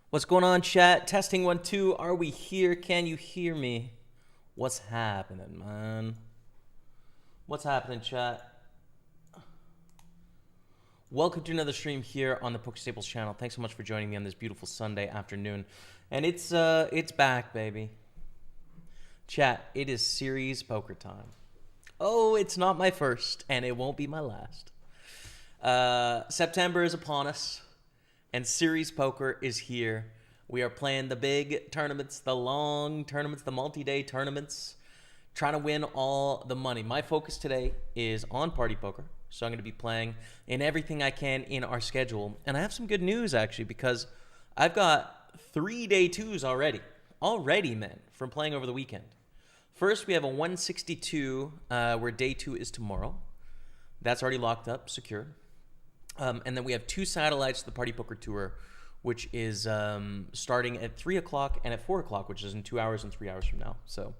What's going on, chat? Testing 1, 2. Are we here? Can you hear me? What's happening, man? What's happening, chat? Welcome to another stream here on the Pokerstaples channel. Thanks so much for joining me on this beautiful Sunday afternoon. And it's back, baby. Chat, it is series poker time. Oh, it's not my first, and it won't be my last. September is upon us, and series poker is here. We are playing the big tournaments, the long tournaments, the multi-day tournaments, trying to win all the money. My focus today is on party poker, so I'm going to be playing in everything I can in our schedule. And I have some good news, actually, because I've got 3 day twos already, man, from playing over the weekend. First, we have a 162 where day 2 is tomorrow. That's already locked up, secure. And then we have 2 satellites to the Party Poker Tour, which is starting at 3 o'clock and at 4 o'clock, which is in 2 hours and 3 hours from now. So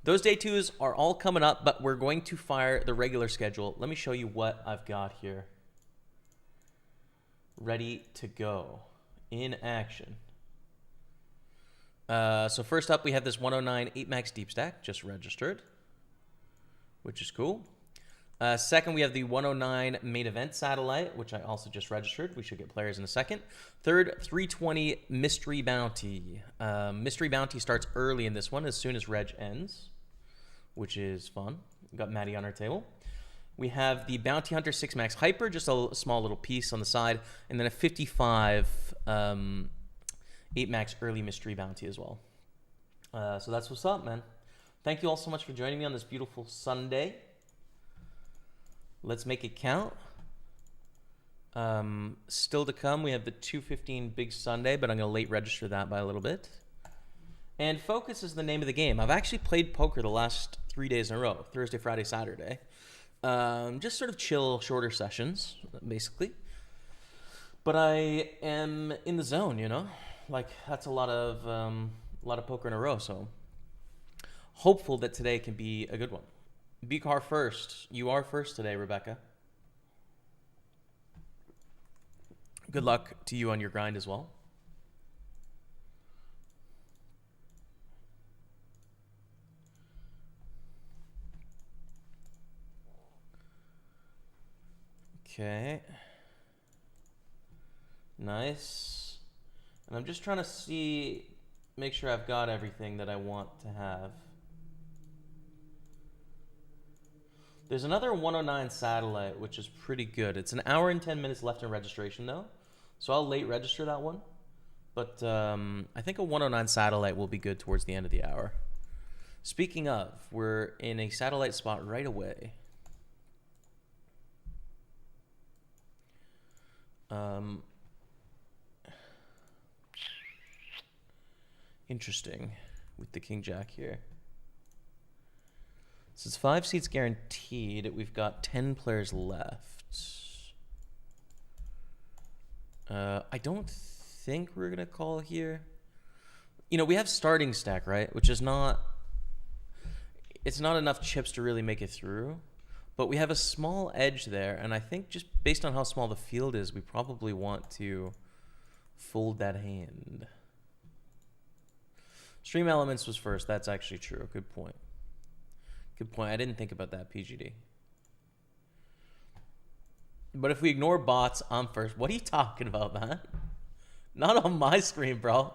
those day 2s are all coming up, but we're going to fire the regular schedule. Let me show you what I've got here. Ready to go. In action. So first up, we have this 109 8-max deep stack, just registered, which is cool. Second, we have the 109 main event satellite, which I also just registered. We should get players in a second. Third, 320 mystery bounty. Mystery bounty starts early in this one, as soon as reg ends, which is fun. We've got Maddie on our table. We have the Bounty Hunter 6-max hyper, just a small little piece on the side, and then a 55 8-max early mystery bounty as well. So that's what's up, man. Thank you all so much for joining me on this beautiful Sunday. Let's make it count. Still to come, we have the 215 Big Sunday, but I'm going to late register that by a little bit. And focus is the name of the game. I've actually played poker the last 3 days in a row, Thursday, Friday, Saturday. Just sort of chill, shorter sessions, basically. But I am in the zone, you know? Like, that's a lot of poker in a row, so hopeful that today can be a good one. B-Car first. You are first today, Rebecca. Good luck to you on your grind as well. Okay. Nice. And I'm just trying to make sure I've got everything that I want to have. There's another 109 satellite, which is pretty good. It's an hour and 10 minutes left in registration, though. So I'll late register that one. But I think a 109 satellite will be good towards the end of the hour. Speaking of, we're in a satellite spot right away. Interesting with the King Jack here. So it's 5 seats guaranteed. We've got 10 players left. I don't think we're going to call here. You know, we have starting stack, right? Which is not... It's not enough chips to really make it through. But we have a small edge there. And I think just based on how small the field is, we probably want to fold that hand. Stream Elements was first. That's actually true. Good point. Good point. I didn't think about that, PGD. But if we ignore bots, I'm first. What are you talking about, man? Not on my screen, bro.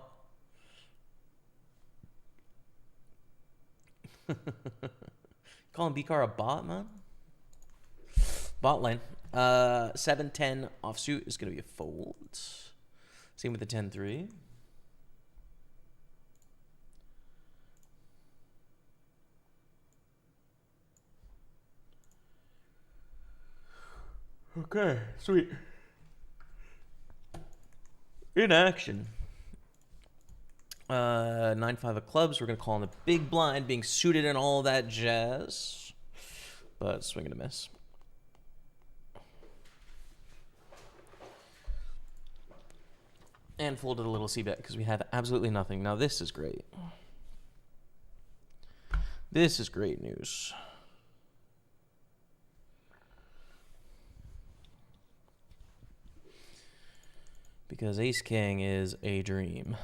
Calling B-Car a bot, man? Bot lane. 7-10 offsuit is going to be a fold. Same with the 10-3. Okay, sweet. In action. 9-5 of clubs. We're going to call on the big blind, being suited and all that jazz. But swing and a miss. And folded a little c-bet because we have absolutely nothing. Now this is great. This is great news. Because ace king is a dream.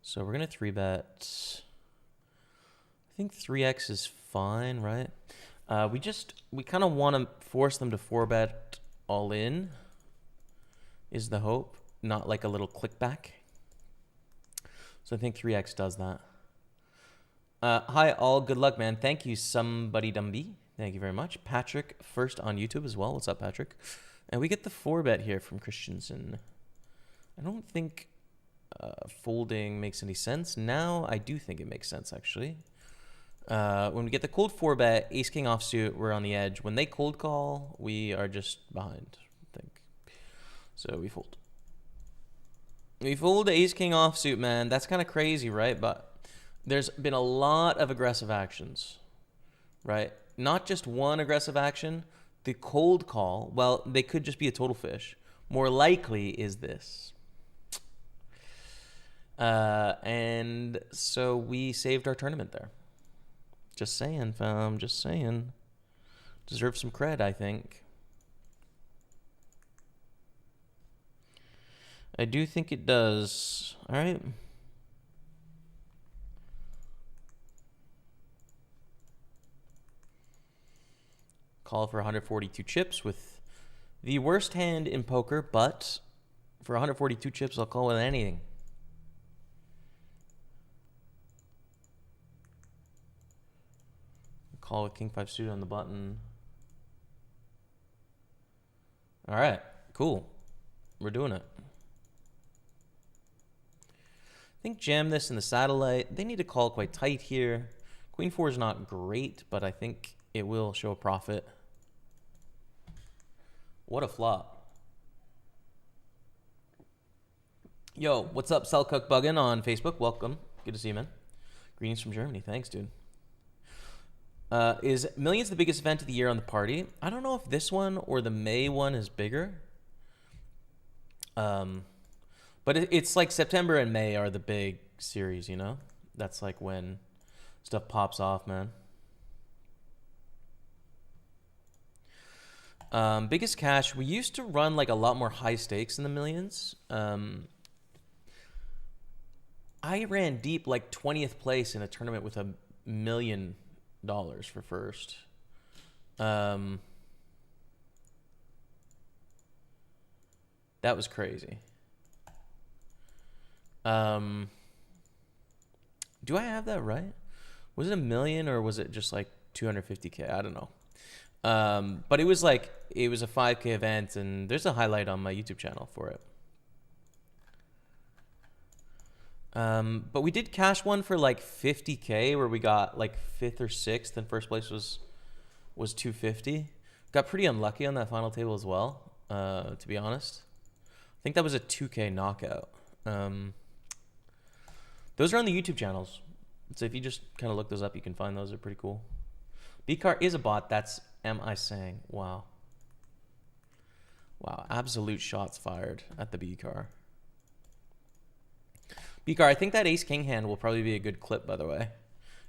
So we're going to 3-bet. I think 3x is fine, right? We kind of want to force them to 4-bet all in is the hope, not like a little click back. So I think 3x does that. Hi, all. Good luck, man. Thank you, somebody dumby. Thank you very much. Patrick, first on YouTube as well. What's up, Patrick? And we get the 4-bet here from Christensen. I don't think folding makes any sense. Now I do think it makes sense, actually. When we get the cold 4-bet, ace-king offsuit, we're on the edge. When they cold call, we are just behind, I think. So we fold. We fold ace-king offsuit, man. That's kind of crazy, right? But there's been a lot of aggressive actions, right? Not just one aggressive action. The cold call, well, they could just be a total fish. More likely is this. And so we saved our tournament there. Just saying, fam. Just saying. Deserve some cred, I think. I do think it does. All right. Call for 142 chips with the worst hand in poker, but for 142 chips, I'll call with anything. Call with king 5 suited on the button. All right, cool. We're doing it. I think jam this in the satellite. They need to call quite tight here. Queen 4 is not great, but I think it will show a profit. What a flop. Yo, what's up, Selcook Buggin on Facebook? Welcome. Good to see you, man. Greetings from Germany. Thanks, dude. Is Millions the biggest event of the year on the party? I don't know if this one or the May one is bigger. But it's like September and May are the big series, you know? That's like when stuff pops off, man. Biggest cash. We used to run like a lot more high stakes in the millions. I ran deep like 20th place in a tournament with $1 million for first. That was crazy. Do I have that right? Was it $1 million or was it just like 250K? I don't know. But it was a 5K event, and there's a highlight on my YouTube channel for it. But we did cash one for like 50K where we got like 5th or 6th, and first place was 250. Got pretty unlucky on that final table as well, to be honest. I think that was a 2K knockout. Those are on the YouTube channels. So if you just kind of look those up, you can find those. They're pretty cool. B-Car is a bot. That's am I saying. Wow. Wow. Absolute shots fired at the B-Car. B-Car, I think that ace-king hand will probably be a good clip, by the way.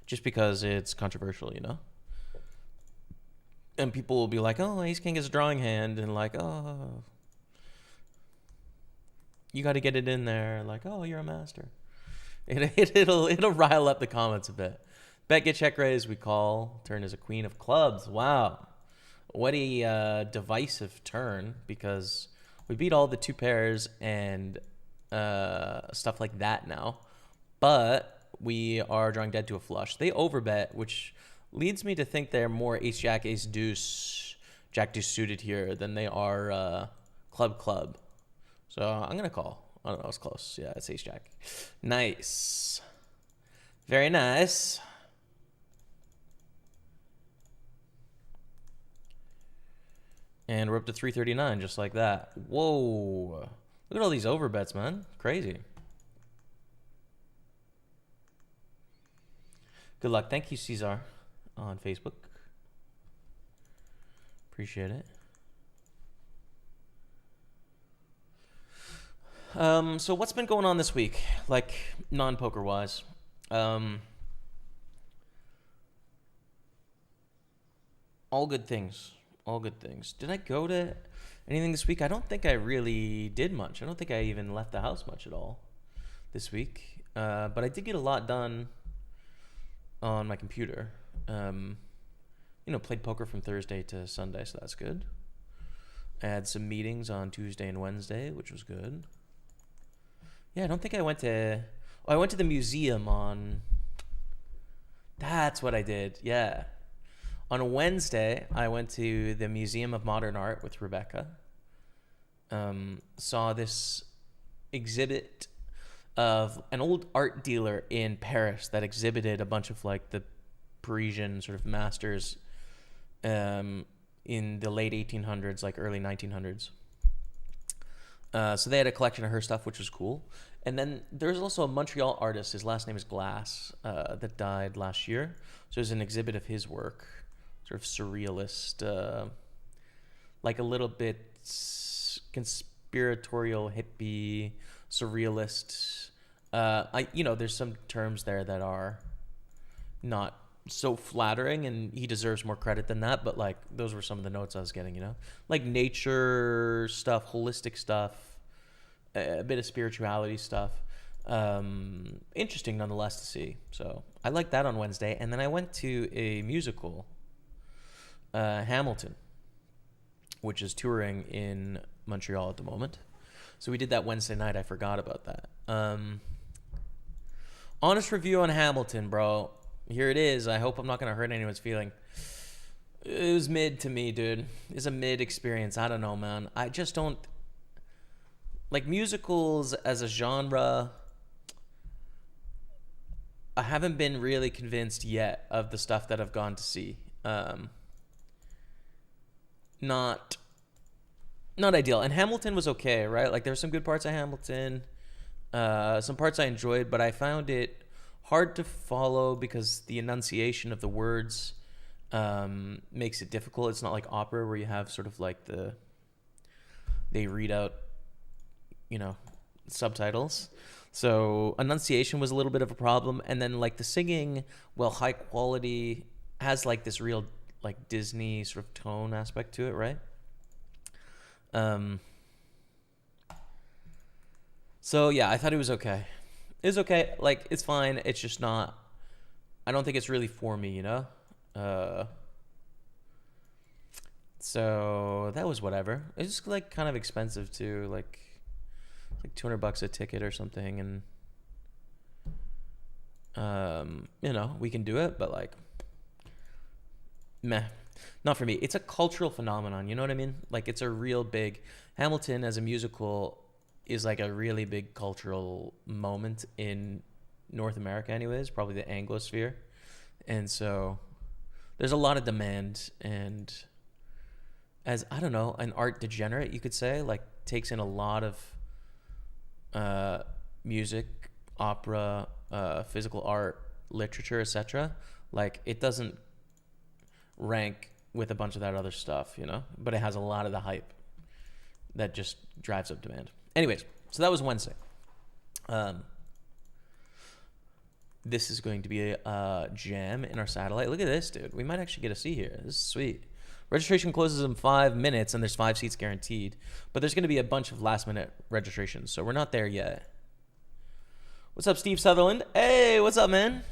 Just because it's controversial, you know? And people will be like, oh, ace-king is a drawing hand. And like, oh, you got to get it in there. Like, oh, you're a master. It'll rile up the comments a bit. Bet, get, check, raise, we call. Turn is a queen of clubs. Wow. What a divisive turn, because we beat all the 2 pairs and stuff like that now. But we are drawing dead to a flush. They overbet, which leads me to think they're more ace-jack, ace-deuce, jack-deuce suited here than they are club-club. So I'm going to call. I don't know, it's close. Yeah, it's ace-jack. Nice. Very nice. And we're up to 339, just like that. Whoa. Look at all these overbets, man. Crazy. Good luck. Thank you, Cesar, on Facebook. Appreciate it. So what's been going on this week, like non-poker wise? All good things. All good things. Did I go to anything this week? I don't think I really did much. I don't think I even left the house much at all this week. But I did get a lot done on my computer. Played poker from Thursday to Sunday, so that's good. I had some meetings on Tuesday and Wednesday, which was good. Yeah, I don't think I went to... Oh, I went to the museum on... That's what I did, yeah. On a Wednesday, I went to the Museum of Modern Art with Rebecca. Saw this exhibit of an old art dealer in Paris that exhibited a bunch of like the Parisian sort of masters in the late 1800s, like early 1900s. So they had a collection of her stuff, which was cool. And then there's also a Montreal artist, his last name is Glass, that died last year. So there's an exhibit of his work, sort of surrealist, like a little bit conspiratorial, hippie, surrealist. There's some terms there that are not so flattering, and he deserves more credit than that, but like those were some of the notes I was getting, like nature stuff, holistic stuff, a bit of spirituality stuff. Interesting nonetheless to see. So I liked that on Wednesday. And then I went to a musical, Hamilton, which is touring in Montreal at the moment. So we did that Wednesday night. I forgot about that. Honest review on Hamilton, bro. Here it is. I hope I'm not going to hurt anyone's feeling. It was mid to me, dude. It's a mid experience. I don't know, man. I just don't... Like, musicals as a genre, I haven't been really convinced yet of the stuff that I've gone to see. Not ideal. And Hamilton was okay, right? Like, there were some good parts of Hamilton. Some parts I enjoyed, but I found it hard to follow because the enunciation of the words makes it difficult. It's not like opera where you have sort of like they read out, subtitles. So enunciation was a little bit of a problem. And then like the singing, well, high quality, has like this real like Disney sort of tone aspect to it, right? So yeah, I thought it was okay. It's okay. Like, it's fine. It's just not... I don't think it's really for me, So that was whatever. It's just like kind of expensive too. Like $200 a ticket or something, and we can do it, but like, meh, not for me. It's a cultural phenomenon. You know what I mean? Like, it's a real big... Hamilton as a musical is like a really big cultural moment in North America anyways, probably the Anglosphere. And so there's a lot of demand, and as, I don't know, an art degenerate, you could say, like takes in a lot of music, opera, physical art, literature, etc. Like, it doesn't rank with a bunch of that other stuff, but it has a lot of the hype that just drives up demand. Anyways, so that was Wednesday. This is going to be a jam in our satellite. Look at this, dude. We might actually get a seat here. This is sweet. Registration closes in 5 minutes, and there's 5 seats guaranteed. But there's going to be a bunch of last-minute registrations, so we're not there yet. What's up, Steve Sutherland? Hey, what's up, man?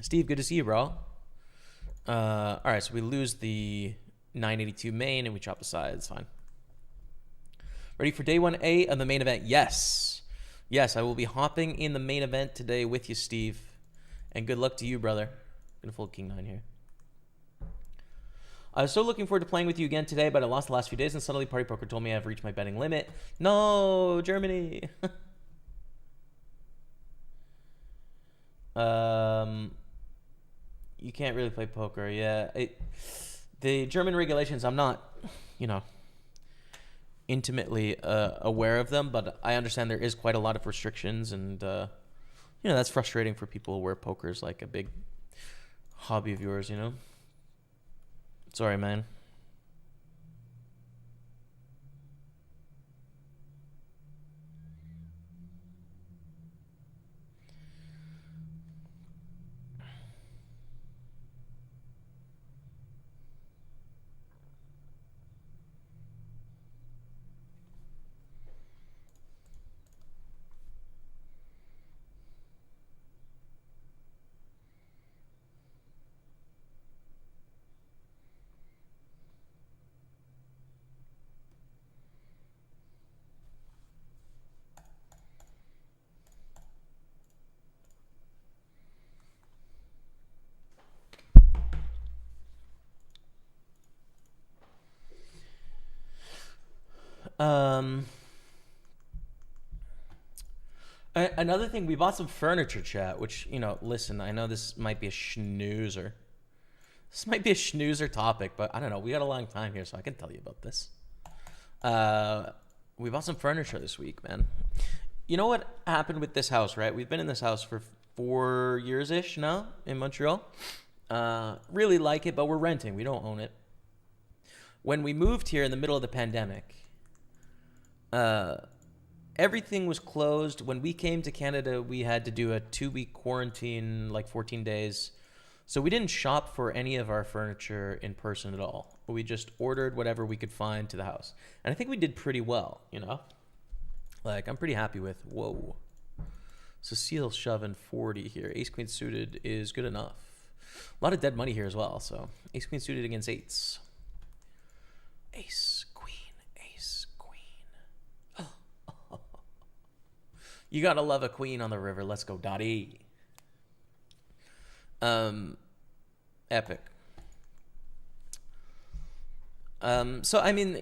Steve, good to see you, bro. All right, so we lose the 982 main, and we chop the side. It's fine. Ready for day 1A of the main event? Yes. Yes, I will be hopping in the main event today with you, Steve. And good luck to you, brother. I'm going to fold King 9 here. I was so looking forward to playing with you again today, but I lost the last few days, and suddenly PartyPoker told me I've reached my betting limit. No, Germany. You can't really play poker. Yeah. The German regulations, I'm not, intimately aware of them, but I understand there is quite a lot of restrictions, and that's frustrating for people where poker is like a big hobby of yours. Sorry, man. Um, Another thing, we bought some furniture, chat, which, listen, I know this might be a snoozer. This might be a snoozer topic, but I don't know. We got a long time here, so I can tell you about this. We bought some furniture this week, man. You know what happened with this house, right? We've been in this house for 4 years-ish now in Montreal. Really like it, but we're renting. We don't own it. When we moved here in the middle of the pandemic, everything was closed. When we came to Canada, we had to do a 2-week quarantine, like 14 days. So we didn't shop for any of our furniture in person at all. We just ordered whatever we could find to the house. And I think we did pretty well, Like, I'm pretty happy with, whoa. Cecile shoving 40 here. Ace Queen suited is good enough. A lot of dead money here as well, so Ace Queen suited against eights. Ace Queen, Ace Queen. Oh. You gotta love a queen on the river. Let's go, Dottie. Epic. So I mean,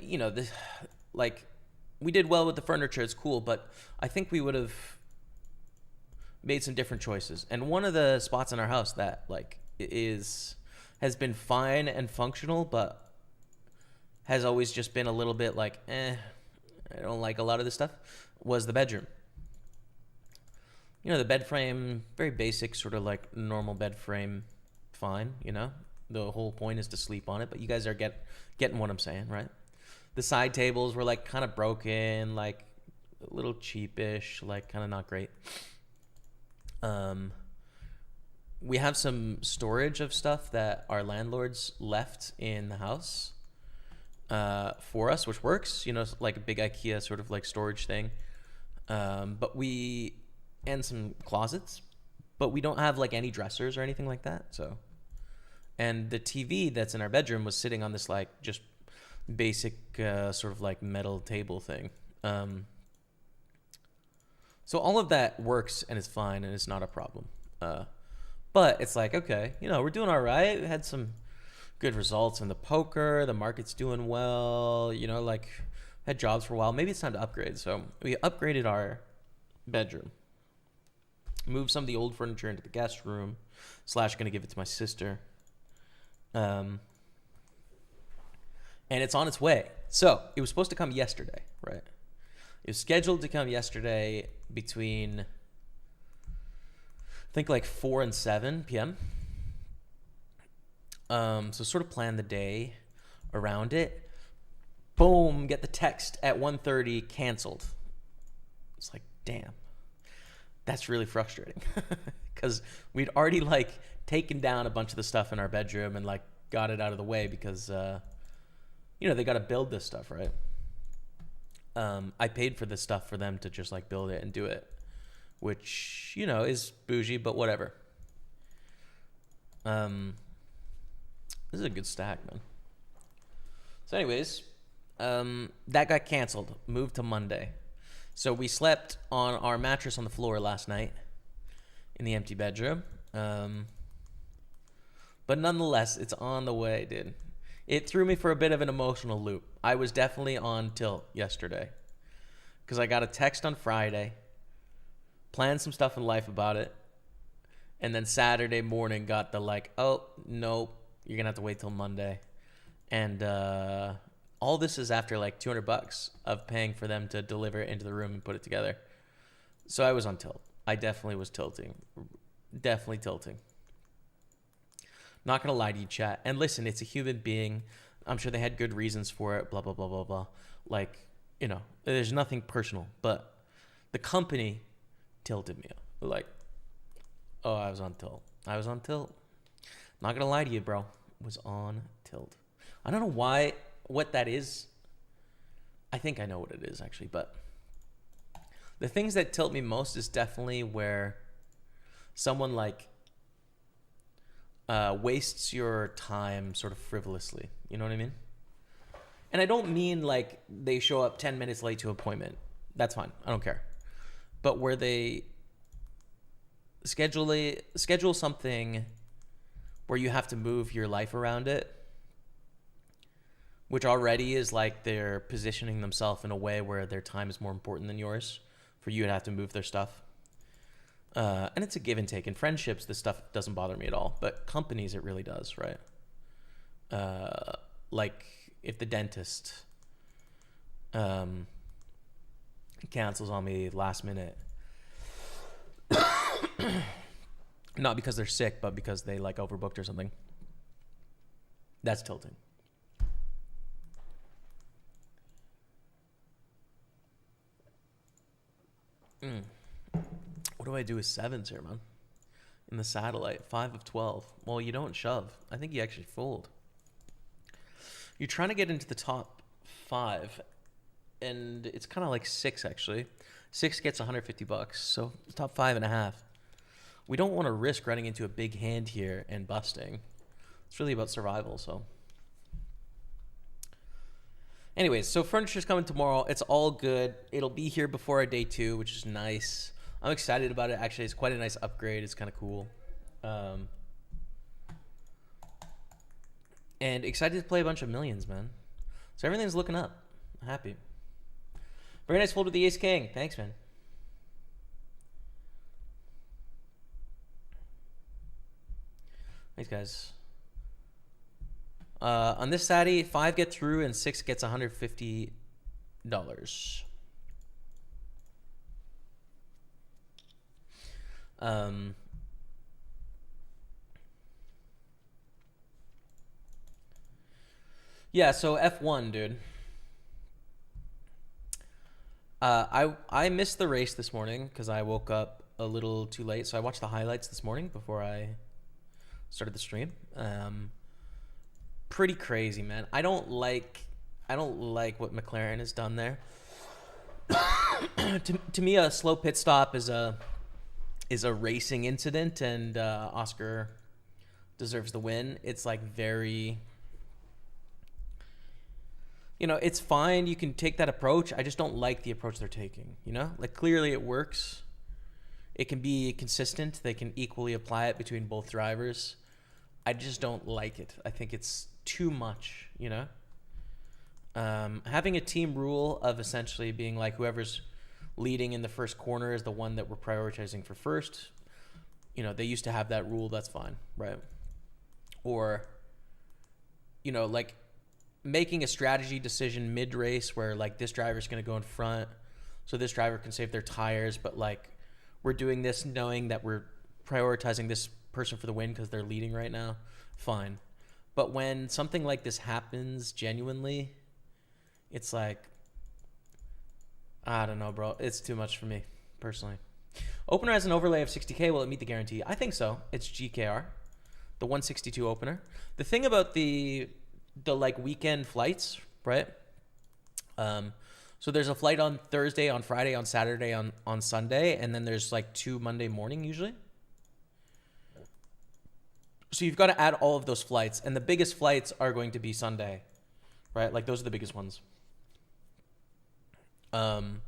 we did well with the furniture. It's cool, but I think we would have made some different choices. And one of the spots in our house that has been fine and functional, but has always just been a little bit like, I don't like a lot of this stuff, was the bedroom. The bed frame, very basic, sort of like normal bed frame, fine, The whole point is to sleep on it, but you guys are getting what I'm saying, right? The side tables were like kind of broken, like a little cheapish, like kind of not great. We have some storage of stuff that our landlords left in the house for us, which works, like a big IKEA sort of like storage thing. And some closets, but we don't have like any dressers or anything like that. So, and the TV that's in our bedroom was sitting on this like just basic sort of like metal table thing. So all of that works and is fine and it's not a problem. But it's like, okay, we're doing all right. We had some good results in the poker. The market's doing well, like had jobs for a while. Maybe it's time to upgrade. So we upgraded our bedroom. Moved some of the old furniture into the guest room. / going to give it to my sister. And it's on its way. So it was supposed to come yesterday, right? It was scheduled to come yesterday between, I think, like 4 and 7 p.m. So sort of plan the day around it. Boom, get the text at 1:30, canceled. It's like, damn. That's really frustrating because we'd already like taken down a bunch of the stuff in our bedroom and like got it out of the way because, they got to build this stuff, right? I paid for this stuff for them to just like build it and do it, which, is bougie, but whatever. This is a good stack, man. So anyways, that got canceled, moved to Monday. So we slept on our mattress on the floor last night in the empty bedroom. But nonetheless, it's on the way, dude. It threw me for a bit of an emotional loop. I was definitely on tilt yesterday because I got a text on Friday, planned some stuff in life about it, and then Saturday morning got the like, oh, nope, you're going to have to wait till Monday. And all this is after like $200 of paying for them to deliver it into the room and put it together. So I was on tilt. I definitely was tilting. Definitely tilting. Not going to lie to you, chat. And listen, it's a human being. I'm sure they had good reasons for it, blah, blah, blah, blah, blah. Like, there's nothing personal. But the company tilted me. Like, oh, I was on tilt. Not going to lie to you, bro. Was on tilt. I don't know what that is. I think I know what it is, actually. But the things that tilt me most is definitely where someone like wastes your time sort of frivolously. You know what I mean? And I don't mean like they show up 10 minutes late to an appointment. That's fine. I don't care. But where they schedule something where you have to move your life around it, which already is like they're positioning themselves in a way where their time is more important than yours for you to have to move their stuff. And it's a give and take. In friendships, this stuff doesn't bother me at all, but companies, it really does, right? Like if the dentist cancels on me last minute, not because they're sick, but because they like overbooked or something, that's tilting. What do I do with sevens here, man? In the satellite, 5 of 12. Well, you don't shove. I think you actually fold. You're trying to get into the top 5, and it's kind of like 6 actually. 6 gets $150, so top 5.5. We don't want to risk running into a big hand here and busting. It's really about survival, so. Anyways, so furniture's coming tomorrow. It's all good. It'll be here before our day 2, which is nice. I'm excited about it. Actually, it's quite a nice upgrade. It's kind of cool. And excited to play a bunch of millions, man. So everything's looking up. I'm happy. Very nice fold with the ace king. Thanks, man. Thanks, guys. On this Saturday, 5 get through and 6 gets $150. Yeah, so F1, dude. I missed the race this morning because I woke up a little too late. So I watched the highlights this morning before I started the stream. Pretty crazy, man. I don't like what McLaren has done there. to me, a slow pit stop is a racing incident, and Oscar deserves the win. It's like very, it's fine. You can take that approach. I just don't like the approach they're taking. Like clearly it works. It can be consistent. They can equally apply it between both drivers. I just don't like it. I think it's too much, having a team rule of essentially being like whoever's leading in the first corner is the one that we're prioritizing for first. They used to have that rule. That's fine, right? Or, like making a strategy decision mid-race where like this driver's going to go in front so this driver can save their tires, but like we're doing this knowing that we're prioritizing this person for the win because they're leading right now. Fine. But when something like this happens genuinely, it's like, I don't know, bro. It's too much for me, personally. Opener has an overlay of 60K. Will it meet the guarantee? I think so. It's GKR, the 162 opener. The thing about the like weekend flights, right? So there's a flight on Thursday, on Friday, on Saturday, on Sunday, and then there's like 2 Monday morning usually. So you've got to add all of those flights, and the biggest flights are going to be Sunday, right? Like those are the biggest ones. And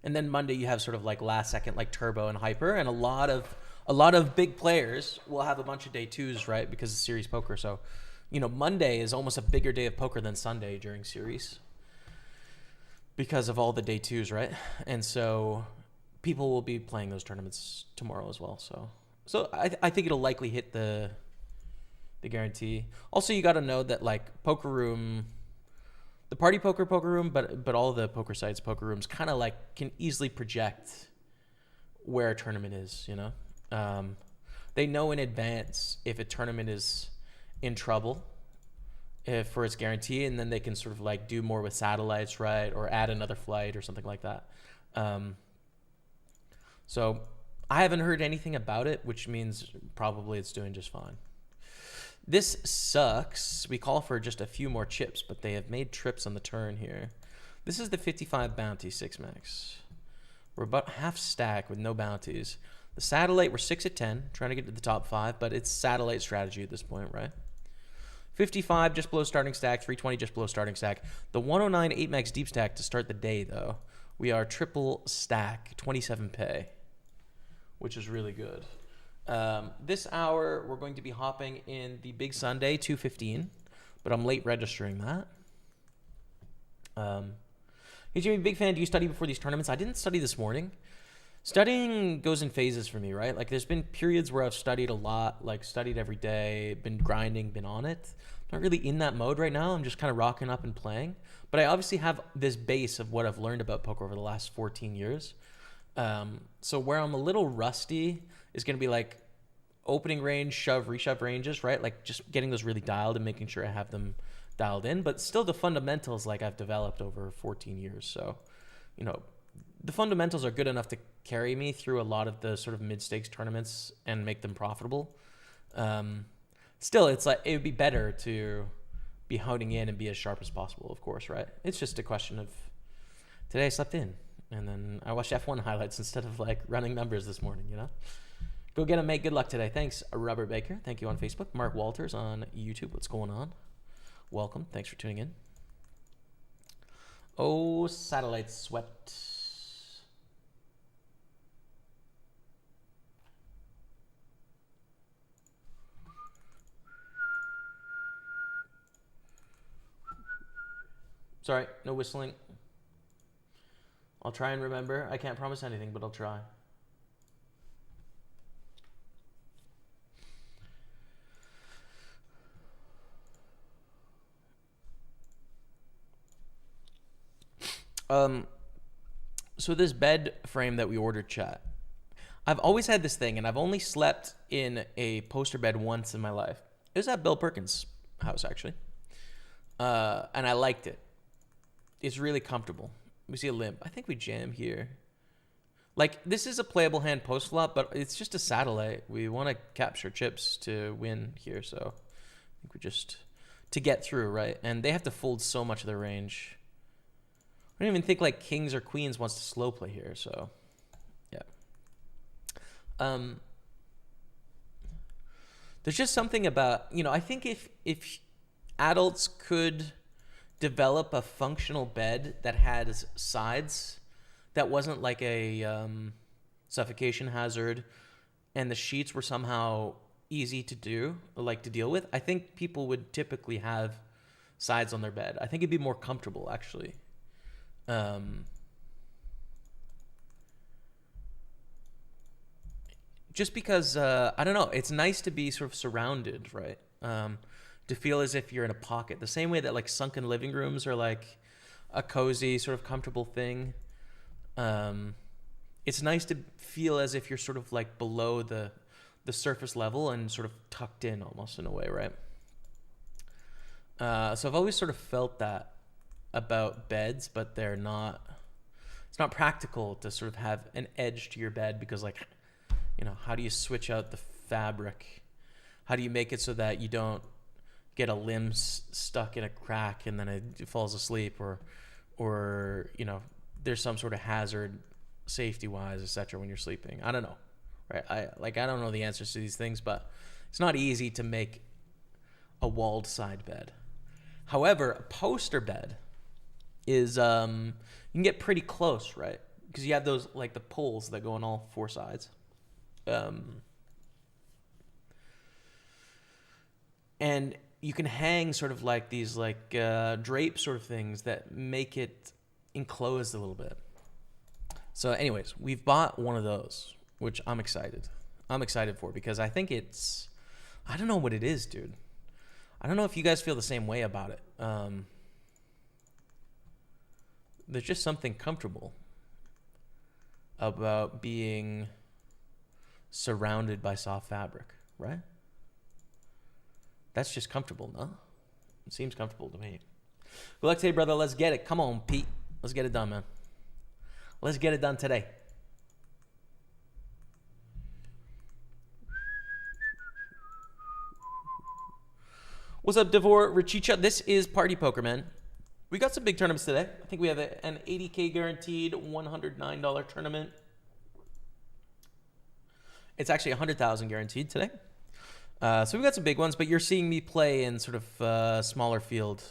then Monday you have sort of like last second like turbo and hyper, and a lot of big players will have a bunch of day 2s, right? Because it's series poker. So, Monday is almost a bigger day of poker than Sunday during series because of all the day 2s, right? And so people will be playing those tournaments tomorrow as well. So I think it'll likely hit the guarantee. Also, you got to know that like Poker Room, the PartyPoker Poker Room, but all the poker sites, Poker Rooms, kind of like can easily project where a tournament is. They know in advance if a tournament is in trouble for its guarantee, and then they can sort of like do more with satellites, right, or add another flight or something like that. So I haven't heard anything about it, which means probably it's doing just fine. This sucks. We call for just a few more chips, but they have made trips on the turn here. This is the 55 bounty 6 max. We're about half stack with no bounties. The satellite, we're 6 at 10, trying to get to the top 5, but it's satellite strategy at this point, right? 55 just below starting stack, 320 just below starting stack. The 109 8 max deep stack to start the day, though. We are triple stack, 27 pay, which is really good. This hour, we're going to be hopping in the Big Sunday, 215. but I'm late registering that. Hey, Jimmy, big fan. Do you study before these tournaments? I didn't study this morning. Studying goes in phases for me, right? Like there's been periods where I've studied a lot, like studied every day, been grinding, been on it. I'm not really in that mode right now. I'm just kind of rocking up and playing. But I obviously have this base of what I've learned about poker over the last 14 years. So where I'm a little rusty is going to be like opening range, shove, reshove ranges, right? Like just getting those really dialed and making sure I have them dialed in. But still the fundamentals like I've developed over 14 years. So, you know, the fundamentals are good enough to carry me through a lot of the sort of mid-stakes tournaments and make them profitable. Still, it's like it would be better to be honing in and be as sharp as possible, of course, right? It's just a question of today I slept in and then I watched F1 highlights instead of like running numbers this morning, you know? Go get them, mate. Good luck today. Thanks, Robert Baker. Thank you on Facebook. Mark Walters on YouTube. What's going on? Welcome. Thanks for tuning in. Oh, satellite sweat. Sorry, no whistling. I'll try and remember. I can't promise anything, but I'll try. So this bed frame that we ordered, chat, I've always had this thing, and I've only slept in a poster bed once in my life. It was at Bill Perkins' house, actually. And I liked it. It's really comfortable. We see a limp. I think we jam here. Like, this is a playable hand post flop, but it's just a satellite. We want to capture chips to win here, so I think we just, to get through, right? And they have to fold so much of their range. I don't even think, like, kings or queens wants to slow play here, so, yeah. There's just something about, you know, I think if adults could develop a functional bed that had sides that wasn't like a suffocation hazard and the sheets were somehow easy to do, like to deal with, I think people would typically have sides on their bed. I think it'd be more comfortable, actually. Just because, I don't know, it's nice to be sort of surrounded, right? To feel as if you're in a pocket. The same way that like sunken living rooms are like a cozy, sort of comfortable thing. It's nice to feel as if you're sort of like below the surface level and sort of tucked in almost in a way, right? So I've always sort of felt that about beds, but they're not, it's not practical to sort of have an edge to your bed because like, you know, how do you switch out the fabric? How do you make it so that you don't get a limb stuck in a crack and then it falls asleep or, you know, there's some sort of hazard safety wise, etc. when you're sleeping. I don't know, right? I don't know the answers to these things, but it's not easy to make a walled side bed. However, a poster bed is, you can get pretty close, right? Because you have those, like the poles that go on all four sides. And you can hang sort of like these like drape sort of things that make it enclosed a little bit. So anyways, we've bought one of those, which I'm excited. I'm excited for because I think it's, I don't know what it is, dude. I don't know if you guys feel the same way about it. There's just something comfortable about being surrounded by soft fabric, right? That's just comfortable, no? It seems comfortable to me. Good luck today, brother. Let's get it. Come on, Pete. Let's get it done, man. Let's get it done today. What's up, Devor Richicha? This is Party Poker, man. We got some big tournaments today. I think we have an 80K guaranteed $109 tournament. It's actually 100,000 guaranteed today. So we've got some big ones, but you're seeing me play in sort of smaller field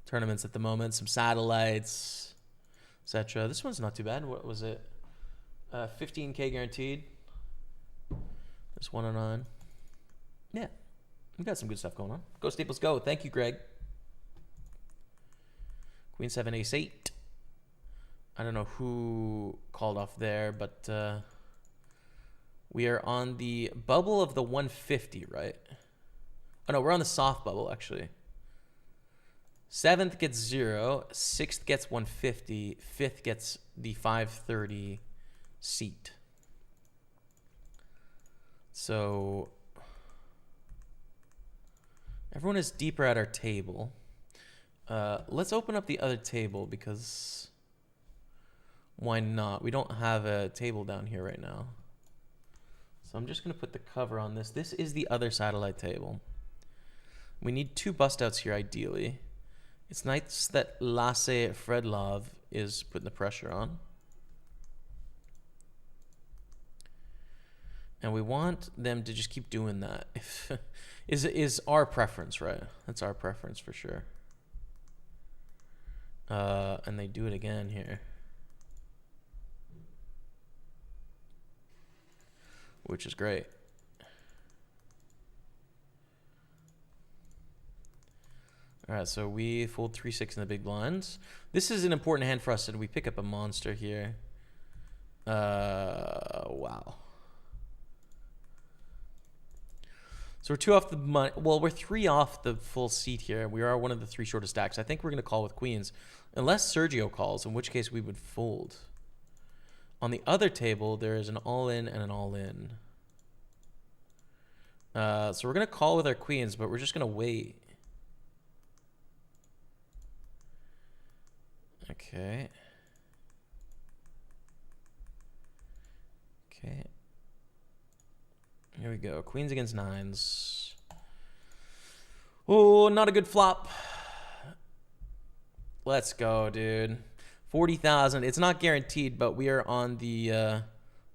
tournaments at the moment. Some satellites, etc. This one's not too bad. What was it? 15K guaranteed. There's 109. Yeah. We got some good stuff going on. Go Staples, go. Thank you, Greg. Queen 7, Ace 8. I don't know who called off there, but we are on the bubble of the 150, right? Oh, no, we're on the soft bubble, actually. 7th gets 0. 6th gets 150. 5th gets the 530 seat. So everyone is deeper at our table. Let's open up the other table because why not? We don't have a table down here right now. So I'm just going to put the cover on this. This is the other satellite table. We need 2 bust outs here, ideally. It's nice that Lasse Fredlov is putting the pressure on. And we want them to just keep doing that. is our preference, right? That's our preference for sure. And they do it again here. Which is great. All right, so we fold 3-6 in the big blinds. This is an important hand for us, and we pick up a monster here. Wow. So we're 2 off the money. Well, we're 3 off the full seat here. We are one of the 3 shortest stacks. I think we're going to call with queens, unless Sergio calls, in which case we would fold. On the other table, there is an all-in and an all-in. So we're going to call with our queens, but we're just going to wait. Okay. Okay. Here we go. Queens against 9s. Oh, not a good flop. Let's go, dude. 40,000. It's not guaranteed, but we are on the...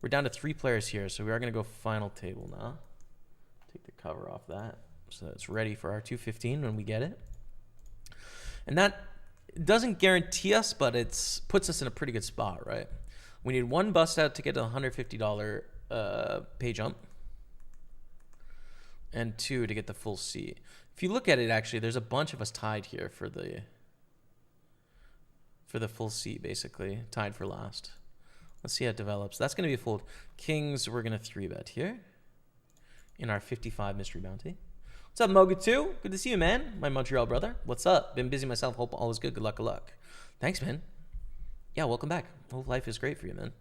we're down to 3 players here, so we are going to go final table now. Take the cover off that so that it's ready for our 215 when we get it. And that doesn't guarantee us, but it puts us in a pretty good spot, right? We need 1 bust out to get a $150 pay jump. And 2 to get the full seat. If you look at it, actually, there's a bunch of us tied here for the full seat, basically. Tied for last. Let's see how it develops. That's going to be a fold. Kings, we're going to 3-bet here. In our 55 mystery bounty. What's up, Moga2? Good to see you, man. My Montreal brother. What's up? Been busy myself. Hope all is good. Good luck, good luck. Thanks, man. Yeah, welcome back. Hope life is great for you, man.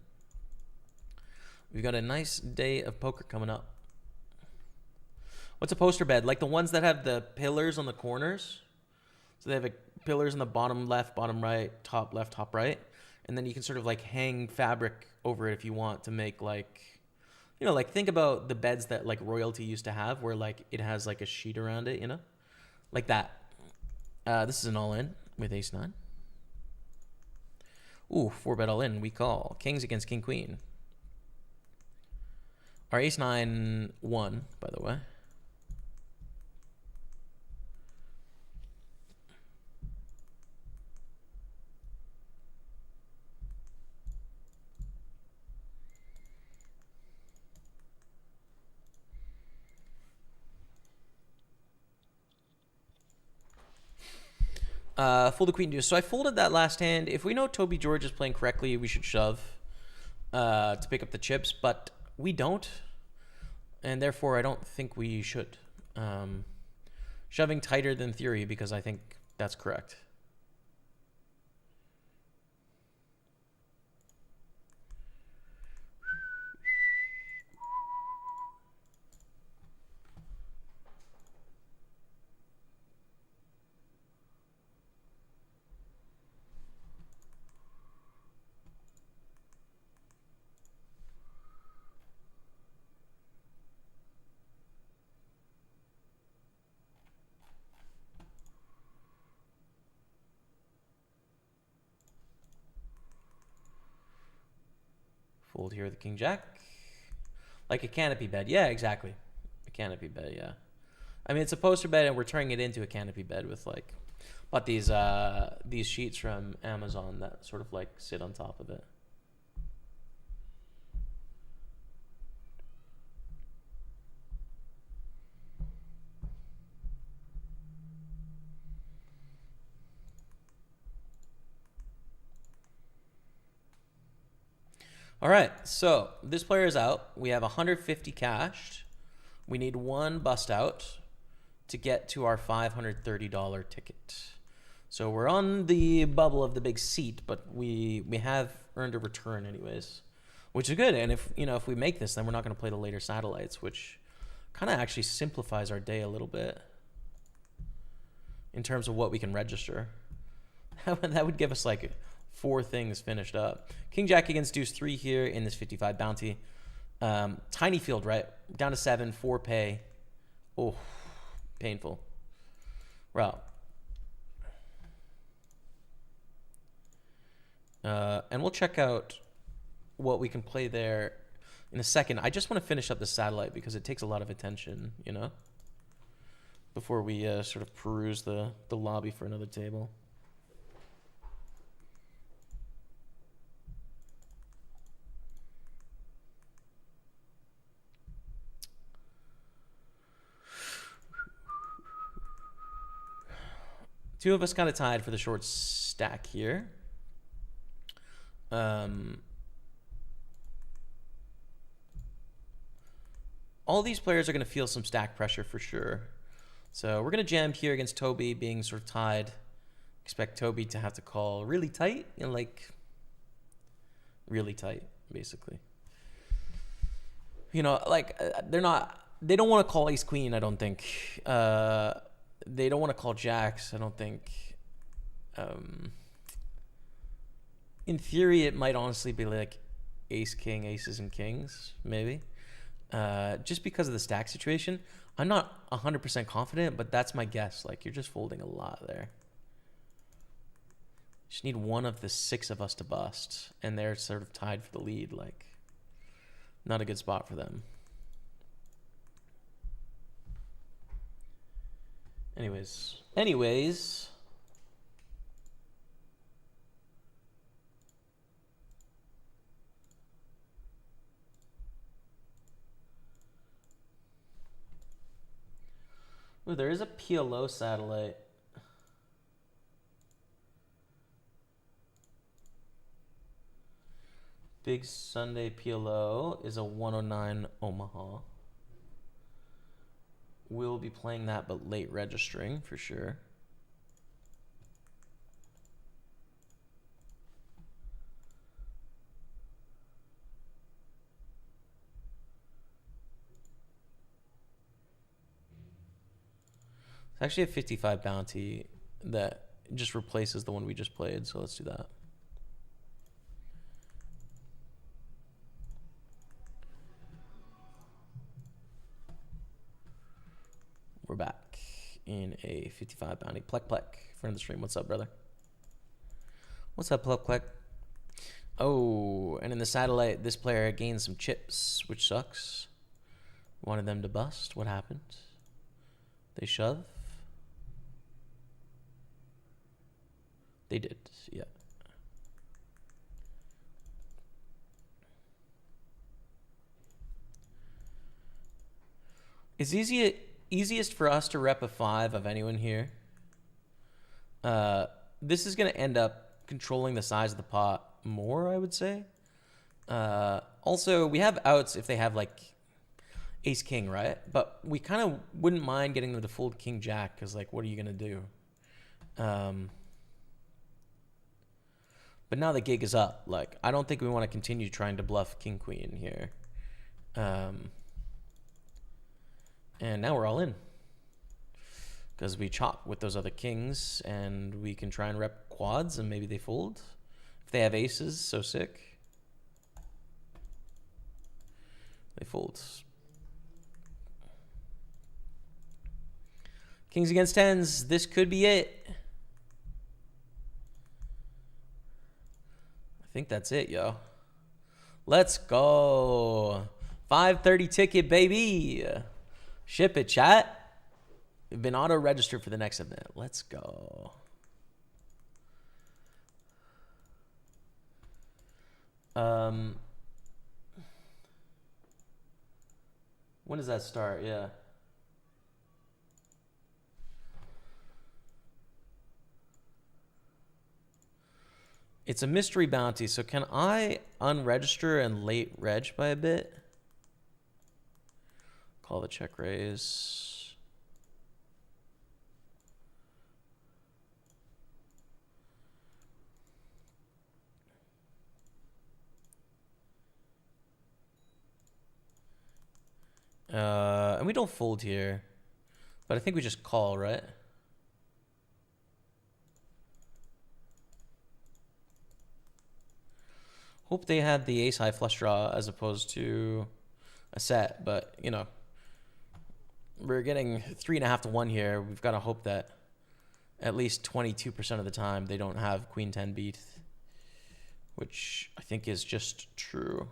We've got a nice day of poker coming up. What's a poster bed? Like the ones that have the pillars on the corners. So they have pillars in the bottom left, bottom right, top left, top right. And then you can sort of like hang fabric over it if you want to make like, you know, like think about the beds that like royalty used to have where like it has like a sheet around it, you know? Like that. This is an all-in with ace-9. Ooh, 4-bet all-in. We call. Kings against king-queen. Our ace-9 won, by the way. Fold the queen deuce. So I folded that last hand. If we know Toby George is playing correctly, we should shove to pick up the chips, but we don't, and therefore I don't think we should. Shoving tighter than theory because I think that's correct. Fold here with the king jack. Like a canopy bed. Yeah, exactly. A canopy bed, yeah. I mean, it's a poster bed and we're turning it into a canopy bed with like, but these sheets from Amazon that sort of like sit on top of it. All right, so this player is out. We have 150 cashed. We need one bust out to get to our $530 ticket. So we're on the bubble of the big seat, but we have earned a return anyways, which is good. And if we make this, then we're not going to play the later satellites, which kind of actually simplifies our day a little bit in terms of what we can register. That would give us like 4 things finished up. King Jack against Deuce 3 here in this 55 bounty. Tiny field, right? Down to 7, 4 pay. Oh, painful. Well. And we'll check out what we can play there in a second. I just want to finish up the satellite because it takes a lot of attention, before we sort of peruse the lobby for another table. Two of us kind of tied for the short stack here. All these players are going to feel some stack pressure for sure. So we're going to jam here against Toby being sort of tied. Expect Toby to have to call really tight, like really tight, basically. They don't want to call ace queen, I don't think. They don't want to call jacks, I don't think. In theory, it might honestly be like ace, king, aces, and kings, maybe. Just because of the stack situation. I'm not 100% confident, but that's my guess. Like, you're just folding a lot there. Just need one of the 6 of us to bust, and they're sort of tied for the lead. Like, not a good spot for them. Anyways. Ooh, there is a PLO satellite. Big Sunday PLO is a 109 Omaha. We'll be playing that, but late registering for sure. It's actually a 55 bounty that just replaces the one we just played, so let's do that. We're back in a 55 bounty. Plek, friend of the stream. What's up, brother? What's up, Plek? Oh, and in the satellite, this player gained some chips, which sucks. Wanted them to bust. What happened? They shove. They did, yeah. It's easiest for us to rep a 5 of anyone here. This is going to end up controlling the size of the pot more, I would say. Also, we have outs if they have like ace king, right? But we kind of wouldn't mind getting them to fold king jack because, like, what are you going to do? But now the gig is up. Like, I don't think we want to continue trying to bluff king queen here. And now we're all in. Because we chop with those other kings, and we can try and rep quads, and maybe they fold. If they have aces, so sick. They fold. Kings against 10s. This could be it. I think that's it, yo. Let's go. 530 ticket, baby. Ship it, chat. We've been auto-registered for the next event. Let's go. When does that start? Yeah. It's a mystery bounty, so can I unregister and late reg by a bit? Call the check raise. And we don't fold here, but I think we just call, right? Hope they had the ace high flush draw as opposed to a set, but you know, we're getting 3.5 to 1 here. We've got to hope that at least 22% of the time they don't have queen 10 beat, which I think is just true.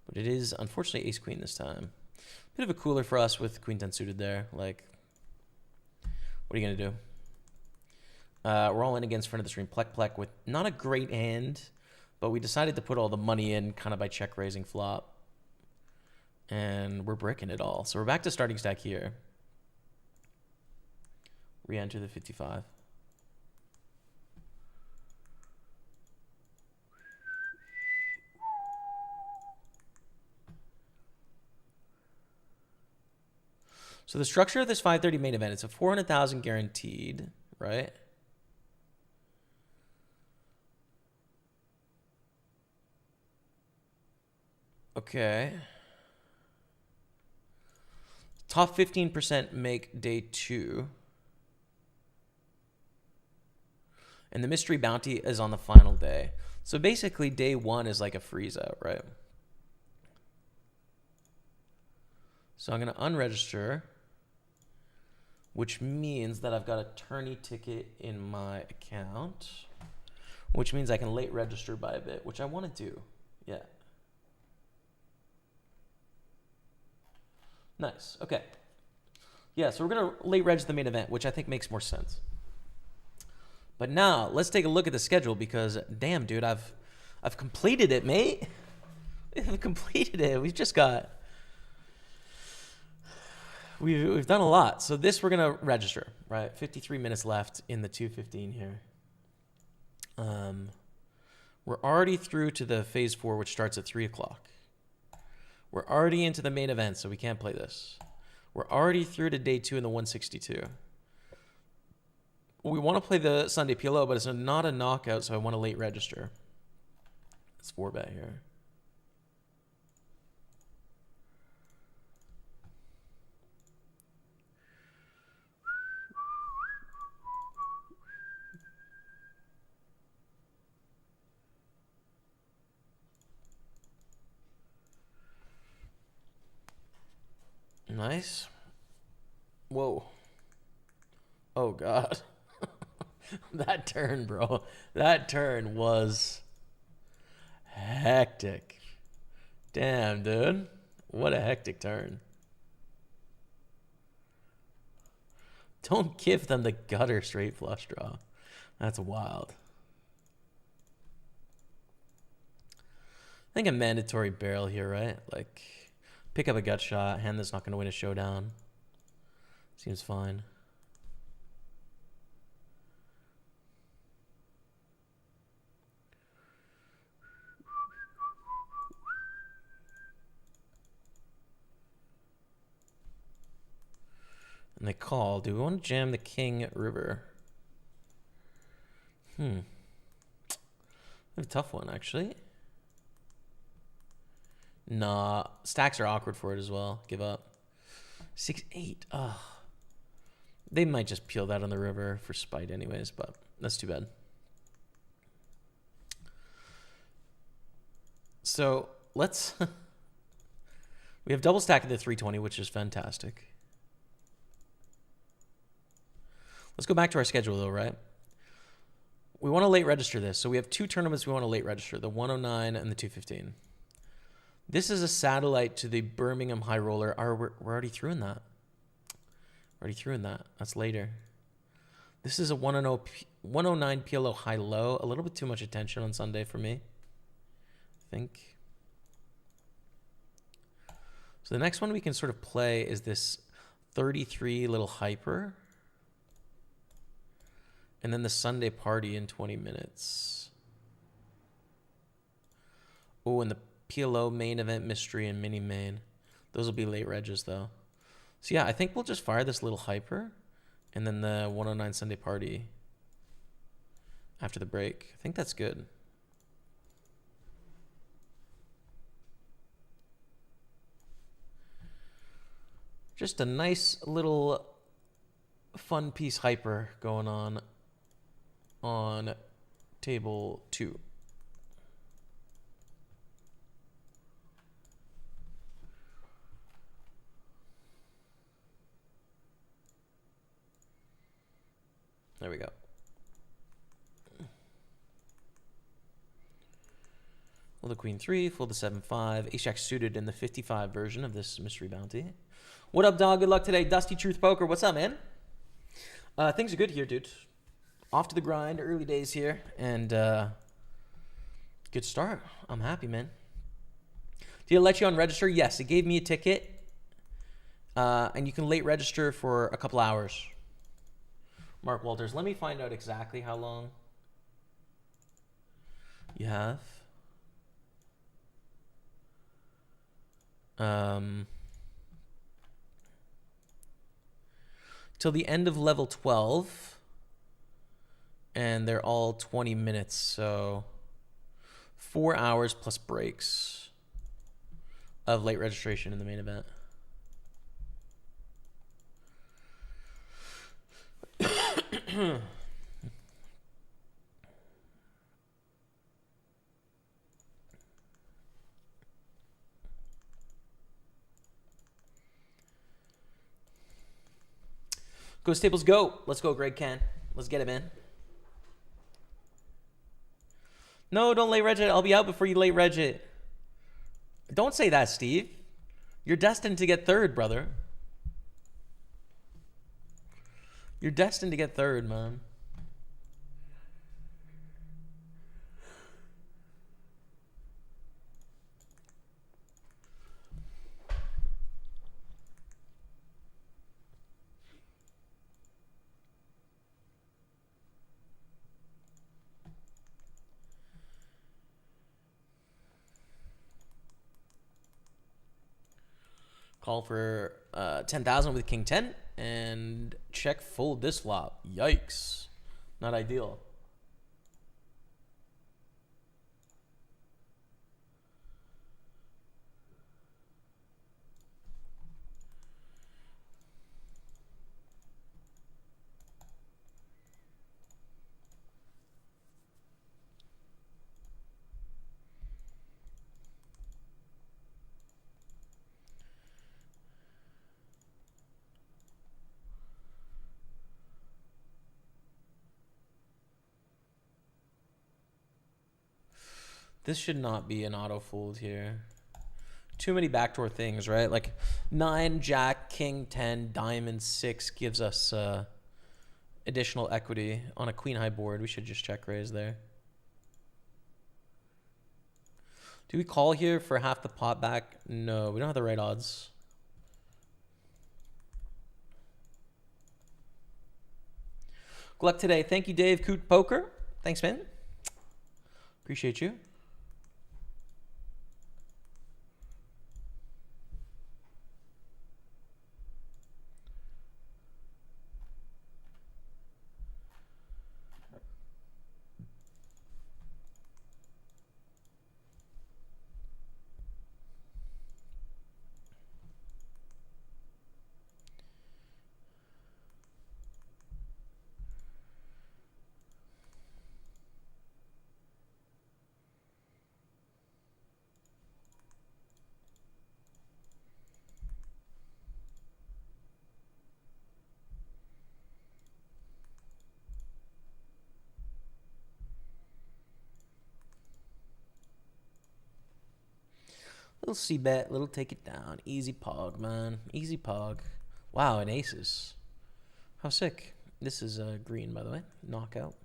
But it is unfortunately ace queen this time. Bit of a cooler for us with queen 10 suited there. Like, what are you gonna do? We're all in against front of the stream plek with not a great hand, but we decided to put all the money in kind of by check raising flop. And we're bricking it all. So we're back to starting stack here. Re-enter the 55. So the structure of this 530 main event, it's a 400,000 guaranteed, right? Okay. Top 15% make day 2. And the mystery bounty is on the final day. So basically day 1 is like a freeze out, right? So I'm going to unregister, which means that I've got a tourney ticket in my account, which means I can late register by a bit, which I want to do. Yeah. Nice. Okay. Yeah, so we're going to late reg the main event, which I think makes more sense. But now, let's take a look at the schedule because, damn, dude, I've completed it, mate. I've completed it. We've just got... We've done a lot. So this we're going to register, right? 53 minutes left in the 2:15 here. We're already through to the phase 4, which starts at 3 o'clock. We're already into the main event, so we can't play this. We're already through to day 2 in the 162. We want to play the Sunday PLO, but it's not a knockout, so I want to late register. It's 4-bet here. Nice. Whoa. Oh, God. That turn, bro. That turn was hectic. Damn, dude. What a hectic turn. Don't give them the gutter straight flush draw. That's wild. I think a mandatory barrel here, right? Like, pick up a gut shot, hand that's not going to win a showdown. Seems fine. And they call. Do we want to jam the king river? A tough one, actually. Nah. Stacks are awkward for it as well. Give up. 6-8. Ugh. They might just peel that on the river for spite anyways, but that's too bad. So let's... We have double stack at the 320, which is fantastic. Let's go back to our schedule, though, right? We want to late register this. So we have 2 tournaments we want to late register, the 109 and the 215. This is a satellite to the Birmingham High Roller. We're already through in that. Already through in that. That's later. This is a 109 PLO high-low. A little bit too much attention on Sunday for me, I think. So the next one we can sort of play is this 33 little hyper. And then the Sunday party in 20 minutes. Oh, and the PLO main event mystery and mini main. Those will be late regs though. So yeah, I think we'll just fire this little hyper and then the 109 Sunday party after the break. I think that's good. Just a nice little fun piece hyper going on table 2. There we go. Full to Queen 3, full to 7-5. Ace-Jack suited in the 55 version of this mystery bounty. What up, dog? Good luck today. Dusty Truth Poker. What's up, man? Things are good here, dude. Off to the grind. Early days here. And good start. I'm happy, man. Did it let you unregister? Yes, it gave me a ticket. And you can late register for a couple hours. Mark Walters, let me find out exactly how long you have. Till the end of level 12. And they're all 20 minutes, so 4 hours plus breaks of late registration in the main event. Go Staples, go. Let's go, Greg Can. Let's get it, man. No, don't late reg it. I'll be out before you late reg it. Don't say that, Steve. You're destined to get third, brother. You're destined to get third, man. Call for 10,000 with King 10 and check fold this flop. Yikes. Not ideal. This should not be an auto fold here. Too many backdoor things, right? Like 9, Jack, King, 10, Diamond, 6 gives us additional equity on a queen high board. We should just check raise there. Do we call here for half the pot back? No, we don't have the right odds. Good luck today. Thank you, Dave Coot Poker. Thanks, man. Appreciate you. Little C-bet, little take it down. Easy pog, man. Easy pog. Wow, and aces. How sick. This is green, by the way. Knockout.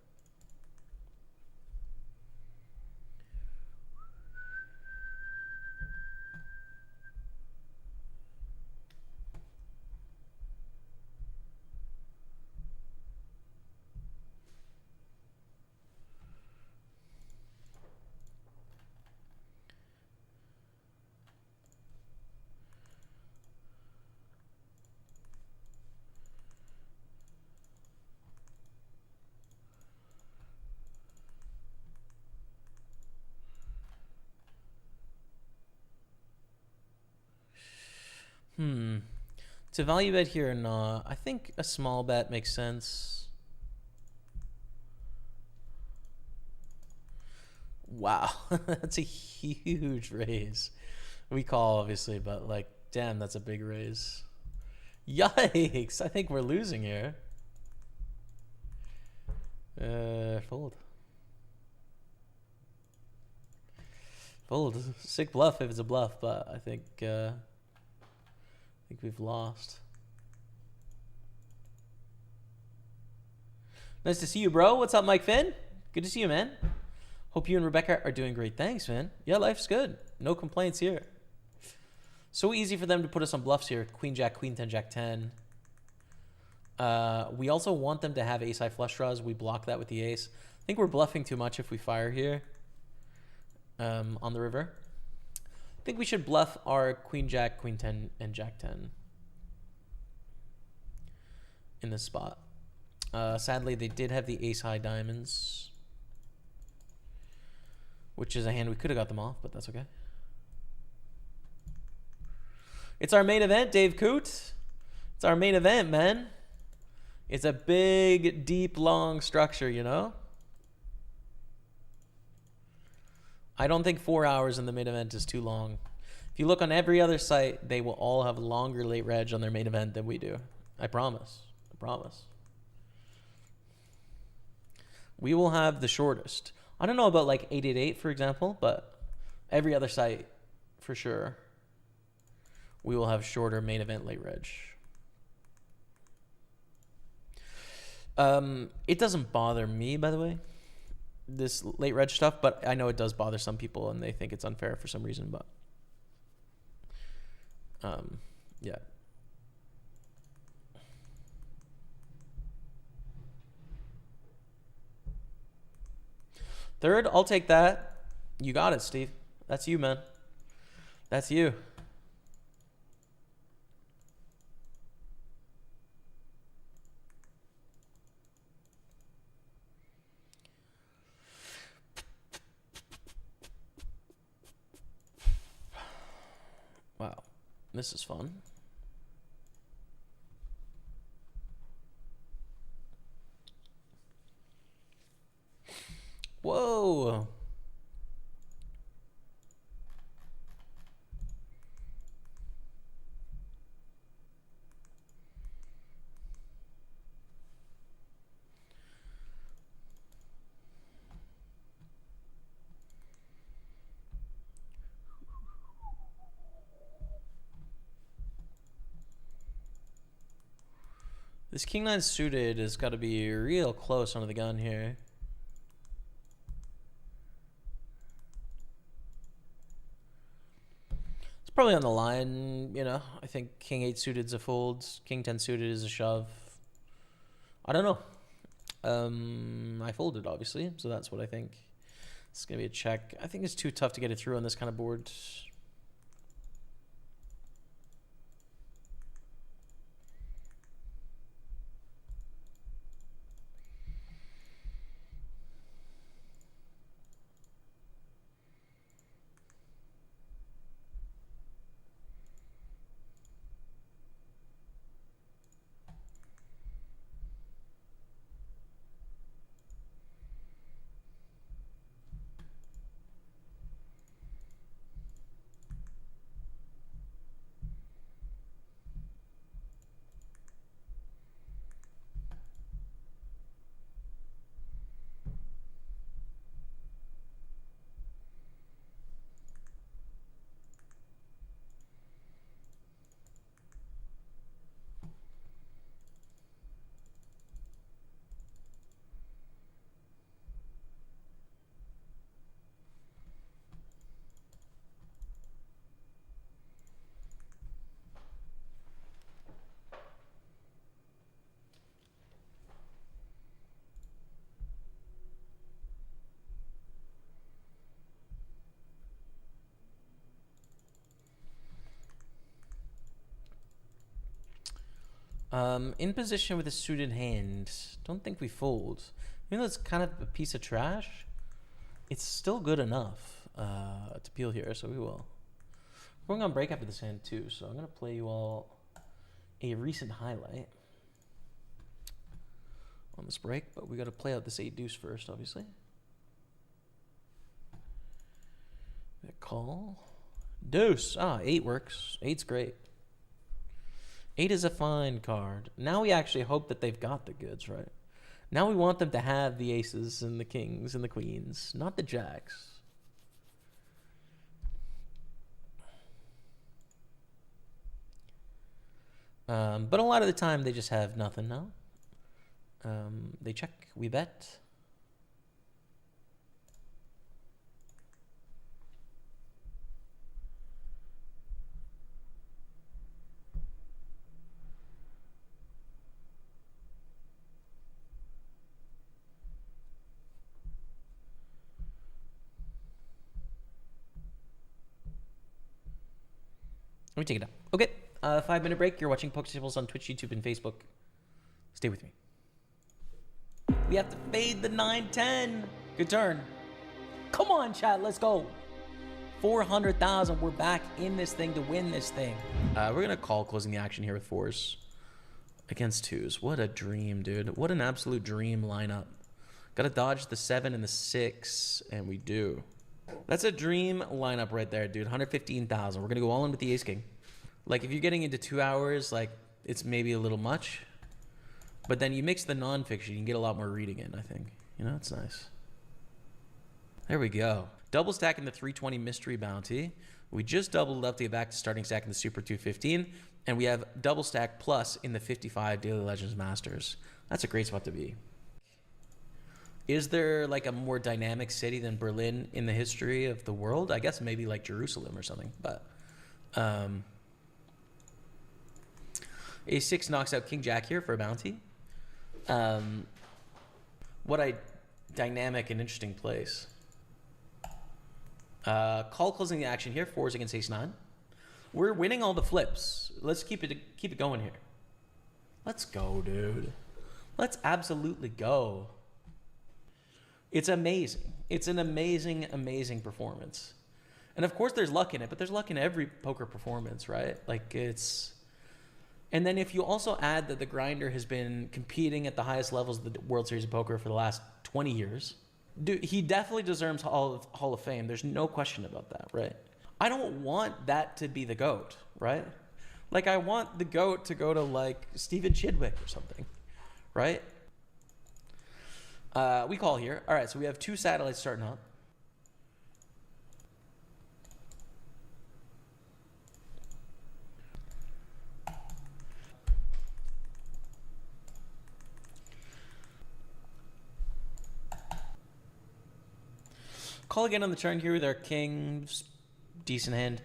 To value bet here or not, I think a small bet makes sense. Wow, that's a huge raise. We call, obviously, but like, damn, that's a big raise. Yikes, I think we're losing here. Fold. Fold. Sick bluff if it's a bluff, but I think we've lost. Nice to see you, bro. What's up, Mike Finn? Good to see you, man. Hope you and Rebecca are doing great. Thanks, man. Yeah, life's good. No complaints here. So easy for them to put us on bluffs here. Queen, Jack, Queen, 10, Jack, 10. We also want them to have ace-high flush draws. We block that with the ace. I think we're bluffing too much if we fire here on the river. I think we should bluff our Queen, Jack, Queen, 10, and Jack, 10 in this spot. Sadly, they did have the ace-high diamonds, which is a hand we could have got them off, but that's okay. It's our main event, Dave Coot. It's our main event, man. It's a big, deep, long structure, you know? I don't think 4 hours in the main event is too long. If you look on every other site, they will all have longer late reg on their main event than we do. I promise. I promise. We will have the shortest. I don't know about like 888, for example, but every other site, for sure, we will have shorter main event late reg. It doesn't bother me, by the way, this late reg stuff, but I know it does bother some people and they think it's unfair for some reason, but yeah. Third, I'll take that. You got it, Steve. That's you, man. That's you. Wow, this is fun. Whoa. This king nine suited has got to be real close under the gun here. It's probably on the line, you know. I think king 8 suited is a fold. King 10 suited is a shove. I don't know. I folded, obviously, so that's what I think. It's going to be a check. I think it's too tough to get it through on this kind of board. In position with a suited hand. Don't think we fold. Even though it's kind of a piece of trash, it's still good enough to peel here, so we will. We're going on break after this hand too, so I'm going to play you all a recent highlight on this break, but we got to play out this 8 deuce first, obviously. Call. Deuce. 8 works. 8's great. 8 is a fine card. Now we actually hope that they've got the goods, right? Now we want them to have the aces and the kings and the queens, not the jacks. But a lot of the time they just have nothing now. They check, we bet. Let me take it out. Okay. 5-minute break. You're watching Pokerstaples on Twitch, YouTube, and Facebook. Stay with me. We have to fade the 9-10. Good turn. Come on, chat. Let's go. 400,000. We're back in this thing to win this thing. We're going to call closing the action here with 4s against 2s. What a dream, dude. What an absolute dream lineup. Got to dodge the 7 and the 6, and we do. That's a dream lineup right there, dude. 115,000. We're going to go all in with the ace-king. Like, if you're getting into 2 hours, like, it's maybe a little much. But then you mix the non-fiction, you can get a lot more reading in, I think. You know, it's nice. There we go. Double stack in the 320 mystery bounty. We just doubled up to get back to starting stack in the Super 215. And we have double stack plus in the 55 Daily Legends Masters. That's a great spot to be. Is there, like, a more dynamic city than Berlin in the history of the world? I guess maybe, like, Jerusalem or something. But, A6 knocks out King Jack here for a bounty. What a dynamic and interesting place. Call closing the action here. 4s against Ace-9. We're winning all the flips. Let's keep it going here. Let's go, dude. Let's absolutely go. It's amazing. It's an amazing, amazing performance. And of course there's luck in it, but there's luck in every poker performance, right? Like, it's... And then if you also add that the grinder has been competing at the highest levels of the World Series of Poker for the last 20 years, dude, he definitely deserves Hall of Fame. There's no question about that, right? I don't want that to be the GOAT, right? Like, I want the GOAT to go to, like, Stephen Chidwick or something, right? We call here. All right, so we have 2 satellites starting up. Call again on the turn here with our kings. Decent hand.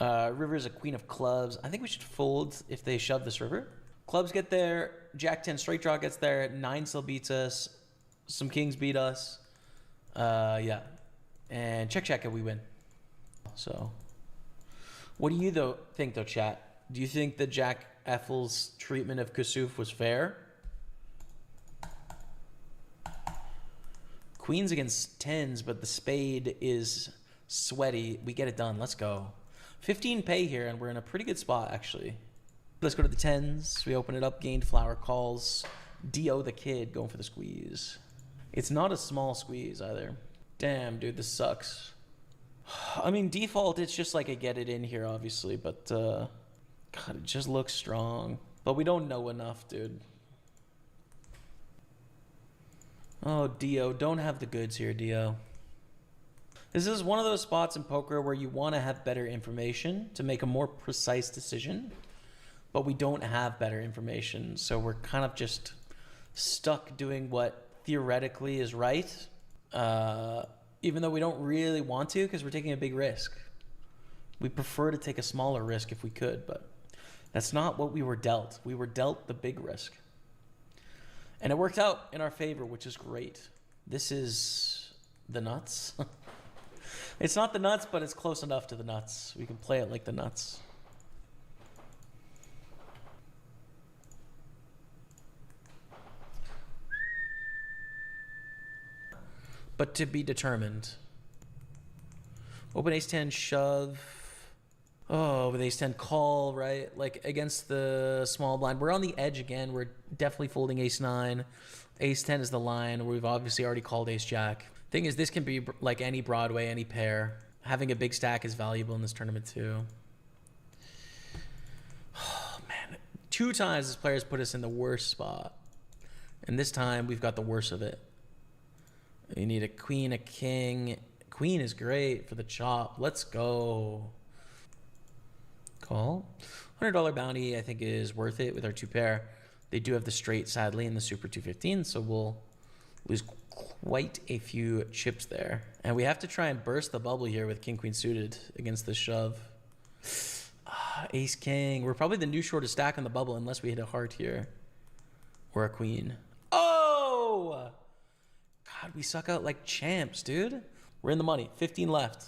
River is a queen of clubs. I think we should fold if they shove this river. Clubs get there. Jack 10 straight draw gets there. 9 still beats us. Some kings beat us. Yeah. And check and we win. So, what do you think though, chat? Do you think that Jack Effel's treatment of Kasuf was fair? Queens against 10s, but the spade is sweaty. We get it done. Let's go. 15 pay here, and we're in a pretty good spot, actually. Let's go to the 10s. We open it up. Gained flower calls. Dio the kid going for the squeeze. It's not a small squeeze either. Damn, dude, this sucks. I mean, default, it's just like a get it in here, obviously, but God, it just looks strong. But we don't know enough, dude. Oh, Dio, don't have the goods here, Dio. This is one of those spots in poker where you want to have better information to make a more precise decision, but we don't have better information, so we're kind of just stuck doing what theoretically is right, even though we don't really want to because we're taking a big risk. We prefer to take a smaller risk if we could, but that's not what we were dealt. We were dealt the big risk. And it worked out in our favor, which is great. This is the nuts. It's not the nuts, but it's close enough to the nuts. We can play it like the nuts. But to be determined. Open ace 10, shove. Oh, with ace 10 call, right? Like against the small blind. We're on the edge again. We're definitely folding ace 9. Ace 10 is the line. We've obviously already called ace jack. Thing is, this can be like any Broadway, any pair. Having a big stack is valuable in this tournament too. Oh, man. 2 times this player's put us in the worst spot. And this time we've got the worst of it. You need a queen, a king. Queen is great for the chop. Let's go. Call. $100 bounty, I think, is worth it with our 2 pair. They do have the straight, sadly, in the Super 215, so we'll lose quite a few chips there. And we have to try and burst the bubble here with king, queen suited against the shove. Ace, king. We're probably the new shortest stack on the bubble unless we hit a heart here. Or a queen. Oh! God, we suck out like champs, dude. We're in the money. 15 left.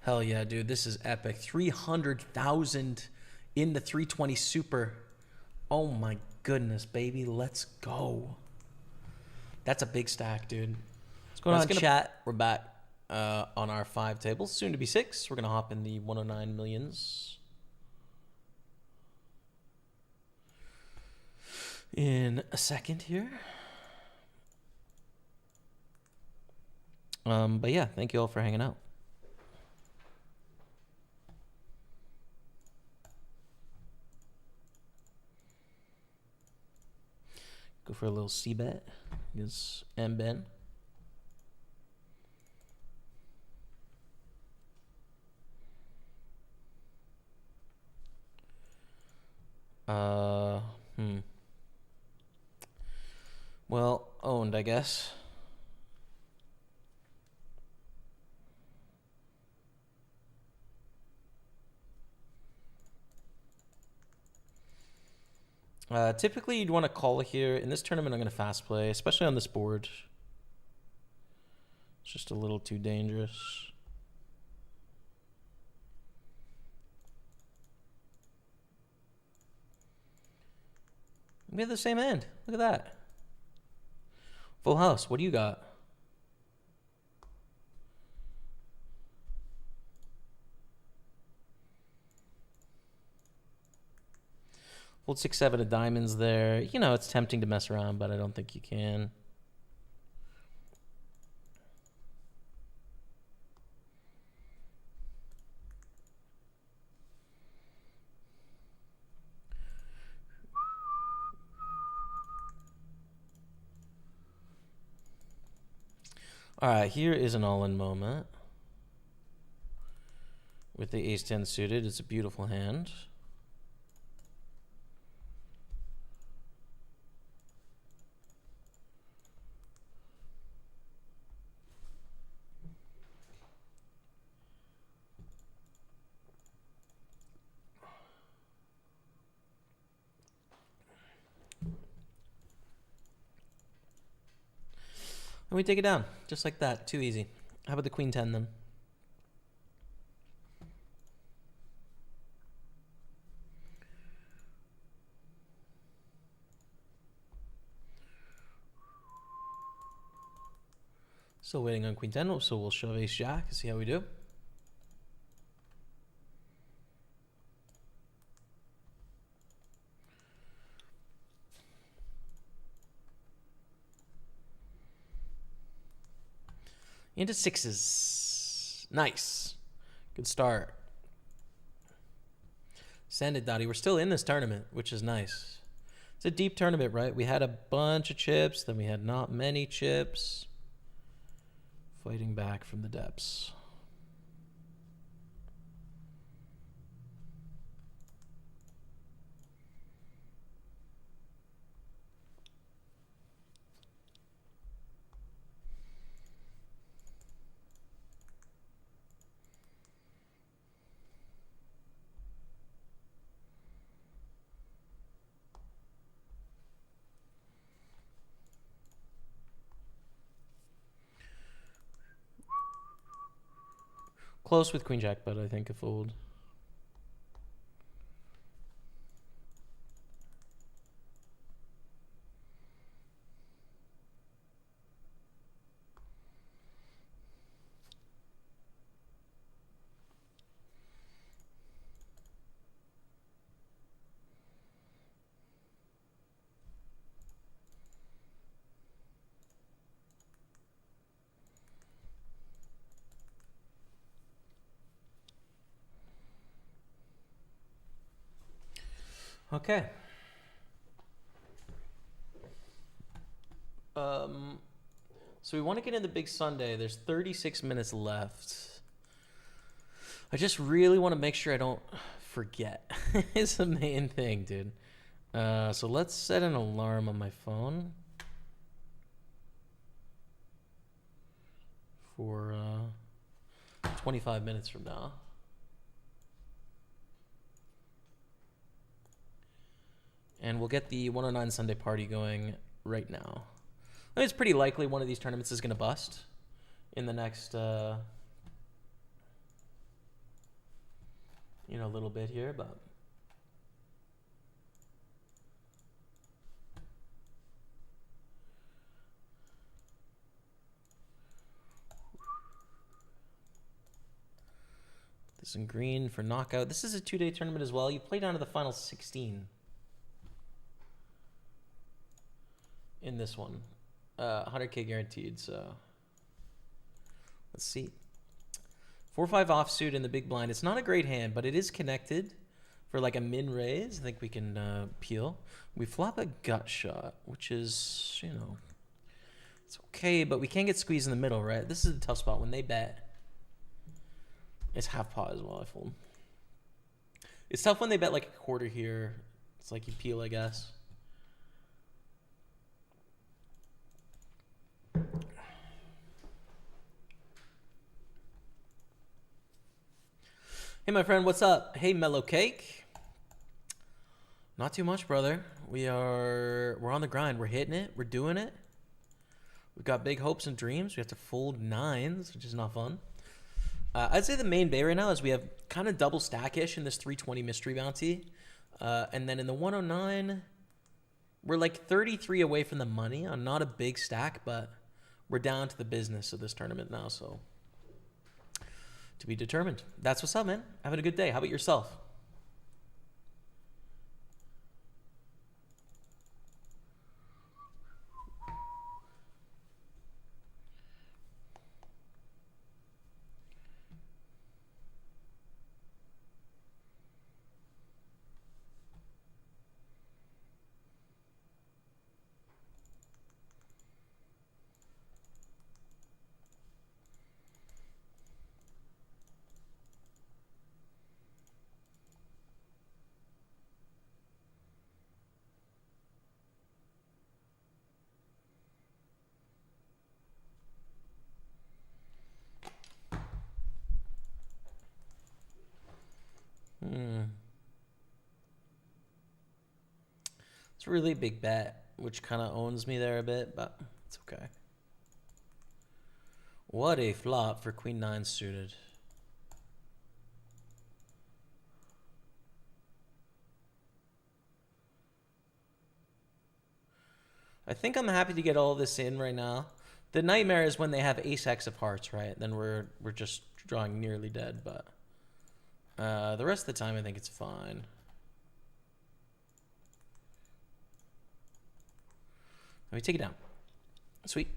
Hell yeah, dude. This is epic. 300,000 in the 320 super. Oh my goodness, baby. Let's go. That's a big stack, dude. What's going on, chat? We're back on our 5 tables. Soon to be 6. We're going to hop in the 109 millions in a second here. But yeah, thank you all for hanging out. Go for a little C-bet. Is M-Ben. Well, owned, I guess. Typically, you'd want to call here. In this tournament, I'm going to fast play, especially on this board. It's just a little too dangerous. We have the same end. Look at that. Full house. What do you got? Fold 6, 7 of diamonds there. You know, it's tempting to mess around, but I don't think you can. All right, here is an all-in moment. With the ace-10 suited, it's a beautiful hand. And we take it down, just like that. Too easy. How about the queen 10 then? Still waiting on queen 10, so we'll shove ace jack and see how we do. Into 6s. Nice. Good start. Send it, Dottie. We're still in this tournament, which is nice. It's a deep tournament, right? We had a bunch of chips, then we had not many chips. Fighting back from the depths. Close with queen jack, but I think a fold. Okay. So we want to get into Big Sunday. There's 36 minutes left. I just really want to make sure I don't forget. It's the main thing, dude. So let's set an alarm on my phone for 25 minutes from now. And we'll get the 109 Sunday party going right now. I mean, it's pretty likely one of these tournaments is going to bust in the next, little bit here, but this in green for knockout. This is a 2-day tournament as well. You play down to the final 16 in this one. 100K guaranteed, so let's see. 4-5 offsuit in the big blind. It's not a great hand, but it is connected for like a min raise. I think we can peel. We flop a gut shot, which is, it's okay, but we can't get squeezed in the middle, right? This is a tough spot. When they bet, it's half pot as well, I fold. It's tough when they bet like a quarter here. It's like you peel, I guess. Hey, my friend, what's up? Hey, Mellow Cake. Not too much, brother. We're on the grind. We're hitting it. We're doing it. We've got big hopes and dreams. We have to fold nines, which is not fun. I'd say the main bay right now is we have kind of double stack-ish in this 320 mystery bounty. And then in the 109, we're like 33 away from the money on not a big stack, but we're down to the business of this tournament now, so to be determined. That's what's up, man. Having a good day. How about yourself? It's a really big bet, which kind of owns me there a bit, but it's okay. What a flop for Queen 9 suited. I think I'm happy to get all this in right now. The nightmare is when they have ace-x of hearts, right? Then we're just drawing nearly dead, but the rest of the time I think it's fine. Let me take it down. Sweet.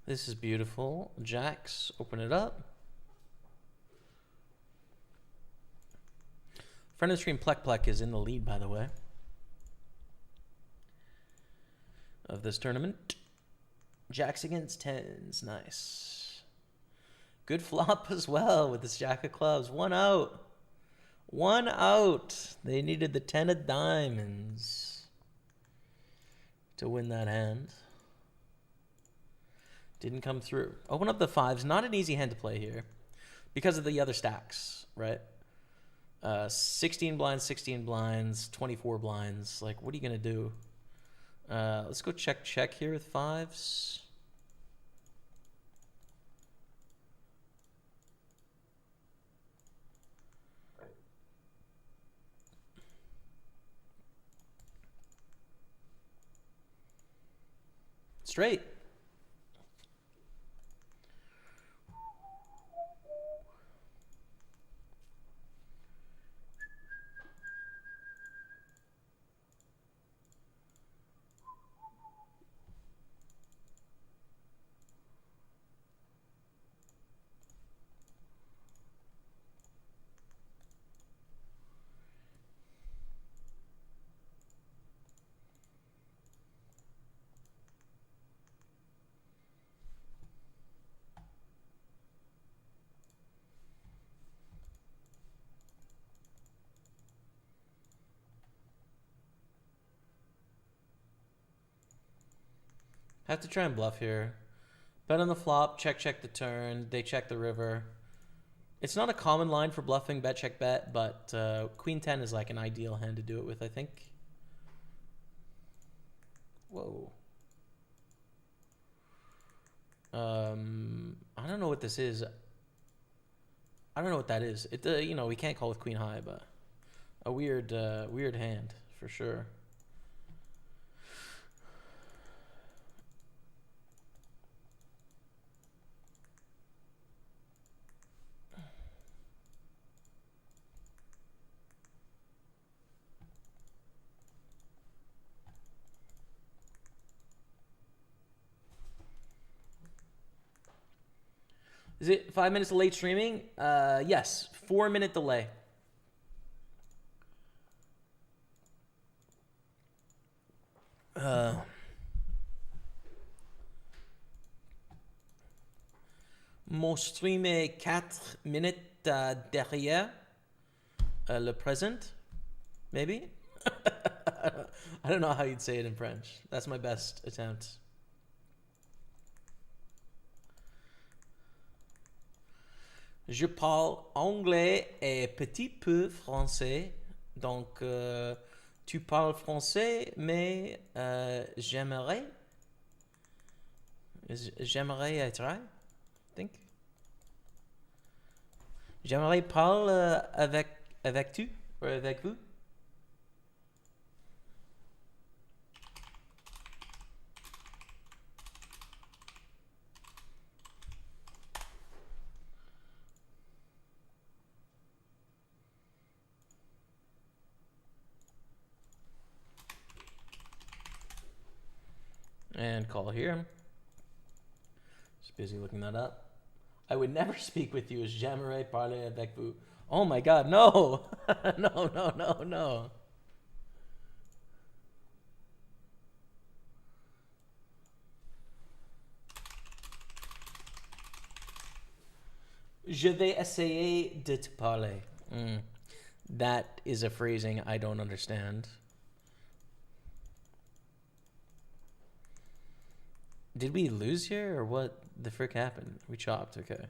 This is beautiful. Jacks, open it up. Friend of the stream, Plek Plek, is in the lead, by the way, of this tournament. Jacks against tens. Nice. Good flop as well with this jack of clubs. One out. One out. They needed the 10 of diamonds to win that hand. Didn't come through. Open up the fives. Not an easy hand to play here because of the other stacks, right? 16 blinds, 24 blinds. Like, what are you going to do? Let's go check here with fives. Straight. Have to try and bluff here. Bet on the flop, check the turn. They check the river. It's not a common line for bluffing, bet, check, bet, but Queen 10 is like an ideal hand to do it with, I think. Whoa. I don't know what this is. I don't know what that is. It, you know, we can't call with Queen High, but a weird hand for sure. Is it 5 minutes of late streaming? Yes, 4-minute delay. Mon stream est 4 minutes derrière le present, maybe? I don't know how you'd say it in French. That's my best attempt. Je parle anglais et petit peu français. Donc, tu parles français, mais j'aimerais try, I think. J'aimerais parler avec tu ou avec vous. And call here. Just busy looking that up. I would never speak with you. J'aimerais parler avec vous. Oh my god, no! No. Je vais essayer de te parler. That is a phrasing I don't understand. Did we lose here, or what the frick happened? We chopped, okay.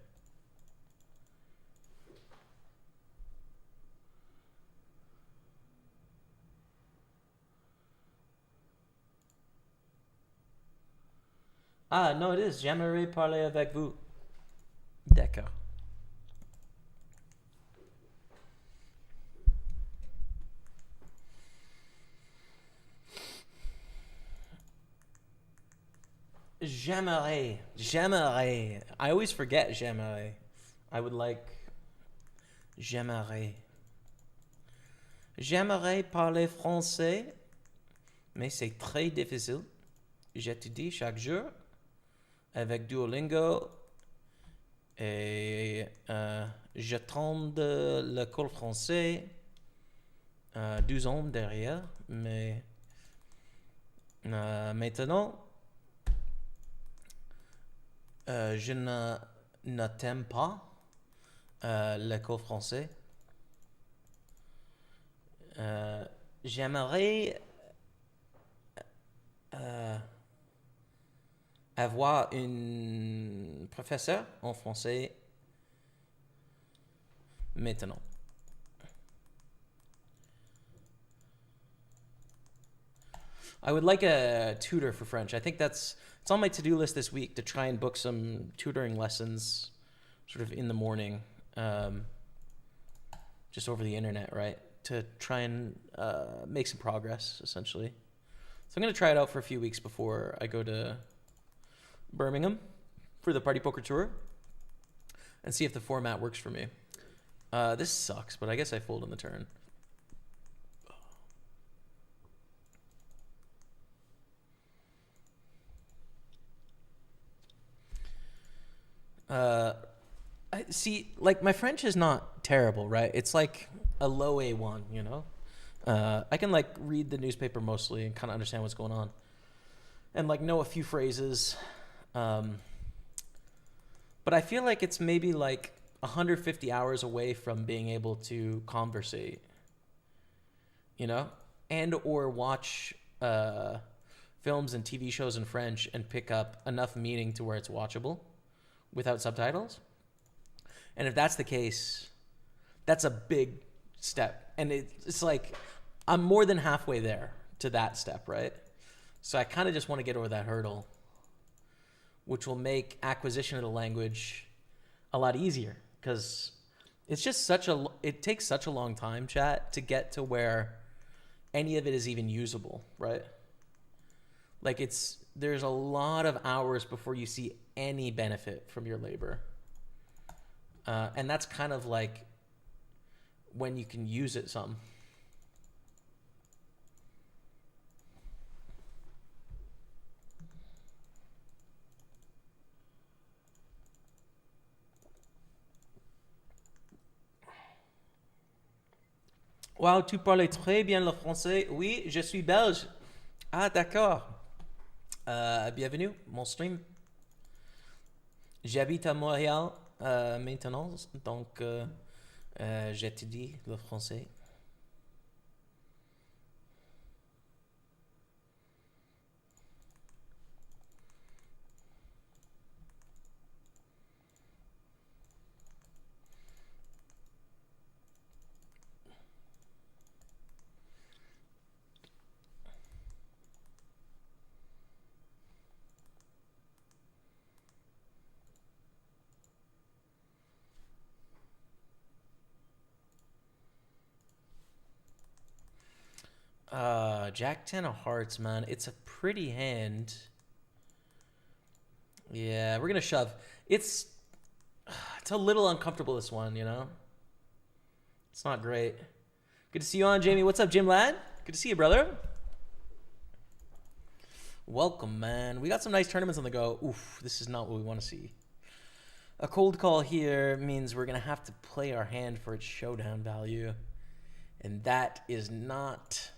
Ah, no, it is. J'aimerais parler avec vous. D'accord. J'aimerais. I always forget j'aimerais. I would like j'aimerais. J'aimerais parler français, mais c'est très difficile. J'étudie chaque jour avec Duolingo et j'attends l'école français 12 ans derrière, mais maintenant je ne t'aime pas l'école français. J'aimerais avoir une professeure en français maintenant. I would like a tutor for French. I think it's on my to-do list this week to try and book some tutoring lessons sort of in the morning, just over the internet, right? To try and make some progress, essentially. So I'm going to try it out for a few weeks before I go to Birmingham for the Party Poker Tour and see if the format works for me. This sucks, but I guess I fold on the turn. I see, like, my French is not terrible, right? It's like a low A1, you know? I can, like, read the newspaper mostly and kind of understand what's going on. And, like, know a few phrases. But I feel like it's maybe, like, 150 hours away from being able to conversate, you know? And or watch films and TV shows in French and pick up enough meaning to where it's watchable without subtitles. And if that's the case, that's a big step. And it's like, I'm more than halfway there to that step, right? So I kind of just want to get over that hurdle, which will make acquisition of the language a lot easier, because it's just it takes such a long time, chat, to get to where any of it is even usable, right? Like, there's a lot of hours before you see any benefit from your labor. And that's kind of like when you can use it some. Wow, tu parles très bien le français. Oui, je suis belge. Ah, d'accord. Bienvenue, mon stream. J'habite à Montréal maintenant, donc j'étudie le français. Jack 10 of hearts, man. It's a pretty hand. Yeah, we're gonna shove. It's a little uncomfortable, this one, you know? It's not great. Good to see you on, Jamie. What's up, Jim Lad? Good to see you, brother. Welcome, man. We got some nice tournaments on the go. Oof, this is not what we want to see. A cold call here means we're gonna have to play our hand for its showdown value. And that is not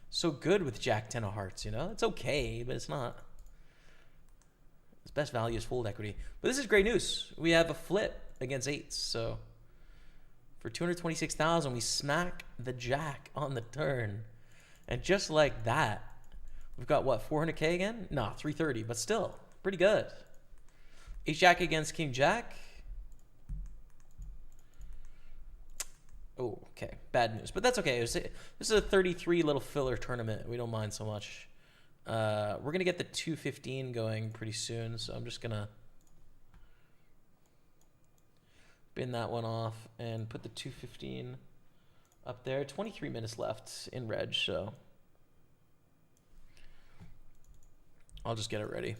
so good with Jack 10 of hearts, you know? It's okay, but it's not. Its best value is fold equity. But this is great news. We have a flip against eights, so for 226,000, we smack the jack on the turn. And just like that, we've got, what, 400K again? No, 330, but still, pretty good. Ace-jack against king-jack. Oh, okay. Bad news. But that's okay. This is a 33 little filler tournament. We don't mind so much. We're going to get the 215 going pretty soon, so I'm just going to bin that one off and put the 215 up there. 23 minutes left in reg, so I'll just get it ready.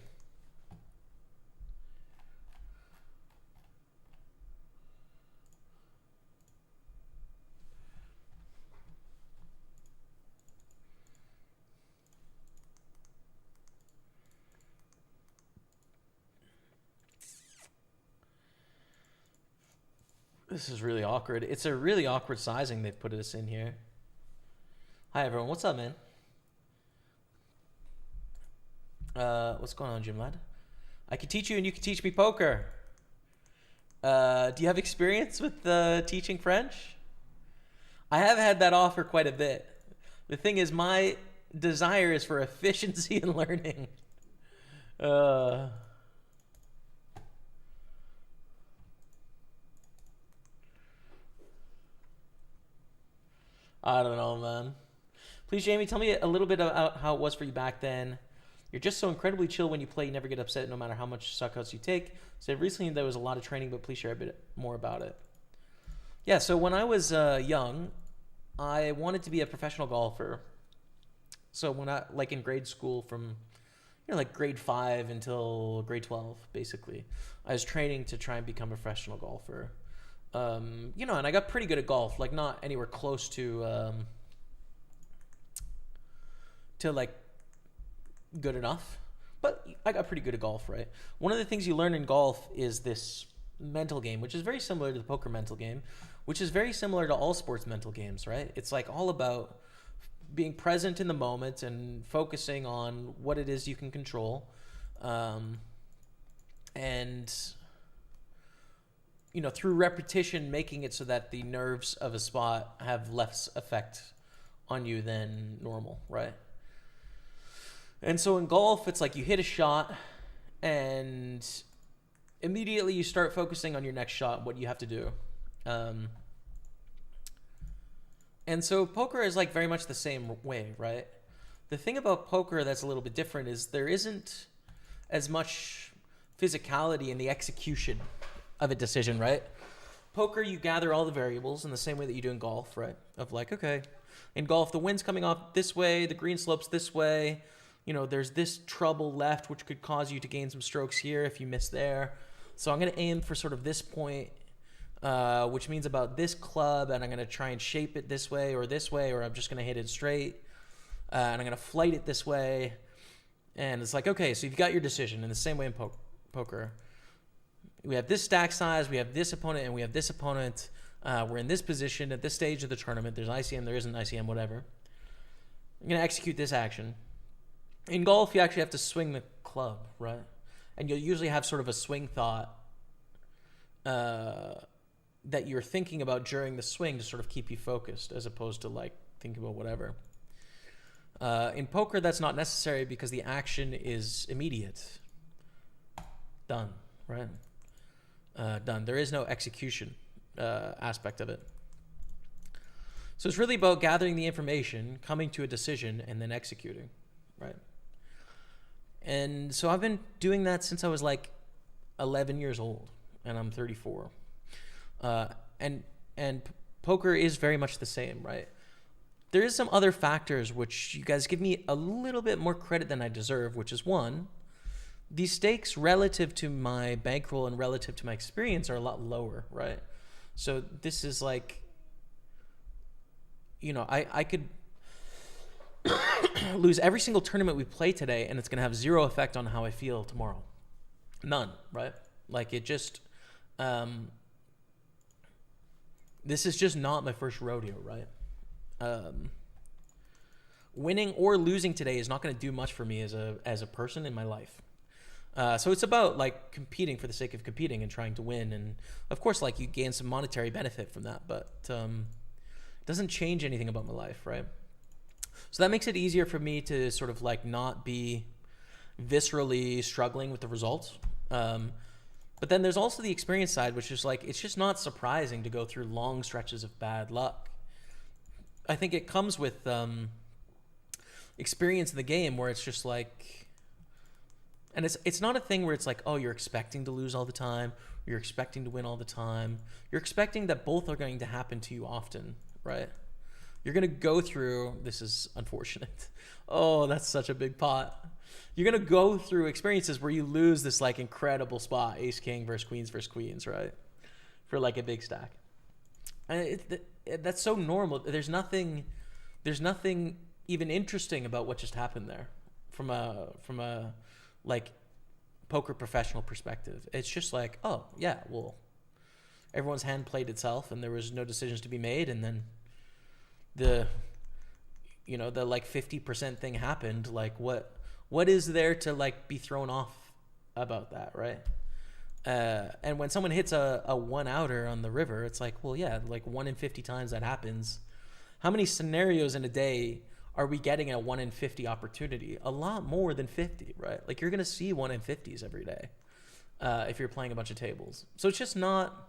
This is really awkward. It's a really awkward sizing they've put us in here. Hi, everyone. What's up, man? What's going on, Jim Lad? I can teach you and you can teach me poker. Do you have experience with teaching French? I have had that offer quite a bit. The thing is, my desire is for efficiency in learning. I don't know, man. Please, Jamie, tell me a little bit about how it was for you back then. You're just so incredibly chill when you play. You never get upset no matter how much suckouts you take. So recently there was a lot of training, but please share a bit more about it. Yeah, so when I was young, I wanted to be a professional golfer. So when I, like in grade school from, like grade 5 until grade 12, basically. I was training to try and become a professional golfer. And I got pretty good at golf, like not anywhere close to like good enough, but I got pretty good at golf, right? One of the things you learn in golf is this mental game, which is very similar to the poker mental game, which is very similar to all sports mental games, right? It's like all about being present in the moment and focusing on what it is you can control. And through repetition, making it so that the nerves of a spot have less effect on you than normal, right? And so in golf, it's like you hit a shot and immediately you start focusing on your next shot, what you have to do. And so poker is like very much the same way, right? The thing about poker that's a little bit different is there isn't as much physicality in the execution of a decision, right? Poker, you gather all the variables in the same way that you do in golf, right? Of like, okay, in golf, the wind's coming off this way, the green slope's this way, there's this trouble left, which could cause you to gain some strokes here if you miss there. So I'm going to aim for sort of this point, which means about this club, and I'm going to try and shape it this way, or I'm just going to hit it straight, and I'm going to flight it this way. And it's like, okay, so you've got your decision in the same way in poker. We have this stack size, we have this opponent, and we have this opponent. We're in this position at this stage of the tournament. There's ICM, there isn't ICM, whatever. I'm going to execute this action. In golf, you actually have to swing the club, right? And you'll usually have sort of a swing thought that you're thinking about during the swing to sort of keep you focused, as opposed to like thinking about whatever. In poker, that's not necessary because the action is immediate. Done, right? Done. There is no execution aspect of it. So it's really about gathering the information, coming to a decision, and then executing, right? And so I've been doing that since I was like 11 years old, and I'm 34. And poker is very much the same, right? There is some other factors which you guys give me a little bit more credit than I deserve, which is one, the stakes relative to my bankroll and relative to my experience are a lot lower, right? So this is like, I could lose every single tournament we play today and it's going to have zero effect on how I feel tomorrow. None, right? Like it just, this is just not my first rodeo, right? Winning or losing today is not going to do much for me as a person in my life. So it's about like competing for the sake of competing and trying to win. And of course, like you gain some monetary benefit from that, but it doesn't change anything about my life, right? So that makes it easier for me to sort of like not be viscerally struggling with the results. But then there's also the experience side, which is like, it's just not surprising to go through long stretches of bad luck. I think it comes with experience in the game where it's just like, and it's not a thing where it's like, oh, you're expecting to lose all the time, or you're expecting to win all the time. You're expecting that both are going to happen to you often, right? You're going to go through, this is unfortunate. Oh, that's such a big pot. You're going to go through experiences where you lose this like incredible spot, ace, king versus queens, right? For like a big stack. And that's so normal. There's nothing even interesting about what just happened there from a like poker professional perspective. It's just like, oh yeah, well, everyone's hand played itself and there was no decisions to be made, and then the like 50% thing happened. Like what is there to like be thrown off about that, right? And when someone hits a one outer on the river, it's like, well, yeah, like 1 in 50 times that happens. How many scenarios in a day are we getting a 1 in 50 opportunity? A lot more than 50, right? Like you're going to see 1 in 50s every day if you're playing a bunch of tables. So it's just not,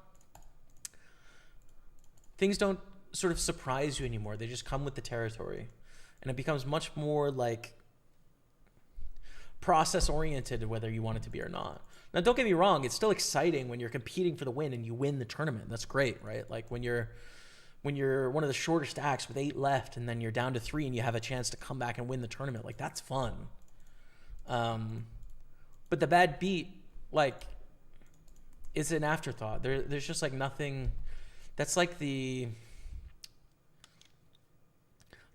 things don't sort of surprise you anymore. They just come with the territory. And it becomes much more like process oriented, whether you want it to be or not. Now, don't get me wrong. It's still exciting when you're competing for the win and you win the tournament. That's great, right? Like when you're one of the shorter stacks with 8 left and then you're down to 3 and you have a chance to come back and win the tournament. Like that's fun. But the bad beat, like, is an afterthought. There's just like nothing. That's like it's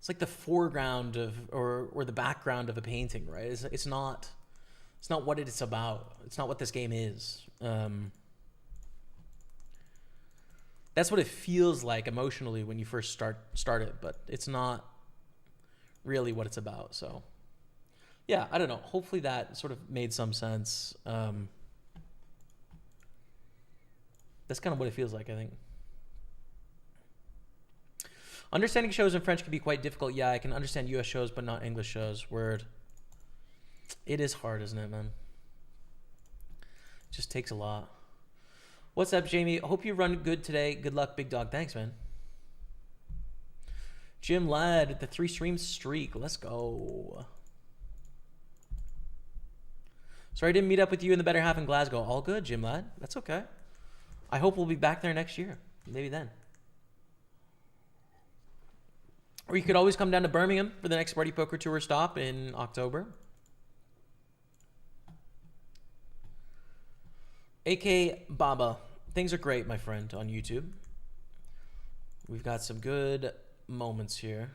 like the foreground of or the background of a painting, right? It's not what it's about. It's not what this game is. That's what it feels like emotionally when you first start it, but it's not really what it's about. So yeah, I don't know. Hopefully that sort of made some sense. That's kind of what it feels like, I think. Understanding shows in French can be quite difficult. Yeah, I can understand US shows, but not English shows. Word. It is hard, isn't it, man? It just takes a lot. What's up, Jamie? Hope you run good today. Good luck, big dog. Thanks, man. Jim Ladd, the 3-stream streak. Let's go. Sorry I didn't meet up with you in the better half in Glasgow. All good, Jim Ladd. That's okay. I hope we'll be back there next year. Maybe then. Or you could always come down to Birmingham for the next Party Poker Tour stop in October. AK Baba. Things are great, my friend, on YouTube. We've got some good moments here.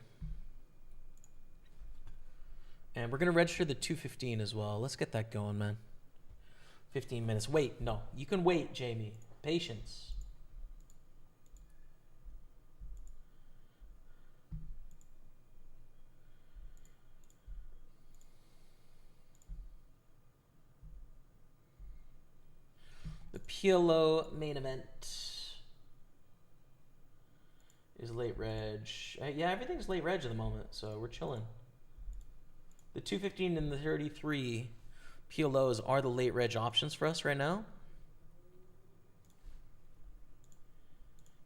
And we're going to register the 215 as well. Let's get that going, man. 15 minutes. Wait, no. You can wait, Jamie. Patience. The PLO main event is late reg. Yeah, everything's late reg at the moment, so we're chilling. The 215 and the 33 PLOs are the late reg options for us right now.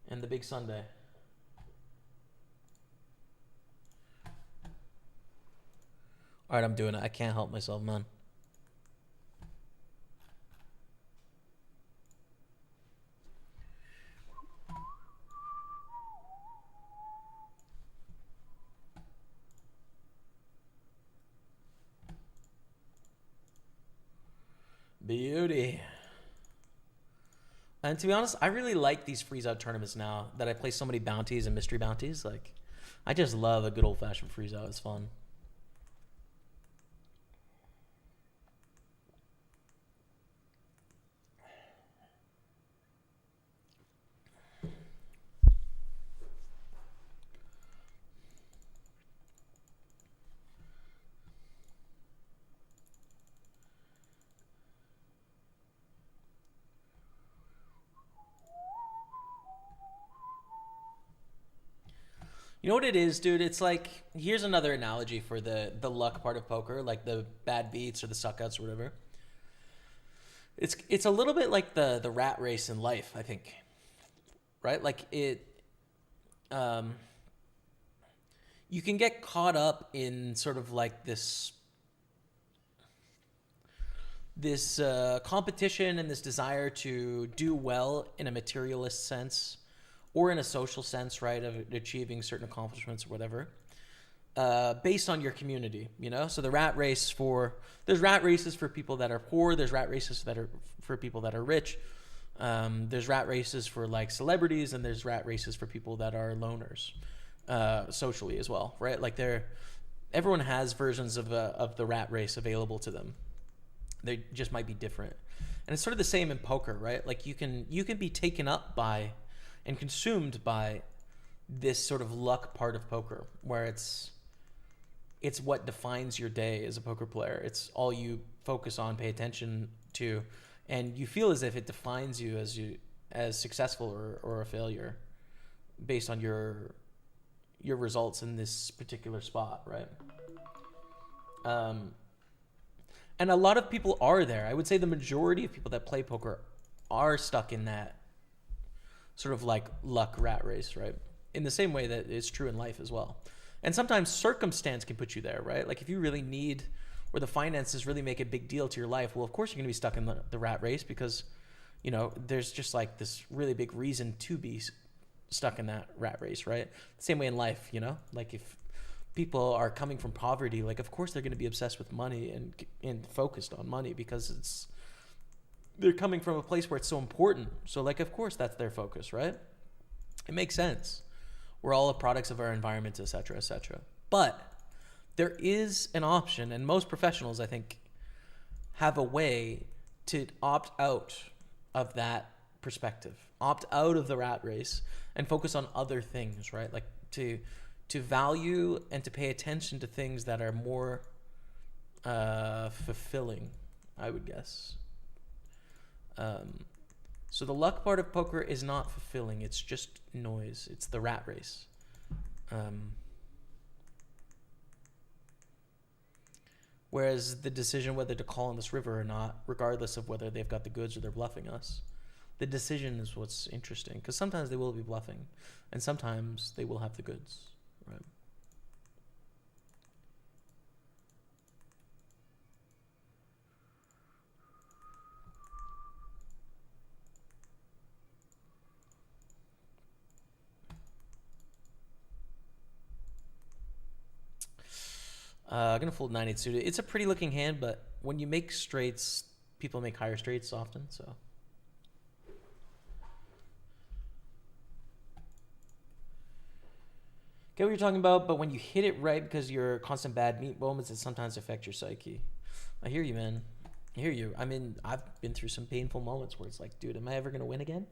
And the big Sunday. All right, I'm doing it. I can't help myself, man. Beauty. And to be honest, I really like these freeze-out tournaments now that I play so many bounties and mystery bounties. Like, I just love a good old-fashioned freeze-out. It's fun. You know what it is, dude? It's like, here's another analogy for the luck part of poker, like the bad beats or the suckouts or whatever. It's a little bit like the rat race in life, I think. Right? Like you can get caught up in sort of like this competition and this desire to do well in a materialist sense or in a social sense, right, of achieving certain accomplishments or whatever, based on your community, you know? So there's rat races for people that are poor, there's rat races that are for people that are rich, there's rat races for like celebrities, and there's rat races for people that are loners, socially as well, right? Like everyone has versions of the rat race available to them. They just might be different. And it's sort of the same in poker, right? Like you can be taken up by and consumed by this sort of luck part of poker, where it's what defines your day as a poker player. It's all you focus on, pay attention to, and you feel as if it defines you as successful or a failure based on your results in this particular spot, right? And a lot of people are there. I would say the majority of people that play poker are stuck in that sort of like luck rat race, right? In the same way that it's true in life as well. And sometimes circumstance can put you there, right? Like if you really need, or the finances really make a big deal to your life, well, of course you're going to be stuck in the rat race because, you know, there's just like this really big reason to be stuck in that rat race, right? Same way in life, you know? Like if people are coming from poverty, like of course they're going to be obsessed with money and focused on money because they're coming from a place where it's so important. So like of course that's their focus, right? It makes sense. We're all products of our environment, etc., etc. But there is an option, and most professionals, I think, have a way to opt out of that perspective, opt out of the rat race, and focus on other things, right? Like to value and to pay attention to things that are more fulfilling, I would guess. So the luck part of poker is not fulfilling. It's just noise. It's the rat race. Whereas the decision whether to call on this river or not, regardless of whether they've got the goods or they're bluffing us, the decision is what's interesting. Because sometimes they will be bluffing, and sometimes they will have the goods, right? I'm going to fold 9-8 suited. It's a pretty looking hand, but when you make straights, people make higher straights often, so. Get what you're talking about, but when you hit it right because your constant bad meat moments, it sometimes affect your psyche. I hear you, man. I hear you. I mean, I've been through some painful moments where it's like, dude, am I ever going to win again?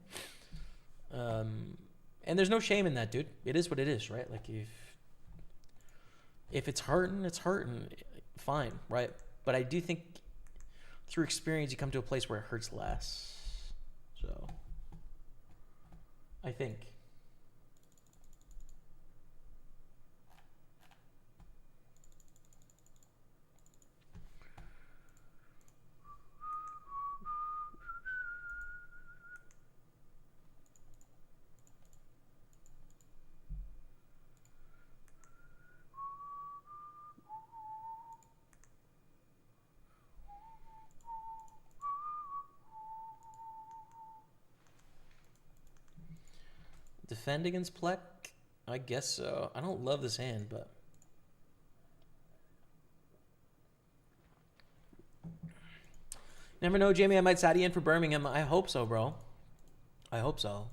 And there's no shame in that, dude. It is what it is, right? Like if it's hurting, it's hurting. Fine, right? But I do think through experience, you come to a place where it hurts less. So, I think. Defend against Plek? I guess so. I don't love this hand, but... Never know, Jamie. I might sat you in for Birmingham. I hope so, bro. I hope so.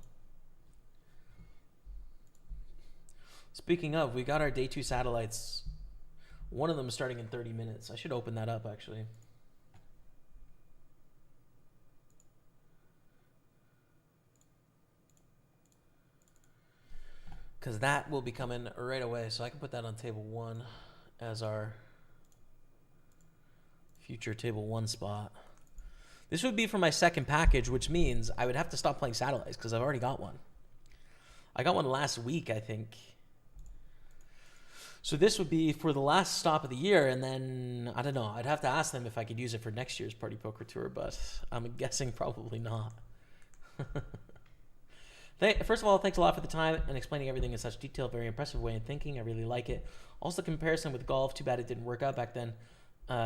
Speaking of, we got our day 2 satellites. One of them is starting in 30 minutes. I should open that up, actually. Because that will be coming right away. So I can put that on table 1 as our future table 1 spot. This would be for my second package, which means I would have to stop playing satellites because I've already got one. I got one last week, I think. So this would be for the last stop of the year, and then, I don't know, I'd have to ask them if I could use it for next year's Party Poker Tour, but I'm guessing probably not. First of all, thanks a lot for the time and explaining everything in such detail. Very impressive way of thinking. I really like it. Also, comparison with golf. Too bad it didn't work out back then.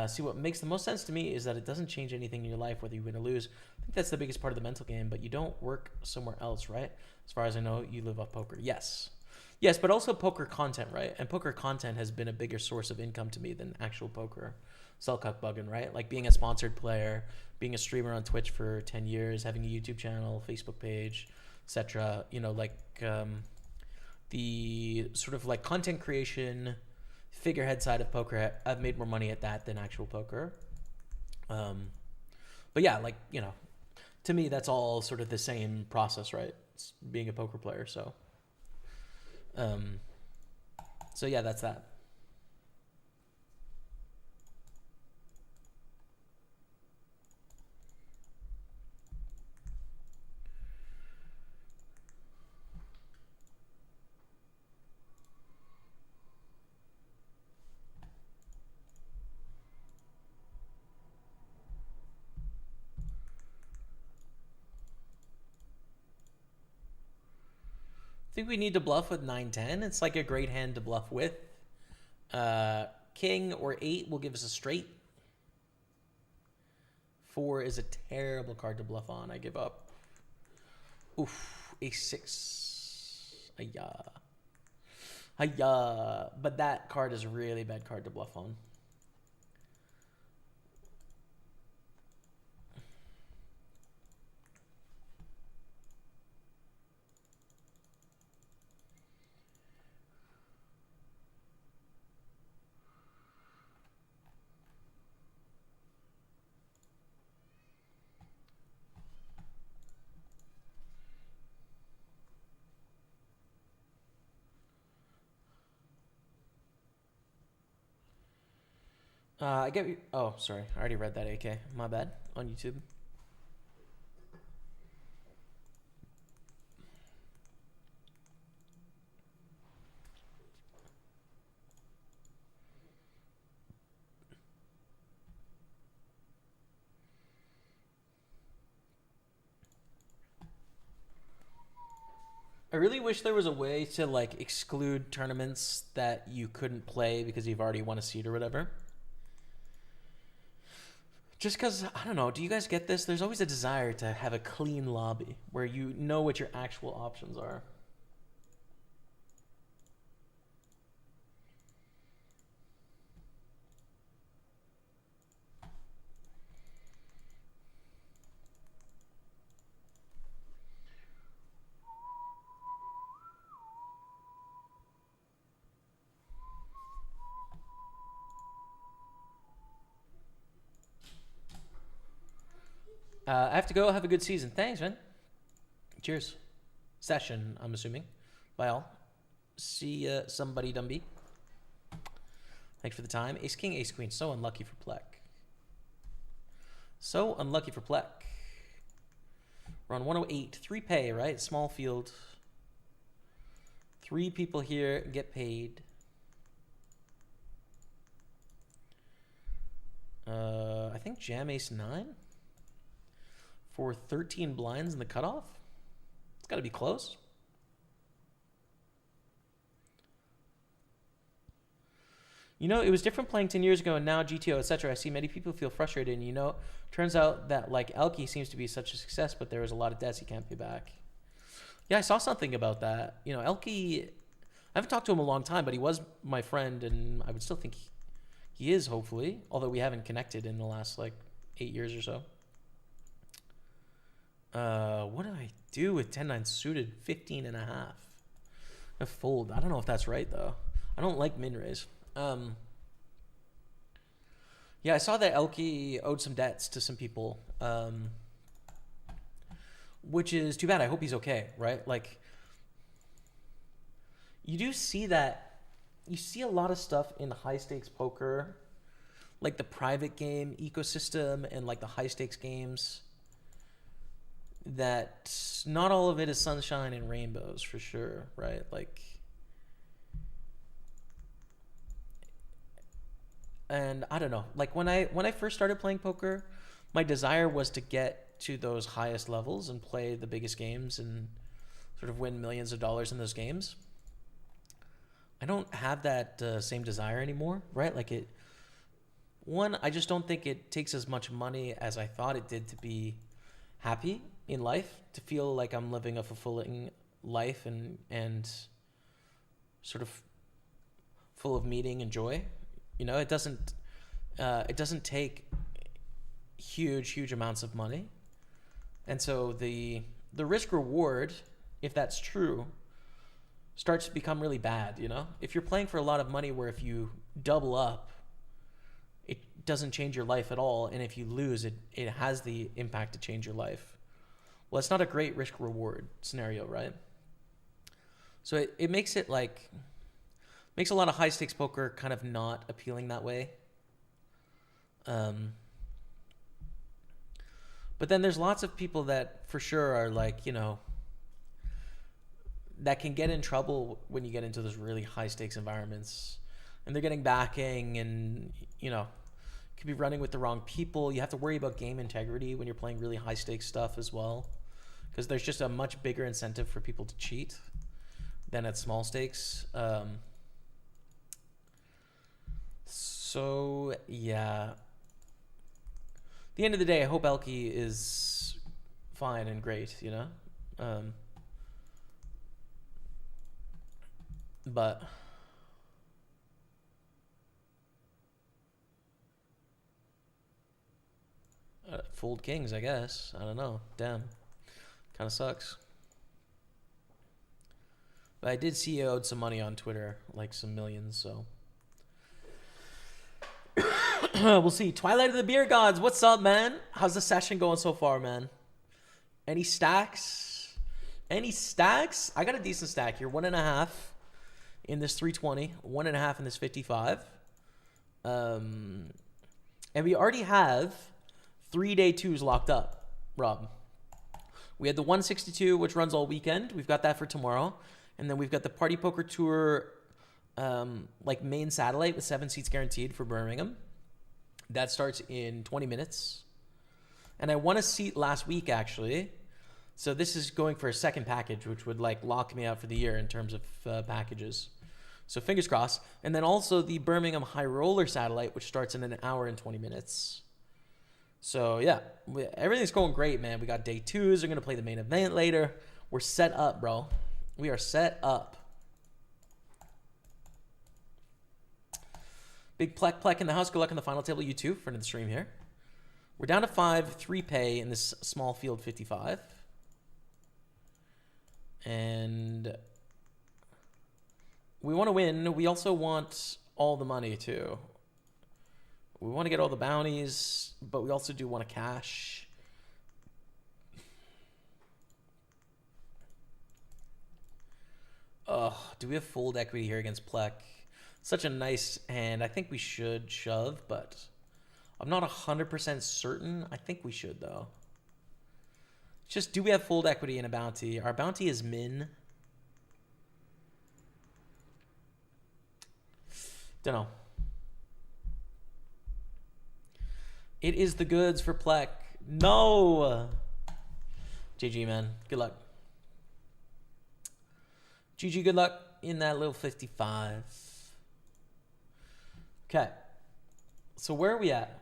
See, what makes the most sense to me is that it doesn't change anything in your life, whether you win or lose. I think that's the biggest part of the mental game, but you don't work somewhere else, right? As far as I know, you live off poker. Yes. Yes, but also poker content, right? And poker content has been a bigger source of income to me than actual poker. Selcuck bugging, right? Like being a sponsored player, being a streamer on Twitch for 10 years, having a YouTube channel, Facebook page, etc. You know, like the sort of like content creation figurehead side of poker, I've made more money at that than actual poker. But yeah, like, you know, to me, that's all sort of the same process, right? It's being a poker player. So yeah, that's that. I think we need to bluff with 9-10. It's like a great hand to bluff with. King or 8 will give us a straight. 4 is a terrible card to bluff on. I give up. Oof. A6. Ayah. Hiya. But that card is a really bad card to bluff on. I get you. Oh, sorry. I already read that, AK. My bad. On YouTube. I really wish there was a way to like exclude tournaments that you couldn't play because you've already won a seat or whatever. Just because, I don't know, do you guys get this? There's always a desire to have a clean lobby where you know what your actual options are. I have to go. Have a good season. Thanks, man. Cheers. Session, I'm assuming. Bye all. See somebody, Dumby. Thanks for the time. Ace King, Ace Queen. So unlucky for Plek. So unlucky for Plek. We're on 108. 3 pay, right? Small field. 3 people here get paid. I think Jam Ace 9 for 13 blinds in the cutoff. It's got to be close. You know, it was different playing 10 years ago and now GTO, etc. I see many people feel frustrated. And, you know, turns out that, like, Elke seems to be such a success, but there was a lot of debts he can't pay back. Yeah, I saw something about that. You know, Elke, I haven't talked to him a long time, but he was my friend, and I would still think he is, hopefully, although we haven't connected in the last, like, 8 years or so. What do I do with 10-9 suited 15 and a half? I fold. I don't know if that's right, though. I don't like min raise. Yeah, I saw that Elke owed some debts to some people, which is too bad. I hope he's okay, right? Like, you do see that. You see a lot of stuff in high stakes poker, like the private game ecosystem and like the high stakes games, that not all of it is sunshine and rainbows for sure, right? Like, and I don't know, like when I first started playing poker, my desire was to get to those highest levels and play the biggest games and sort of win millions of dollars in those games. I don't have that same desire anymore, right? Like I just don't think it takes as much money as I thought it did to be happy in life, to feel like I'm living a fulfilling life and sort of full of meaning and joy. You know, it doesn't take huge amounts of money. And so the risk reward, if that's true, starts to become really bad, you know? If you're playing for a lot of money where if you double up, it doesn't change your life at all, and if you lose, it has the impact to change your life. Well, it's not a great risk reward scenario, right? So it makes it like, makes a lot of high stakes poker kind of not appealing that way. But then there's lots of people that for sure are like, you know, that can get in trouble when you get into those really high stakes environments, and they're getting backing, and, you know, could be running with the wrong people. You have to worry about game integrity when you're playing really high stakes stuff as well, because there's just a much bigger incentive for people to cheat than at small stakes. So yeah, at the end of the day, I hope Elke is fine and great, you know? But fold kings, I guess. I don't know. Damn. Kind of sucks. But I did see you owed some money on Twitter, like some millions, so. We'll see. Twilight of the Beer Gods, what's up, man? How's the session going so far, man? Any stacks? Any stacks? I got a decent stack here. 1.5 in this 320. 1.5 in this 55. And we already have 3 day twos locked up, Rob. We had the 162, which runs all weekend. We've got that for tomorrow. And then we've got the Party Poker Tour like main satellite with 7 seats guaranteed for Birmingham. That starts in 20 minutes. And I won a seat last week, actually. So this is going for a second package, which would like lock me out for the year in terms of packages. So fingers crossed. And then also the Birmingham High Roller satellite, which starts in 1 hour and 20 minutes. So yeah, everything's going great, man. We got day twos. We're going to play the main event later. We're set up, bro. We are set up. Big Plek in the house. Good luck on the final table, you two, friend of the stream here. We're down to 5, 3 pay in this small field 55. And we want to win. We also want all the money, too. We want to get all the bounties, but we also do want to cash. Oh, do we have fold equity here against Plek? Such a nice hand. I think we should shove, but I'm not 100% certain. I think we should, though. Just, do we have fold equity in a bounty? Our bounty is min. Don't know. It is the goods for Plek. No! GG, man. Good luck. GG, good luck in that little 55. Okay. So where are we at?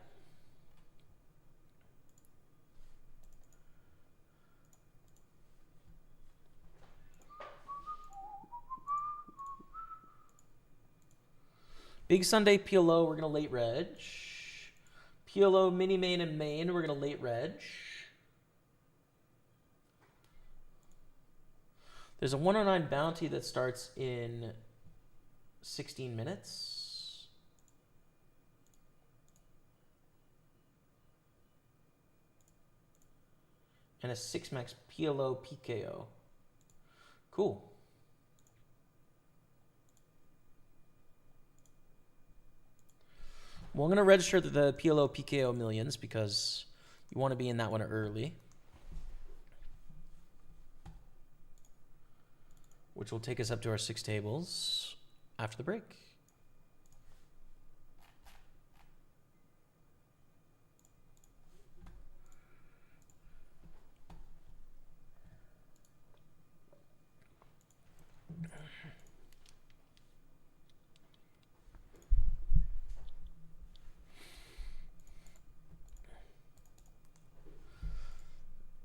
Big Sunday PLO, we're going to late reg. PLO mini main and main, we're going to late reg. There's a 109 bounty that starts in 16 minutes. And a 6-max PLO PKO. Cool. Well, I'm going to register the PLO PKO millions because you want to be in that one early. Which will take us up to our 6 tables after the break.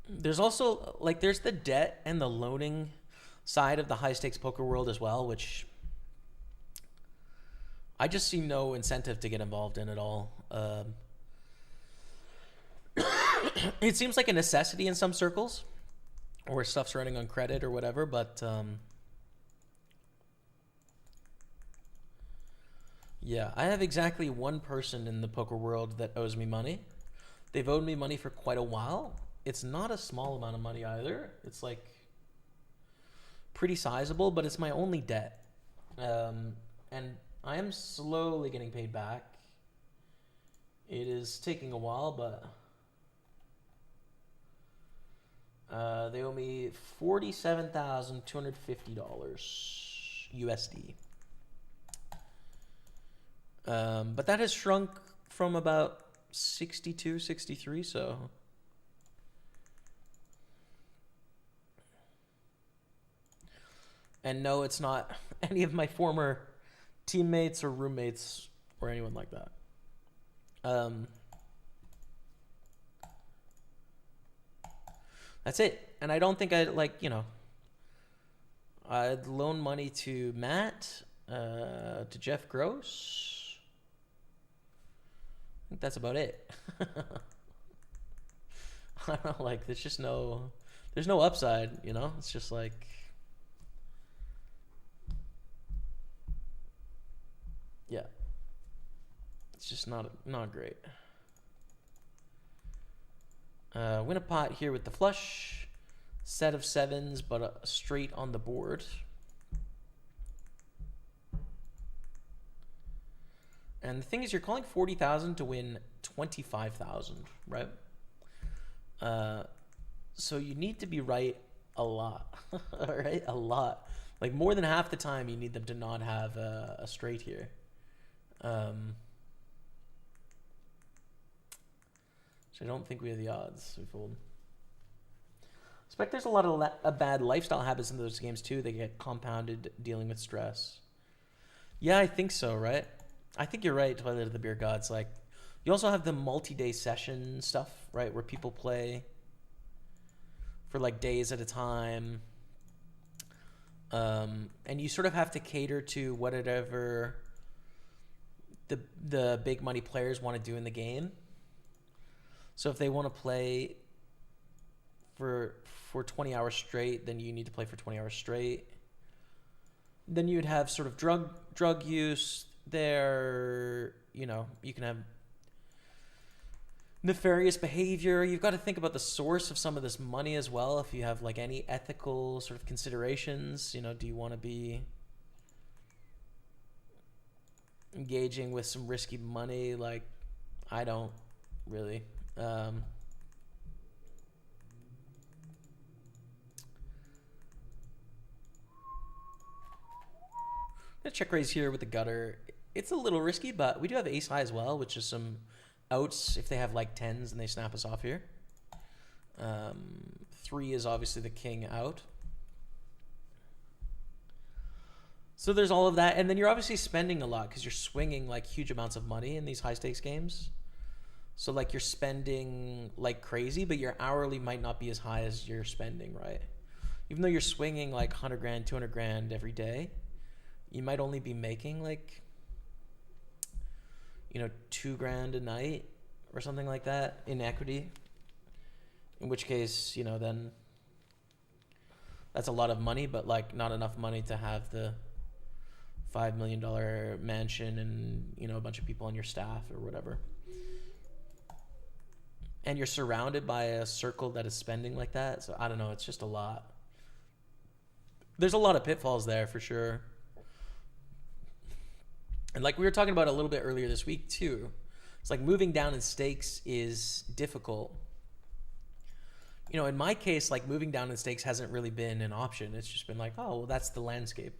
There's also, like, there's the debt and the loaning side of the high stakes poker world as well, which I just see no incentive to get involved in at all. It seems like a necessity in some circles or stuff's running on credit or whatever, but yeah, I have exactly one person in the poker world that owes me money. They've owed me money for quite a while. It's not a small amount of money either. It's like pretty sizable, but it's my only debt. And I am slowly getting paid back. It is taking a while, but they owe me $47,250 USD. But that has shrunk from about 62, 63, so... And no, it's not any of my former teammates or roommates or anyone like that. That's it. And I don't think I'd, like, you know, I'd loan money to Matt, to Jeff Gross. I think that's about it. I don't know, like there's no upside, you know? It's just like, yeah, it's just not great. Win a pot here with the flush, set of sevens, but a straight on the board. And the thing is, you're calling 40,000 to win 25,000, right? So you need to be right a lot, all right? A lot. Like more than half the time, you need them to not have a straight here. So I don't think we have the odds. We fold. I suspect there's a lot of bad lifestyle habits in those games too. They get compounded dealing with stress. Yeah, I think so, right? I think you're right, Twilight of the Beer Gods. Like, you also have the multi-day session stuff, right, where people play for like days at a time, and you sort of have to cater to whatever the big money players want to do in the game. So if they want to play for 20 hours straight, then you need to play for 20 hours straight. Then you'd have sort of drug use there. You know, you can have nefarious behavior. You've got to think about the source of some of this money as well. If you have like any ethical sort of considerations, you know, do you want to be engaging with some risky money? Like, I don't really. Gonna check raise here with the gutter. It's a little risky, but we do have ace high as well, which is some outs if they have like tens and they snap us off here. 3 is obviously the king out. So there's all of that, and then you're obviously spending a lot because you're swinging like huge amounts of money in these high stakes games. So like you're spending like crazy, but your hourly might not be as high as you're spending, right? Even though you're swinging like 100 grand, 200 grand every day, you might only be making like, you know, 2 grand a night or something like that in equity. In which case, you know, then that's a lot of money, but like not enough money to have the $5 million mansion and, you know, a bunch of people on your staff or whatever. And you're surrounded by a circle that is spending like that. So I don't know. It's just a lot. There's a lot of pitfalls there for sure. And like we were talking about a little bit earlier this week too, it's like moving down in stakes is difficult. You know, in my case, like moving down in stakes hasn't really been an option. It's just been like, oh, well, that's the landscape,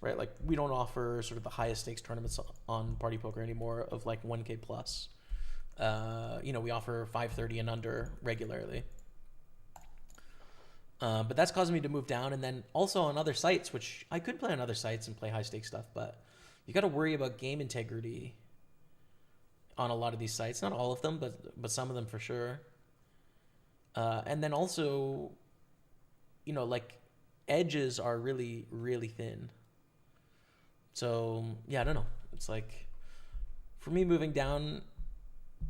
right? Like we don't offer sort of the highest stakes tournaments on PartyPoker anymore of like 1K plus. You know, we offer 530 and under regularly. But that's causing me to move down. And then also on other sites, which I could play on other sites and play high stakes stuff, but you got to worry about game integrity on a lot of these sites. Not all of them, but some of them for sure. And then also, you know, like edges are really, really thin. So yeah, I don't know. It's like for me, moving down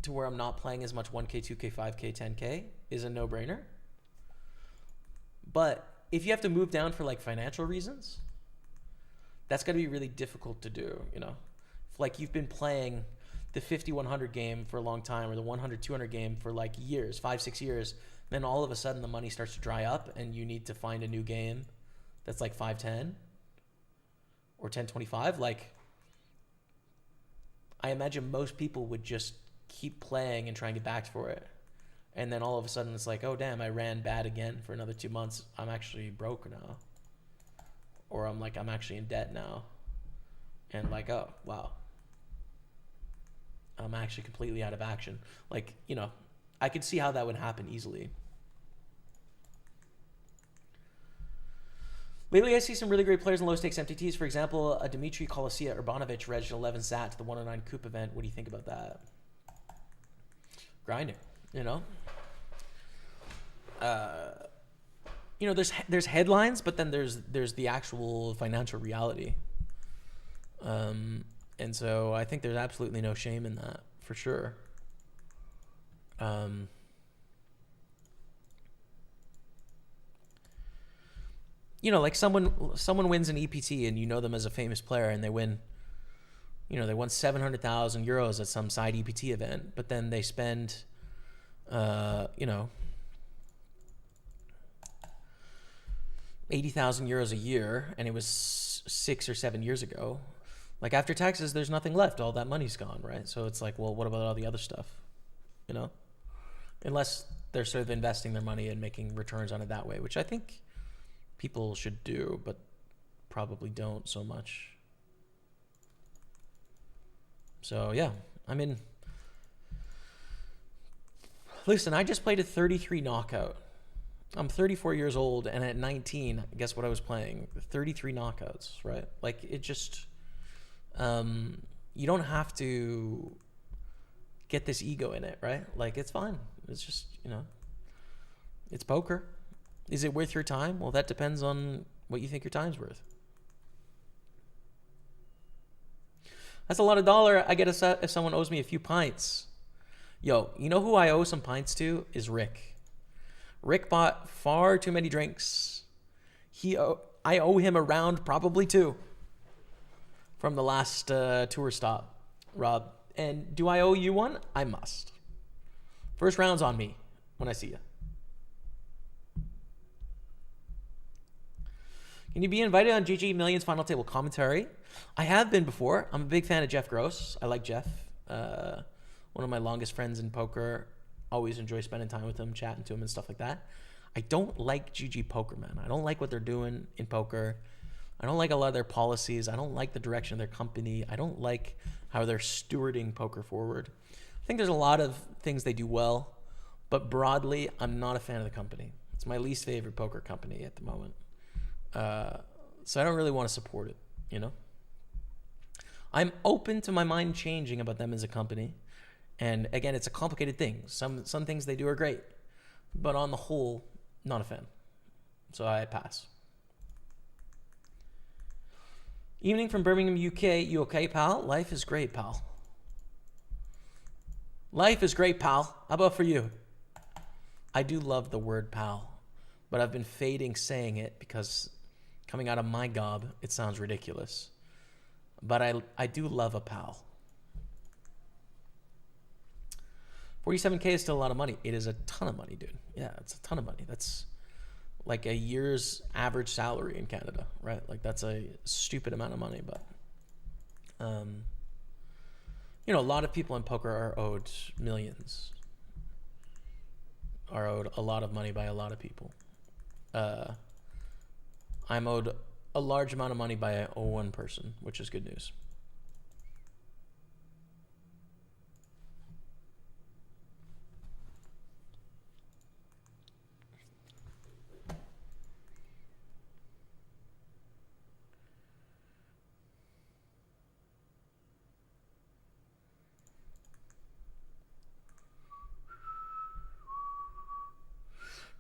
to where I'm not playing as much 1K, 2K, 5K, 10K is a no-brainer. But if you have to move down for like financial reasons, that's got to be really difficult to do, you know. If like you've been playing the 50-100 game for a long time or the 100-200 game for like years, 5-6 years, then all of a sudden the money starts to dry up and you need to find a new game that's like 5-10 or 10-25. Like I imagine most people would just keep playing and trying to get back for it. And then all of a sudden it's like, oh damn, I ran bad again for another 2 months. I'm actually broke now. Or I'm actually in debt now. And like, oh, wow. I'm actually completely out of action. Like, you know, I could see how that would happen easily. Lately, I see some really great players in low-stakes MTTs. For example, a Dmitry Kolosia Urbanovic regged 11 sat to the 109 Coop event. What do you think about that? Grinding, you know? You know, there's headlines, but then there's the actual financial reality. And so I think there's absolutely no shame in that, for sure. like someone wins an EPT and you know them as a famous player and they win, they won 700,000 euros at some side EPT event, but then they spend, 80,000 euros a year, and it was 6 or 7 years ago. Like, after taxes, there's nothing left. All that money's gone, right? So it's like, well, what about all the other stuff? Unless they're sort of investing their money and making returns on it that way, which I think people should do, but probably don't so much. So yeah, listen, I just played a 33 knockout. I'm 34 years old, and at 19, guess what I was playing? 33 knockouts, right? Like, it just, you don't have to get this ego in it, right? Like, it's fine. It's just, it's poker. Is it worth your time? Well, that depends on what you think your time's worth. That's a lot of dollar I get if someone owes me a few pints. Yo, you know who I owe some pints to? Is Rick. Rick bought far too many drinks. I owe him a round, probably 2, from the last tour stop, Rob. And do I owe you one? I must. First round's on me when I see you. Can you be invited on GG Millions Final Table commentary? I have been before. I'm a big fan of Jeff Gross. I like Jeff. One of my longest friends in poker. Always enjoy spending time with him, chatting to him and stuff like that. I don't like GG Poker, man. I don't like what they're doing in poker. I don't like a lot of their policies. I don't like the direction of their company. I don't like how they're stewarding poker forward. I think there's a lot of things they do well, but broadly, I'm not a fan of the company. It's my least favorite poker company at the moment. So I don't really want to support it, I'm open to my mind changing about them as a company. And again, it's a complicated thing. Some things they do are great, but on the whole, not a fan. So I pass. Evening from Birmingham, UK. You okay, pal? Life is great, pal. Life is great, pal. How about for you? I do love the word pal, but I've been fading saying it because coming out of my gob, it sounds ridiculous. But I do love a pal. 47K is still a lot of money. It is a ton of money, dude. Yeah, it's a ton of money. That's like a year's average salary in Canada, right? Like, that's a stupid amount of money, but a lot of people in poker are owed millions, are owed a lot of money by a lot of people. I'm owed a large amount of money by one person, which is good news.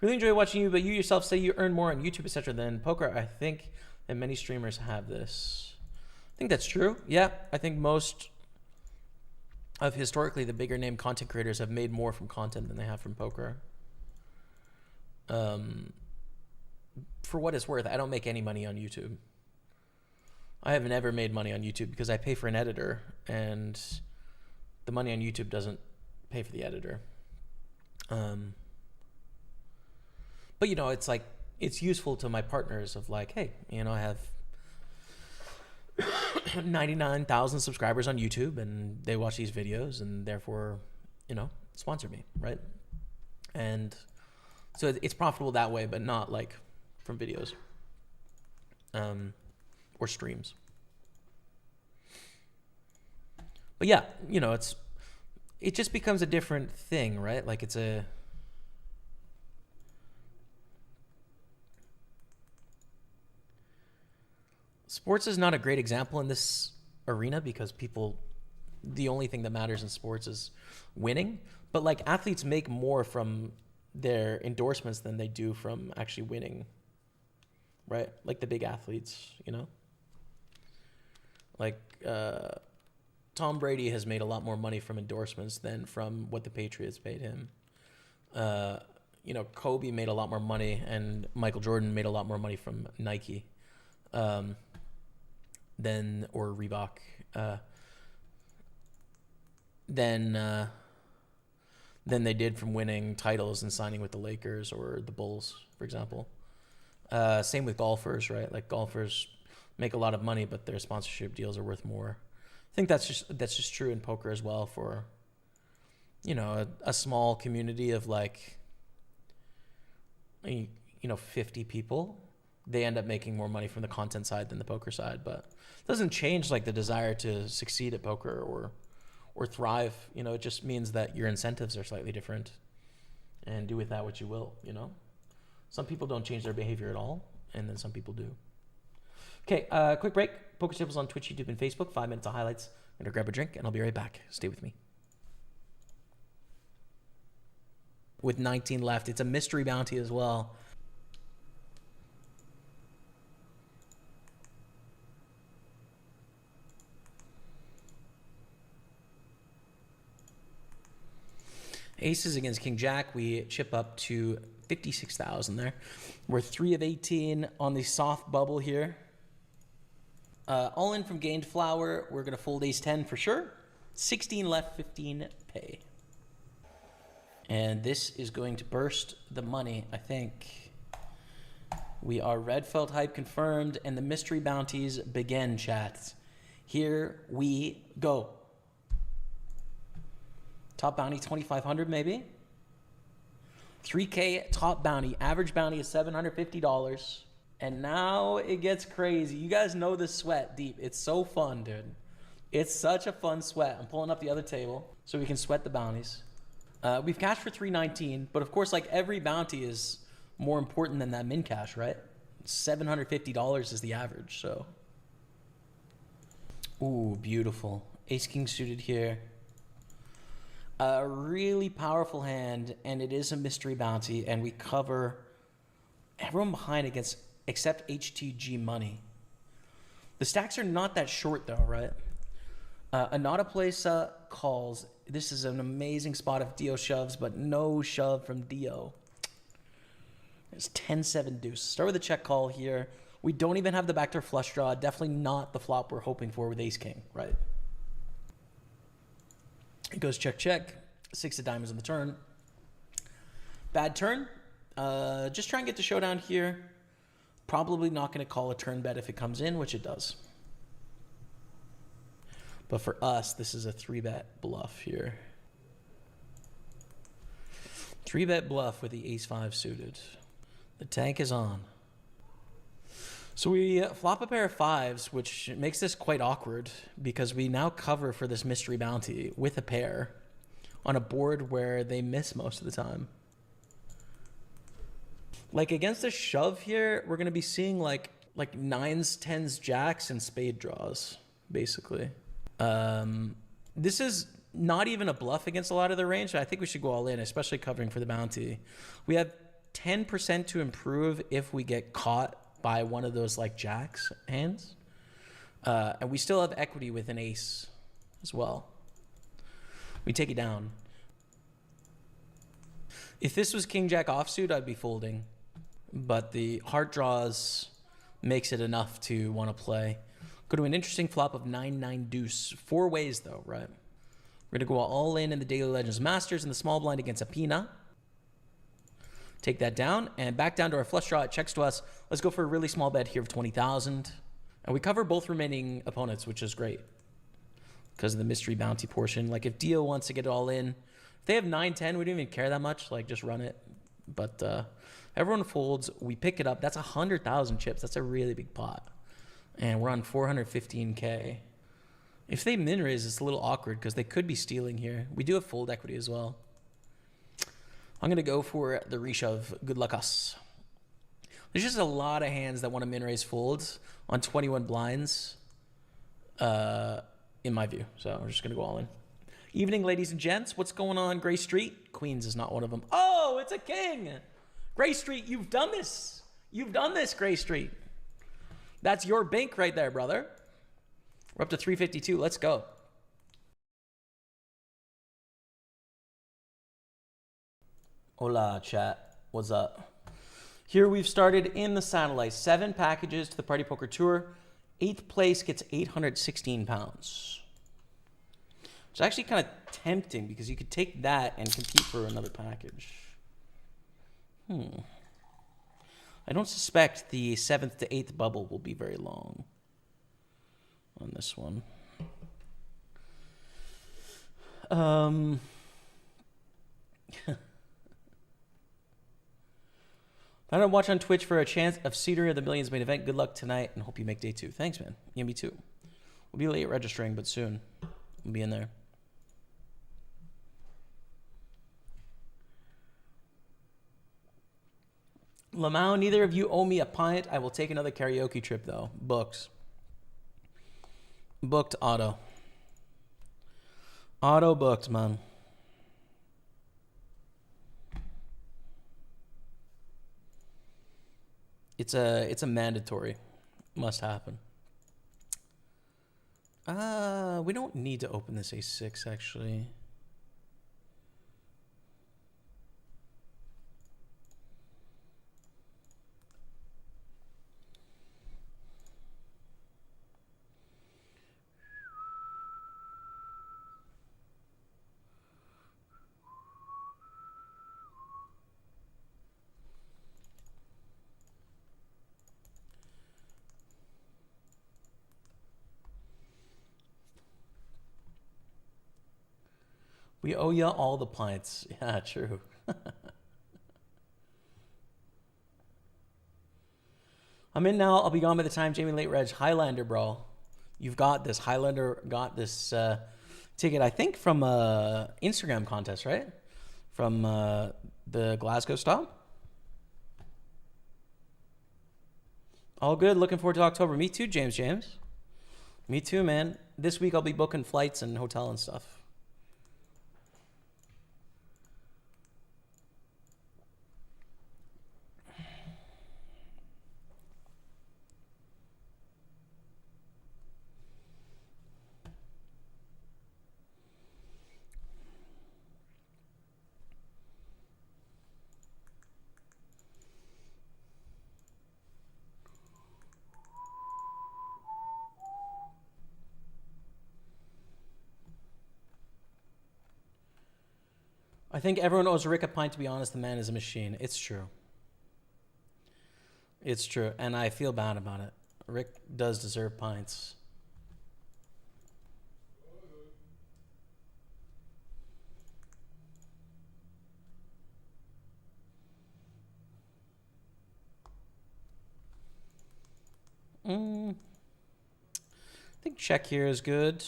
Really enjoy watching you, but you yourself say you earn more on YouTube, etc. than poker. I think that many streamers have this. I think that's true. Yeah, I think most of historically the bigger name content creators have made more from content than they have from poker. For what it's worth, I don't make any money on YouTube. I haven't ever made money on YouTube because I pay for an editor, and the money on YouTube doesn't pay for the editor. But it's like, it's useful to my partners of like, hey, I have 99,000 subscribers on YouTube and they watch these videos and therefore, sponsor me, right? And so it's profitable that way, but not like from videos or streams. But yeah, it just becomes a different thing, right? Like, sports is not a great example in this arena because the only thing that matters in sports is winning. But like, athletes make more from their endorsements than they do from actually winning, right? Like the big athletes, like Tom Brady has made a lot more money from endorsements than from what the Patriots paid him. Kobe made a lot more money and Michael Jordan made a lot more money from Nike or Reebok than they did from winning titles and signing with the Lakers or the Bulls, for example. Same with golfers, right? Like golfers make a lot of money, but their sponsorship deals are worth more. I think that's just true in poker as well for, a small community of 50 people. They end up making more money from the content side than the poker side, but it doesn't change the desire to succeed at poker or thrive. It just means that your incentives are slightly different, and do with that what you will. Some people don't change their behavior at all, and then some people do. Okay, quick break. Pokerstaples on Twitch, YouTube, and Facebook. 5 minutes of highlights. I'm gonna grab a drink, and I'll be right back. Stay with me. With 19 left, it's a mystery bounty as well. Aces against King Jack. We chip up to 56,000 there. We're 3 of 18 on the soft bubble here. All in from gained flower. We're going to fold ace 10 for sure. 16 left, 15 pay. And this is going to burst the money, I think. We are red felt hype confirmed, and the mystery bounties begin, chat. Here we go. Top bounty, 2,500 maybe. 3K top bounty. Average bounty is $750. And now it gets crazy. You guys know the sweat deep. It's so fun, dude. It's such a fun sweat. I'm pulling up the other table so we can sweat the bounties. We've cashed for 319, but of course, every bounty is more important than that min cash, right? $750 is the average, so. Ooh, beautiful. Ace King suited here. A really powerful hand, and it is a mystery bounty, and we cover everyone behind except HTG money. The stacks are not that short though, right? Anatoplesa calls. This is an amazing spot if Dio shoves, but no shove from Dio. It's 10-7 deuce. Start with a check call here. We don't even have the backdoor flush draw. Definitely not the flop we're hoping for with ace king, right? It goes check, check. 6 of diamonds on the turn. Bad turn. Just try and get to showdown here. Probably not going to call a turn bet if it comes in, which it does. But for us, this is a 3-bet bluff here. 3-bet bluff with the ace-5 suited. The tank is on. So we flop a pair of 5s, which makes this quite awkward because we now cover for this mystery bounty with a pair on a board where they miss most of the time. Against a shove here, we're going to be seeing like 9s, 10s, jacks, and spade draws, basically. This is not even a bluff against a lot of the range. I think we should go all in, especially covering for the bounty. We have 10% to improve if we get caught by one of those jacks hands. And we still have equity with an ace as well. We take it down. If this was king jack offsuit, I'd be folding. But the heart draws makes it enough to want to play. Go to an interesting flop of 9-9 deuce. 4 ways though, right? We're going to go all in the Daily Legends Masters in the small blind against a Pina. Take that down and back down to our flush draw. It checks to us. Let's go for a really small bet here of 20,000. And we cover both remaining opponents, which is great because of the mystery bounty portion. If Dio wants to get it all in, if they have 9-10, we don't even care that much. Just run it. But everyone folds. We pick it up. That's 100,000 chips. That's a really big pot. And we're on 415K. If they min raise, it's a little awkward because they could be stealing here. We do have fold equity as well. I'm going to go for the reshove. Good luck us. There's just a lot of hands that want to min raise folds on 21 blinds, in my view. So we're just going to go all in. Evening, ladies and gents. What's going on, Gray Street? Queens is not one of them. Oh, it's a king. Gray Street, you've done this. You've done this, Gray Street. That's your bank right there, brother. We're up to 352. Let's go. Hola, chat. What's up? Here we've started in the satellite. 7 packages to the Party Poker Tour. 8th place gets 816 pounds. It's actually kind of tempting because you could take that and compete for another package. I don't suspect the 7th to 8th bubble will be very long on this one. I don't watch on Twitch for a chance of Cedar of the Millions main event. Good luck tonight and hope you make day 2. Thanks, man. Yeah, me too. We'll be late registering, but soon. We'll be in there. Lamau, neither of you owe me a pint. I will take another karaoke trip, though. Booked. Booked auto. Auto booked, man. It's a mandatory. Must happen. We don't need to open this A6, actually. We owe ya all the pints. Yeah, true. I'm in now. I'll be gone by the time Jamie late reg. Highlander, bro. You've got this. Highlander got this ticket, I think, from a Instagram contest, right? From the Glasgow stop. All good. Looking forward to October. Me too, James. Me too, man. This week I'll be booking flights and hotel and stuff. I think everyone owes Rick a pint, to be honest. The man is a machine. It's true. It's true. And I feel bad about it. Rick does deserve pints. I think check here is good.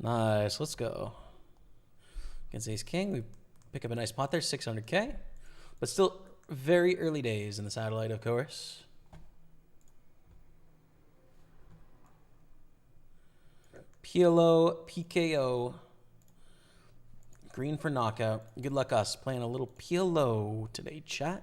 Nice, let's go. Against Ace King, we pick up a nice pot there, 600K. But still very early days in the satellite, of course. PLO, PKO. Green for knockout. Good luck us playing a little PLO today, chat.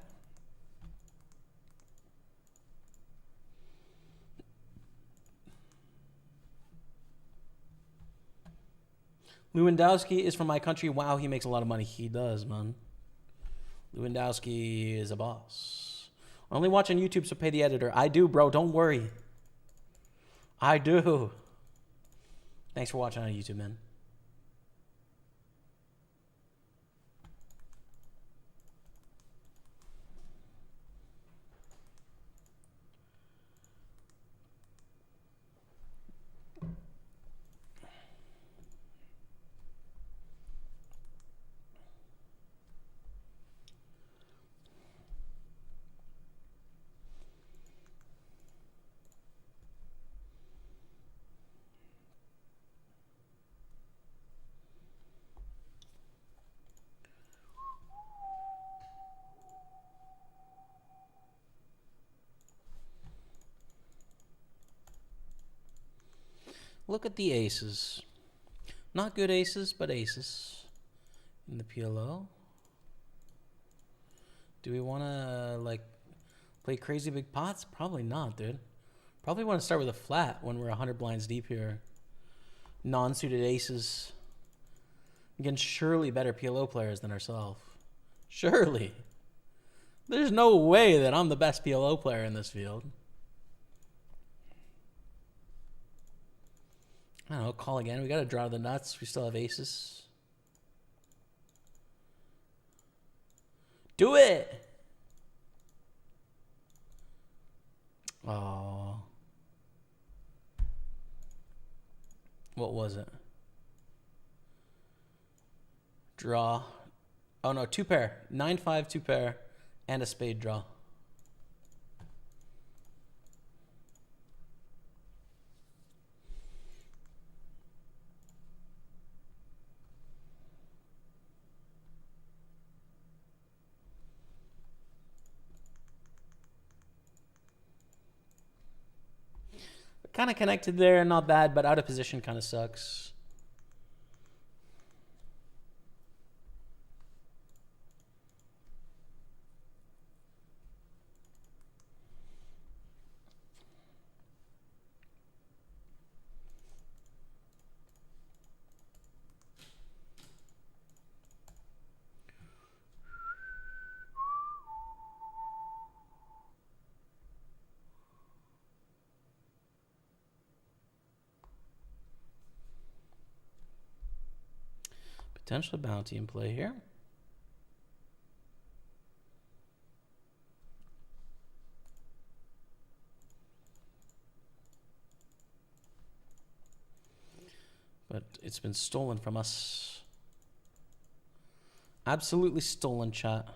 Lewandowski is from my country. Wow, he makes a lot of money. He does, man. Lewandowski is a boss. I only watch on YouTube, so pay the editor. I do, bro. Don't worry. I do. Thanks for watching on YouTube, man. Look at the aces. Not good aces, but aces. in the PLO. Do we want to, like, play crazy big pots? Probably not, dude. Probably want to start with a flat when we're 100 blinds deep here. Non-suited aces. Against surely better PLO players than ourselves. Surely. There's no way that I'm the best PLO player in this field. I don't know, call again. We got to draw the nuts. We still have aces. Do it! Oh. What was it? Draw. Oh no, two pair. 9-5, two pair, and a spade draw. Kind of connected there, not bad, but out of position kind of sucks. Potential bounty in play here. But it's been stolen from us. Absolutely stolen, chat.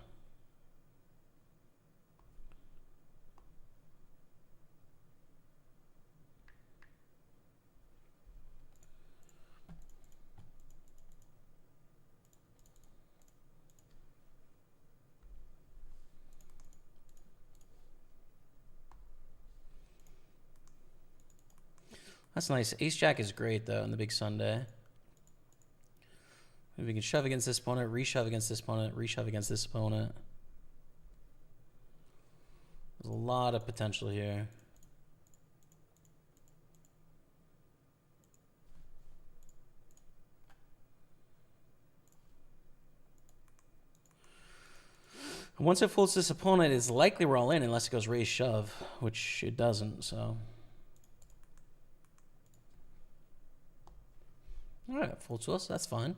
That's nice. Ace-Jack is great, though, in the big Sunday. Maybe we can shove against this opponent, reshove against this opponent, reshove against this opponent. There's a lot of potential here. Once it folds this opponent, it's likely we're all in unless it goes raise shove, which it doesn't, so. Alright, folds to us, that's fine.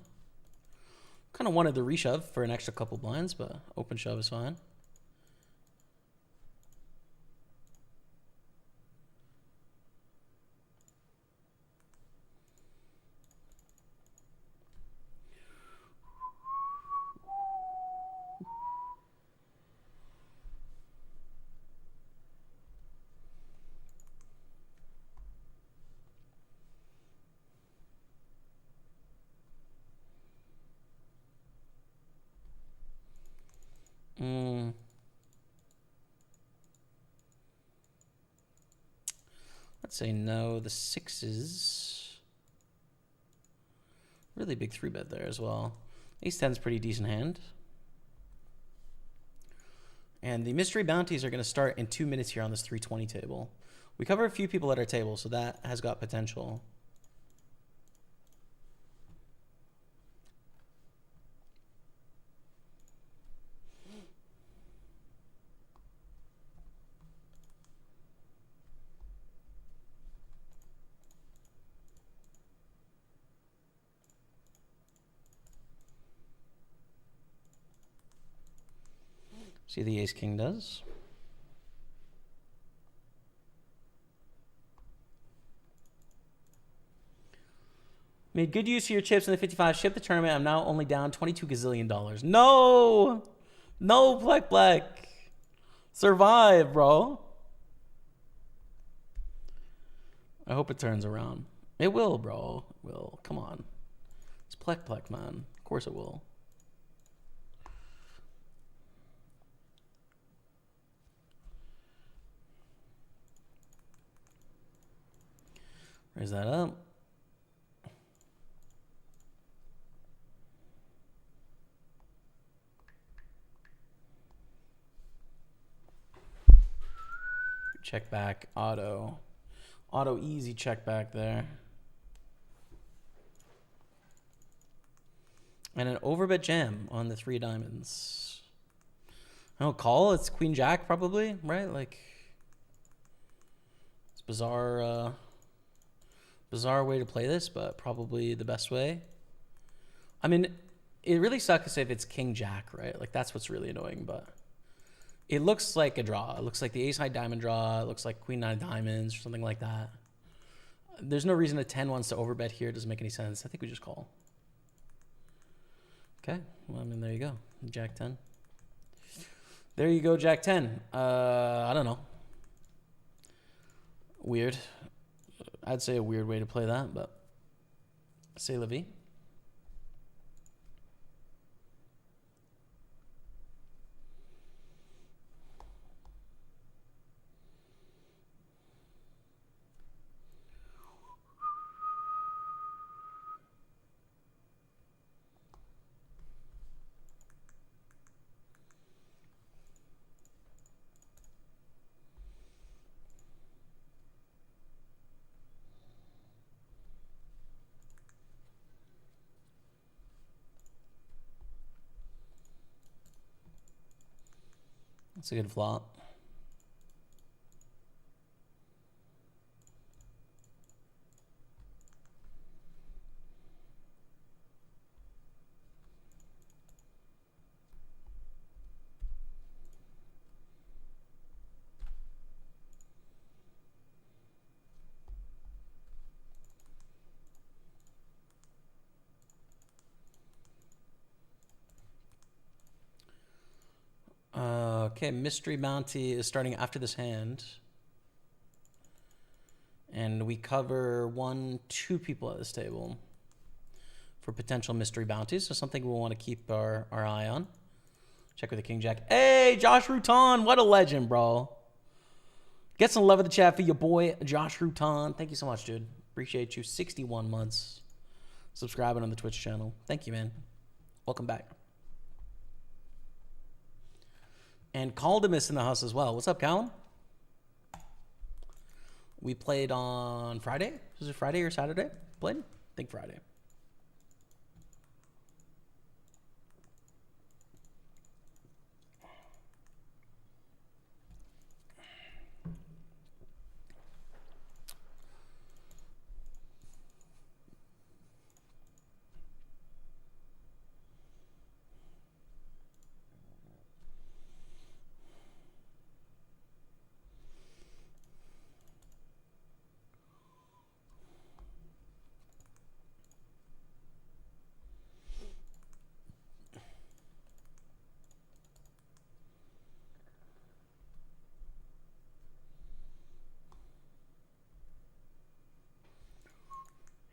Kind of wanted the reshove for an extra couple blinds, but open shove is fine. Let's say no. The sixes. Really big 3-bet there as well. Ace-10's pretty decent hand. And the mystery bounties are going to start in 2 minutes here on this 320 table. We cover a few people at our table, so that has got potential. See the ace-king does. Made good use of your chips in the 55. Shipped the tournament. I'm now only down $22 gazillion. No! No, Black. Survive, bro. I hope it turns around. It will, bro. It will. Come on. It's Black, man. Of course it will. Raise that up. Check back, auto. Auto easy check back there. And an overbet jam on the 3 diamonds. I don't call. It's queen jack probably, right? Like, it's bizarre, bizarre way to play this, but probably the best way. I mean, it really sucks if it's king jack, right? Like, that's what's really annoying, but it looks like a draw. It looks like the ace high diamond draw. It looks like queen 9 diamonds or something like that. There's no reason a 10 wants to overbet here. It doesn't make any sense. I think we just call. Okay, well, I mean, there you go. Jack 10. There you go, Jack 10. I don't know. Weird. I'd say a weird way to play that, but c'est la vie. That's a good flop. Okay, Mystery Bounty is starting after this hand. And we cover 2 people at this table for potential Mystery Bounties. So something we'll want to keep our eye on. Check with the King Jack. Hey, Josh Rutan, what a legend, bro. Get some love in the chat for your boy, Josh Rutan. Thank you so much, dude. Appreciate you. 61 months subscribing on the Twitch channel. Thank you, man. Welcome back. And Caldemus in the house as well. What's up, Callum? We played on Friday. Was it Friday or Saturday? Played? I think Friday.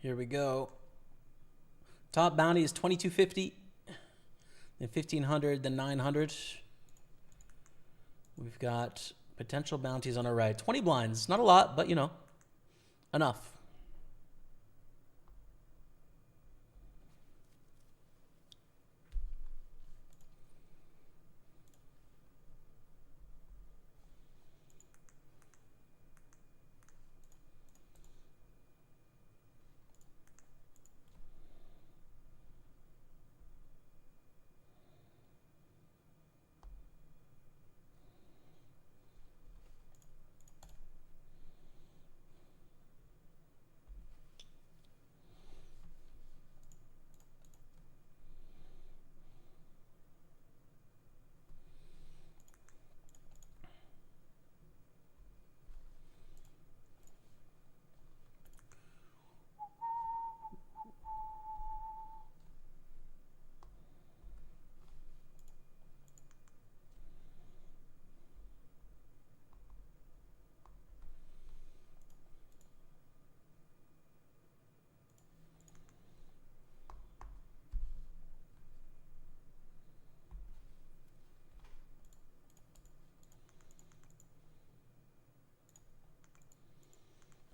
Here we go. Top bounty is $22.50, then $1,500, then $900. We've got potential bounties on our right. 20 blinds, not a lot, but you know, enough.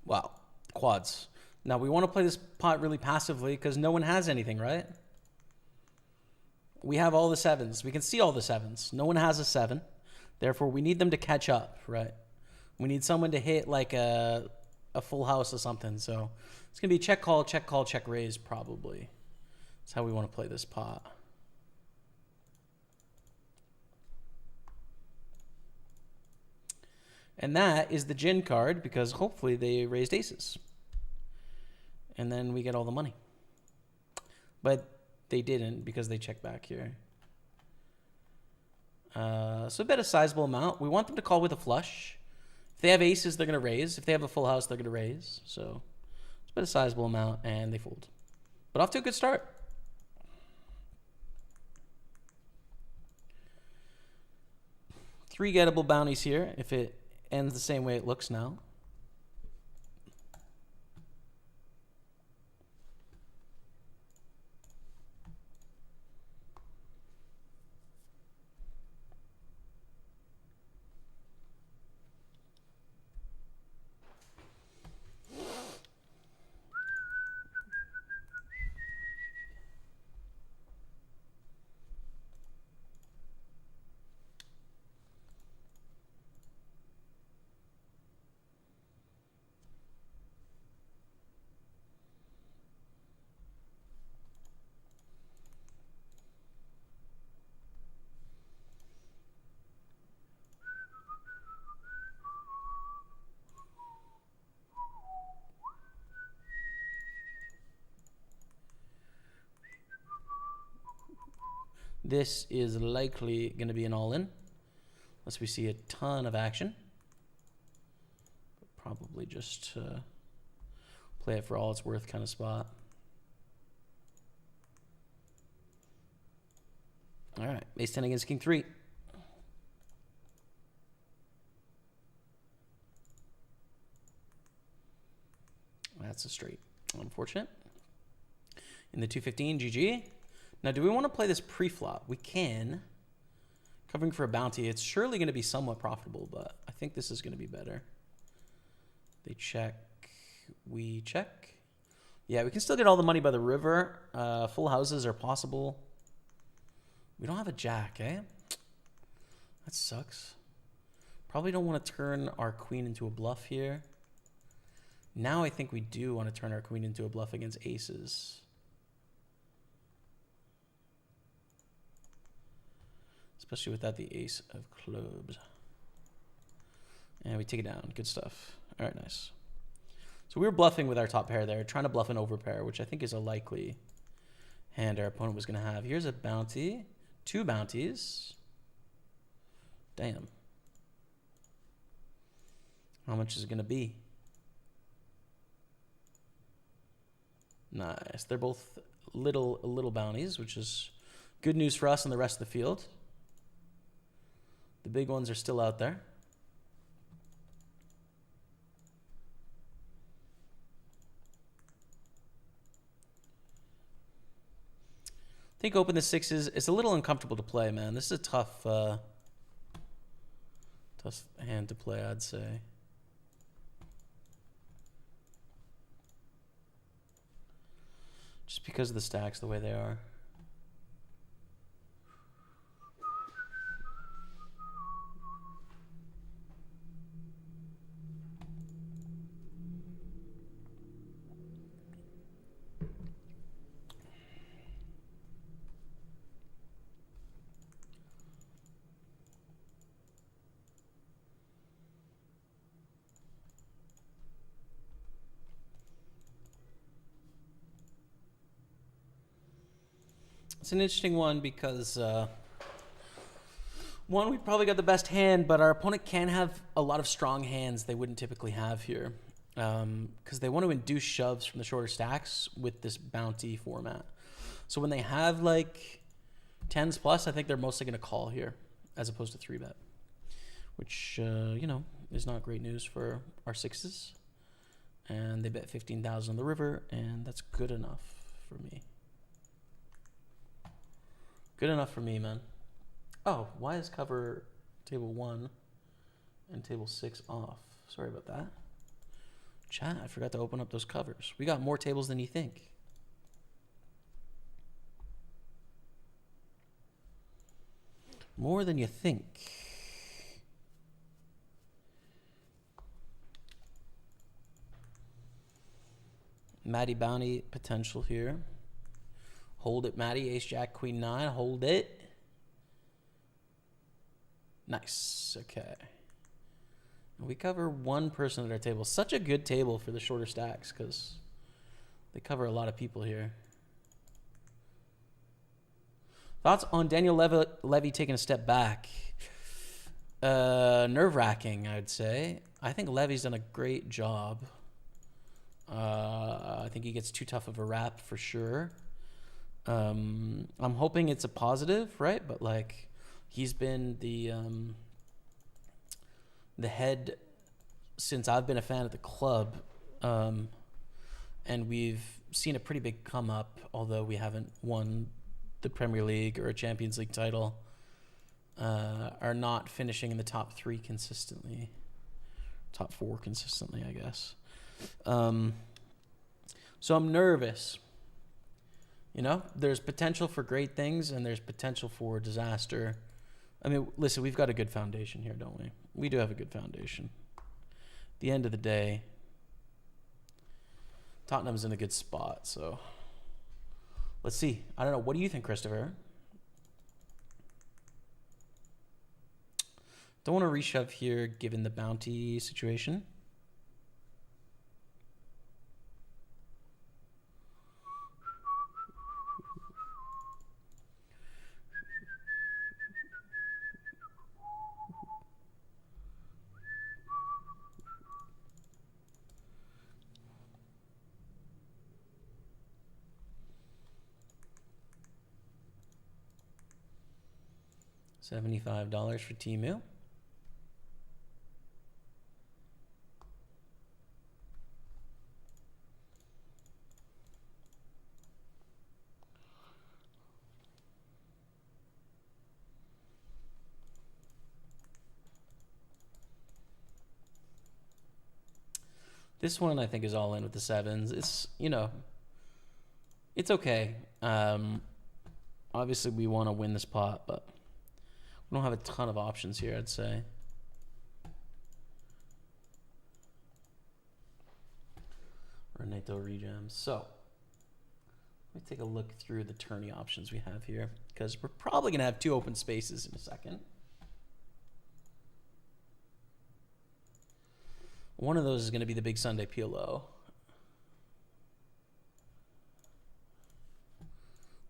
Wow, quads. Now we want to play this pot really passively because no one has anything, right? We have all the sevens. We can see all the sevens. No one has a 7. Therefore, we need them to catch up, right? We need someone to hit like a full house or something. So it's going to be check call, check raise probably. That's how we want to play this pot. And that is the gin card because hopefully they raised aces. And then we get all the money. But they didn't because they checked back here. So bet a sizable amount. We want them to call with a flush. If they have aces, they're going to raise. If they have a full house, they're going to raise. So let's bet a sizable amount, and they fold. But off to a good start. Three gettable bounties here if it ends the same way it looks now. This is likely going to be an all-in, unless we see a ton of action. Probably just play it for all it's worth kind of spot. All right, ace 10 against king 3. That's a straight. Unfortunate. In the 215, GG. Now, do we want to play this pre-flop? We can. Covering for a bounty. It's surely going to be somewhat profitable, but I think this is going to be better. They check. We check. Yeah, we can still get all the money by the river. Full houses are possible. We don't have a jack, eh? That sucks. Probably don't want to turn our queen into a bluff here. Now I think we do want to turn our queen into a bluff against aces. Especially without the ace of clubs. And we take it down. Good stuff. All right, nice. So we were bluffing with our top pair there, trying to bluff an overpair, which I think is a likely hand our opponent was going to have. Here's a bounty. 2 bounties. Damn. How much is it going to be? Nice. They're both little bounties, which is good news for us and the rest of the field. The big ones are still out there. I think open the sixes. It's a little uncomfortable to play, man. This is a tough hand to play, I'd say. Just because of the stacks the way they are. It's an interesting one because, one, we probably got the best hand, but our opponent can have a lot of strong hands they wouldn't typically have here because they want to induce shoves from the shorter stacks with this bounty format. So when they have like 10s plus, I think they're mostly going to call here as opposed to 3-bet, which, you know, is not great news for our sixes. And they bet 15,000 on the river, and that's good enough for me. Good enough for me, man. Oh, why is cover table 1 and table 6 off? Sorry about that. Chat, I forgot to open up those covers. We got more tables than you think. More than you think. Matty bounty potential here. Hold it, Matty. Ace, Jack, Queen, 9. Hold it. Nice. Okay. We cover one person at our table. Such a good table for the shorter stacks because they cover a lot of people here. Thoughts on Daniel Levy taking a step back? Nerve-wracking, I'd say. I think Levy's done a great job. I think he gets too tough of a rap for sure. I'm hoping it's a positive, right? But like, he's been the head since I've been a fan of the club, and we've seen a pretty big come up. Although we haven't won the Premier League or a Champions League title, are not finishing in the top 3 consistently, top 4 consistently, I guess. So I'm nervous. You know, there's potential for great things and there's potential for disaster. I mean, listen, we've got a good foundation here, don't we? We do have a good foundation. At the end of the day, Tottenham's in a good spot, so let's see. I don't know. What do you think, Christopher? Don't want to reshove here given the bounty situation. $75 for Temu. This one I think is all in with the 7s. It's, you know, it's okay. Obviously we want to win this pot, but we don't have a ton of options here, I'd say. Renato rejams. So let me take a look through the tourney options we have here, because we're probably going to have 2 open spaces in a second. One of those is going to be the Big Sunday PLO.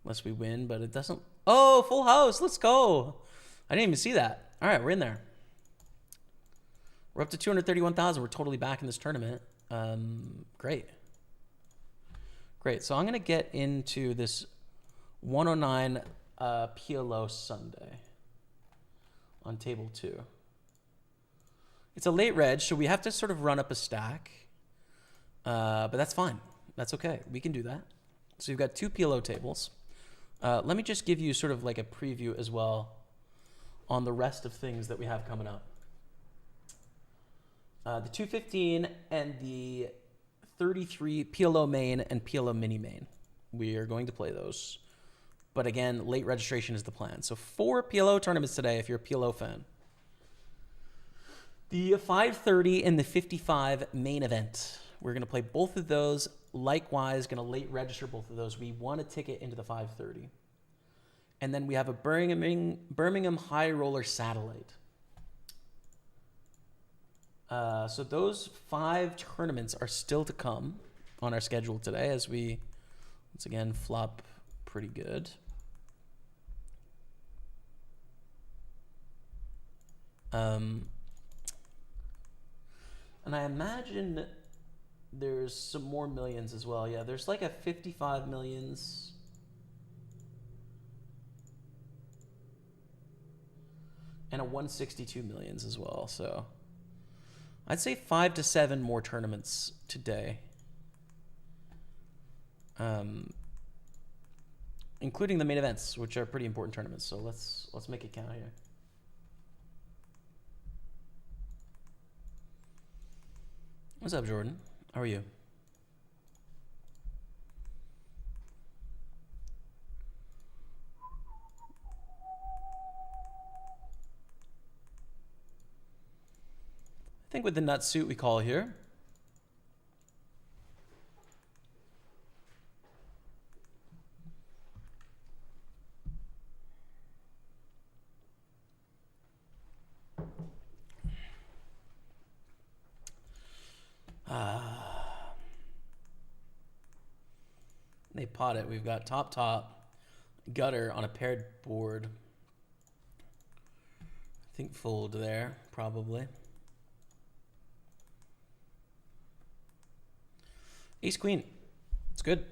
Unless we win, but it doesn't. Oh, full house. Let's go. I didn't even see that. All right, we're in there. We're up to 231,000. We're totally back in this tournament. Great. Great. So I'm going to get into this 109 PLO Sunday on table 2. It's a late reg, so we have to sort of run up a stack. But that's fine. That's okay. We can do that. So you've got 2 PLO tables. Let me just give you sort of like a preview as well on the rest of things that we have coming up. The 215 and the 33 PLO main and PLO mini main. We are going to play those. But again, late registration is the plan. So 4 PLO tournaments today if you're a PLO fan. The 530 and the 55 main event. We're going to play both of those. Likewise, going to late register both of those. We want a ticket into the 530. And then we have a Birmingham High Roller Satellite. So those 5 tournaments are still to come on our schedule today as we, once again, flop pretty good. And I imagine there's some more millions as well. Yeah, there's like a 55 millions. And a 162 millions as well. So I'd say 5 to 7 more tournaments today. Including the main events, which are pretty important tournaments. So let's make it count here. What's up, Jordan? How are you? I think with the nut suit we call here. They pot it. We've got top, gutter on a paired board. I think fold there, probably. Ace queen. It's good.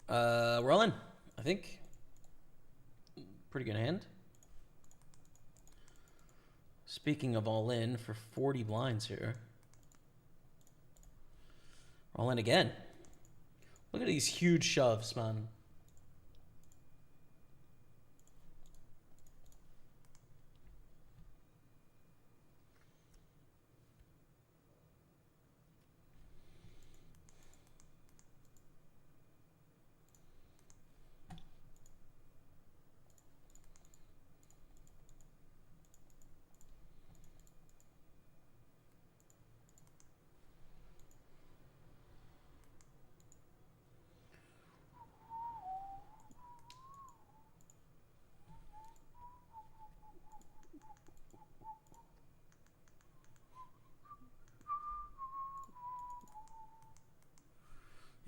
We're all in, I think. Pretty good hand. Speaking of all in, for 40 blinds here. We're all in again. Look at these huge shoves, man.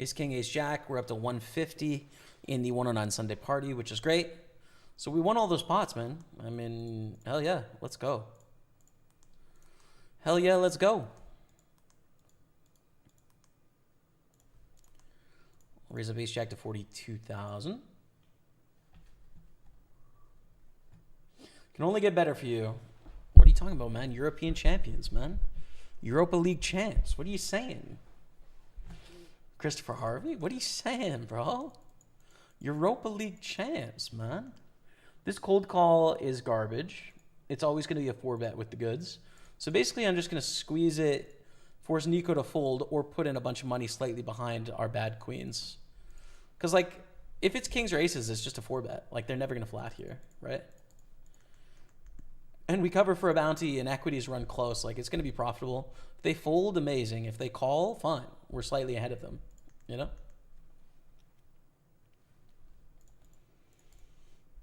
Ace King, Ace Jack. We're up to 150 in the 109 Sunday party, which is great. So we won all those pots, man. I mean, hell yeah. Let's go. Hell yeah, let's go. Raise up Ace Jack to 42,000. Can only get better for you. What are you talking about, man? European champions, man. Europa League champs. What are you saying? Christopher Harvey? What are you saying, bro? Europa League champs, man. This cold call is garbage. It's always going to be a 4-bet with the goods. So basically, I'm just going to squeeze it, force Nico to fold, or put in a bunch of money slightly behind our bad queens. Because, like, if it's kings or aces, it's just a 4-bet. Like, they're never going to flat here, right? And we cover for a bounty, and equities run close. Like, it's going to be profitable. If they fold, amazing. If they call, fine. We're slightly ahead of them, you know?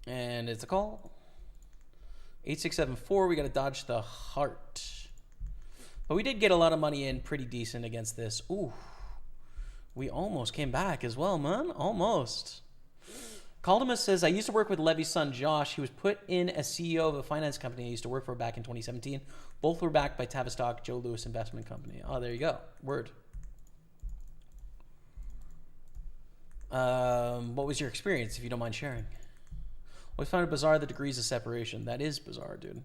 And it's a call. 8, 6, 7, 4. We got to dodge the heart. But we did get a lot of money in pretty decent against this. Ooh. We almost came back as well, man. Almost. Caldemus says, I used to work with Levy's son, Josh. He was put in as CEO of a finance company I used to work for back in 2017. Both were backed by Tavistock, Joe Louis Investment Company. Oh, there you go. Word. What was your experience, if you don't mind sharing? Always found it bizarre, the degrees of separation. That is bizarre, dude.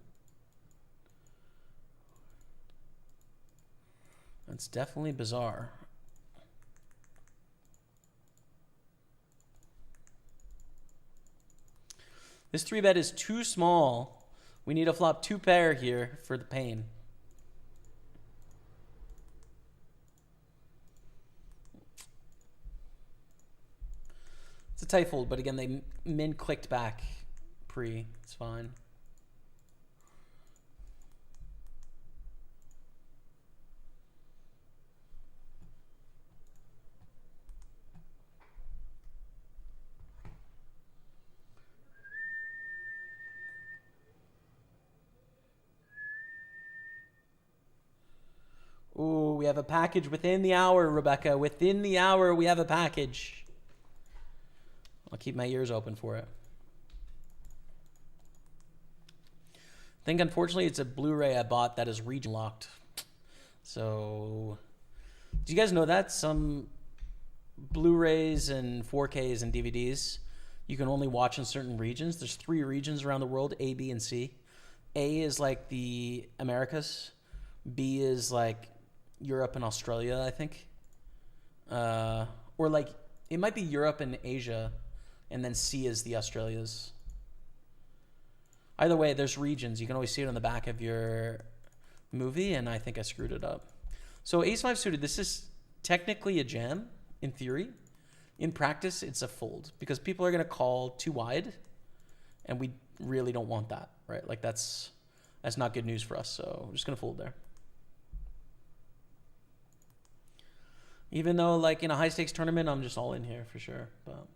That's definitely bizarre. This 3-bet is too small. We need to flop 2 pair here for the pain. It's a tight fold, but again, they min clicked back pre. It's fine. Ooh, we have a package within the hour, Rebecca. Within the hour, we have a package. I'll keep my ears open for it. I think, unfortunately, it's a Blu-ray I bought that is region locked. So, do you guys know that? Some Blu-rays and 4Ks and DVDs, you can only watch in certain regions. There's 3 regions around the world, A, B, and C. A is like the Americas. B is like Europe and Australia, I think. Or like, it might be Europe and Asia, and then C is the Australias. Either way, there's regions. You can always see it on the back of your movie, and I think I screwed it up. So Ace-5 suited, this is technically a jam, in theory. In practice, it's a fold, because people are going to call too wide, and we really don't want that, right? Like, that's not good news for us, so I'm just going to fold there. Even though, like, in a high-stakes tournament, I'm just all in here for sure. But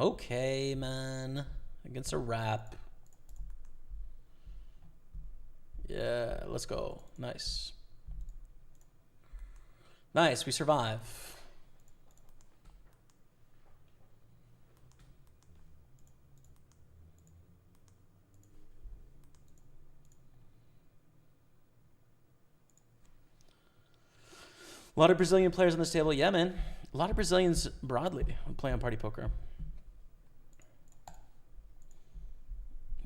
Okay, man. Against a wrap. Yeah, let's go. Nice. Nice, we survive. A lot of Brazilian players on this table. Yeah, man. A lot of Brazilians broadly play on Party Poker.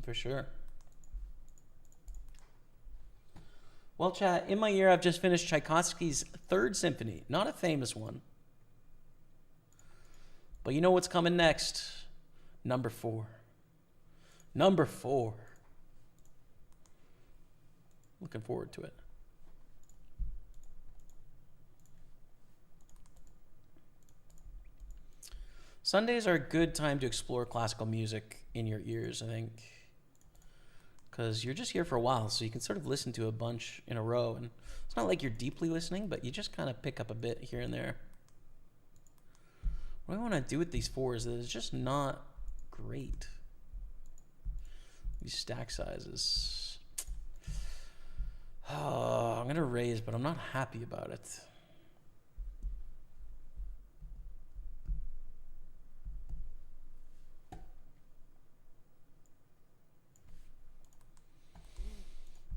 For sure. Well, chat, in my year, I've just finished Tchaikovsky's Third Symphony. Not a famous one. But you know what's coming next? Number 4. Number 4. Looking forward to it. Sundays are a good time to explore classical music in your ears, I think. Because you're just here for a while, so you can sort of listen to a bunch in a row. And it's not like you're deeply listening, but you just kind of pick up a bit here and there. What I want to do with these 4s is just not great. These stack sizes. Oh, I'm going to raise, but I'm not happy about it.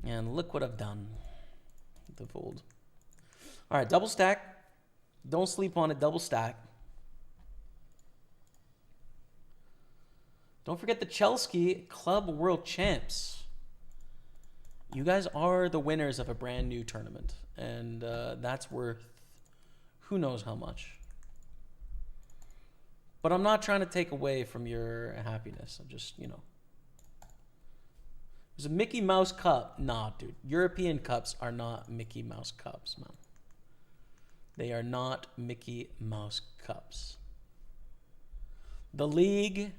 And look what I've done. The fold. All right, double stack. Don't sleep on it, double stack. Don't forget the Chelsea Club World Champs. You guys are the winners of a brand new tournament. And that's worth who knows how much. But I'm not trying to take away from your happiness. I'm just, you know. There's a Mickey Mouse cup. Nah, dude. European cups are not Mickey Mouse cups, man. They are not Mickey Mouse cups. The league,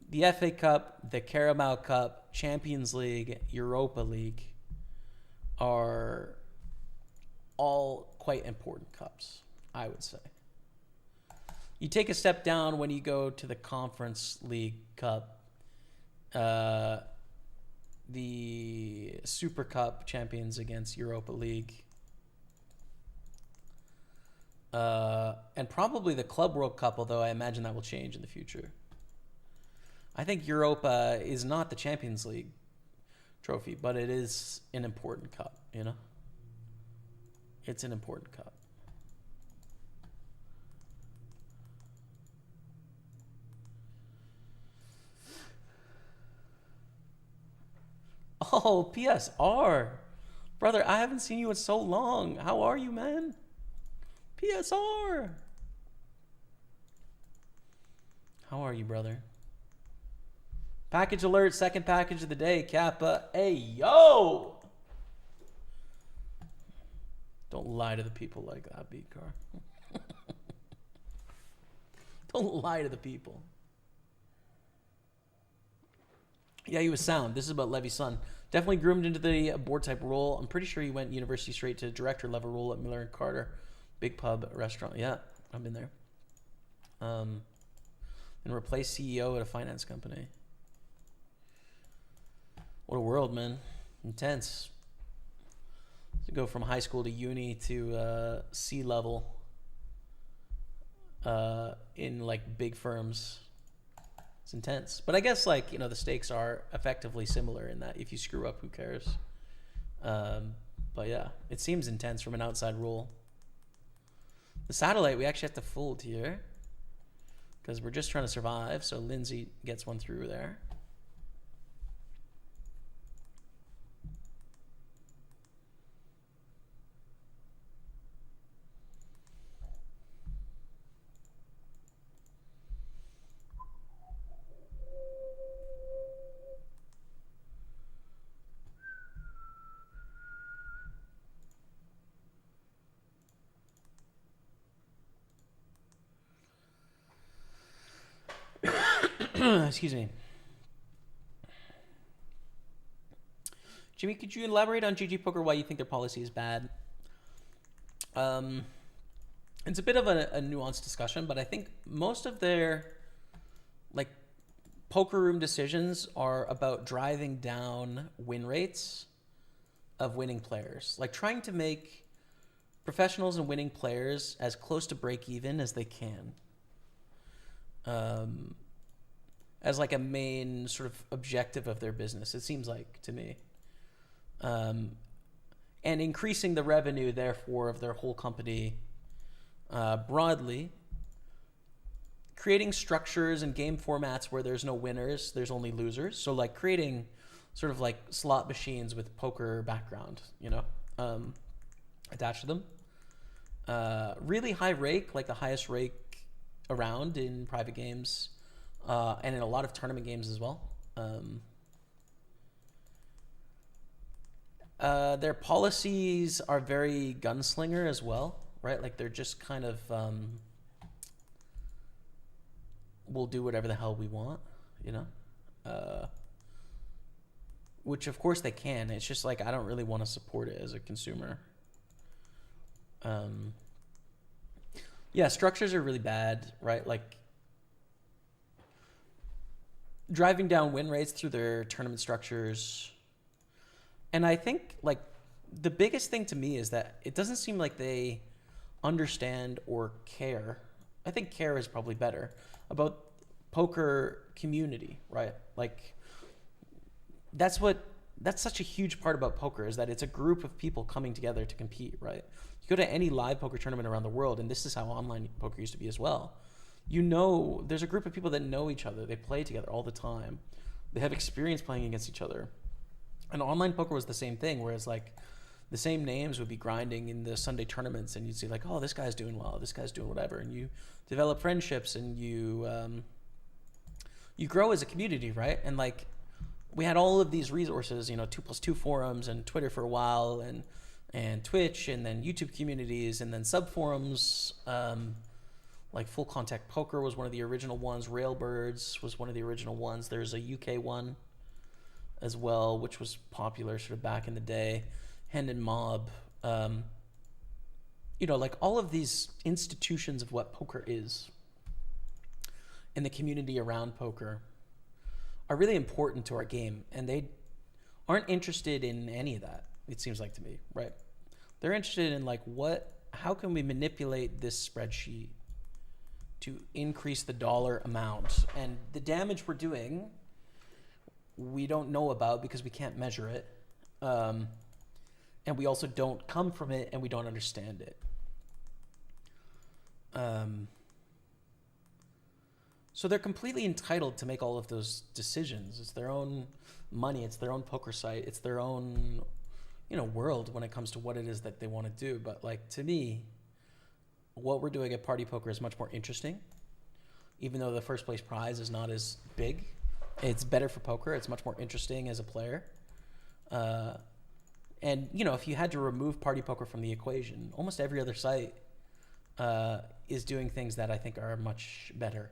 the FA Cup, the Carabao Cup, Champions League, Europa League are all quite important cups, I would say. You take a step down when you go to the Conference League Cup. The Super Cup champions against Europa League. And probably the Club World Cup, although I imagine that will change in the future. I think Europa is not the Champions League trophy, but it is an important cup, you know? It's an important cup. Oh, PSR. Brother, I haven't seen you in so long. How are you, man? PSR. How are you, brother? Package alert, second package of the day, Kappa. Hey, yo! Don't lie to the people like that, B-Car. Don't lie to the people. Yeah, he was sound. This is about Levy's son. Definitely groomed into the board type role. I'm pretty sure he went university straight to director level role at Miller and Carter. Big pub restaurant. Yeah, I've been there. And replaced CEO at a finance company. What a world, man. Intense. To go from high school to uni to C level in like big firms. It's intense. But I guess, like, you know, the stakes are effectively similar in that if you screw up, who cares? But yeah, it seems intense from an outside role. The satellite, we actually have to fold here because we're just trying to survive. So Lindsay gets one through there. Excuse me. Jimmy, could you elaborate on GG Poker why you think their policy is bad? It's a bit of a nuanced discussion, but I think most of their poker room decisions are about driving down win rates of winning players, like trying to make professionals and winning players as close to break even as they can, as like a main sort of objective of their business, it seems like to me. And increasing the revenue, therefore, of their whole company broadly, creating structures and game formats where there's no winners, there's only losers. So like creating sort of like slot machines with poker background, attached to them. Really high rake, like the highest rake around in private games, and in a lot of tournament games as well. Their policies are very gunslinger as well, right? Like they're just kind of we'll do whatever the hell we want, which of course they can. It's just like I don't really want to support it as a consumer. Yeah, structures are really bad, right? Like driving down win rates through their tournament structures. And I think like the biggest thing to me is that it doesn't seem like they understand or care. I think care is probably better about poker community, right? Like that's such a huge part about poker, is that it's a group of people coming together to compete, right? You go to any live poker tournament around the world, and this is how online poker used to be as well. There's a group of people that know each other. They play together all the time. They have experience playing against each other. And online poker was the same thing, whereas like the same names would be grinding in the Sunday tournaments, and you'd see like, oh, this guy's doing well, this guy's doing whatever, and you develop friendships, and you grow as a community, right? And like we had all of these resources, 2+2 forums and Twitter for a while, and Twitch, and then YouTube communities, and then sub forums. Like Full Contact Poker was one of the original ones. Railbirds was one of the original ones. There's a UK one as well, which was popular sort of back in the day. Hand and Mob. Like all of these institutions of what poker is and the community around poker are really important to our game, and they aren't interested in any of that, it seems like to me, right? They're interested in like how can we manipulate this spreadsheet to increase the dollar amount, and the damage we're doing we don't know about because we can't measure it, and we also don't come from it, and we don't understand it. So they're completely entitled to make all of those decisions. It's their own money. It's their own poker site. It's their own, world when it comes to what it is that they want to do. But like to me, what we're doing at Party Poker is much more interesting, even though the first place prize is not as big. It's better for poker. It's much more interesting as a player. And if you had to remove Party Poker from the equation, almost every other site is doing things that I think are much better.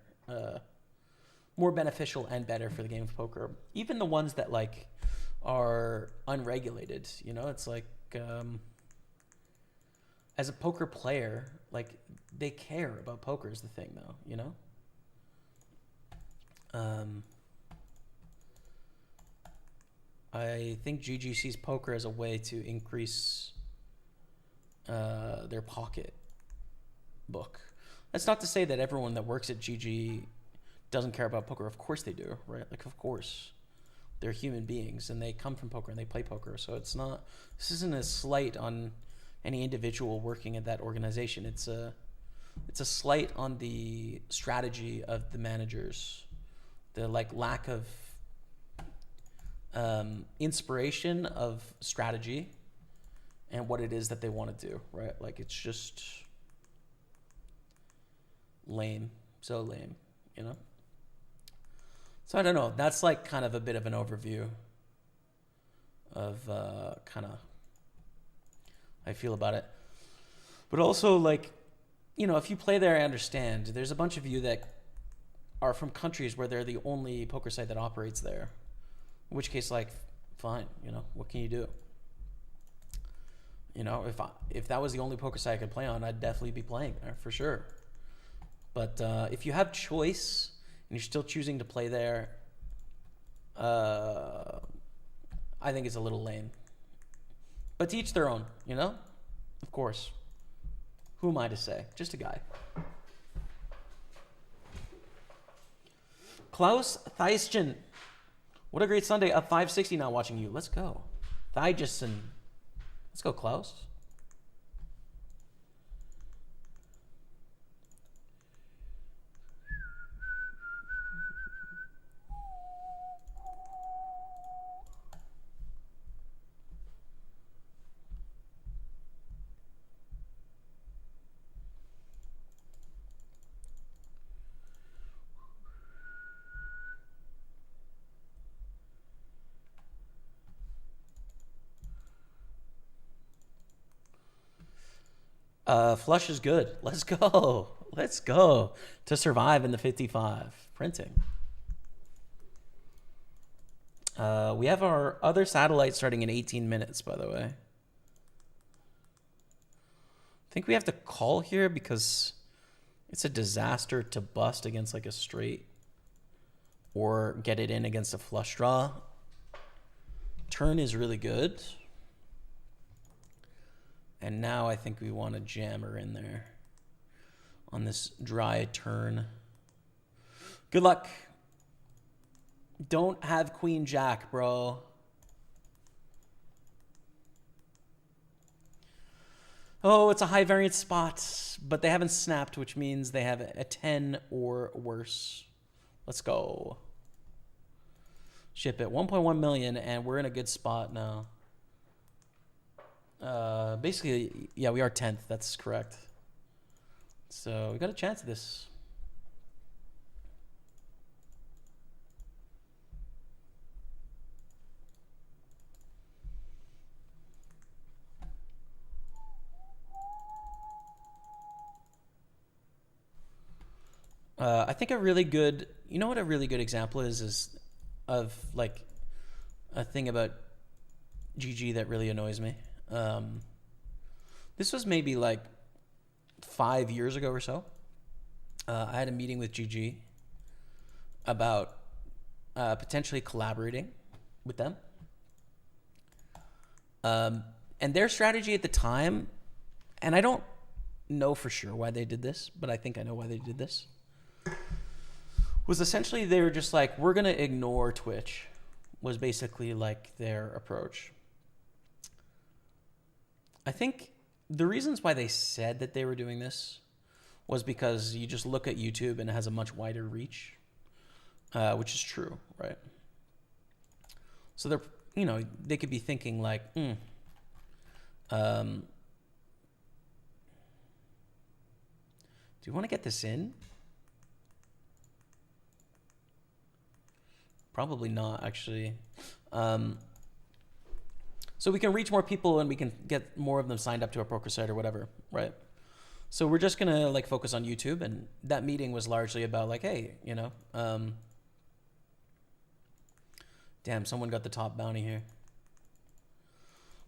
More beneficial and better for the game of poker. Even the ones that like are unregulated, it's like as a poker player, like they care about poker is the thing though, I think GG sees poker as a way to increase their pocket book. That's not to say that everyone that works at GG doesn't care about poker. Of course they do, right? Like, of course. They're human beings, and they come from poker, and they play poker. So this isn't a slight on any individual working at that organization. It's a slight on the strategy of the managers, the like lack of inspiration of strategy and what it is that they want to do, right? Like it's just lame, so lame, So I don't know. That's like kind of a bit of an overview of kind of how I feel about it. But also like, if you play there, I understand. There's a bunch of you that are from countries where they're the only poker site that operates there. In which case, like, fine, what can you do? If that was the only poker site I could play on, I'd definitely be playing there for sure. But if you have choice and you're still choosing to play there, I think it's a little lame. But to each their own, you know? Of course. Who am I to say? Just a guy. Klaus Theischen. What a great Sunday. Up 560 now watching you. Let's go. Theischen. Let's go, Klaus. Flush is good. Let's go. Let's go. To survive in the 55. Printing. We have our other satellite starting in 18 minutes, by the way. I think we have to call here because it's a disaster to bust against like a straight or get it in against a flush draw. Turn is really good. And now I think we want a jammer in there on this dry turn. Good luck. Don't have Queen Jack, bro. Oh, it's a high variance spot, but they haven't snapped, which means they have a 10 or worse. Let's go. Ship it. 1.1 million, and we're in a good spot now. Basically, yeah, we are 10th. That's correct. So we got a chance at this. I think a really good, you know what a really good example is of like a thing about GG that really annoys me. This was maybe like 5 years ago or so. I had a meeting with GG about potentially collaborating with them. And their strategy at the time, and I don't know for sure why they did this, but I think I know why they did this, was essentially they were just like, we're going to ignore Twitch, was basically like their approach. I think the reasons why they said that they were doing this was because you just look at YouTube and it has a much wider reach, which is true, right? So they're, you know, they could be thinking like, do you want to get this in? Probably not, actually. So we can reach more people and we can get more of them signed up to our poker site or whatever, right? So we're just gonna like focus on YouTube, and that meeting was largely about like, hey, you know, damn, someone got the top bounty here.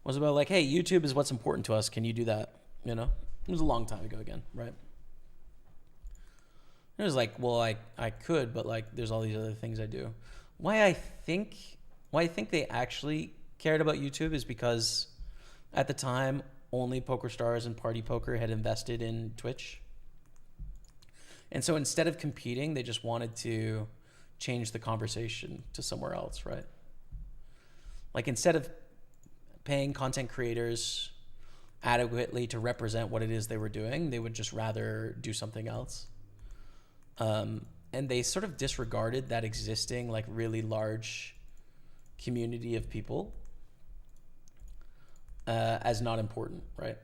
Was about like, hey, YouTube is what's important to us. Can you do that? You know, it was a long time ago again, right? It was like, well, I could, but like, there's all these other things I do. Why I think they actually cared about YouTube is because at the time only PokerStars and PartyPoker had invested in Twitch. And so instead of competing, they just wanted to change the conversation to somewhere else, right? Like instead of paying content creators adequately to represent what it is they were doing, they would just rather do something else. And they sort of disregarded that existing like really large community of people as not important, right?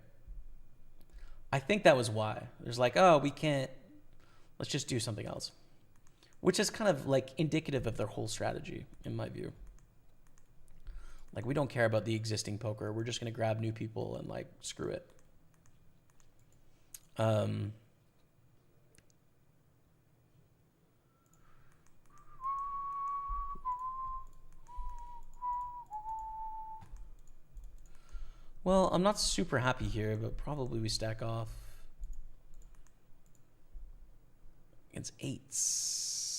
I think that was why. There's like, oh, we can't, let's just do something else. Which is kind of like indicative of their whole strategy, in my view. Like, we don't care about the existing poker. We're just going to grab new people and like, screw it. Well, I'm not super happy here, but probably we stack off against eights.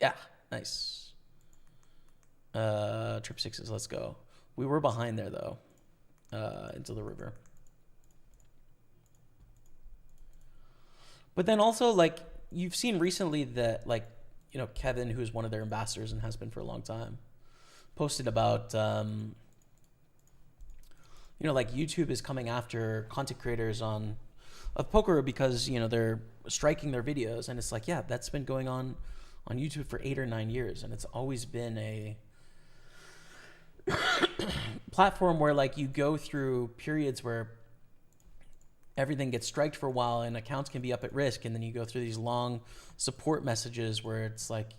Yeah, Nice. Trip sixes. Let's go. We were behind there though. Into the river. But then also, like, you've seen recently that, like, you know, Kevin, who's one of their ambassadors and has been for a long time, posted about, you know, like YouTube is coming after content creators of poker because, you know, they're striking their videos. And it's like, yeah, that's been going on YouTube for 8 or 9 years. And it's always been a platform where, like, you go through periods where everything gets striked for a while and accounts can be up at risk, and then you go through these long support messages where it's like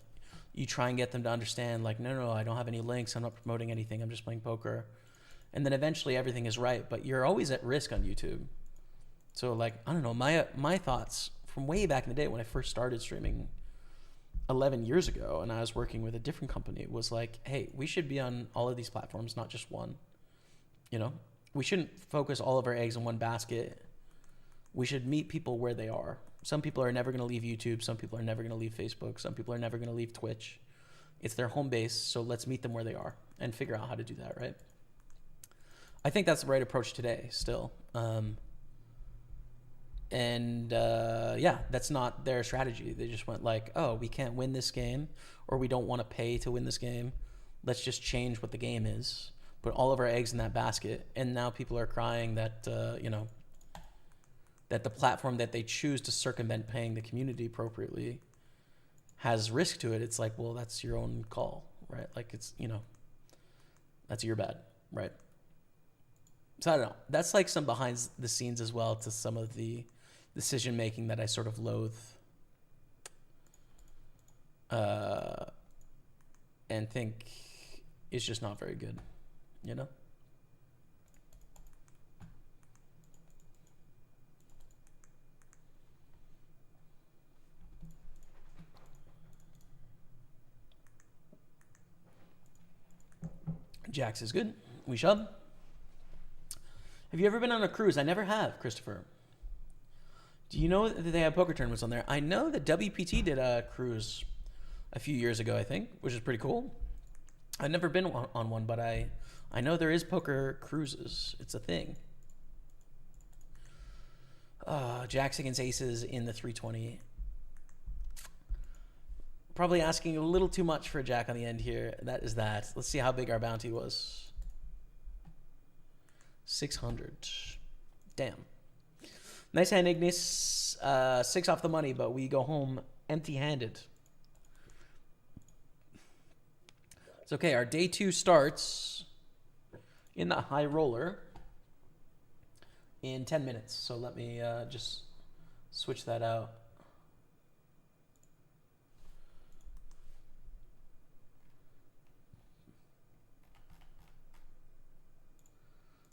you try and get them to understand, like, no, I don't have any links, I'm not promoting anything, I'm just playing poker. And then eventually everything is right, but you're always at risk on YouTube. So, like, I don't know, my thoughts from way back in the day when I first started streaming 11 years ago and I was working with a different company was like, hey, we should be on all of these platforms, not just one. You know, we shouldn't focus all of our eggs in one basket. We should meet people where they are. Some people are never going to leave YouTube. Some people are never going to leave Facebook. Some people are never going to leave Twitch. It's their home base, so let's meet them where they are and figure out how to do that, right? I think that's the right approach today still. Yeah, that's not their strategy. They just went like, oh, we can't win this game, or we don't want to pay to win this game. Let's just change what the game is, put all of our eggs in that basket. And now people are crying that, you know, that the platform that they choose to circumvent paying the community appropriately has risk to it. It's like, well, that's your own call, right? Like, it's, you know, that's your bad, right? So I don't know. That's like some behind the scenes as well to some of the decision making that I sort of loathe and think is just not very good, you know? Jax is good. We shove. Have you ever been on a cruise? I never have, Christopher. Do you know that they have poker tournaments on there? I know that WPT did a cruise a few years ago, I think, which is pretty cool. I've never been on one, but I know there is poker cruises. It's a thing. Jacks against aces in the 320. Probably asking a little too much for a jack on the end here. That is that. Let's see how big our bounty was. 600. Damn. Nice hand, Ignis. 6 off the money, but we go home empty-handed. It's okay. Our day 2 starts in the high roller in 10 minutes. So let me just switch that out.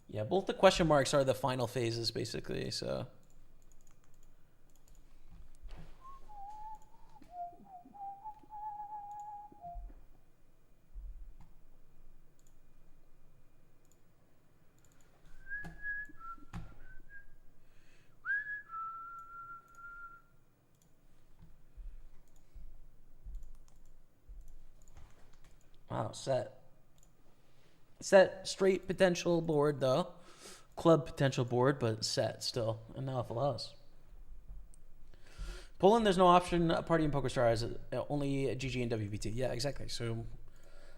Yeah, both the question marks are the final phases, basically, so. Wow, set. Set straight potential board, though. Club potential board, but set still. Enough loss. Poland, there's no option. Party and PokerStar is only GG and WPT. Yeah, exactly. So,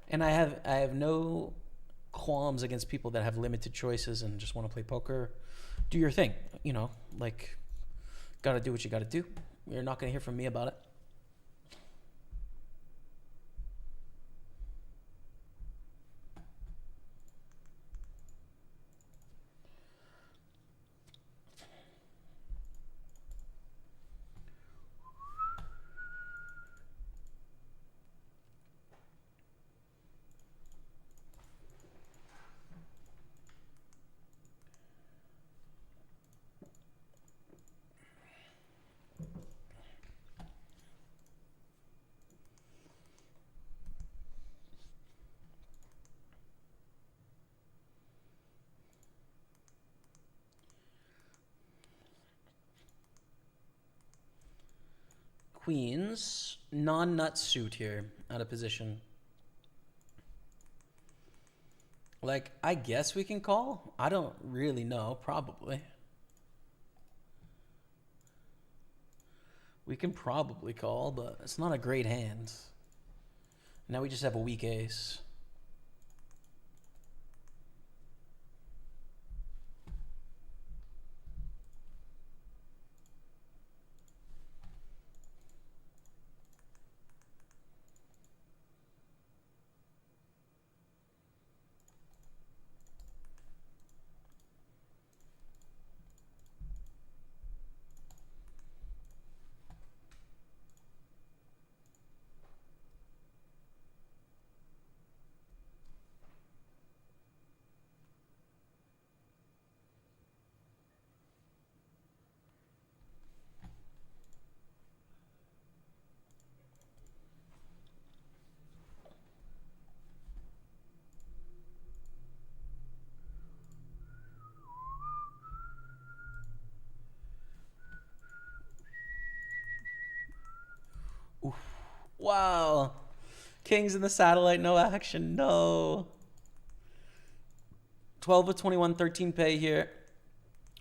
and I have no qualms against people that have limited choices and just want to play poker. Do your thing. You know, like, gotta do what you gotta do. You're not gonna hear from me about it. queens, non-nut suit here, out of position. Like, I guess we can call. I don't really know, probably. We can probably call, but it's not a great hand. Now we just have a weak ace. Oof. Wow. Kings in the satellite, no action, no. 12 of 21, 13 pay here.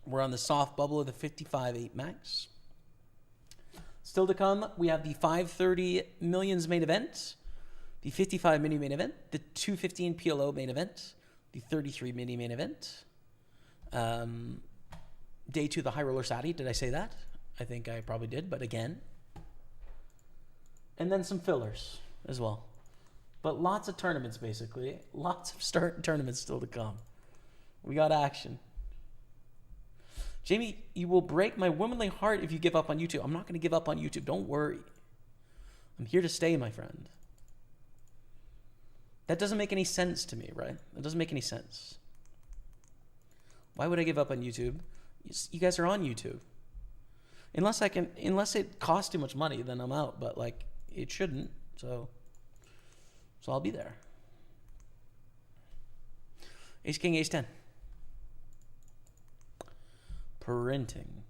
We're on the soft bubble of the 55-8 max. Still to come, we have the 530 millions main event, the 55 mini main event, the 215 PLO main event, the 33 mini main event. Day 2, the high roller Sati. Did I say that? I think I probably did, but again. And then some fillers as well. But lots of tournaments, basically. Lots of tournaments still to come. We got action. Jamie, you will break my womanly heart if you give up on YouTube. I'm not going to give up on YouTube. Don't worry. I'm here to stay, my friend. That doesn't make any sense to me, right? That doesn't make any sense. Why would I give up on YouTube? You guys are on YouTube. Unless it costs too much money, then I'm out. But like, it shouldn't. So I'll be there. Ace King, Ace 10. Printing.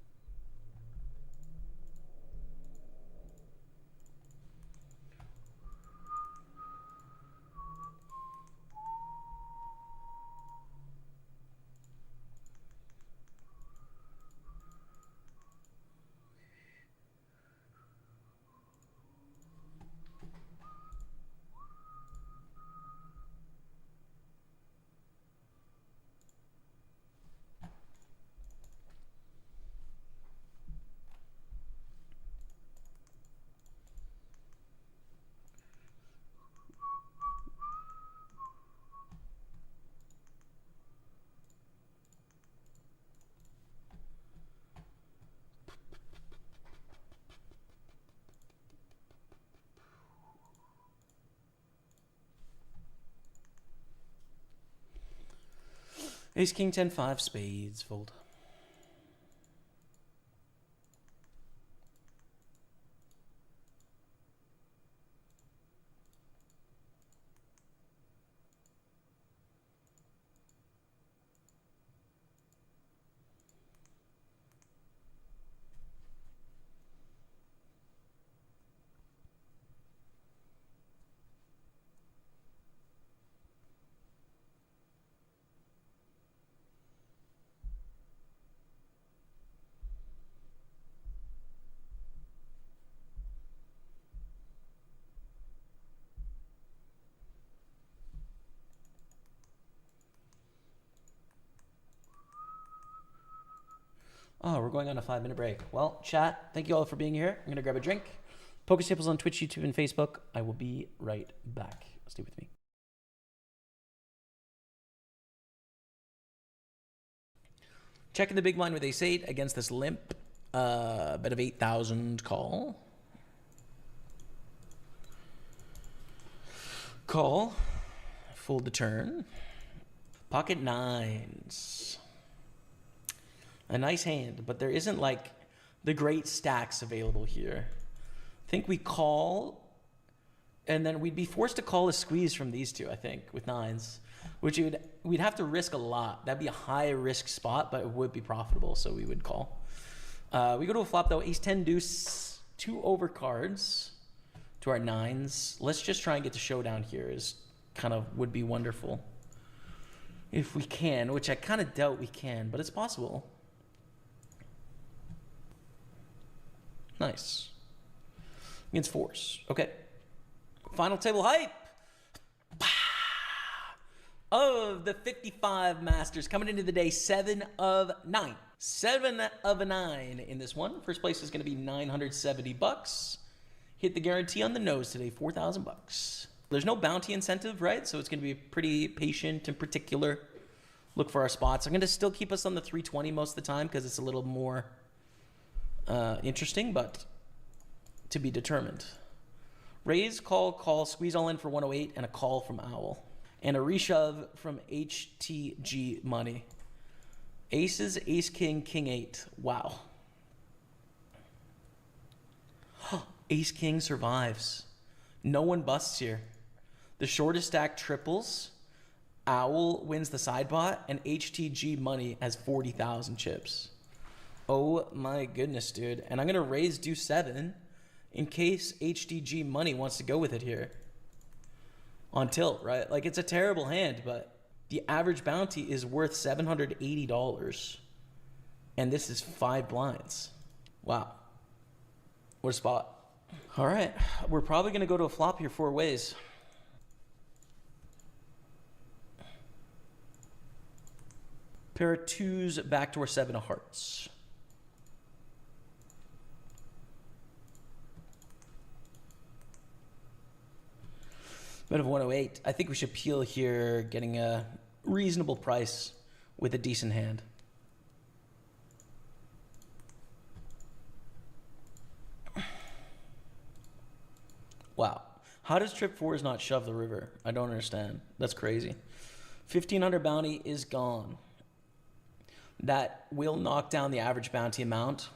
Ace King 10 5 spades fold. Oh, we're going on a 5-minute break. Well, chat, thank you all for being here. I'm going to grab a drink. Pokerstaples on Twitch, YouTube, and Facebook. I will be right back. Stay with me. Checking the big blind with ace-8 against this limp. Bet of 8,000 call. Call. Fold the turn. Pocket nines. A nice hand, but there isn't like the great stacks available here. I think we call, and then we'd be forced to call a squeeze from these two, I think, with nines, which we'd have to risk a lot. That'd be a high risk spot, but it would be profitable, so we would call. We go to a flop though, ace 10 deuce. 2 overcards to our 9s. Let's just try and get the showdown here. Is kind of would be wonderful if we can, which I kind of doubt we can, but it's possible. Nice. Against 4s. Okay. Final table hype of the 55 Masters coming into the day. 7 of 9. 7 of 9 in this one. First place is going to be $970. Hit the guarantee on the nose today, $4,000. There's no bounty incentive, right? So it's going to be pretty patient and particular. Look for our spots. I'm going to still keep us on the 320 most of the time because it's a little more interesting, but to be determined. Raise, call, squeeze all in for 108, and a call from Owl. And a reshove from HTG Money. Aces, ace, king, king, 8. Wow. Ace, king survives. No one busts here. The shortest stack triples. Owl wins the side pot, and HTG Money has 40,000 chips. Oh my goodness, dude. And I'm going to raise deuce 7 in case HTG Money wants to go with it here. On tilt, right? Like, it's a terrible hand, but the average bounty is worth $780. And this is 5 blinds. Wow. What a spot. All right. We're probably going to go to a flop here 4 ways. Pair of 2s, backdoor 7 of hearts. Bet of 108. I think we should peel here, getting a reasonable price with a decent hand. Wow. How does trip 4s not shove the river? I don't understand. That's crazy. 1,500 bounty is gone. That will knock down the average bounty amount.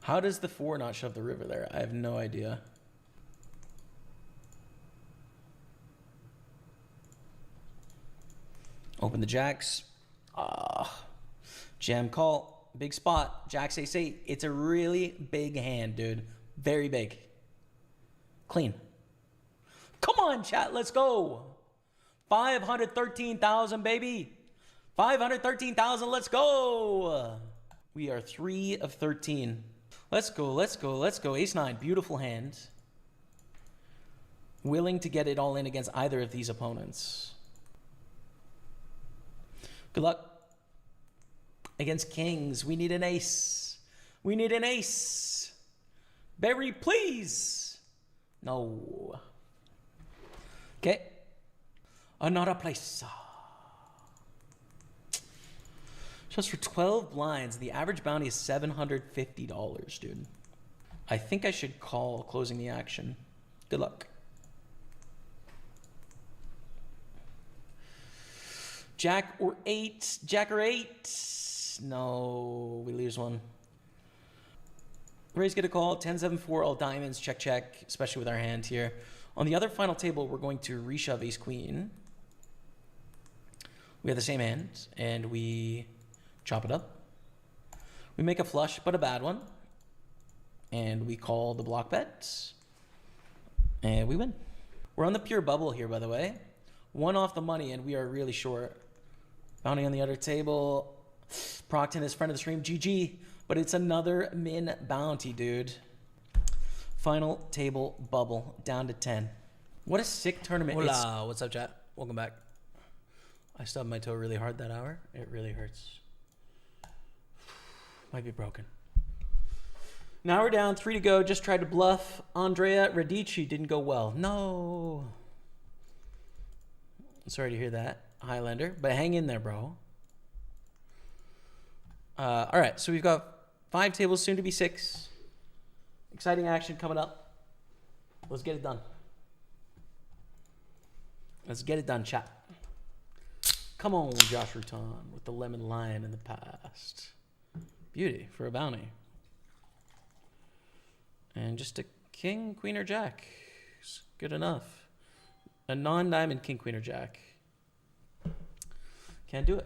How does the 4 not shove the river there? I have no idea. Open the jacks. Jam call. Big spot. Jacks ace 8. It's a really big hand, dude. Very big. Clean. Come on, chat. Let's go. 513,000, baby. 513,000. Let's go. We are 3 of 13. Let's go. Let's go. Let's go. Ace 9. Beautiful hand. Willing to get it all in against either of these opponents. Good luck. Against kings, we need an ace. We need an ace. Barry, please. No. Okay. Another place. Just for 12 blinds, the average bounty is $750, dude. I think I should call closing the action. Good luck. Jack or 8. Jack or 8. No, we lose one. Raise, get a call. 10-7-4, all diamonds. Check, check, especially with our hand here. On the other final table, we're going to reshove ace queen. We have the same hand, and we chop it up. We make a flush, but a bad one. And we call the block bet. And we win. We're on the pure bubble here, by the way. 1 off the money, and we are really short. Bounty on the other table. Procton is friend of the stream. GG. But it's another min bounty, dude. Final table bubble. Down to 10. What a sick tournament. Hola. What's up, chat? Welcome back. I stubbed my toe really hard that hour. It really hurts. Might be broken. Now we're down. 3 to go. Just tried to bluff. Andrea Radici didn't go well. No. Sorry to hear that, Highlander. But hang in there, bro. All right, so we've got 5 tables, soon to be 6. Exciting action coming up. Let's get it done. Let's get it done, chat. Come on, Josh Rutan with the lemon lion in the past. Beauty for a bounty. And just a king, queen, or jack. It's good enough. A non-diamond king, queen, or jack. Can't do it.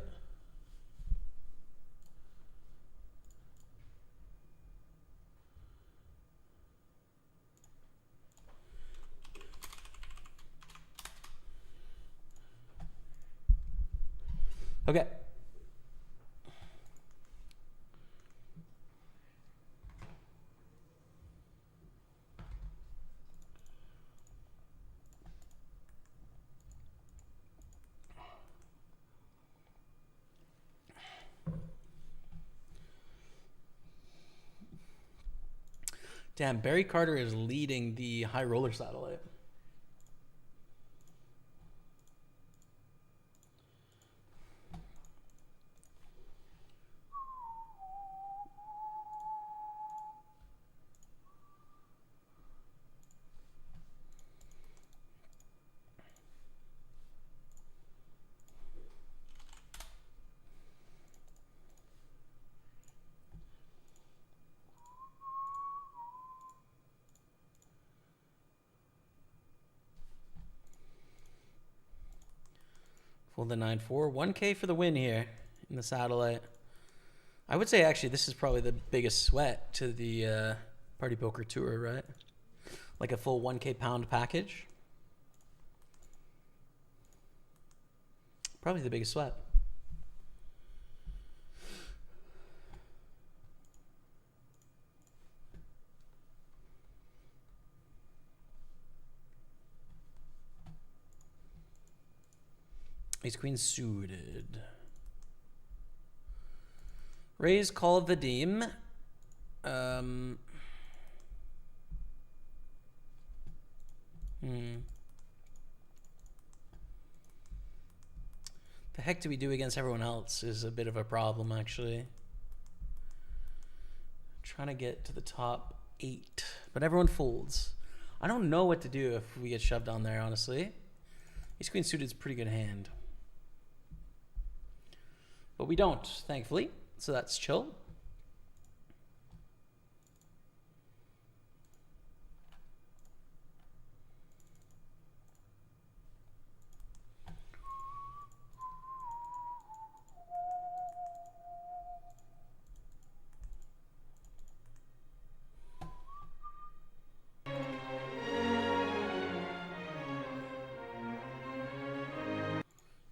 Okay. Damn, Barry Carter is leading the high roller satellite. Fold the 9-4. 1K for the win here in the satellite. I would say actually this is probably the biggest sweat to the Party Poker Tour, right? Like a full 1K pound package. Probably the biggest sweat. Ace Queen suited. Raise, call Vadim. The heck do we do against everyone else is a bit of a problem, actually. Trying to get to the top 8, but everyone folds. I don't know what to do if we get shoved on there, honestly. Ace Queen suited is a pretty good hand. But we don't, thankfully. So that's chill.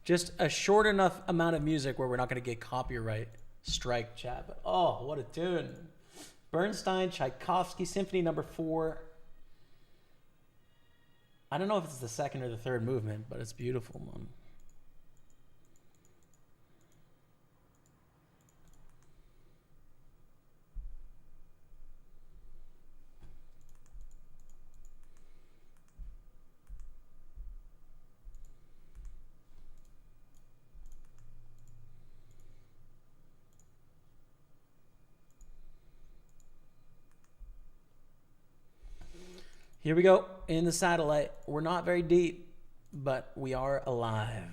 Just a short enough amount of music where we're not going to get copyright strike, chat. But oh, what a tune. Bernstein, Tchaikovsky, Symphony No. 4. I don't know if it's the second or the third movement, but it's beautiful, man. Here we go in the satellite. We're not very deep, but we are alive.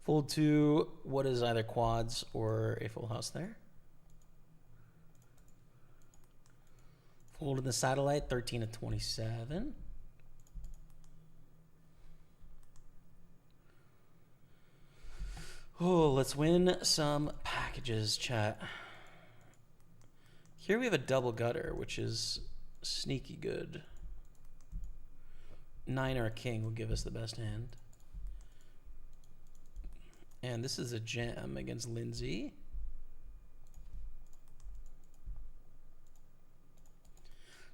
Fold to what is either quads or a full house there. Fold in the satellite, 13 to 27. Oh, let's win some packages, chat. Here we have a double gutter, which is sneaky good. 9 or a king will give us the best hand. And this is a jam against Lindsay.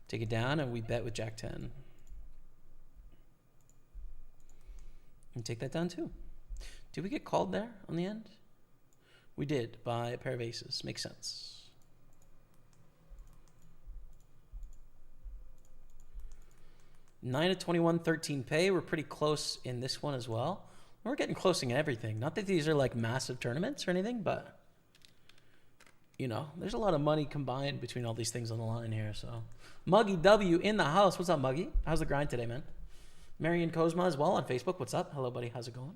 Take it down, and we bet with Jack 10. And take that down too. Did we get called there on the end? We did, by a pair of aces. Makes sense. Nine to 21, 13 pay. We're pretty close in this one as well. We're getting close in everything. Not that these are like massive tournaments or anything, but you know, there's a lot of money combined between all these things on the line here. So Muggy W in the house. What's up, Muggy? How's the grind today, man? Marion Kozma as well on Facebook. What's up? Hello, buddy. How's it going?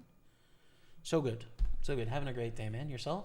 So good. So good. Having a great day, man. Yourself?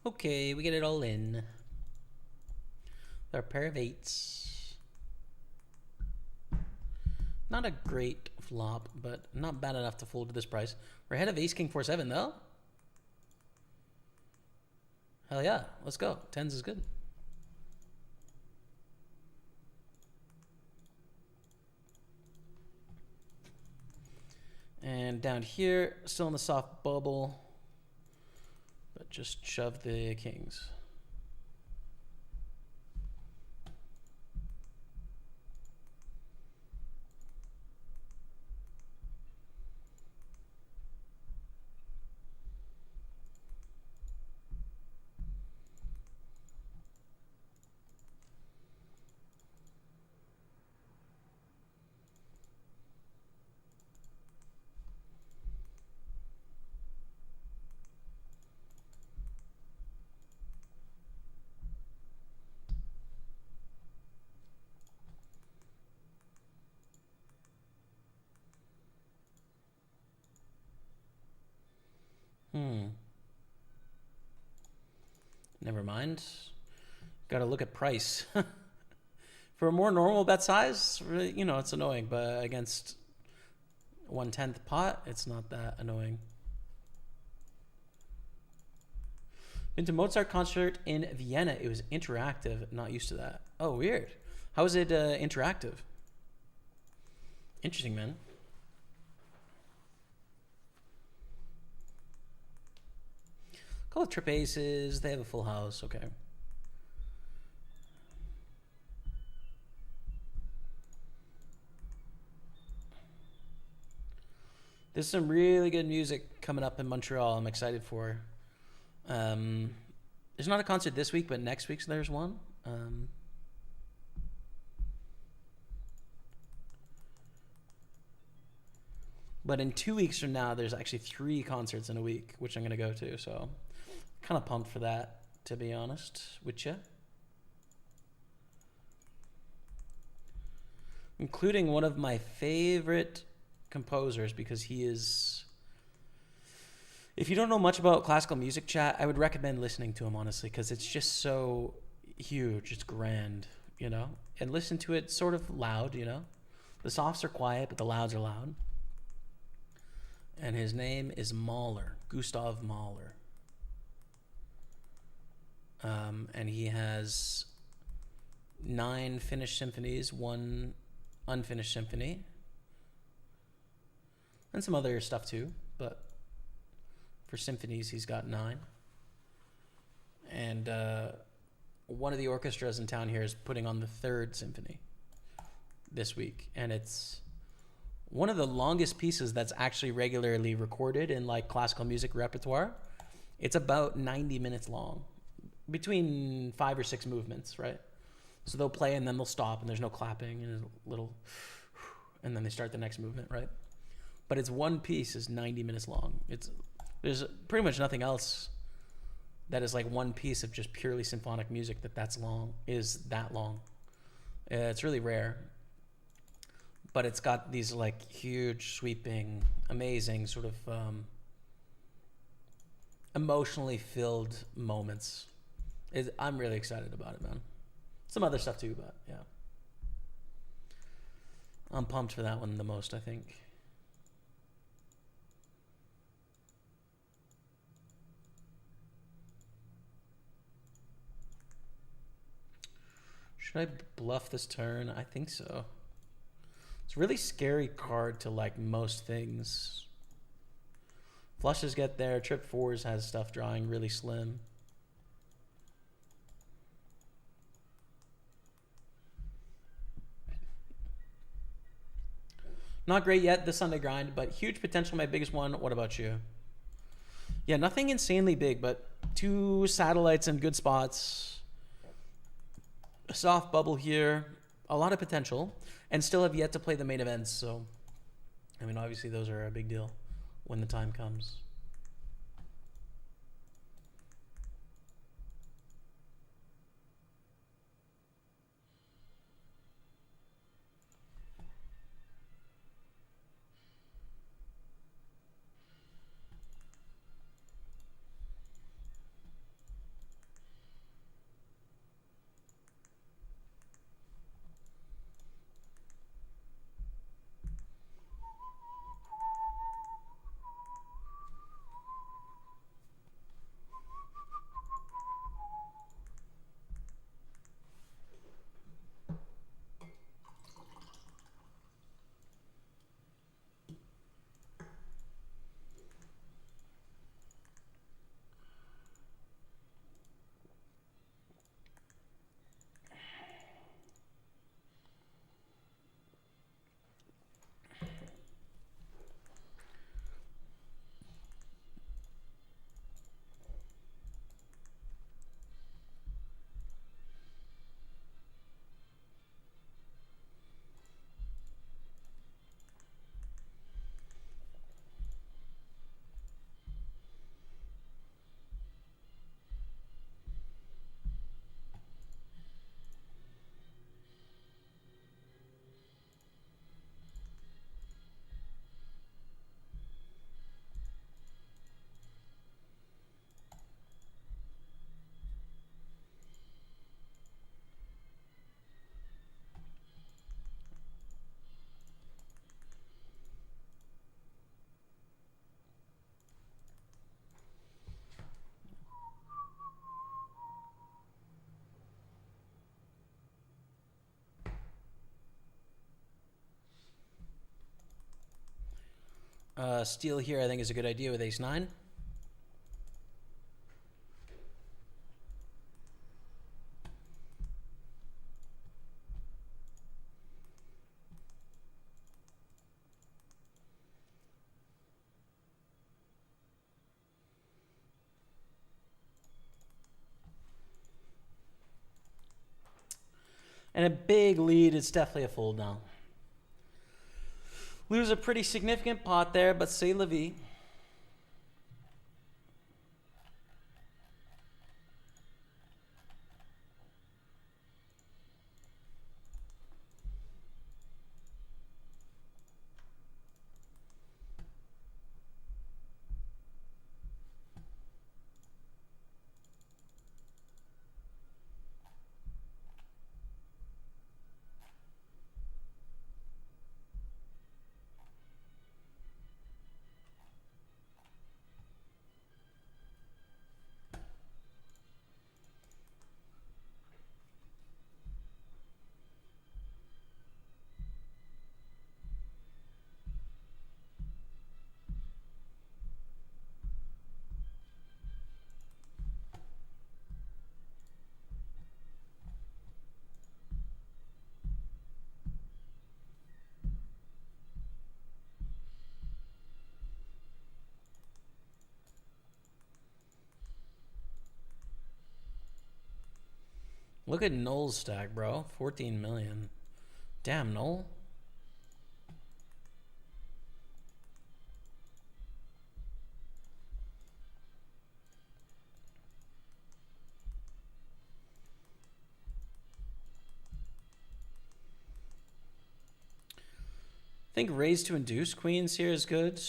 Okay, we get it all in. Our pair of 8s. Not a great flop, but not bad enough to fold to this price. We're ahead of ace king 4-7 though. Hell yeah, let's go. 10s is good. And down here, still in the soft bubble, but just shove the kings. Never mind. Got to look at price. For a more normal bet size, you know, it's annoying, but against 1/10 pot, it's not that annoying. Been to Mozart concert in Vienna. It was interactive. Not used to that. Oh, weird. How is it interactive? Interesting, man. Call it trip aces. They have a full house. Okay. There's some really good music coming up in Montreal. I'm excited for. There's not a concert this week, but next week's there's one. But in 2 weeks from now, there's actually 3 concerts in a week, which I'm going to go to. So kind of pumped for that, to be honest with you. Including one of my favorite composers, because he is... If you don't know much about classical music, chat, I would recommend listening to him, honestly, because it's just so huge. It's grand, you know? And listen to it sort of loud, you know? The softs are quiet, but the louds are loud. And his name is Mahler, Gustav Mahler. And he has 9 finished symphonies, 1 unfinished symphony, and some other stuff too, but for symphonies he's got 9. And one of the orchestras in town here is putting on the 3rd symphony this week, and it's one of the longest pieces that's actually regularly recorded in like classical music repertoire. It's about 90 minutes long, between 5 or 6 movements, right? So they'll play and then they'll stop and there's no clapping and there's a little, and then they start the next movement, right? But it's one piece is 90 minutes long. There's pretty much nothing else that is like one piece of just purely symphonic music that's long, is that long. It's really rare. But it's got these like huge, sweeping, amazing sort of emotionally filled moments. I'm really excited about it, man. Some other stuff too, but yeah. I'm pumped for that one the most, I think. Should I bluff this turn? I think so. It's a really scary card to like most things. Flushes get there. Trip fours has stuff drawing really slim. Not great yet this Sunday grind, but huge potential. My biggest one. What about you? Yeah, nothing insanely big, but 2 satellites in good spots. A soft bubble here. A lot of potential. And still have yet to play the main events. So, I mean, obviously those are a big deal when the time comes. Steal here, I think, is a good idea with ace-9. And a big lead, it's definitely a fold now. Lose a pretty significant pot there, but c'est la vie. Look at Noel's stack, bro. 14 million. Damn, Noel. I think raise to induce queens here is good.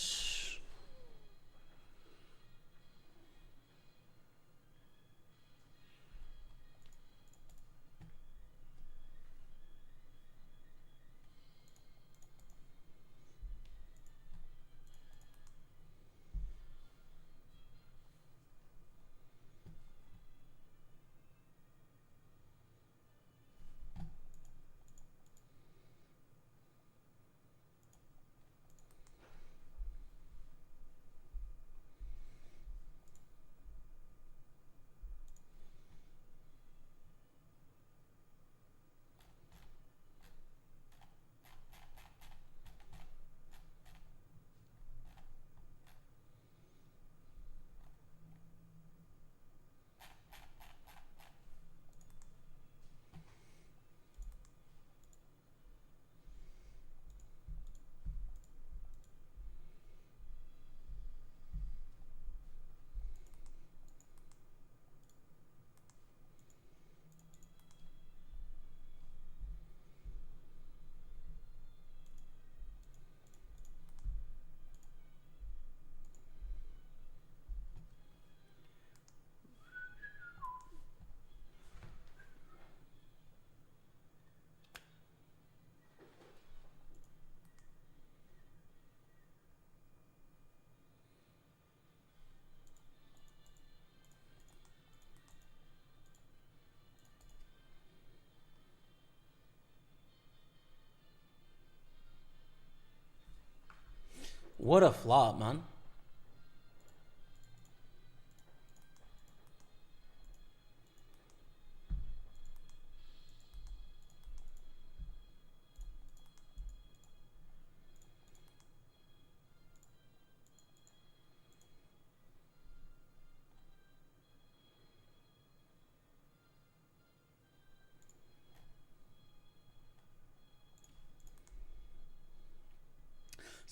What a flop, man.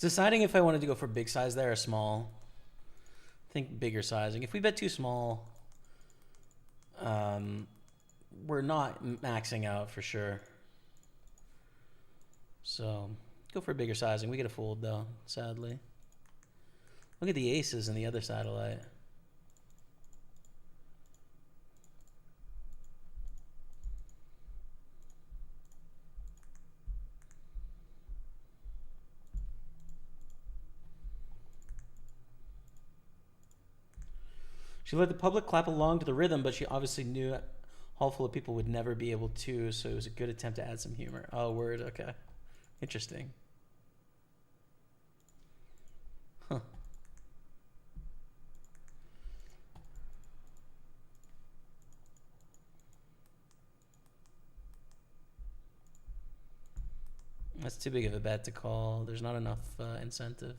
Deciding if I wanted to go for big size there or small. I think bigger sizing. If we bet too small, we're not maxing out for sure. So go for bigger sizing. We get a fold though, sadly. Look at the aces in the other satellite. She let the public clap along to the rhythm, but she obviously knew a hall full of people would never be able to, so it was a good attempt to add some humor. Oh, word, okay. Interesting. Huh. That's too big of a bet to call. There's not enough incentive.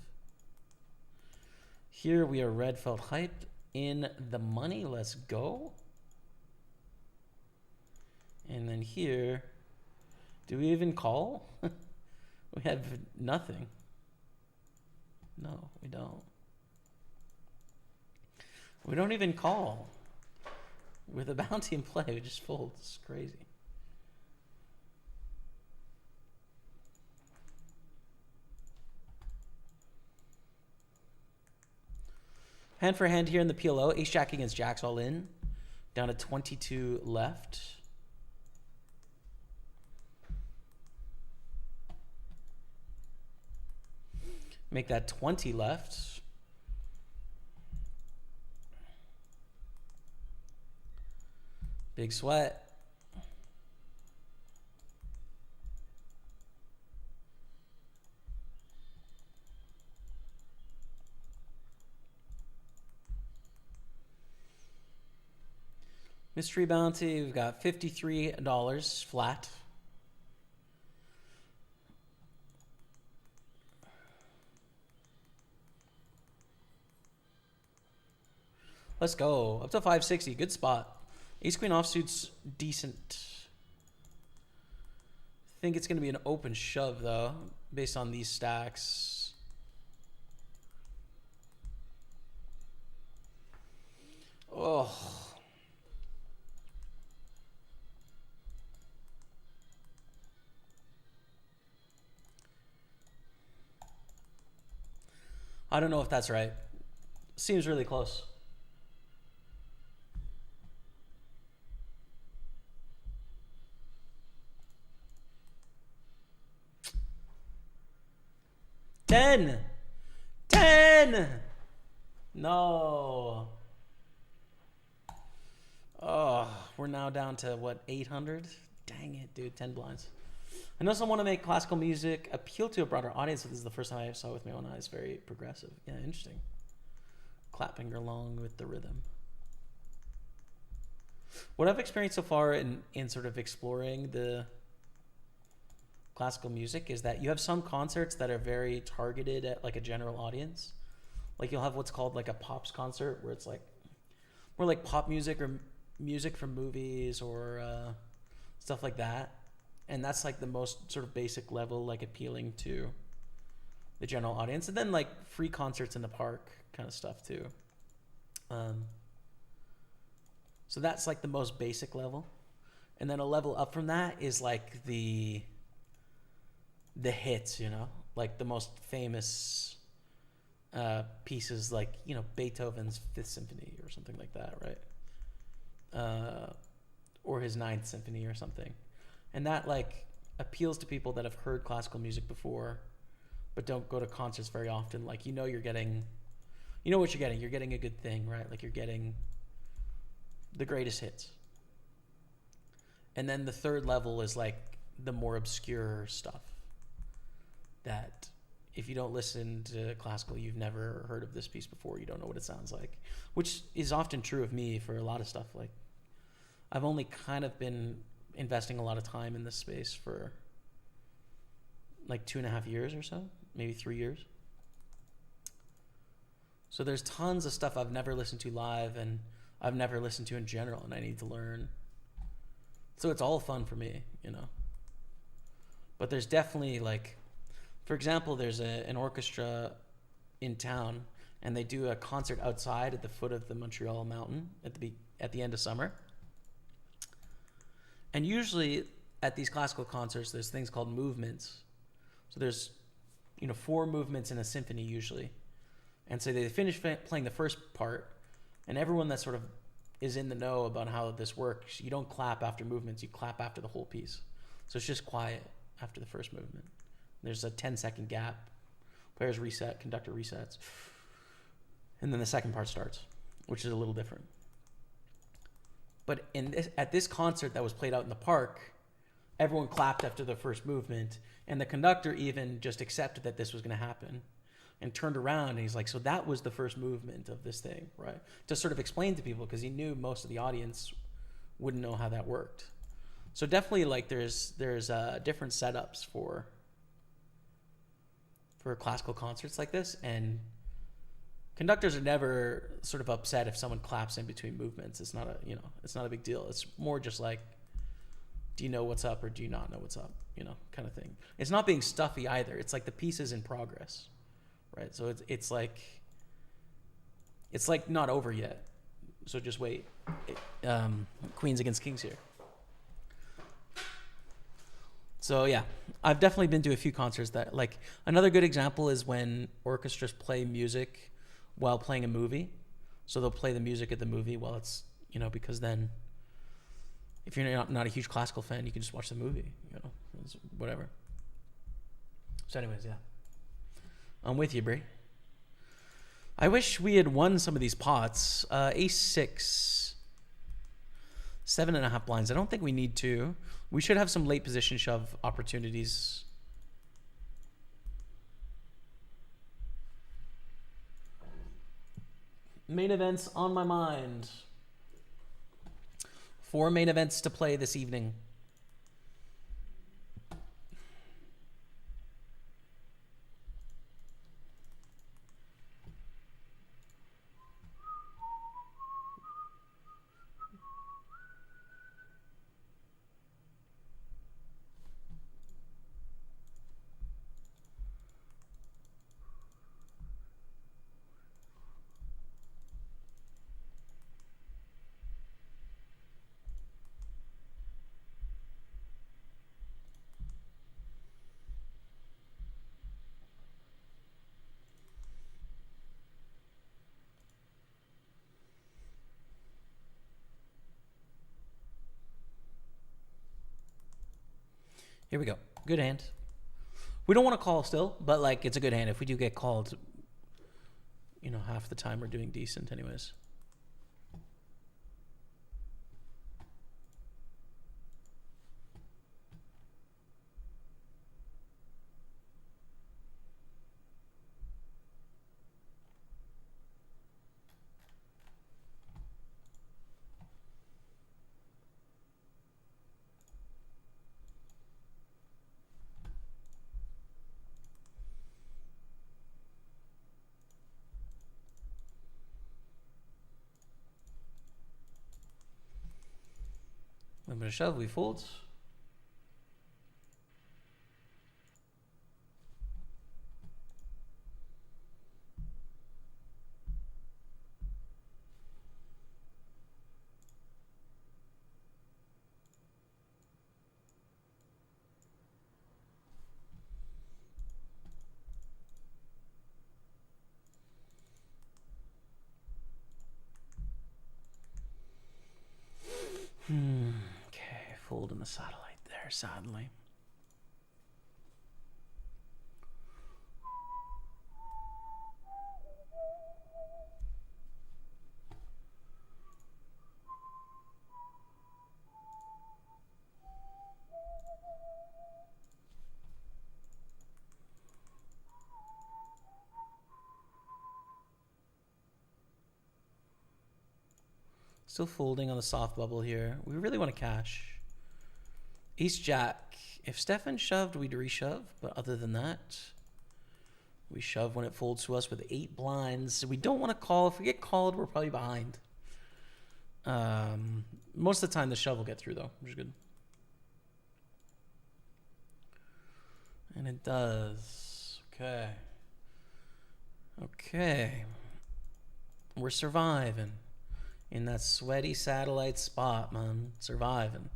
Here we are red felt hyped in the money. Let's go. And then here, do we even call? We have nothing. No, we don't. We don't even call. With a bounty in play, we just fold. It's crazy. Hand for hand here in the PLO. Ace Jack against Jacks all in. Down to 22 left. Make that 20 left. Big sweat. Mystery bounty, we've got $53 flat. Let's go. Up to 560. Good spot. Ace queen offsuit's decent. I think it's going to be an open shove though, based on these stacks. Oh. I don't know if that's right. Seems really close. Ten. No. Oh, we're now down to what, 800? Dang it, dude. 10 blinds. I also want to make classical music appeal to a broader audience. So this is the first time I saw it with my own eyes. Very progressive. Yeah, interesting. Clapping along with the rhythm. What I've experienced so far in sort of exploring the classical music is that you have some concerts that are very targeted at like a general audience. Like you'll have what's called like a pops concert where it's like more like pop music or music from movies or stuff like that. And that's like the most sort of basic level, like appealing to the general audience. And then like free concerts in the park kind of stuff too. So that's like the most basic level. And then a level up from that is like the hits, you know, like the most famous pieces, like, you know, Beethoven's Fifth Symphony or something like that, right? Or his Ninth Symphony or something. And that like appeals to people that have heard classical music before, but don't go to concerts very often. Like, you know what you're getting. You're getting a good thing, right? Like you're getting the greatest hits. And then the third level is like the more obscure stuff that if you don't listen to classical, you've never heard of this piece before. You don't know what it sounds like, which is often true of me for a lot of stuff. Like I've only kind of been investing a lot of time in this space for like 2.5 years or so, maybe 3 years. So there's tons of stuff I've never listened to live and I've never listened to in general, and I need to learn. So it's all fun for me, you know. But there's definitely like, for example, there's an orchestra in town and they do a concert outside at the foot of the Montreal mountain at the end of summer. And usually at these classical concerts, there's things called movements. So there's, 4 movements in a symphony usually. And so they finish playing the first part, and everyone that sort of is in the know about how this works, you don't clap after movements, you clap after the whole piece. So it's just quiet after the first movement. There's a 10-second gap. Players reset, conductor resets. And then the second part starts, which is a little different. But at this concert that was played out in the park, everyone clapped after the first movement, and the conductor even just accepted that this was going to happen and turned around, and he's like, so that was the first movement of this thing, right? To sort of explain to people, because he knew most of the audience wouldn't know how that worked. So definitely, like, there's different setups for classical concerts like this, and conductors are never sort of upset if someone claps in between movements. It's not a big deal. It's more just like, do you know what's up or do you not know what's up, kind of thing. It's not being stuffy either. It's like the piece is in progress, right? So it's like not over yet. So just wait. Queens against kings here. So yeah, I've definitely been to a few concerts that, like, another good example is when orchestras play music while playing a movie. So they'll play the music at the movie while it's, because then if you're not a huge classical fan, you can just watch the movie, it's whatever. So anyways, yeah. I'm with you, Brie. I wish we had won some of these pots. Ace 6, 7.5 blinds. I don't think we need to. We should have some late position shove opportunities. Main events on my mind. 4 main events to play this evening. Here we go. Good hand. We don't want to call still, but like it's a good hand. If we do get called, you know, half the time we're doing decent anyways. I'm going to shove, we fold. Okay, fold in the satellite there, sadly. Still folding on the soft bubble here. We really want to cash. Ace Jack. If Stefan shoved, we'd reshove. But other than that, we shove when it folds to us with 8 blinds. So we don't want to call. If we get called, we're probably behind. Most of the time, the shove will get through, though, which is good. And it does. Okay. Okay. We're surviving. In that sweaty satellite spot, man. Surviving.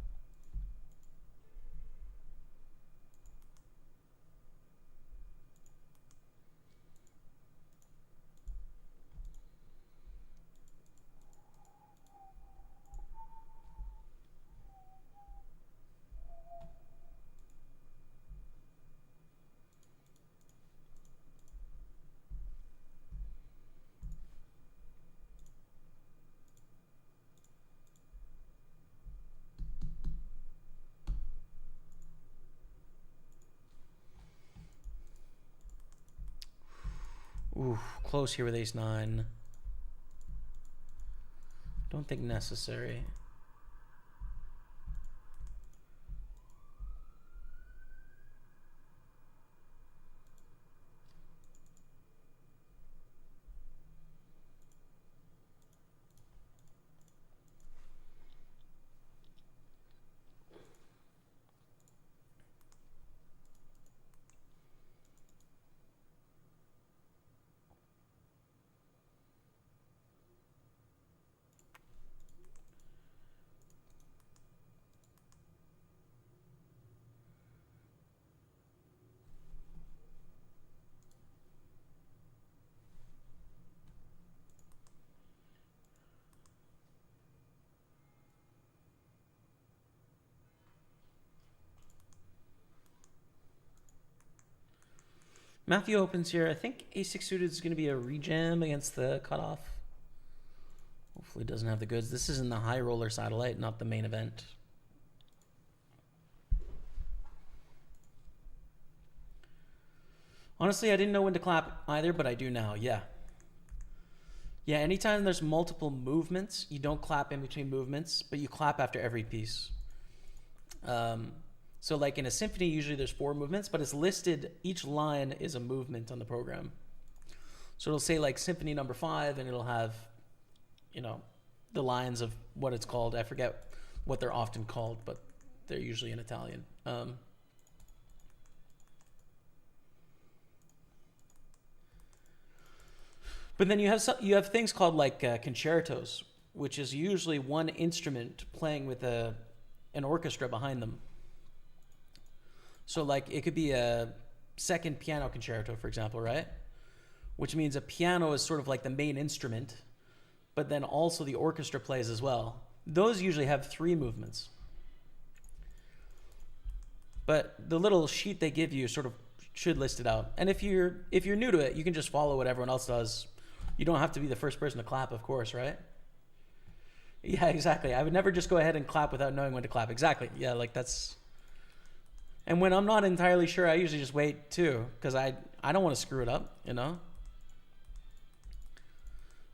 Ooh, close here with ace-9. Don't think necessary. Matthew opens here. I think ace-6 suited is going to be a rejam against the cutoff. Hopefully it doesn't have the goods. This is in the high roller satellite, not the main event. Honestly, I didn't know when to clap either, but I do now. Yeah. Yeah, anytime there's multiple movements, you don't clap in between movements, but you clap after every piece. So like in a symphony, usually there's 4 movements, but it's listed, each line is a movement on the program. So it'll say like symphony number 5, and it'll have, you know, the lines of what it's called. I forget what they're often called, but they're usually in Italian. But then you have things called like concertos, which is usually one instrument playing with an orchestra behind them. So like it could be a second piano concerto, for example, right? Which means a piano is sort of like the main instrument, but then also the orchestra plays as well. Those usually have 3 movements. But the little sheet they give you sort of should list it out. And if you're new to it, you can just follow what everyone else does. You don't have to be the first person to clap, of course, right? Yeah, exactly. I would never just go ahead and clap without knowing when to clap. Exactly. Yeah, like that's... And when I'm not entirely sure, I usually just wait too, because I don't want to screw it up, you know?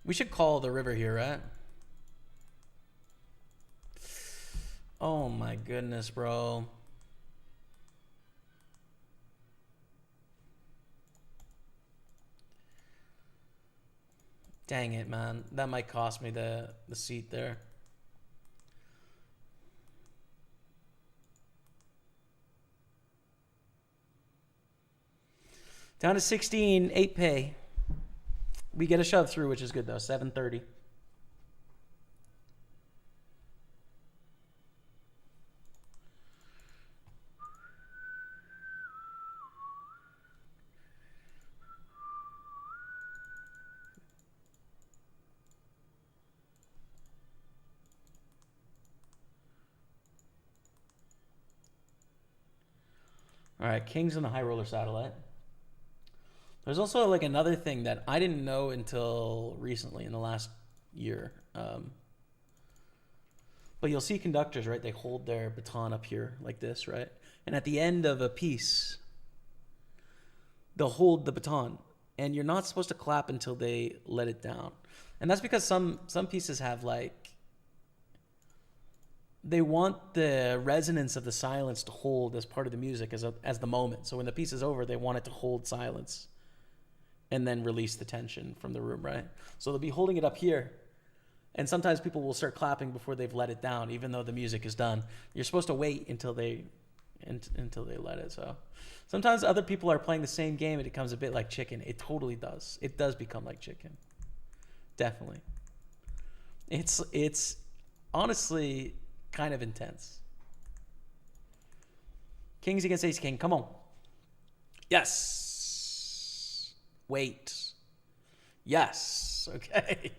We should call the river here, right? Oh my goodness, bro. Dang it, man. That might cost me the seat there. Down to 16, 8 pay. We get a shove through, which is good though. 730. All right, Kings on the high roller satellite. There's also like another thing that I didn't know until recently in the last year. But you'll see conductors, right? They hold their baton up here like this, right? And at the end of a piece, they'll hold the baton. And you're not supposed to clap until they let it down. And that's because some pieces have like... They want the resonance of the silence to hold as part of the music as the moment. So when the piece is over, they want it to hold silence and then release the tension from the room, right? So they'll be holding it up here. And sometimes people will start clapping before they've let it down, even though the music is done. You're supposed to wait until they let it. So sometimes other people are playing the same game and it becomes a bit like chicken. It totally does. It does become like chicken. Definitely. It's honestly kind of intense. Kings against ace king. Come on. Yes. Wait. Yes. Okay.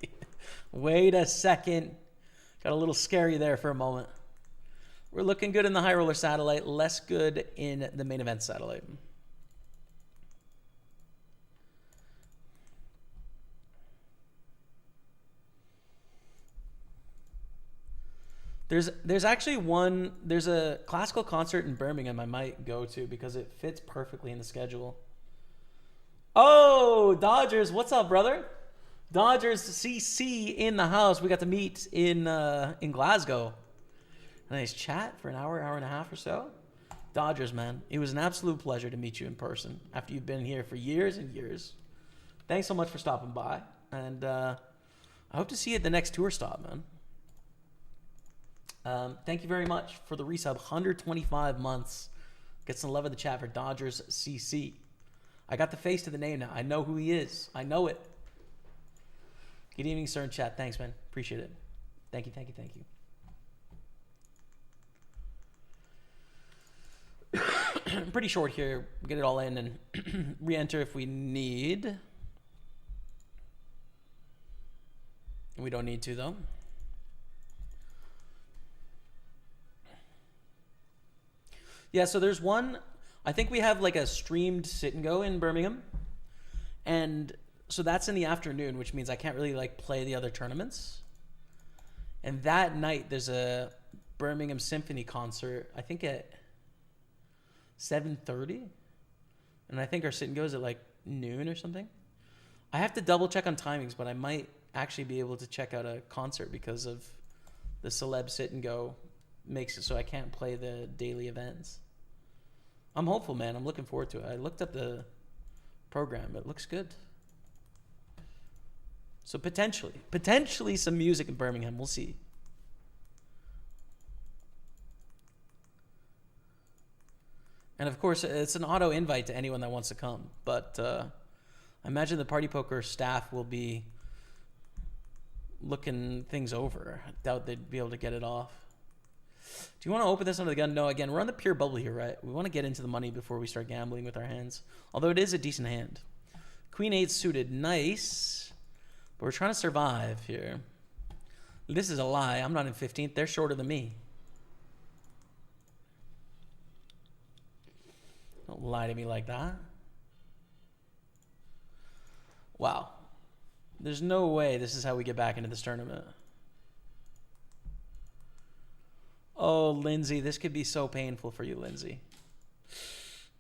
Wait a second. Got a little scary there for a moment. We're looking good in the high roller satellite. Less good in the main event satellite. There's actually there's a classical concert in Birmingham I might go to because it fits perfectly in the schedule. Oh, Dodgers, what's up, brother? Dodgers CC in the house. We got to meet in Glasgow. A nice chat for an hour and a half or so. Dodgers, man. It was an absolute pleasure to meet you in person after you've been here for years and years. Thanks so much for stopping by. And I hope to see you at the next tour stop, man. Thank you very much for the resub. 125 months. Get some love in the chat for Dodgers CC. I got the face to the name now. I know who he is. I know it. Good evening, sir, in chat. Thanks, man. Appreciate it. Thank you, thank you, thank you. Pretty short here. Get it all in and re-enter if we need. We don't need to, though. Yeah, so there's one, I think we have like a streamed sit and go in Birmingham. And so that's in the afternoon, which means I can't really like play the other tournaments. And that night there's a Birmingham Symphony concert, I think at 7:30. And I think our sit and go is at like noon or something. I have to double check on timings, but I might actually be able to check out a concert because of the celeb sit and go makes it so I can't play the daily events. I'm hopeful, man. I'm looking forward to it. I looked up the program. It looks good. So potentially some music in Birmingham. We'll see. And of course, it's an auto invite to anyone that wants to come. But I imagine the PartyPoker staff will be looking things over. I doubt they'd be able to get it off. Do you want to open this under the gun? No, again, we're on the pure bubble here, right? We want to get into the money before we start gambling with our hands. Although it is a decent hand. Queen 8 suited, nice. But we're trying to survive here. This is a lie. I'm not in 15th. They're shorter than me. lie to me like that. Wow. There's no way this is how we get back into this tournament. Oh, Lindsay, this could be so painful for you, Lindsay.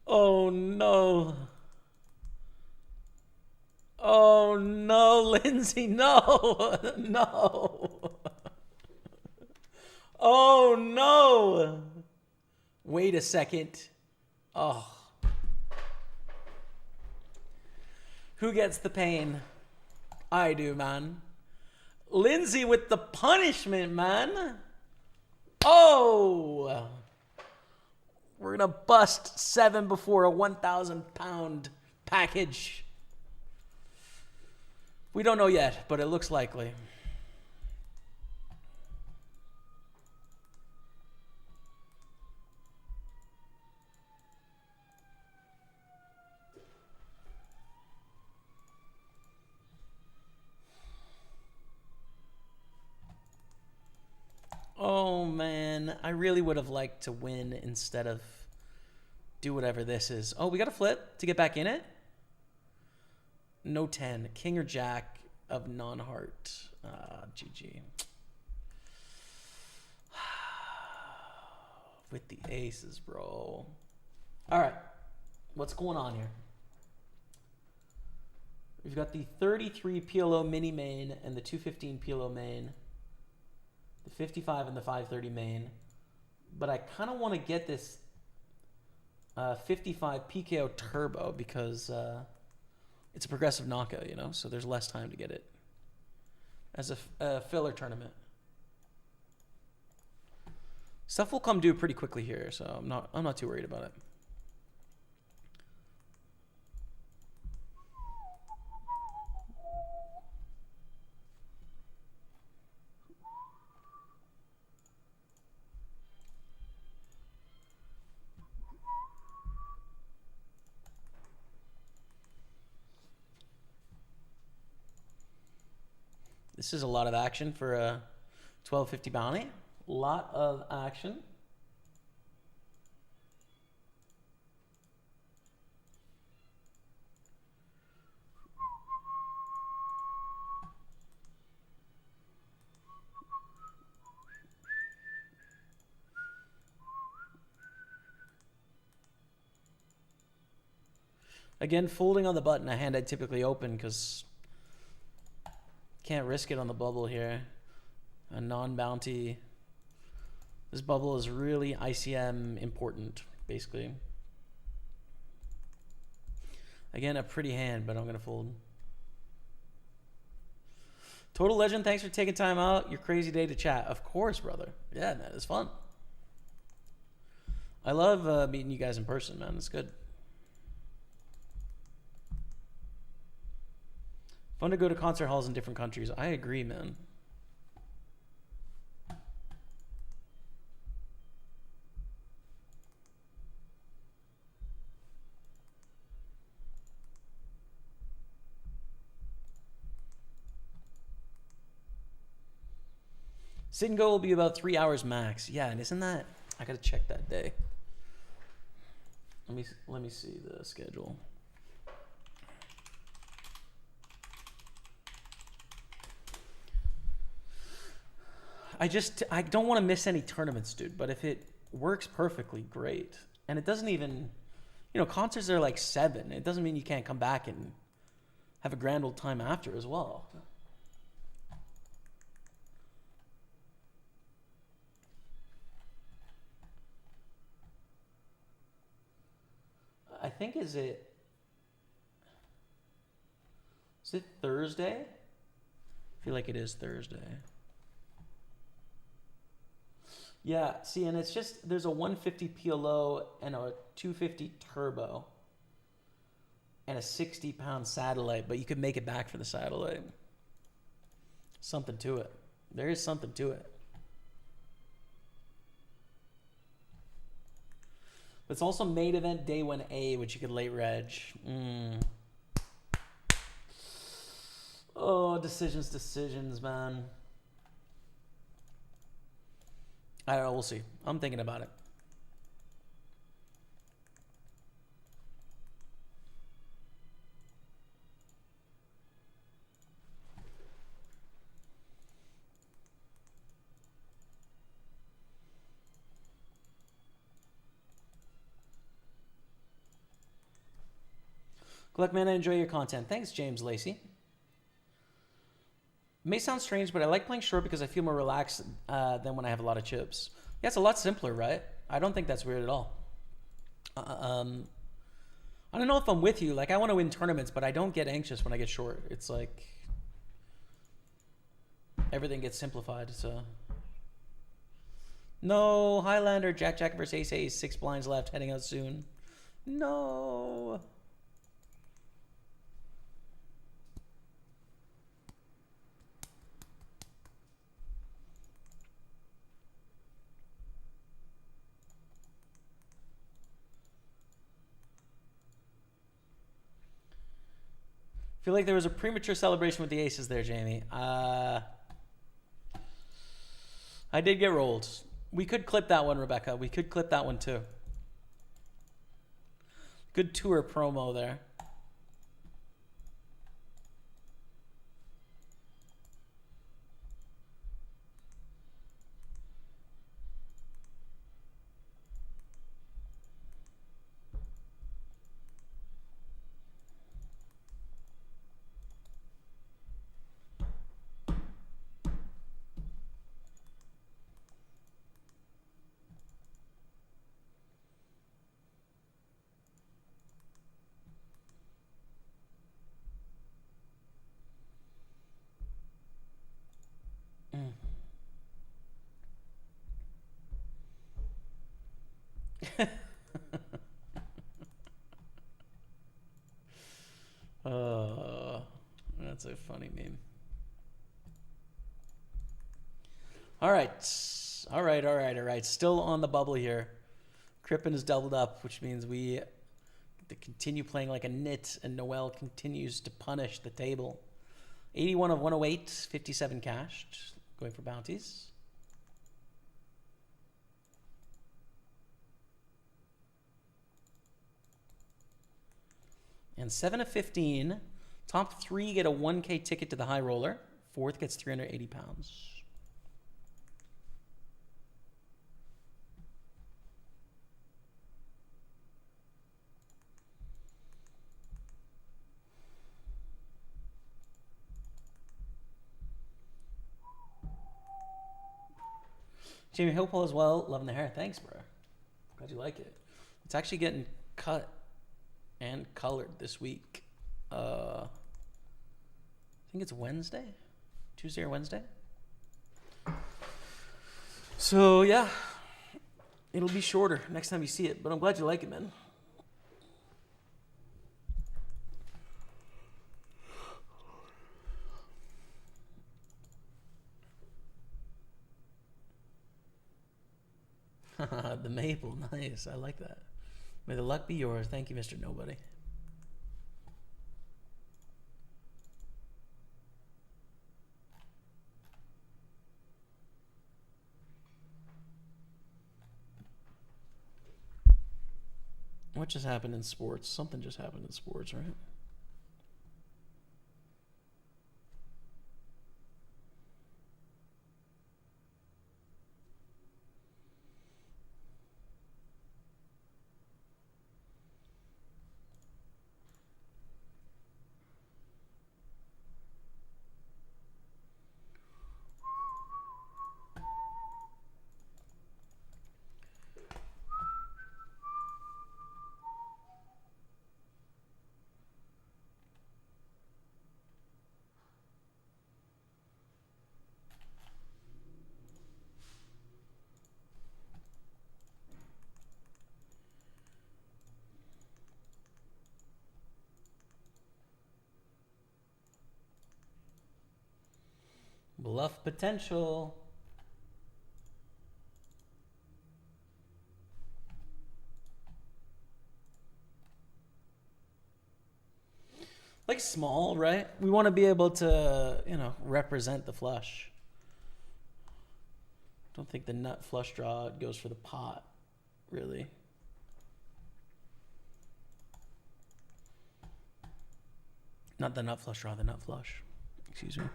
Oh, no. Oh, no, Lindsay, no. No. Oh, no. Wait a second. Oh. Who gets the pain? I do, man. Lindsay with the punishment, man. Oh. We're going to bust 7 before a 1,000 pound package. We don't know yet, but it looks likely. Oh, man. I really would have liked to win instead of do whatever this is. Oh, we got to flip to get back in it? No 10. King or jack of non-heart. GG. With the aces, bro. All right. What's going on here? We've got the 33 PLO mini main and the 215 PLO main. The 55 and the 530 main. But I kind of want to get this 55 PKO turbo because it's a progressive knockout, you know? So there's less time to get it as a filler tournament. Stuff will come due pretty quickly here, so I'm not too worried about it. This is a lot of action for a 1250 bounty. Lot of action. Again, folding on the button, a hand I'd typically open because can't risk it on the bubble here. A non-bounty. This bubble is really ICM important, basically. Again, a pretty hand, but I'm going to fold. Total Legend, thanks for taking time out. Your crazy day to chat. Of course, brother. Yeah, man, it's fun. I love meeting you guys in person, man. It's good. Fun to go to concert halls in different countries. I agree, man. Sit and go will be about 3 hours max. Yeah, and isn't that... I gotta check that day. Let me see the schedule. I don't want to miss any tournaments, dude. But if it works perfectly, great. And it doesn't even... You know, concerts are like 7. It doesn't mean you can't come back and have a grand old time after as well. I think is it Thursday? I feel like it is Thursday. Yeah, see, and it's just there's a 150 PLO and a 250 turbo and a 60-pound satellite, but you could make it back for the satellite. Something to it. There is something to it. But it's also main event day 1A, which you could late reg. Oh, decisions, man. I don't know, we'll see. I'm thinking about it. Gluck man, I enjoy your content. Thanks, James Lacey. May sound strange, but I like playing short because I feel more relaxed than when I have a lot of chips. Yeah, it's a lot simpler, right? I don't think that's weird at all. I don't know if I'm with you. Like, I want to win tournaments, but I don't get anxious when I get short. It's like everything gets simplified. So no, Highlander, Jack versus Ace Ace, 6 blinds left, heading out soon. No. Feel like there was a premature celebration with the aces there, Jamie. I did get rolled. We could clip that one, Rebecca. We could clip that one too. Good tour promo there. That's a funny meme. All right. Still on the bubble here. Crippen is doubled up, which means we continue playing like a nit, and Noel continues to punish the table. 81 of 108, 57 cashed. Going for bounties. And 7 of 15. Top 3 get a 1K ticket to the high roller. 4th gets 380 pounds. Jamie Hopewell as well. Loving the hair. Thanks, bro. Glad you like it. It's actually getting cut and colored this week. I think it's Wednesday, Tuesday or Wednesday. So yeah, it'll be shorter next time you see it, but I'm glad you like it, man. The maple, nice. I like that. May the luck be yours. Thank you, Mr. Nobody. What just happened in sports? Something just happened in sports, right? Bluff potential. Like small, right? We want to be able to, represent the flush. Don't think the nut flush draw goes for the pot, really. Not the nut flush draw, the nut flush. Excuse me.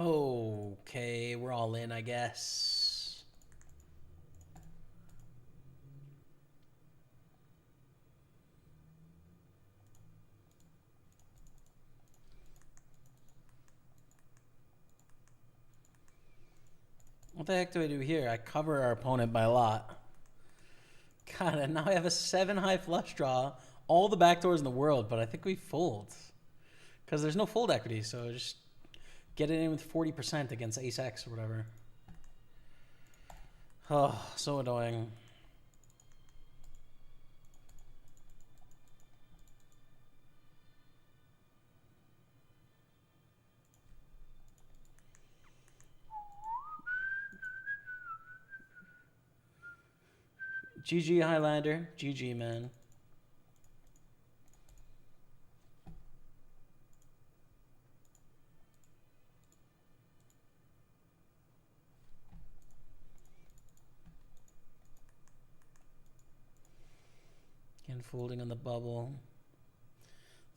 Okay, we're all in, I guess. What the heck do I do here? I cover our opponent by a lot. God, and now I have a 7 high flush draw. All the backdoors in the world, but I think we fold. Because there's no fold equity, so just get it in with 40% against ace X or whatever. Oh, so annoying. GG, Highlander. GG, man. Again, folding on the bubble.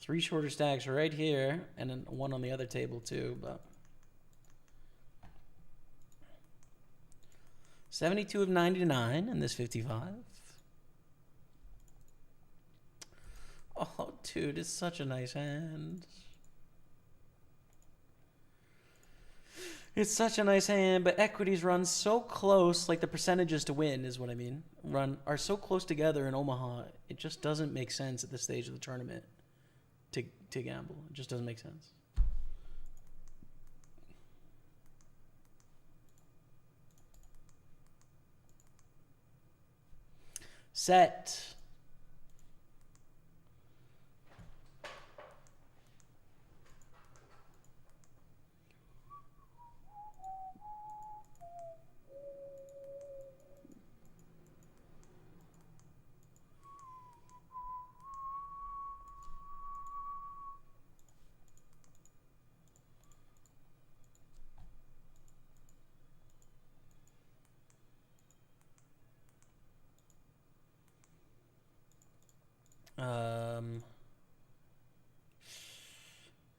3 shorter stacks right here, and then 1 on the other table too, but 72 of 99 in this 55. Oh, dude, it's such a nice hand. It's such a nice hand, but equities run so close, like the percentages to win is what I mean, are so close together in Omaha. It just doesn't make sense at this stage of the tournament to gamble. It just doesn't make sense. Set.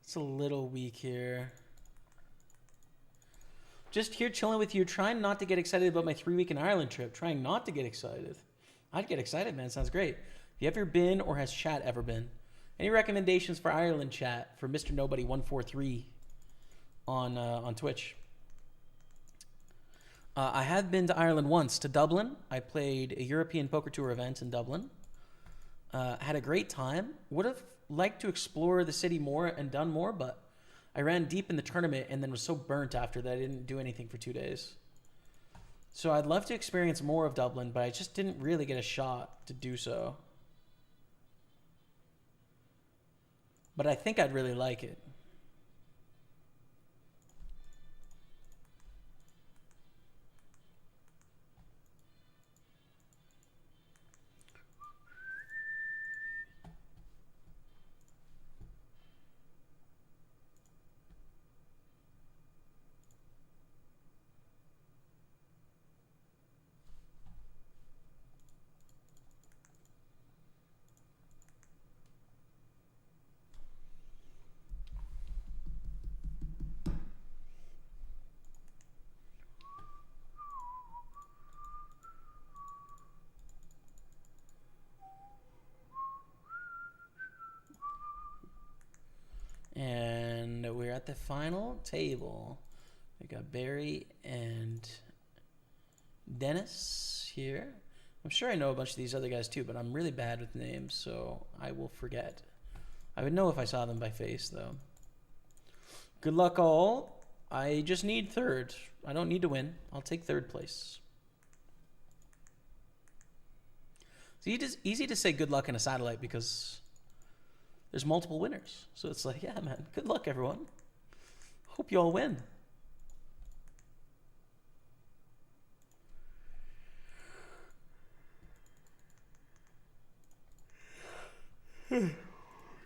It's a little weak here. Just here chilling with you, trying not to get excited about my 3-week in Ireland trip. Trying not to get excited. I'd get excited, man. Sounds great. Have you ever been, or has chat ever been? Any recommendations for Ireland chat for Mr. Nobody 143 on Twitch? I have been to Ireland once, to Dublin. I played a European Poker Tour event in Dublin. Had a great time. Would have liked to explore the city more and done more, but I ran deep in the tournament and then was so burnt after that I didn't do anything for 2 days. So I'd love to experience more of Dublin, but I just didn't really get a shot to do so. But I think I'd really like it. And we're at the final table. We got Barry and Dennis here. I'm sure I know a bunch of these other guys too, but I'm really bad with names, so I will forget. I would know if I saw them by face, though. Good luck, all. I just need third. I don't need to win. I'll take third place. It's easy to say good luck in a satellite because there's multiple winners. So it's like, yeah, man, good luck, everyone. Hope you all win.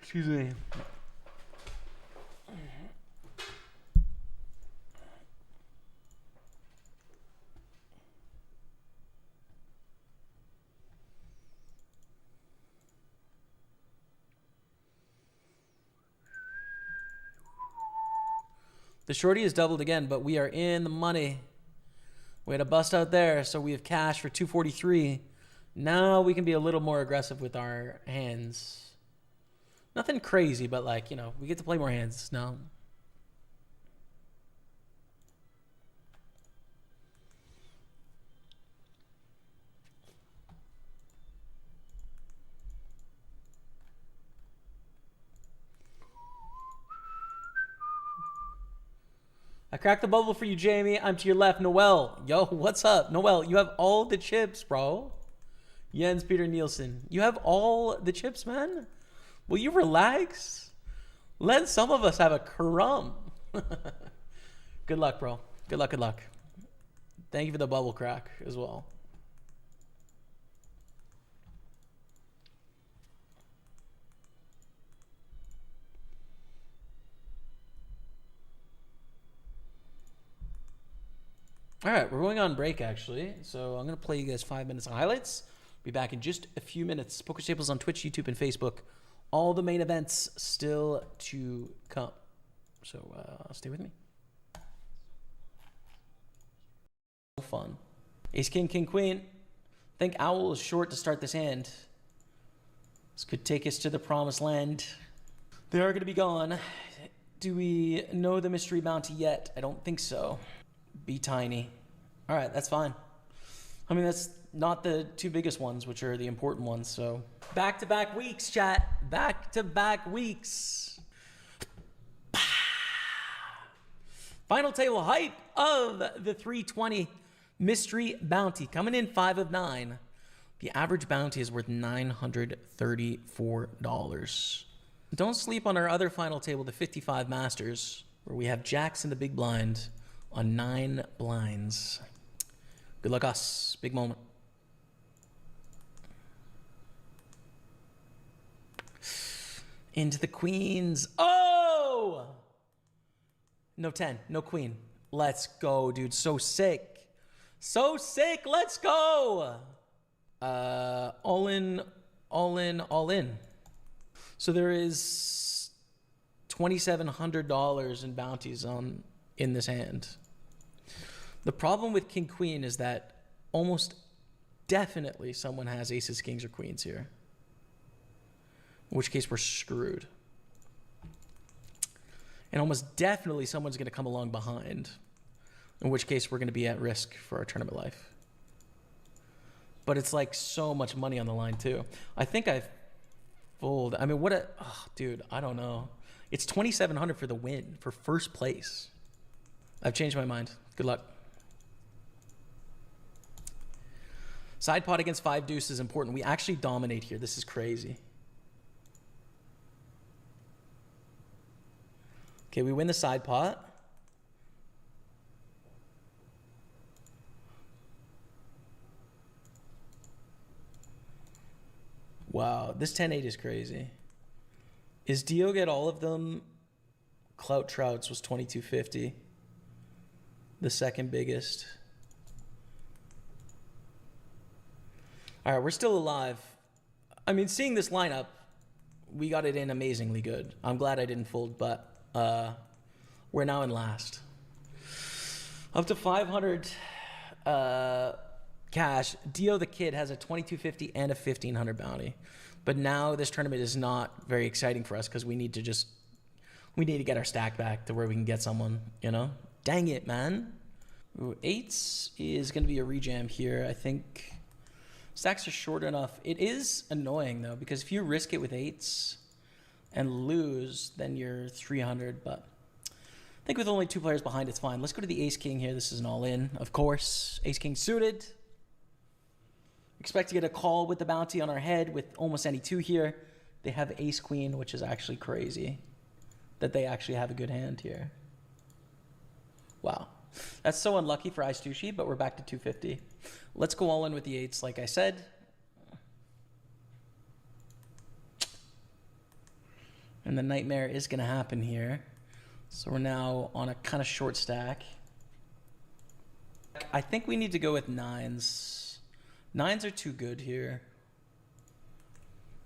Excuse me. The shorty is doubled again, but we are in the money. We had a bust out there, so we have cash for 243. Now we can be a little more aggressive with our hands. Nothing crazy, but like, you know, we get to play more hands now. I cracked the bubble for you, Jamie. I'm to your left. Noel. Yo, what's up? Noel, you have all the chips, bro. Jens Peter Nielsen. You have all the chips, man? Will you relax? Let some of us have a crumb. Good luck, bro. Good luck, good luck. Thank you for the bubble crack as well. All right, we're going on break, actually. So I'm going to play you guys 5 minutes of highlights. Be back in just a few minutes. Poker Staples on Twitch, YouTube, and Facebook. All the main events still to come. So stay with me. Fun. Ace, king, king, queen. I think owl is short to start this hand. This could take us to the promised land. They are going to be gone. Do we know the mystery bounty yet? I don't think so. Be tiny. All right, that's fine. I mean, that's not the two biggest ones, which are the important ones. So back-to-back weeks, chat. Back-to-back weeks. Final table hype of the 320 mystery bounty. Coming in 5 of 9. The average bounty is worth $934. Don't sleep on our other final table, the 55 Masters, where we have jacks in the big blind on 9 blinds. Good luck us. Big moment. Into the queens. Oh! No 10. No queen. Let's go, dude. So sick. So sick. Let's go. All in, all in, all in. So there is $2,700 in bounties in this hand. The problem with king queen is that almost definitely someone has aces, kings, or queens here. In which case we're screwed. And almost definitely someone's going to come along behind. In which case we're going to be at risk for our tournament life. But it's like so much money on the line too. I think I've fold. I mean, dude, I don't know. It's $2,700 for the win, for first place. I've changed my mind. Good luck. Side pot against 5 deuce is important. We actually dominate here. This is crazy. Okay, we win the side pot. Wow, this 10-8 is crazy. Is Dio get all of them? Clout Trouts was 2250. The second biggest. All right, we're still alive. I mean, seeing this lineup, we got it in amazingly good. I'm glad I didn't fold, but we're now in last. Up to 500 cash. Dio the Kid has a 2250 and a 1500 bounty. But now this tournament is not very exciting for us because we need to get our stack back to where we can get someone, you know? Dang it, man. Ooh, 8s is going to be a rejam here. I think stacks are short enough. It is annoying, though, because if you risk it with 8s and lose, then you're 300. But I think with only 2 players behind, it's fine. Let's go to the ace-king here. This is an all-in, of course. Ace-king suited. Expect to get a call with the bounty on our head with almost any 2 here. They have ace-queen, which is actually crazy that they actually have a good hand here. Wow. That's so unlucky for Istushi, but we're back to 250. Let's go all in with the 8s, like I said. And the nightmare is going to happen here. So we're now on a kind of short stack. I think we need to go with 9s. 9s are too good here.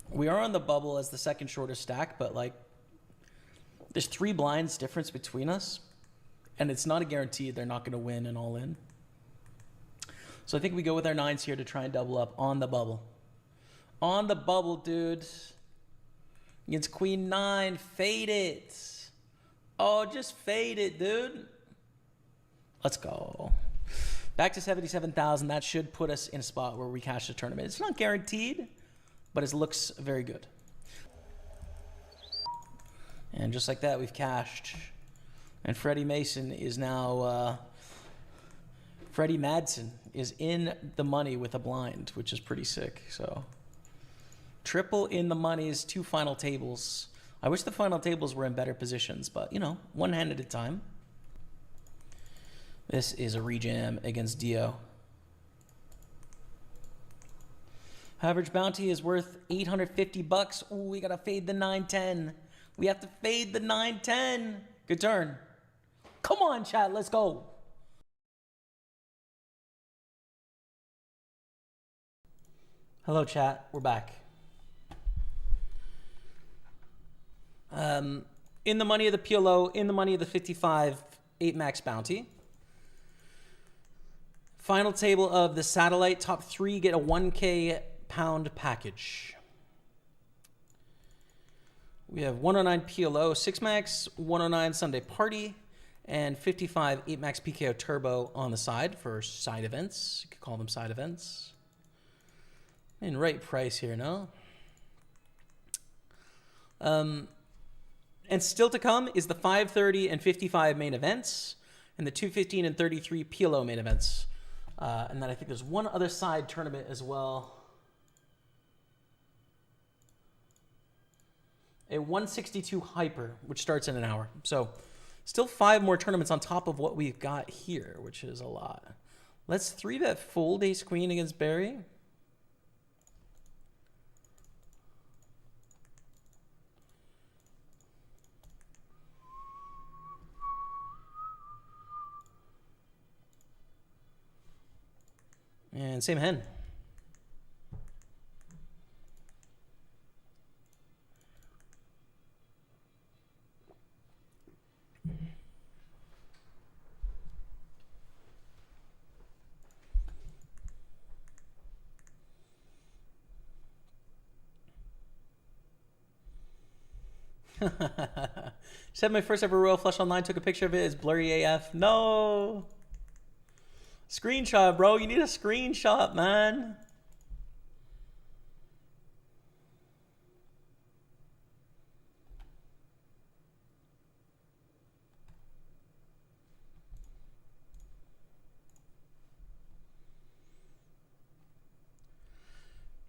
We are on the bubble as the second shortest stack, but like there's 3 blinds difference between us. and it's not a guarantee they're not going to win and all in. So I think we go with our 9s here to try and double up on the bubble. On the bubble, dude. Against Queen 9. Fade it. Oh, just fade it, dude. Let's go. Back to 77,000. That should put us in a spot where we cash the tournament. It's not guaranteed, but it looks very good. And just like that, we've cashed. And Freddie Mason is now... Freddie Madsen is in the money with a blind, which is pretty sick. So, triple in the money's 2 final tables. I wish the final tables were in better positions, but, you know, one hand at a time. This is a rejam against Dio. Average bounty is worth 850 bucks. Ooh, we gotta fade the 9-10. We have to fade the 9-10. Good turn. Come on, chat, let's go. Hello, chat. We're back. In the money of the PLO, in the money of the 55 8 max bounty. Final table of the satellite. Top 3 get a 1K pound package. We have 109 PLO 6 max, 109 Sunday Party, and 55 8 max PKO Turbo on the side for side events. You could call them side events. In right price here, no? And still to come is the 530 and 55 main events, and the 215 and 33 PLO main events. And then I think there's one other side tournament as well. A 162 Hyper, which starts in an hour. So still 5 more tournaments on top of what we've got here, which is a lot. Let's 3-bet fold ace queen against Barry. And same hand. Just had my first ever royal flush online. Took a picture of it. It's blurry AF. No. Screenshot, bro. You need a screenshot, man.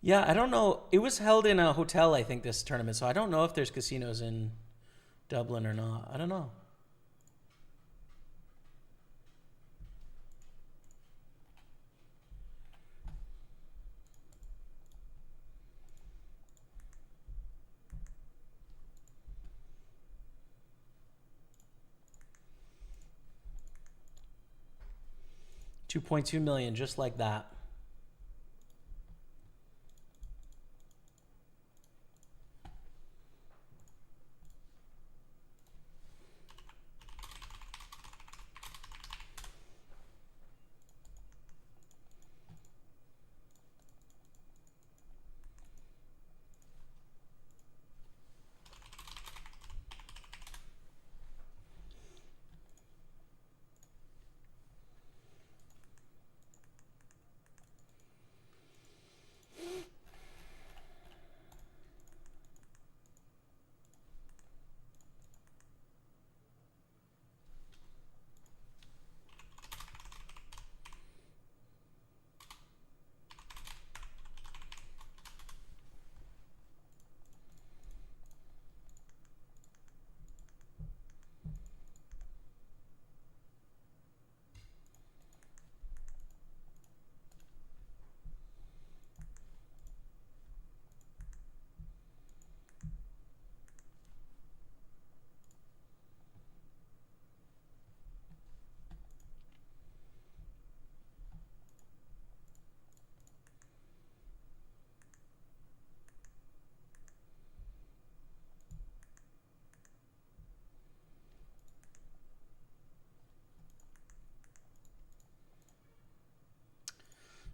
Yeah, I don't know. It was held in a hotel, I think, this tournament. So I don't know if there's casinos in Dublin or not. I don't know. $2.2 million, just like that.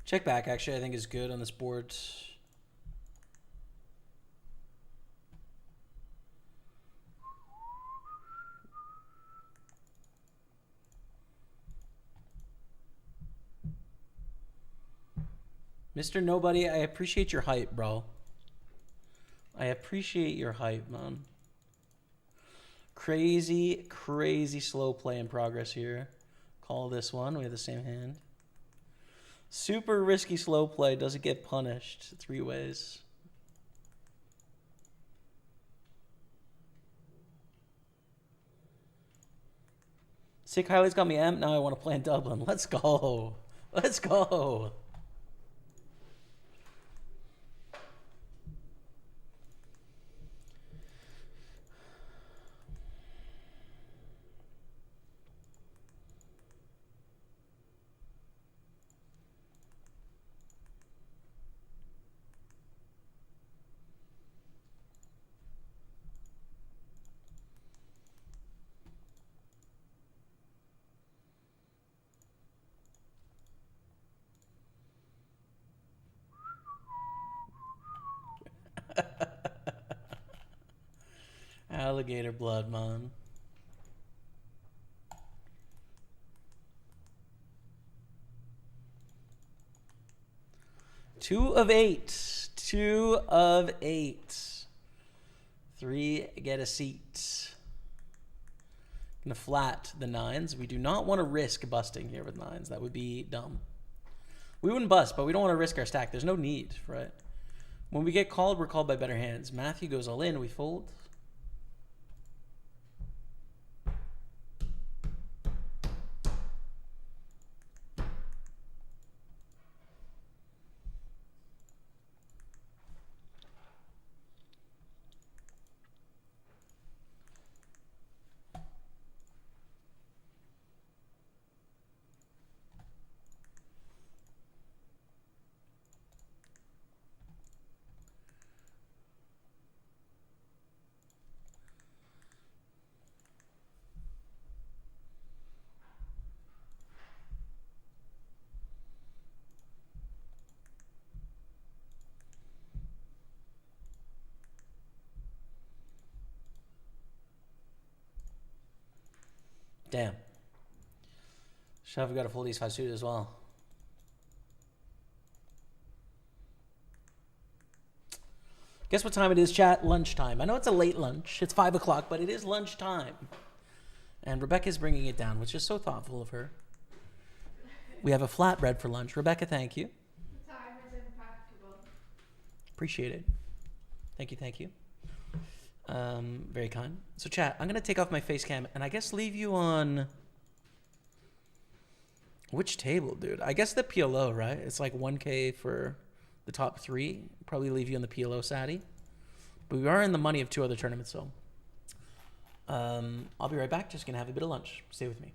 Check back, actually, I think is good on this board. Mr. Nobody, I appreciate your hype, bro. I appreciate your hype, man. Crazy, crazy slow play in progress here. Call this one. We have the same hand. Super risky slow play. Doesn't get punished. 3 ways. Sick highlights got me amped. Now I want to play in Dublin. Let's go. Let's go. Alligator blood, man. Two of eight. 2 of 8. 3 get a seat. Gonna flat the 9s. We do not want to risk busting here with 9s. That would be dumb. We wouldn't bust, but we don't want to risk our stack. There's no need, right? When we get called, we're called by better hands. Matthew goes all in. We fold. Damn. Shove got a full ace 5 suited as well. Guess what time it is, chat? Lunchtime. I know it's a late lunch. It's 5 o'clock, but it is lunchtime. And Rebecca's bringing it down, which is so thoughtful of her. We have a flatbread for lunch. Rebecca, thank you. The time is impeccable. Appreciate it. Thank you, thank you. Very kind. So, chat, I'm going to take off my face cam and I guess leave you on... Which table, dude? I guess the PLO, right? It's like 1K for the top 3. Probably leave you on the PLO, Sadie. But we are in the money of 2 other tournaments, so... I'll be right back. Just going to have a bit of lunch. Stay with me.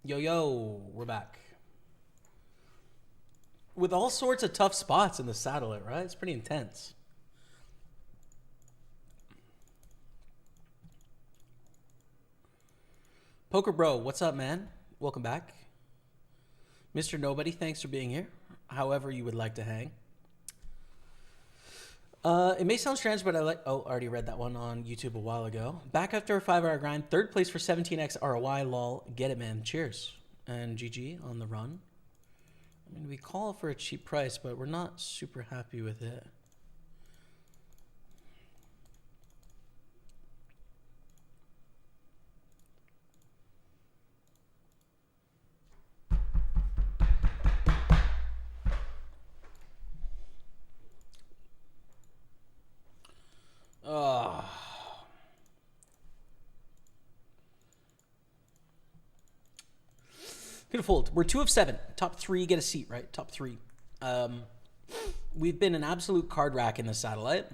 Yo, we're back. With all sorts of tough spots in the satellite, right? It's pretty intense. Poker Bro, what's up, man? Welcome back. Mr. Nobody, thanks for being here. However you would like to hang. It may sound strange, but I like... Oh, already read that one on YouTube a while ago. Back after a 5-hour grind. Third place for 17x ROI. Lol. Get it, man. Cheers. And GG on the run. I mean, we call for a cheap price, but we're not super happy with it. Gonna fold. We're 2 of 7. Top 3 get a seat, right? Top 3. We've been an absolute card rack in the satellite.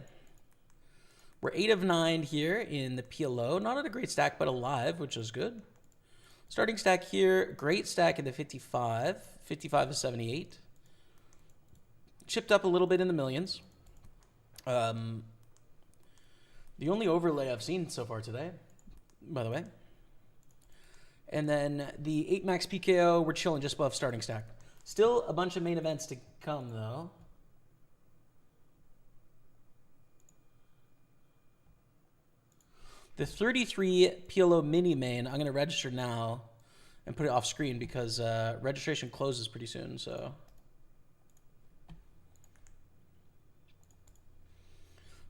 We're 8 of 9 here in the PLO. Not at a great stack, but alive, which is good. Starting stack here. Great stack in the 55. 55 of 78. Chipped up a little bit in the millions. The only overlay I've seen so far today, by the way. And then the 8 max PKO, we're chilling just above starting stack. Still a bunch of main events to come, though. The 33 PLO mini main, I'm going to register now and put it off screen because registration closes pretty soon, so...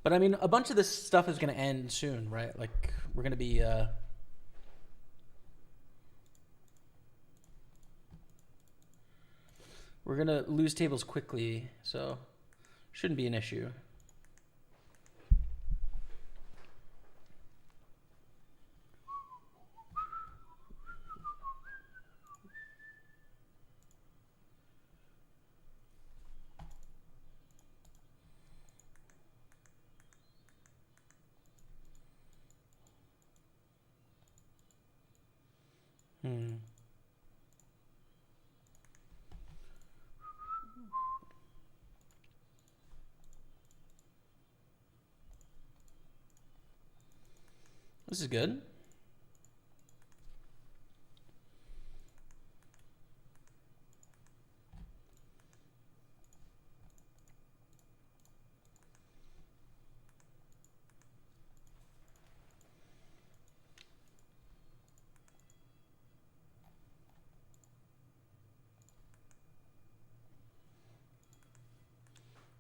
But I mean, a bunch of this stuff is going to end soon, right? Like, we're going to be... We're going to lose tables quickly, so shouldn't be an issue. This is good.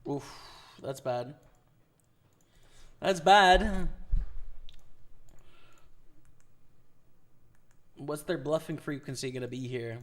Oof, that's bad. That's bad. What's their bluffing frequency going to be here?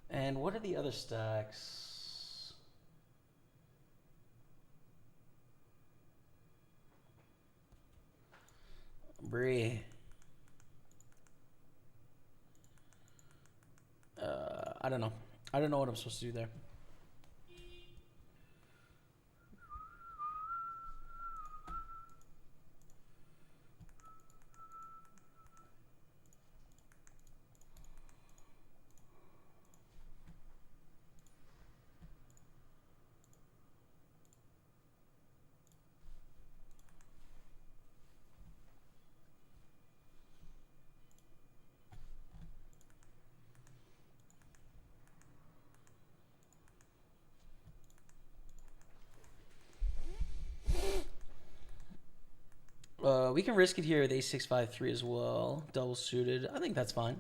And what are the other stacks? Bree. I don't know. I don't know what I'm supposed to do there. We can risk it here with a6-5-3 as well. Double suited. I think that's fine.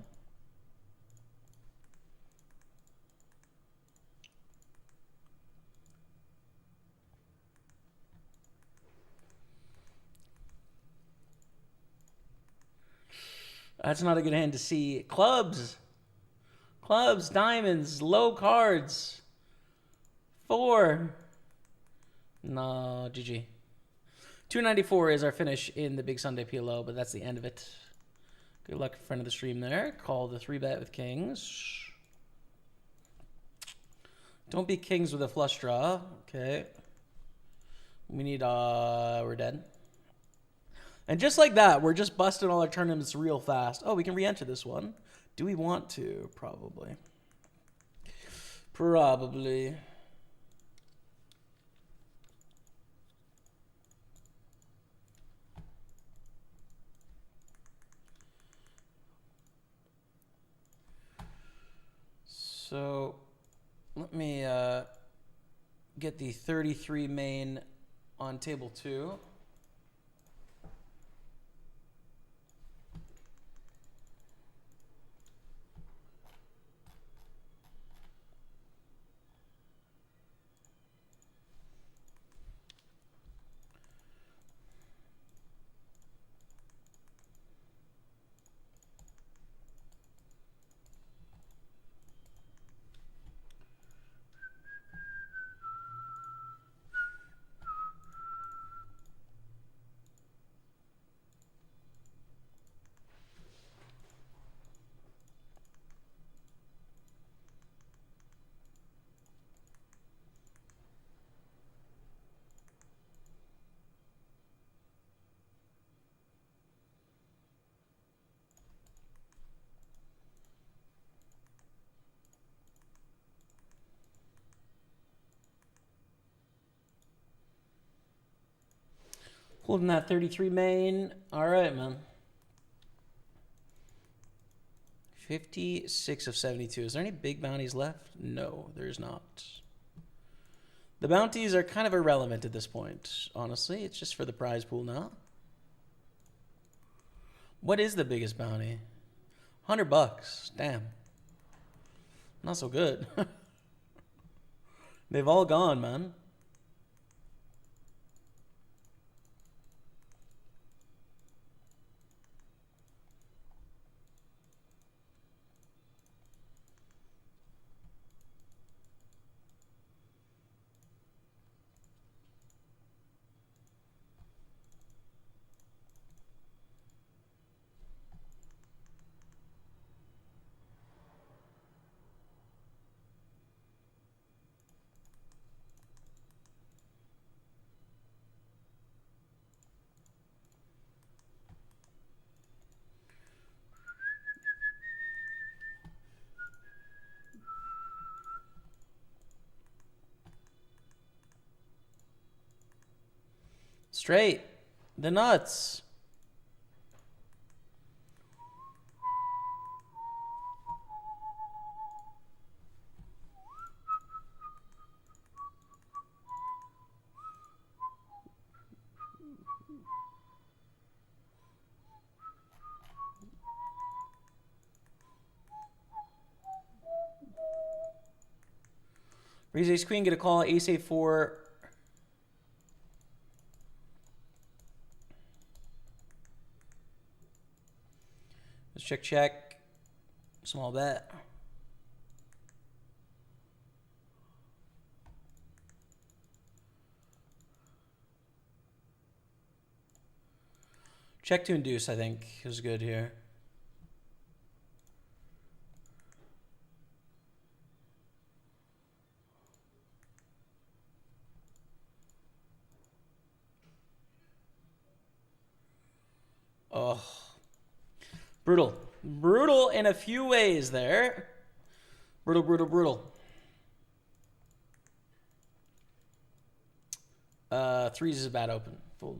That's not a good hand to see. Clubs. Clubs, diamonds, low cards. 4. No, GG. 294 is our finish in the Big Sunday PLO, but that's the end of it. Good luck in front of the stream there. Call the 3-bet with kings. Don't be kings with a flush draw. Okay. We need, we're dead. And just like that, we're just busting all our tournaments real fast. Oh, we can re-enter this one. Do we want to? Probably. Probably. So let me get the 33 main on table 2. Holding that 33 main. All right, man. 56 of 72. Is there any big bounties left? No, there's not. The bounties are kind of irrelevant at this point, honestly. It's just for the prize pool now. What is the biggest bounty? $100. Damn. Not so good. They've all gone, man. Straight. The nuts. Raise ace queen, get a call, ace a4. Let's check, check. Small bet. Check to induce, I think, is good here. Oh. Brutal. Brutal in a few ways there. Brutal, brutal, brutal. Threes is a bad open. Fold.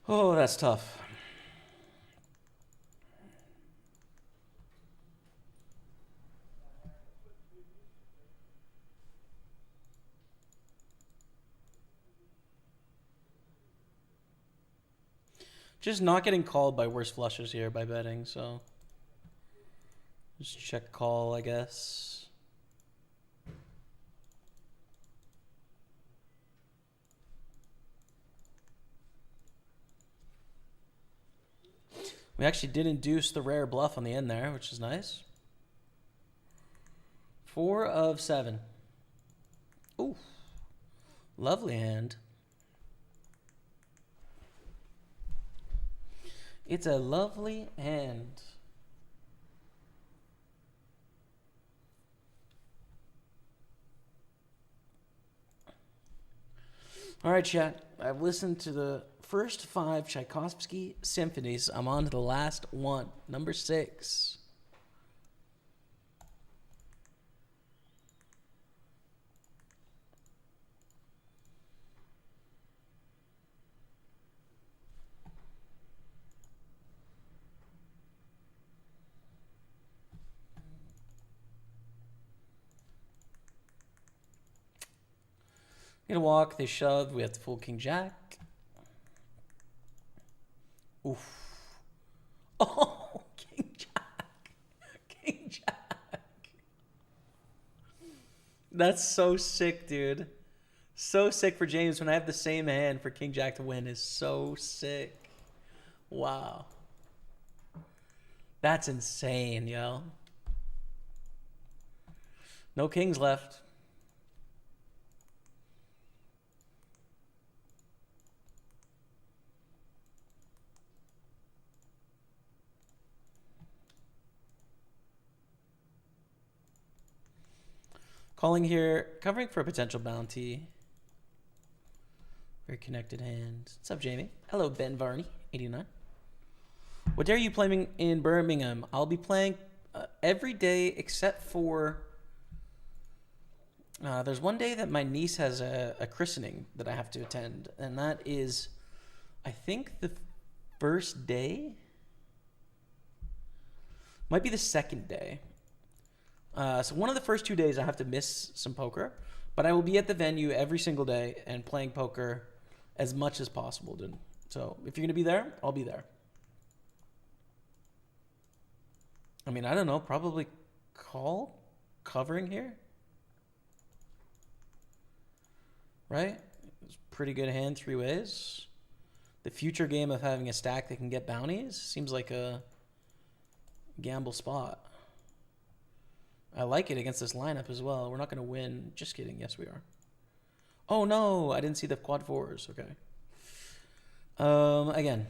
Oh, that's tough. Just not getting called by worse flushes here by betting, so Just check call, I guess. We actually did induce the rare bluff on the end there, which is nice. 4 of 7. Ooh. Lovely hand. It's a lovely hand. All right, chat. I've listened to the first 5 Tchaikovsky symphonies. I'm on to the last one, number 6. Gonna walk, they shove, we have the full king jack. Oof. Oh, king jack. King jack. That's so sick, dude. So sick for James when I have the same hand for king jack to win is so sick. Wow. That's insane, yo. No kings left. Calling here, covering for a potential bounty. Very connected hand. What's up, Jamie? Hello, Ben Varney, 89. What day are you playing in Birmingham? I'll be playing every day except for... there's one day that my niece has a christening that I have to attend. And that is, I think, the first day. Might be the second day. So one of the first 2 days I have to miss some poker, but I will be at the venue every single day and playing poker as much as possible, dude. So if you're going to be there, I'll be there. I mean, I don't know, probably call covering here. Right? It's a pretty good hand 3 ways. The future game of having a stack that can get bounties seems like a gamble spot. I like it against this lineup as well. We're not going to win. Just kidding. Yes, we are. Oh, no. I didn't see the quad 4s. Okay. Again.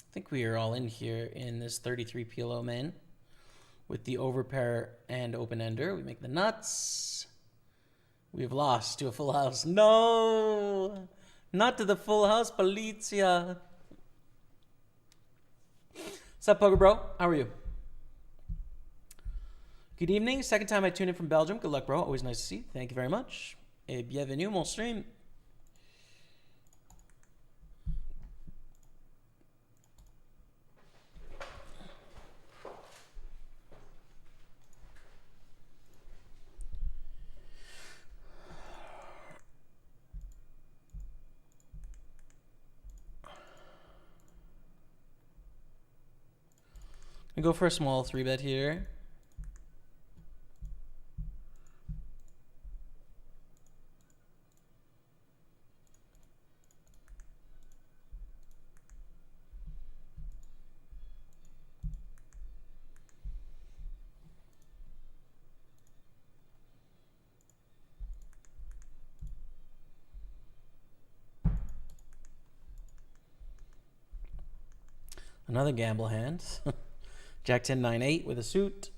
I think we are all in here in this 33 PLO main with the overpair and open ender. We make the nuts. We've lost to a full house. No, not to the full house, Polizia. What's up, Poker Bro? How are you? Good evening. Second time I tuned in from Belgium. Good luck, bro. Always nice to see you. Thank you very much. Et bienvenue, mon stream. We go for a small 3-bet here. Another gamble hand. Jack 10, 9, 8 with a suit.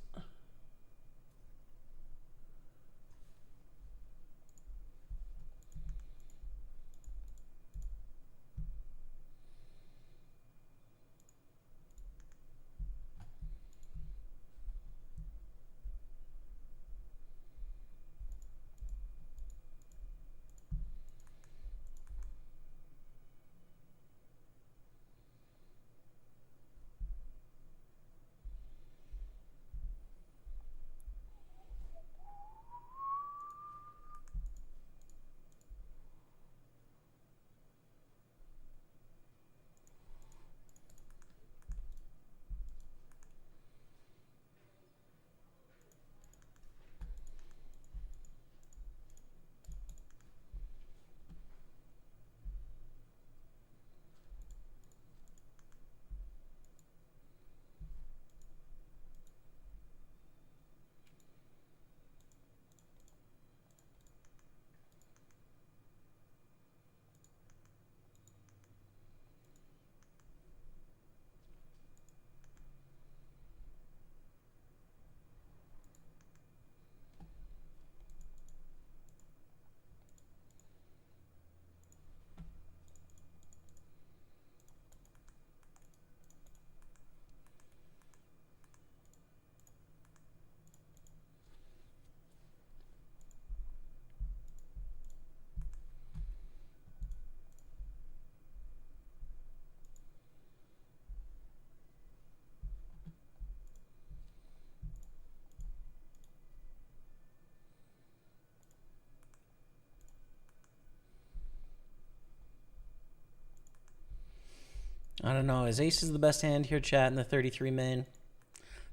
I don't know. Is ace is the best hand here, chat, in the 33 main?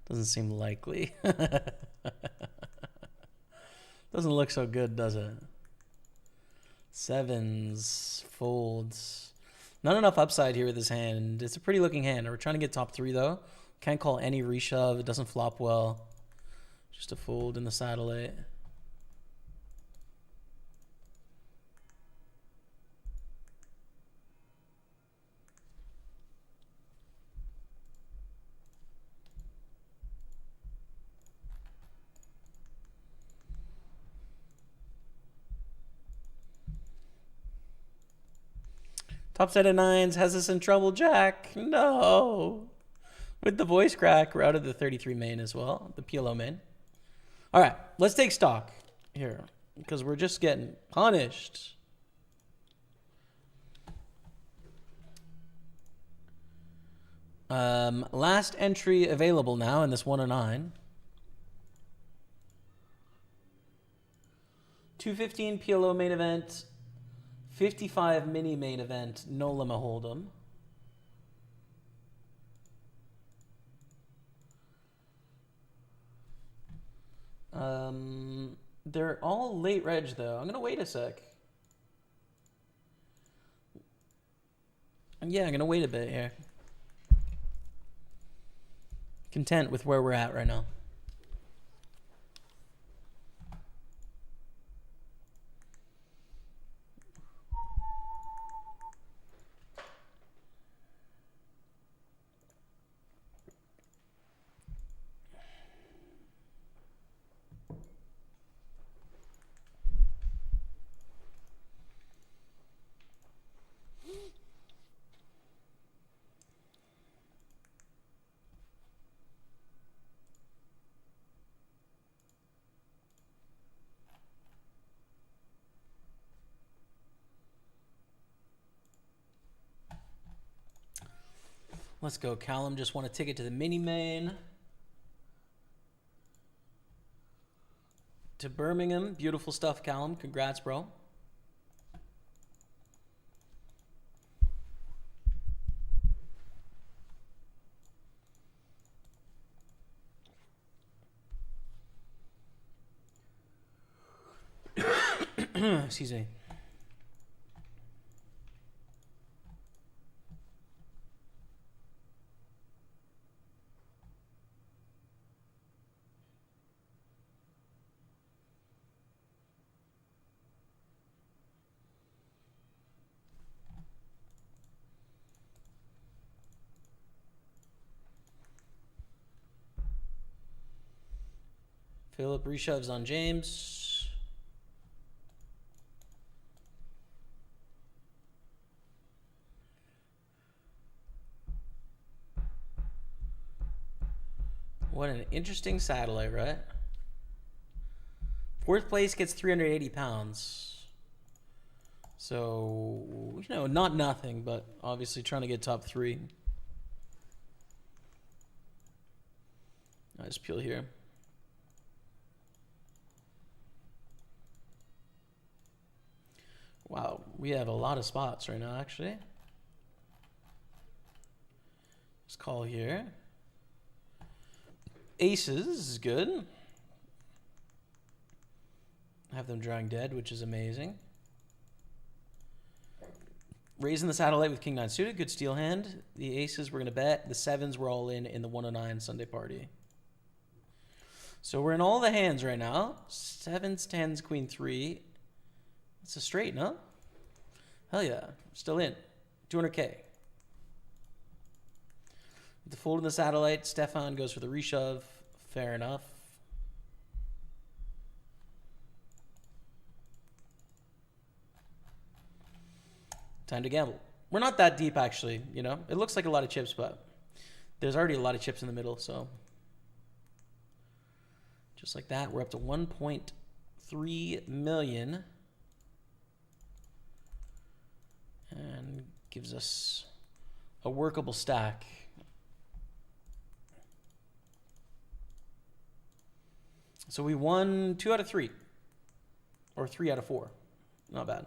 Doesn't seem likely. Doesn't look so good, does it? Sevens, folds. Not enough upside here with this hand. It's a pretty looking hand. We're trying to get top 3, though. Can't call any reshove. It doesn't flop well. Just a fold in the saddle 8. Top set of 9s has us in trouble, Jack. No. With the voice crack, we're out of the 33 main as well, the PLO main. All right, let's take stock here because we're just getting punished. Last entry available now in this 109. 215 PLO main event. 55 mini main event, no limit hold'em. They're all late reg though. I'm gonna wait a sec. Yeah, I'm gonna wait a bit here. Content with where we're at right now. Let's go. Callum just won a ticket to the mini main. To Birmingham. Beautiful stuff, Callum. Congrats, bro. Excuse me. Philip reshoves on James. What an interesting satellite, right? Fourth place gets 380 pounds. So, you know, not nothing, but obviously trying to get top 3. Nice peel here. Wow, we have a lot of spots right now, actually. Let's call here. Aces is good. Have them drawing dead, which is amazing. Raising the satellite with King 9 suited, good steal hand. The aces we're going to bet. The sevens we're all in the 109 Sunday party. So we're in all the hands right now. Sevens, tens, queen 3. It's a straight, no? Hell yeah. Still in. 200K. With the fold in the satellite, Stefan goes for the reshove. Fair enough. Time to gamble. We're not that deep, actually, you know? It looks like a lot of chips, but there's already a lot of chips in the middle, so. Just like that, we're up to 1.3 million. And gives us a workable stack. So we won 2 out of 3. Or 3 out of 4. Not bad.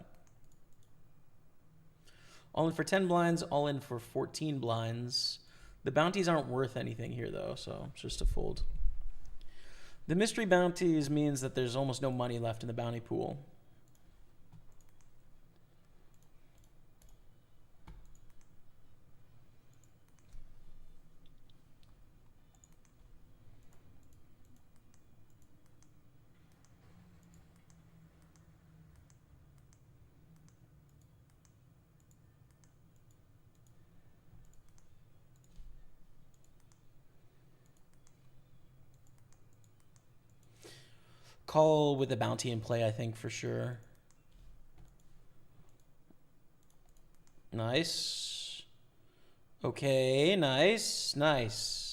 All in for 10 blinds, all in for 14 blinds. The bounties aren't worth anything here, though, so it's just a fold. The mystery bounties means that there's almost no money left in the bounty pool. Call with the bounty in play, I think, for sure. Nice. Okay, nice, nice.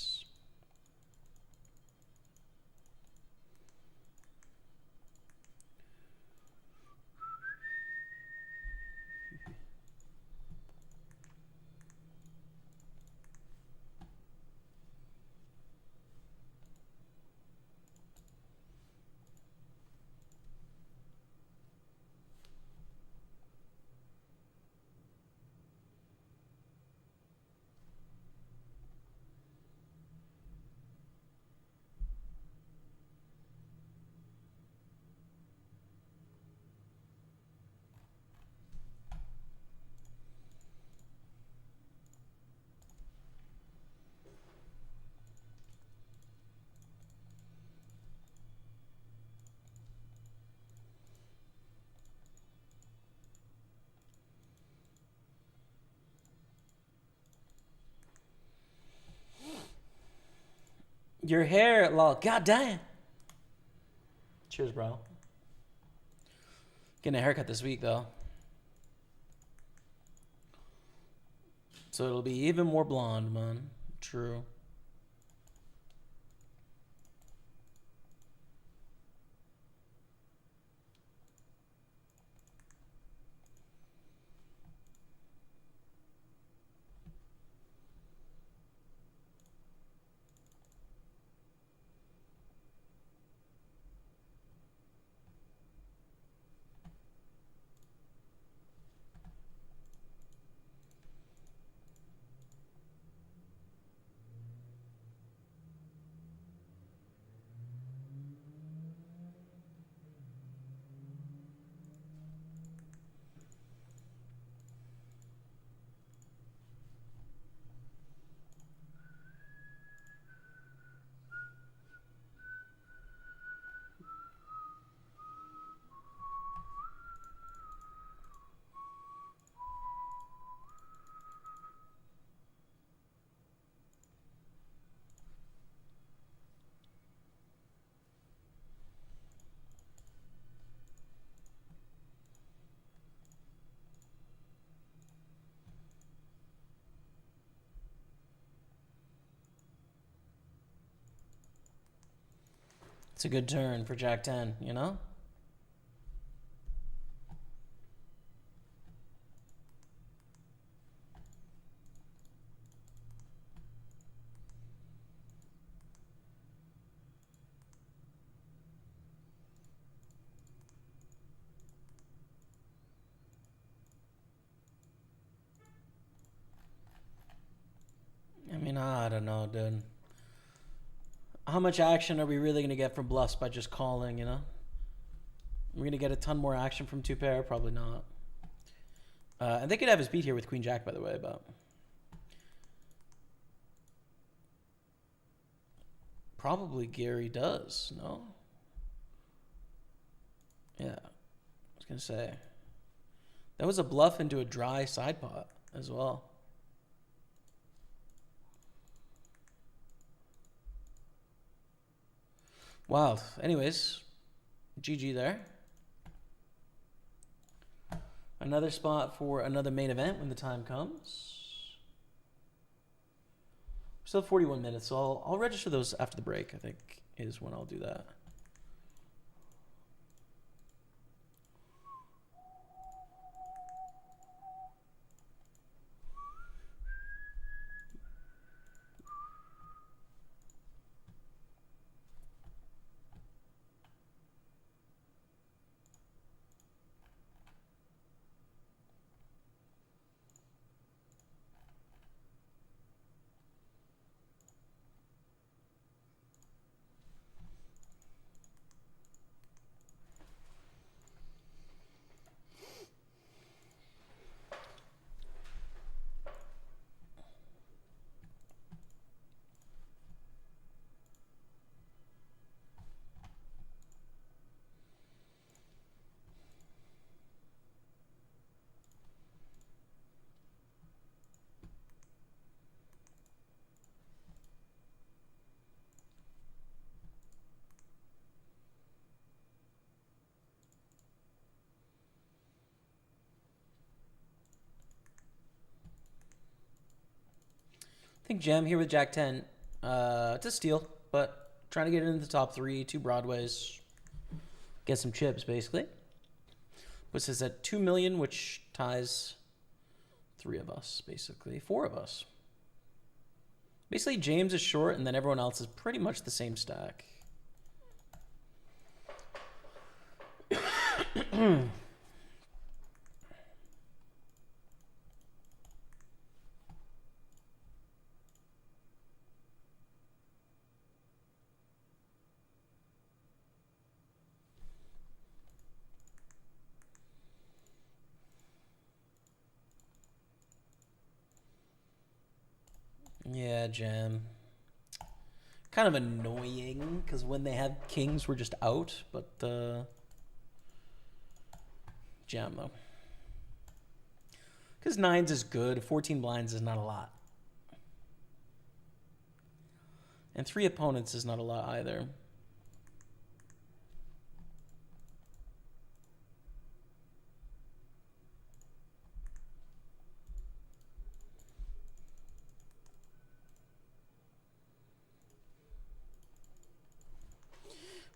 Your hair, lol. God damn. Cheers, bro. Getting a haircut this week, though. So it'll be even more blonde, man. True. It's a good turn for Jack 10, you know? I mean, I don't know, dude. How much action are we really going to get from bluffs by just calling, you know? We're going to get a ton more action from two pair? Probably not. And they could have his beat here with Queen Jack, by the way, but... Probably Gary does, no? Yeah, I was going to say. That was a bluff into a dry side pot as well. Wild. Anyways, GG there. Another spot for another main event when the time comes. Still 41 minutes, so I'll register those after the break, I think, is when I'll do that. I think jam here with Jack 10. It's a steal, but trying to get into the top three, two broadways, get some chips, basically. Puts us at 2 million, which ties three of us, basically. Four of us. Basically, James is short, and then everyone else is pretty much the same stack. Yeah, jam. Kind of annoying, because when they have kings, we're just out, but jam, though. Because 9s is good, 14 blinds is not a lot. And 3 opponents is not a lot either.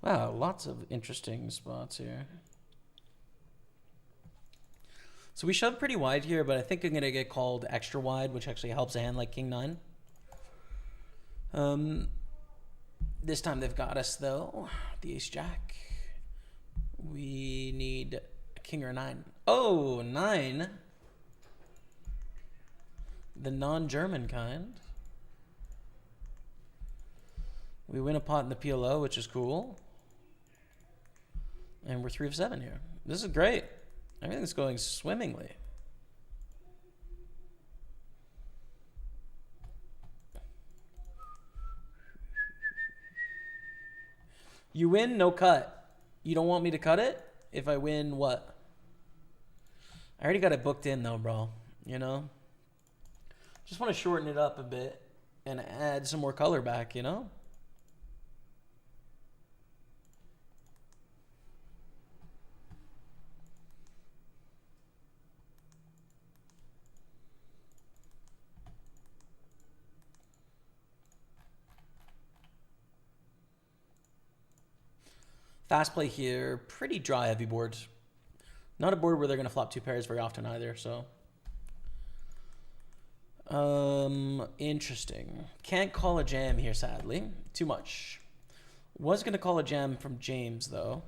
Wow, lots of interesting spots here. So we shoved pretty wide here, but I think I'm going to get called extra wide, which actually helps a hand like King 9. This time they've got us, though. The Ace-Jack. We need a King or a 9. Oh, 9. The non-German kind. We win a pot in the PLO, which is cool. And we're 3 of 7 here. This is great. Everything's going swimmingly. You win, no cut. You don't want me to cut it? If I win, what? I already got it booked in, though, bro. You know? Just want to shorten it up a bit and add some more color back, you know? Fast play here. Pretty dry heavy board. Not a board where they're going to flop 2 pairs very often either, so. Interesting. Can't call a jam here, sadly. Too much. Was going to call a jam from James, though.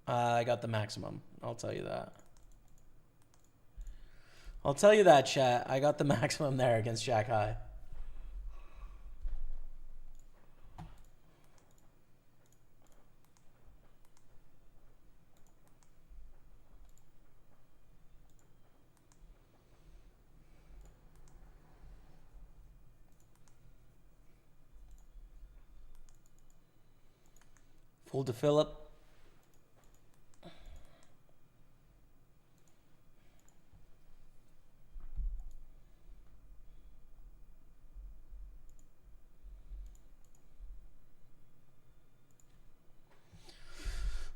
I got the maximum. I'll tell you that. I'll tell you that, chat. I got the maximum there against Jack High. Full to Philip.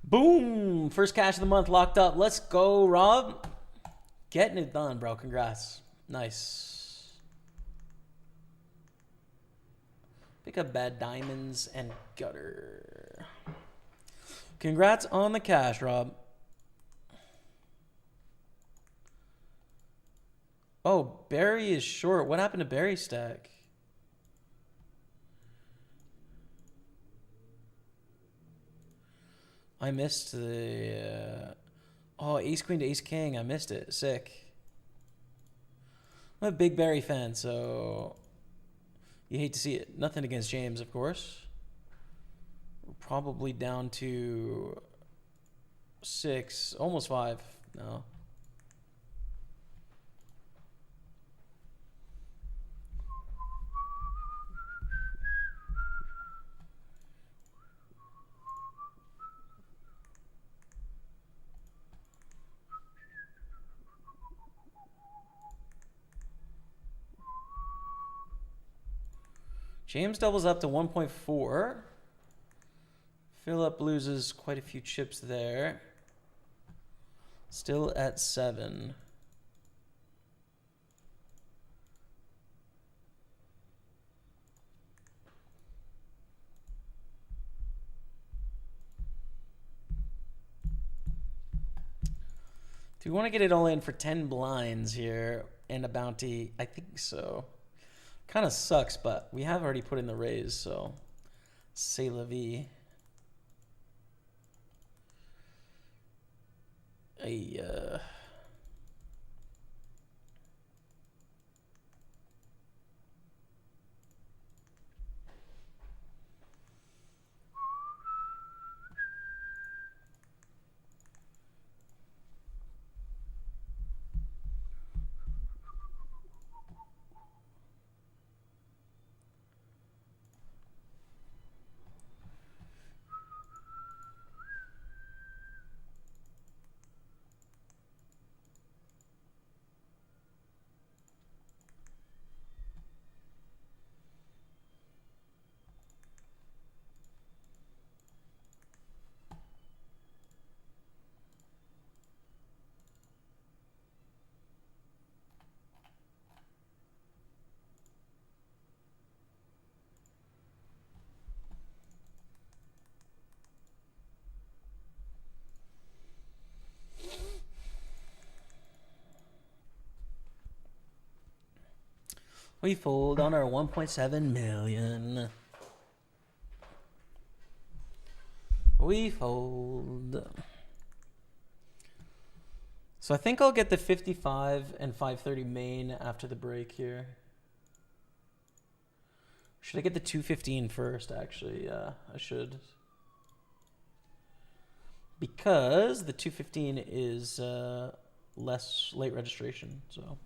Boom! First cash of the month locked up. Let's go, Rob. Getting it done, bro. Congrats. Nice. Pick up bad diamonds and gutter. Congrats on the cash, Rob. Oh, Barry is short. What happened to Barry's stack? I missed the... oh, ace queen to ace king. I missed it. Sick. I'm a big Barry fan, so you hate to see it. Nothing against James, of course. We're probably down to 6, almost 5 now. James doubles up to 1.4. Philip loses quite a few chips there. Still at 7. Do we want to get it all in for 10 blinds here and a bounty? I think so. Kind of sucks, but we have already put in the raise, so c'est la vie. We fold on our 1.7 million. We fold. So I think I'll get the 55 and 530 main after the break here. Should I get the 215 first, actually? Yeah, I should. Because the 215 is less late registration. So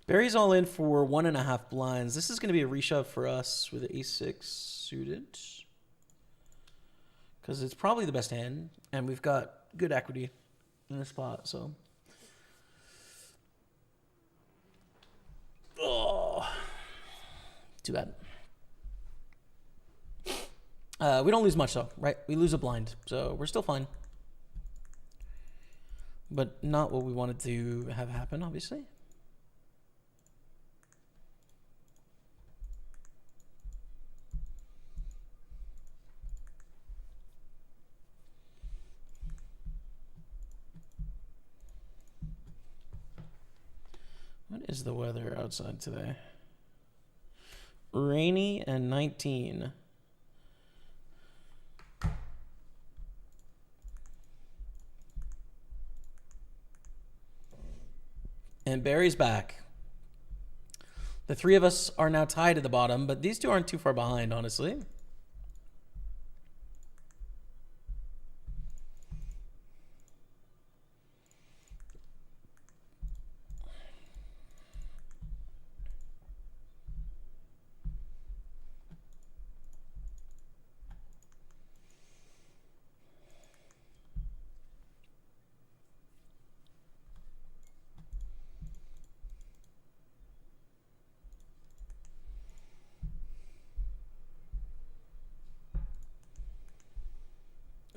Barry's all in for 1.5 blinds. This is going to be a reshove for us with the ace-6 suited. Because it's probably the best hand, and we've got good equity in this spot, so. Oh, too bad. We don't lose much, though, right? We lose a blind, so we're still fine. But not what we wanted to have happen, obviously. What is the weather outside today? Rainy and 19. And Barry's back. The three of us are now tied at the bottom, but these two aren't too far behind, honestly.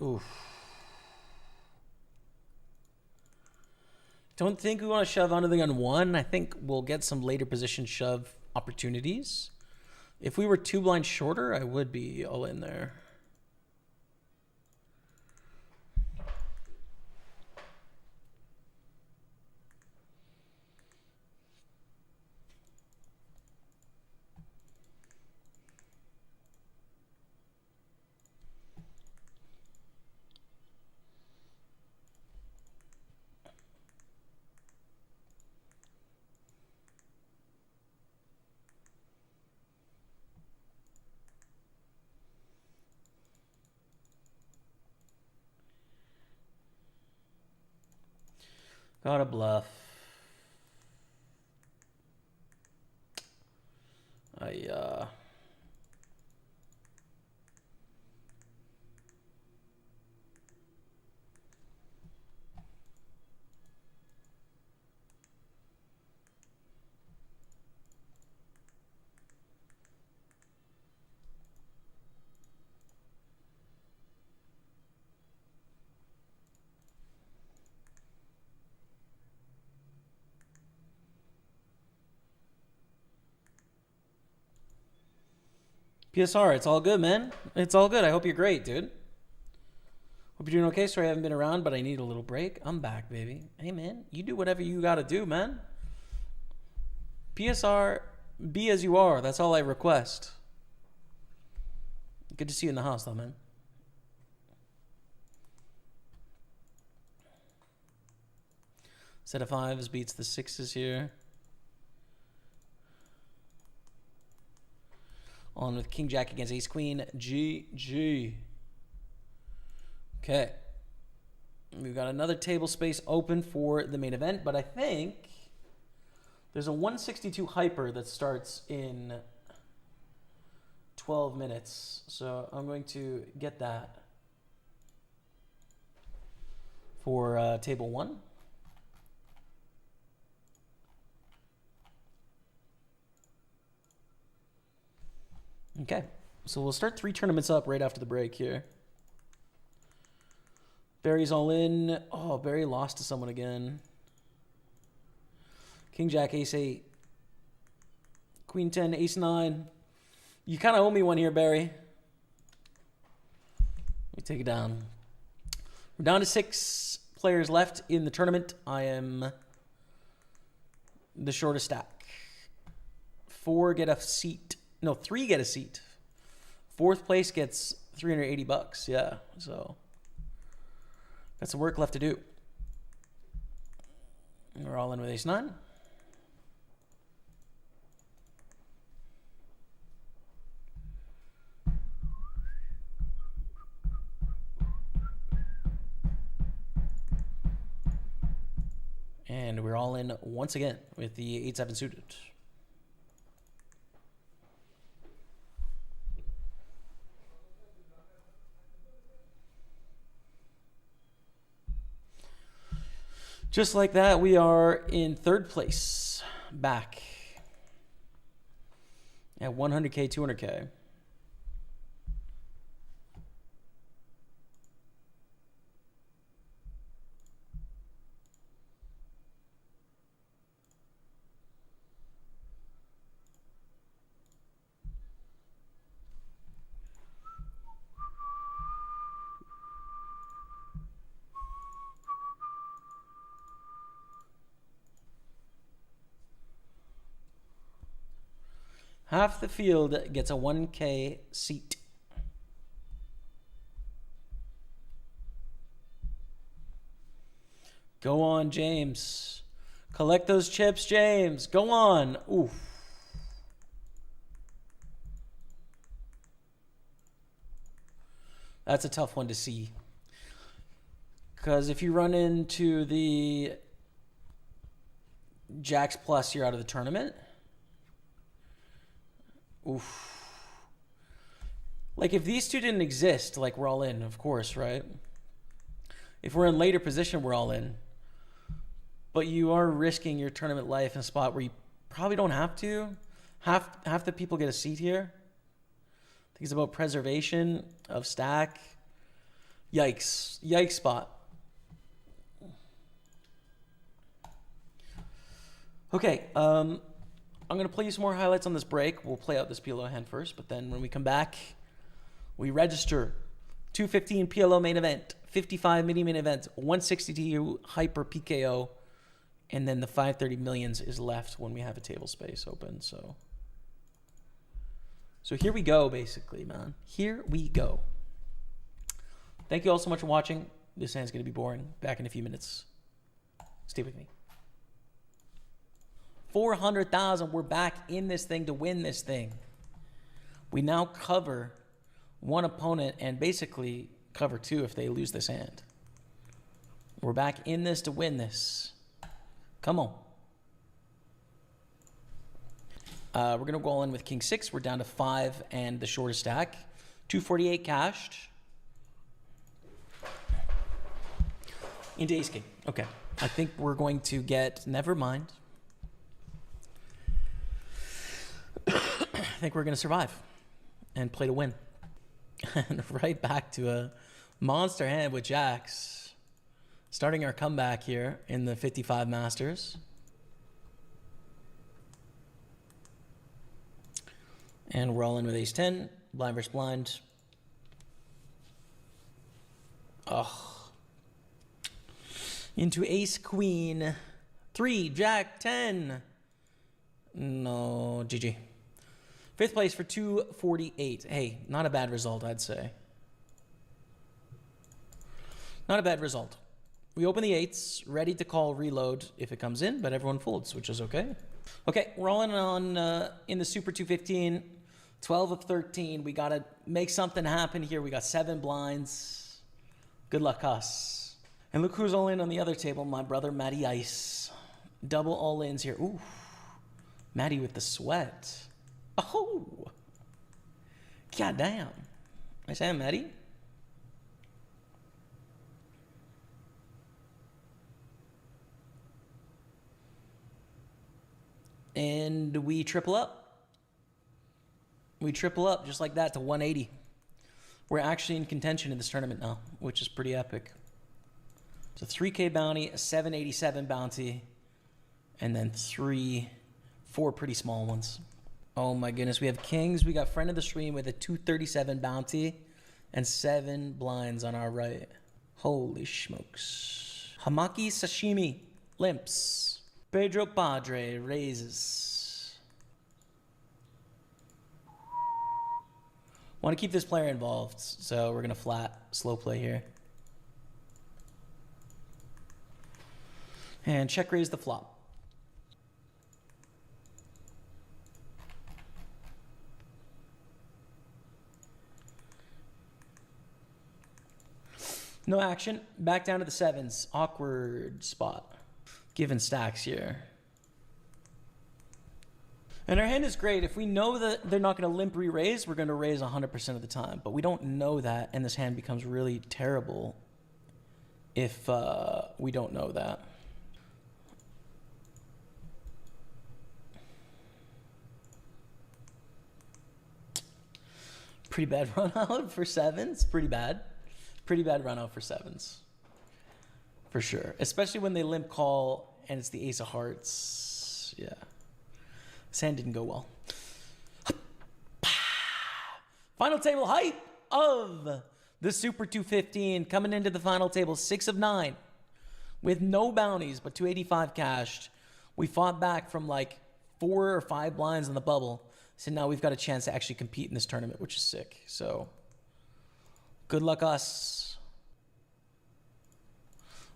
Oof. Don't think we want to shove anything on one. I think we'll get some later position shove opportunities. If we were 2 blinds shorter, I would be all in there. Got a bluff. PSR, it's all good, man. It's all good. I hope you're great, dude. Hope you're doing okay. Sorry I haven't been around, but I need a little break. I'm back, baby. Hey, man, you do whatever you got to do, man. PSR, be as you are. That's all I request. Good to see you in the house, though, man. Set of 5s beats the 6s here. On with King Jack against Ace Queen. GG. Okay. We've got another table space open for the main event, but I think there's a 162 hyper that starts in 12 minutes. So I'm going to get that for table 1. Okay, so we'll start 3 tournaments up right after the break here. Barry's all in. Oh, Barry lost to someone again. King Jack, Ace 8. Queen 10, Ace 9. You kind of owe me one here, Barry. Let me take it down. We're down to 6 players left in the tournament. I am the shortest stack. 4 get a seat. No, 3 get a seat. 4th place gets $380. Yeah, so got some work left to do. We're all in with Ace 9. And we're all in once again with the 8-7 suited. Just like that, we are in third place, back at 100K, 200K. Half the field gets a 1K seat. Go on, James. Collect those chips, James. Go on. Oof. That's a tough one to see. Because if you run into the Jacks Plus, you're out of the tournament. Oof. Like, if these two didn't exist, like, we're all in, of course, right? If we're in later position, we're all in. But you are risking your tournament life in a spot where you probably don't have to. Half the people get a seat here. I think it's about preservation of stack. Yikes. Yikes spot. Okay, I'm going to play you some more highlights on this break. We'll play out this PLO hand first, but then when we come back, we register 215 PLO main event, 55 mini main event, 162 hyper PKO, and then the 530 millions is left when we have a table space open. So here we go, basically, man. Here we go. Thank you all so much for watching. This hand's going to be boring. Back in a few minutes. Stay with me. 400,000. We're back in this thing to win this thing. We now cover one opponent and basically cover two if they lose this hand. We're back in this to win this. Come on. We're going to go all in with King 6. We're down to 5 and the shortest stack. 248 cashed. Into Ace King. Okay. I think we're going to get... Never mind. I think we're going to survive and play to win. And right back to a monster hand with Jacks. Starting our comeback here in the 55 Masters. And we're all in with Ace 10. Blind versus blind. Oh. Into Ace Queen. 3, Jack 10. No, GG. Fifth place for 248. Hey, not a bad result, I'd say. Not a bad result. We open the 8s, ready to call reload if it comes in, but everyone folds, which is okay. Okay, we're all in on in the Super 215. 12 of 13. We got to make something happen here. We got 7 blinds. Good luck, us. And look who's all in on the other table. My brother, Matty Ice. Double all-ins here. Ooh. Matty with the sweat. Oh. God damn. Nice hand, Matty. And we triple up. We triple up just like that to 180. We're actually in contention in this tournament now, which is pretty epic. It's a 3K bounty, a 787 bounty, and then 4 pretty small ones. Oh my goodness, we have kings. We got friend of the stream with a 237 bounty and 7 blinds on our right. Holy smokes. Hamaki Sashimi limps. Pedro Padre raises. Want to keep this player involved, so we're going to flat slow play here. And check raise the flop. No action. Back down to the 7s. Awkward spot. given stacks here. And our hand is great. If we know that they're not going to limp re-raise, we're going to raise 100% of the time. But we don't know that, and this hand becomes really terrible if we don't know that. Pretty bad run out for sevens. Pretty bad. Pretty bad run out for sevens. For sure. Especially when they limp call and it's the ace of hearts. Yeah. This hand didn't go well. Final table height of the Super 215 coming into the final table, 6 of 9 with no bounties but 285 cashed. We fought back from like 4 or 5 blinds in the bubble. So now we've got a chance to actually compete in this tournament, which is sick. So good luck us.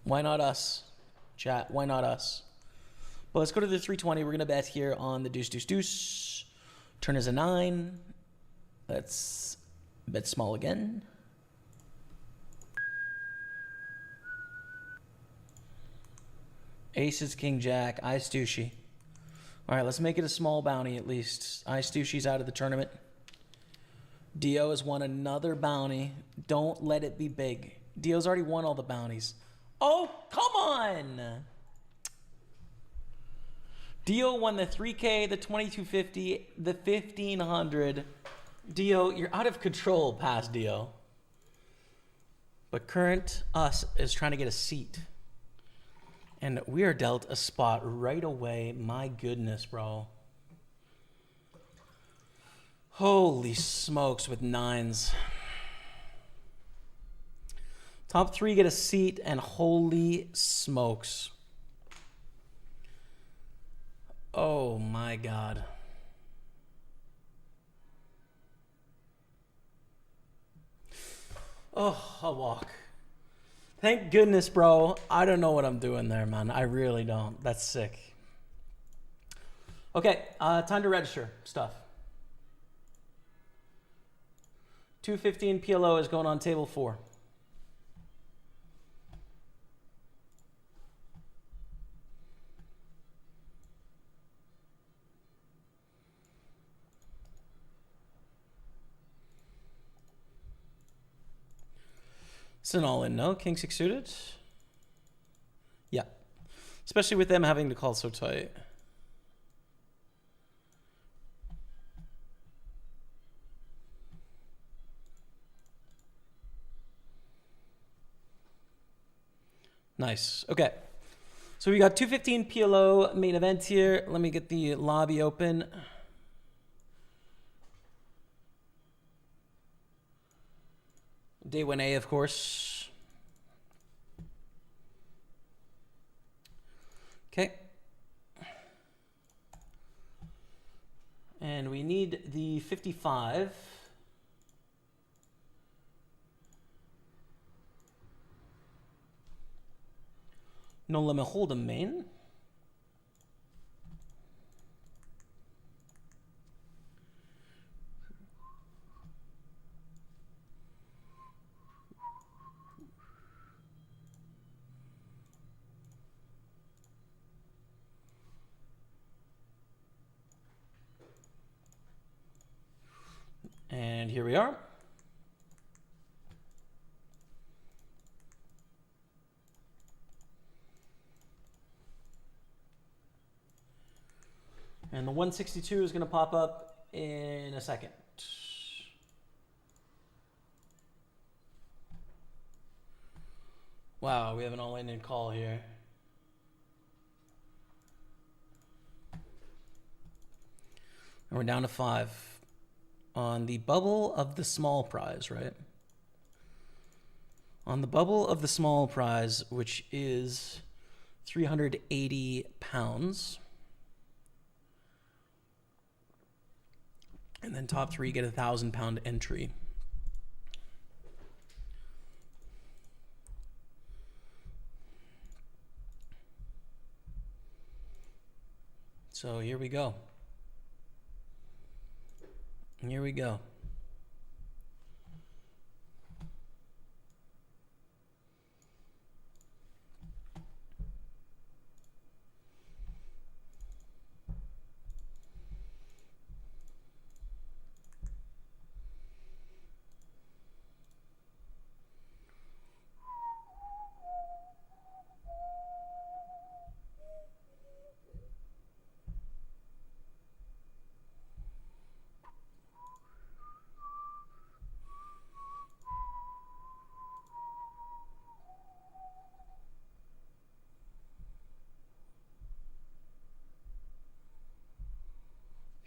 Why not us? Chat, why not us? But let's go to the 320. We're going to bet here on the deuce, deuce, deuce. Turn is a 9. Let's bet small again. Aces, king, jack, I Stushy. All right, let's make it a small bounty at least. I Stushy's out of the tournament. Dio has won another bounty. Don't let it be big. Dio's already won all the bounties. Oh, come on! Dio won the 3K, the 2250, the 1500. Dio, you're out of control past Dio. But current us is trying to get a seat. And we are dealt a spot right away. My goodness, bro. Holy smokes with 9s. Top 3 get a seat, and holy smokes. Oh my God. Oh, I'll walk. Thank goodness, bro. I don't know what I'm doing there, man. I really don't. That's sick. Okay, time to register stuff. 215 PLO is going on table 4. It's an all-in, no? King 6 suited? Yeah. Especially with them having to call so tight. Nice. Okay. So we got 215 PLO main event here. Let me get the lobby open. Day 1A, of course. Okay. And we need the 55. No limit hold'em main. And here we are. And the 162 is going to pop up in a second. Wow, we have an all-in call here. And we're down to 5 on the bubble of the small prize, right? On the bubble of the small prize, which is 380 pounds. And then top 3 get a 1,000-pound entry. So here we go. Here we go.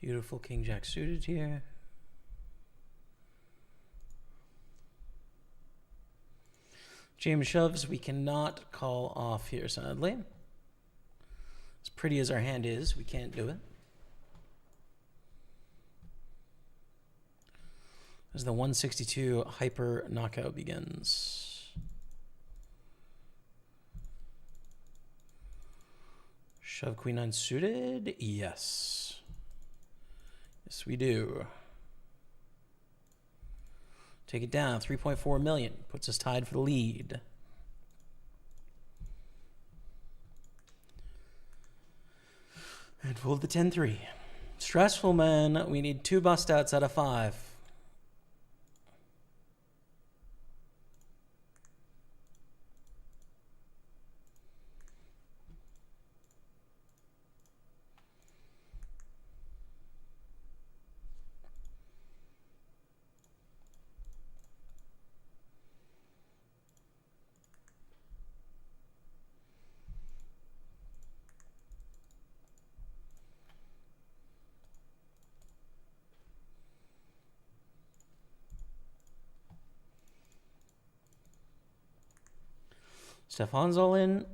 Beautiful king jack suited here. James shoves. We cannot call off here, sadly. As pretty as our hand is, we can't do it. As the 162 hyper knockout begins. Shove queen nine suited. Yes. Yes, we do. Take it down. 3.4 million. Puts us tied for the lead. And fold the 10-3. Stressful, man. We need 2 bust outs out of 5. Stefan's all in.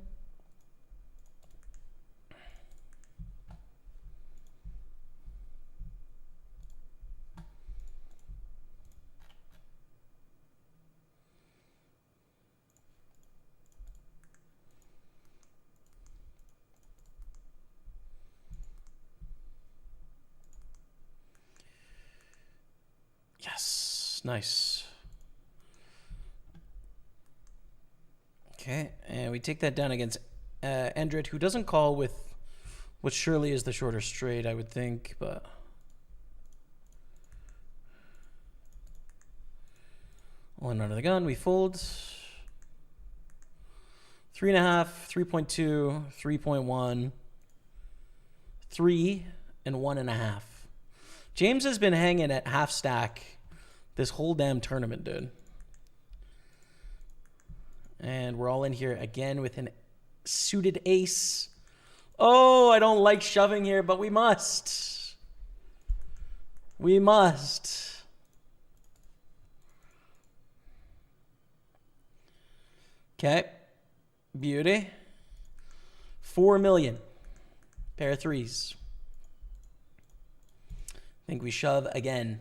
Yes, nice. Okay, and we take that down against Endred, who doesn't call with what surely is the shorter straight, I would think, but... One under the gun, we fold. 3.5, 3.2, 3.1, 3, and 1.5. James has been hanging at half stack this whole damn tournament, dude. And we're all in here again with an suited ace. Oh, I don't like shoving here, but we must. We must. Okay. Beauty. 4 million. Pair of threes. I think we shove again.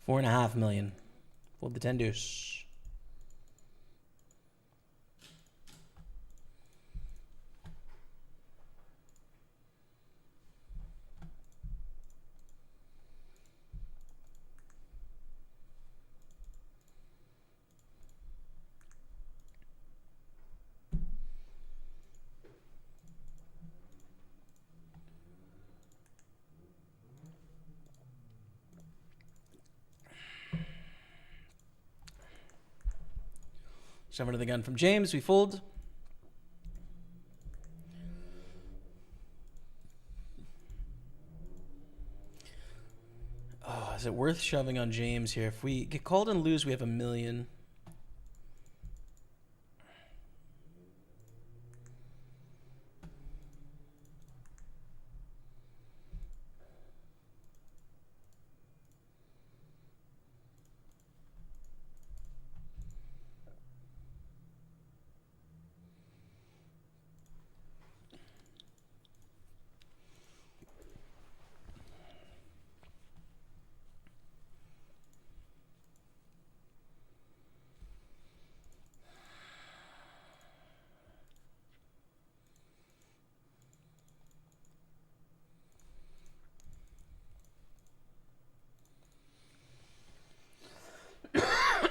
$4.5 million. Fold the 10 deuce. Shove under the gun from James. We fold. Oh, is it worth shoving on James here? If we get called and lose, we have $1 million.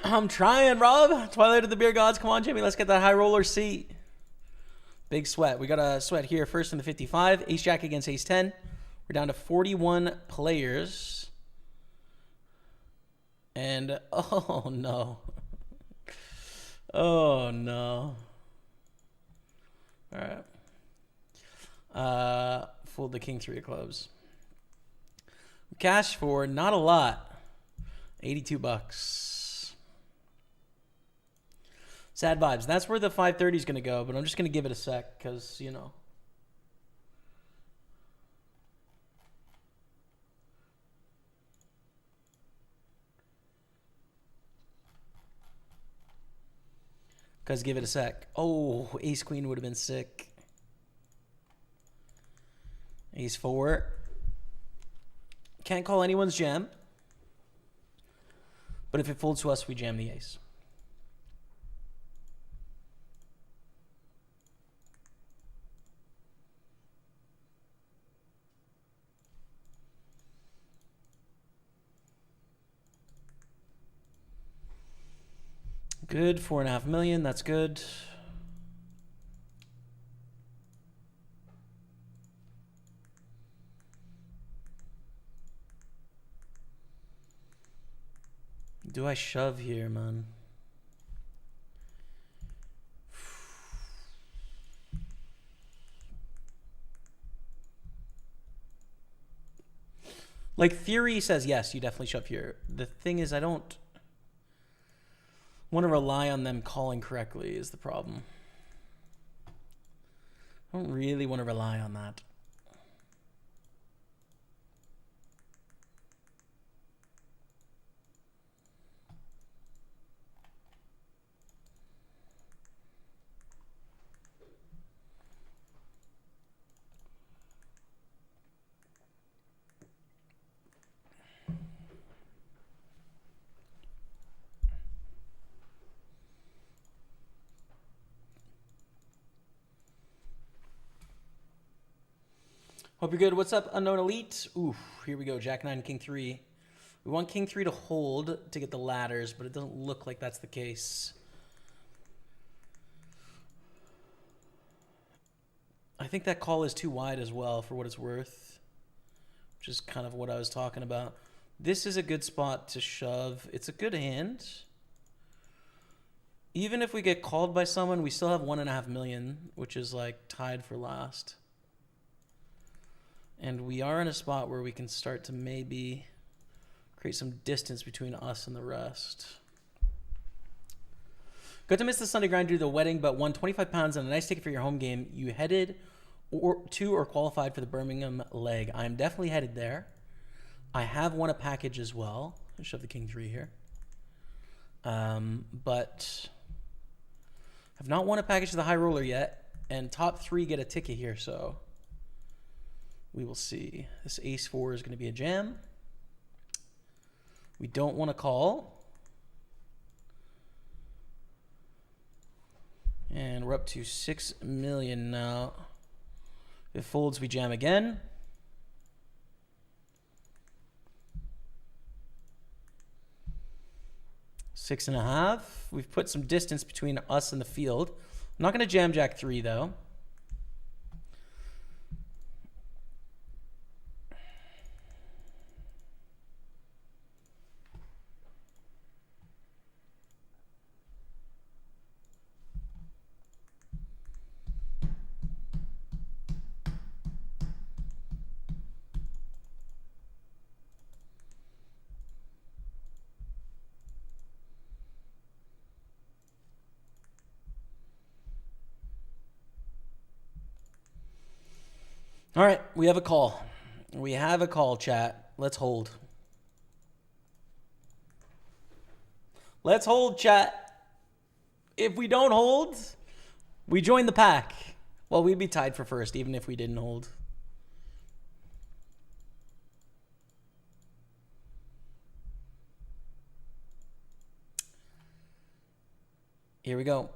I'm trying, Rob. Twilight of the Beer Gods. Come on, Jimmy. Let's get that high roller seat. Big sweat. We got a sweat here first in the 55. Ace Jack against Ace 10. We're down to 41 players. And, oh, no. Oh, no. All right. Fold the King 3 of clubs. Cash for not a lot. $82. Sad vibes. That's where the 530 is going to go, but I'm just going to give it a sec because, you know. Because give it a sec. Oh, ace queen would have been sick. Ace 4. Can't call anyone's jam. But if it folds to us, we jam the ace. Good, 4.5 million. That's good. Do I shove here, man? Like, theory says yes, you definitely shove here. The thing is, I don't want to rely on them calling correctly is the problem. I don't really want to rely on that. Hope you're good. What's up, Unknown Elite? Ooh, here we go. Jack 9, King 3. We want King 3 to hold to get the ladders, but it doesn't look like that's the case. I think that call is too wide as well for what it's worth, which is kind of what I was talking about. This is a good spot to shove. It's a good hand. Even if we get called by someone, we still have 1.5 million, which is like tied for last. And we are in a spot where we can start to maybe create some distance between us and the rest. Good to miss the Sunday grind due to the wedding, but won 25 pounds and a nice ticket for your home game. You headed to or qualified for the Birmingham leg. I'm definitely headed there. I have won a package as well. I'll shove the King 3 here. But I've not won a package to the high roller yet. And top 3 get a ticket here, so we will see. This ace 4 is going to be a jam. We don't want to call. And we're up to 6 million now. If it folds, we jam again. Six and a half. We've put some distance between us and the field. I'm not going to jam Jack 3 though. All right, we have a call. We have a call, chat. Let's hold. Let's hold, chat. If we don't hold, we join the pack. Well, we'd be tied for first, even if we didn't hold. Here we go.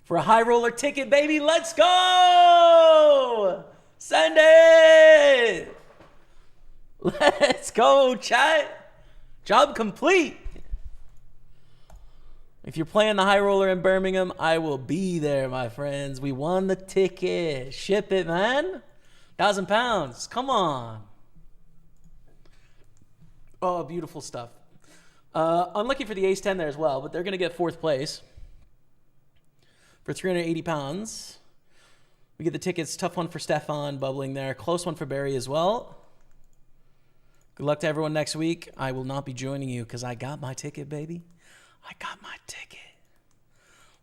For a high roller ticket, baby, let's go! Send it! Let's go, chat. Job complete. If you're playing the high roller in Birmingham, I will be there, my friends. We won the ticket. Ship it, man. £1,000. Come on. Oh, beautiful stuff. Unlucky for the ace 10 there as well, but they're going to get 4th place. For £380. We get the tickets. Tough one for Stefan, bubbling there. Close one for Barry as well. Good luck to everyone next week. I will not be joining you because I got my ticket, baby. I got my ticket.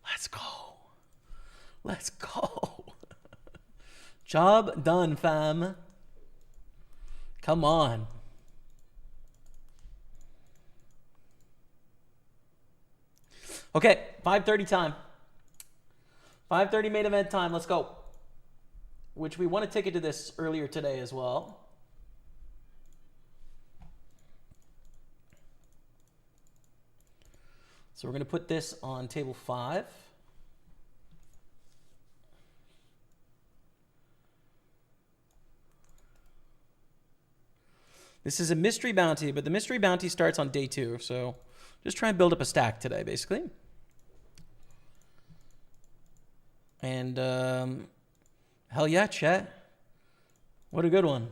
Let's go. Let's go. Job done, fam. Come on. Okay, 5:30 time. 5:30 main event time. Let's go. Which we won a ticket to this earlier today as well. So we're going to put this on table 5. This is a mystery bounty, but the mystery bounty starts on day 2. So just try and build up a stack today, basically. And hell yeah, chat. What a good one.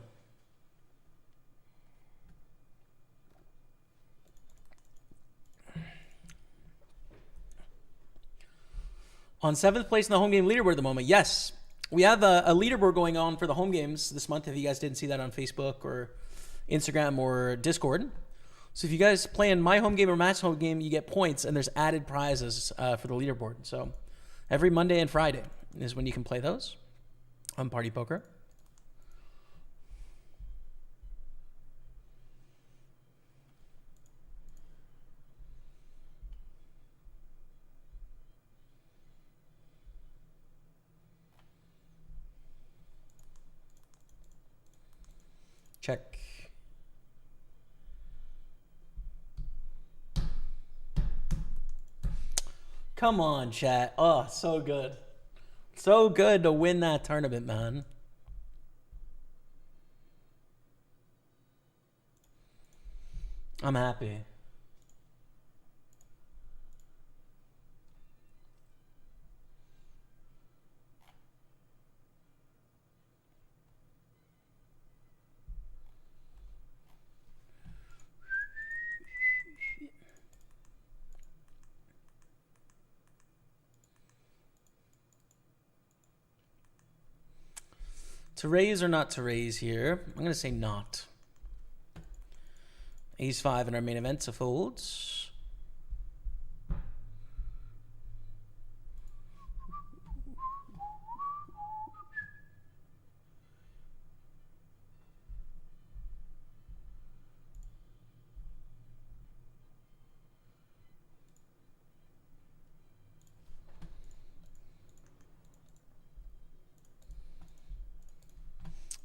On 7th place in the home game leaderboard at the moment. Yes, we have a leaderboard going on for the home games this month. If you guys didn't see that on Facebook or Instagram or Discord. So if you guys play in my home game or Matt's home game, you get points and there's added prizes for the leaderboard. So every Monday and Friday is when you can play those on Party Poker. Check. Come on, chat. Oh, so good. So good to win that tournament, man. I'm happy. To raise or not to raise here? I'm going to say not. Ace 5 in our main event to folds.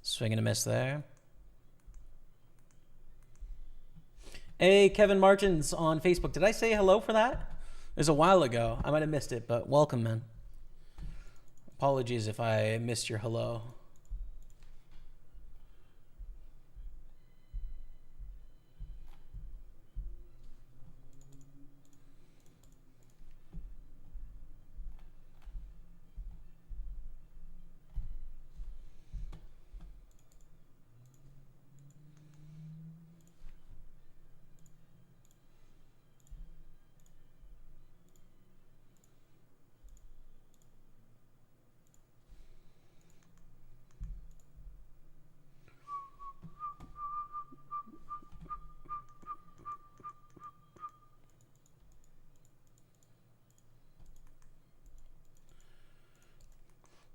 Swing and a miss there. Hey, Kevin Martins on Facebook. Did I say hello for that? It was a while ago. I might have missed it, but welcome, man. Apologies if I missed your hello.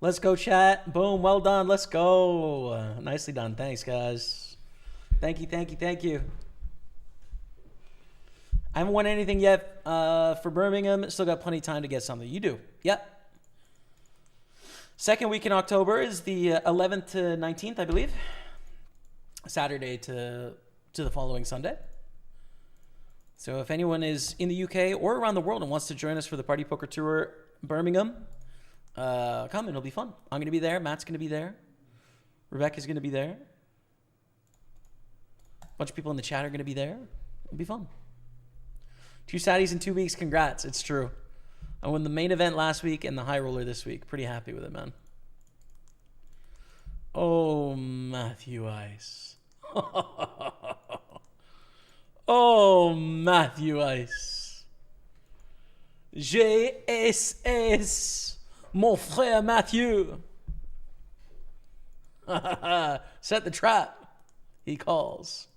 Let's go, chat. Boom. Well done. Let's go. Nicely done. Thanks, guys. Thank you, thank you, thank you. I haven't won anything yet for Birmingham. Still got plenty of time to get something. You do. Yep. Second week in October is the 11th to 19th, I believe. Saturday to the following Sunday. So if anyone is in the UK or around the world and wants to join us for the Party Poker Tour Birmingham, come, it'll be fun. I'm going to be there. Matt's going to be there. Rebecca's going to be there. A bunch of people in the chat are going to be there. It'll be fun. 2 Saturdays in 2 weeks. Congrats. It's true. I won the main event last week and the high roller this week. Pretty happy with it, man. Oh, Matthew Ice. Oh, Matthew Ice. GSS. Mon frère Mathieu. Set the trap. He calls.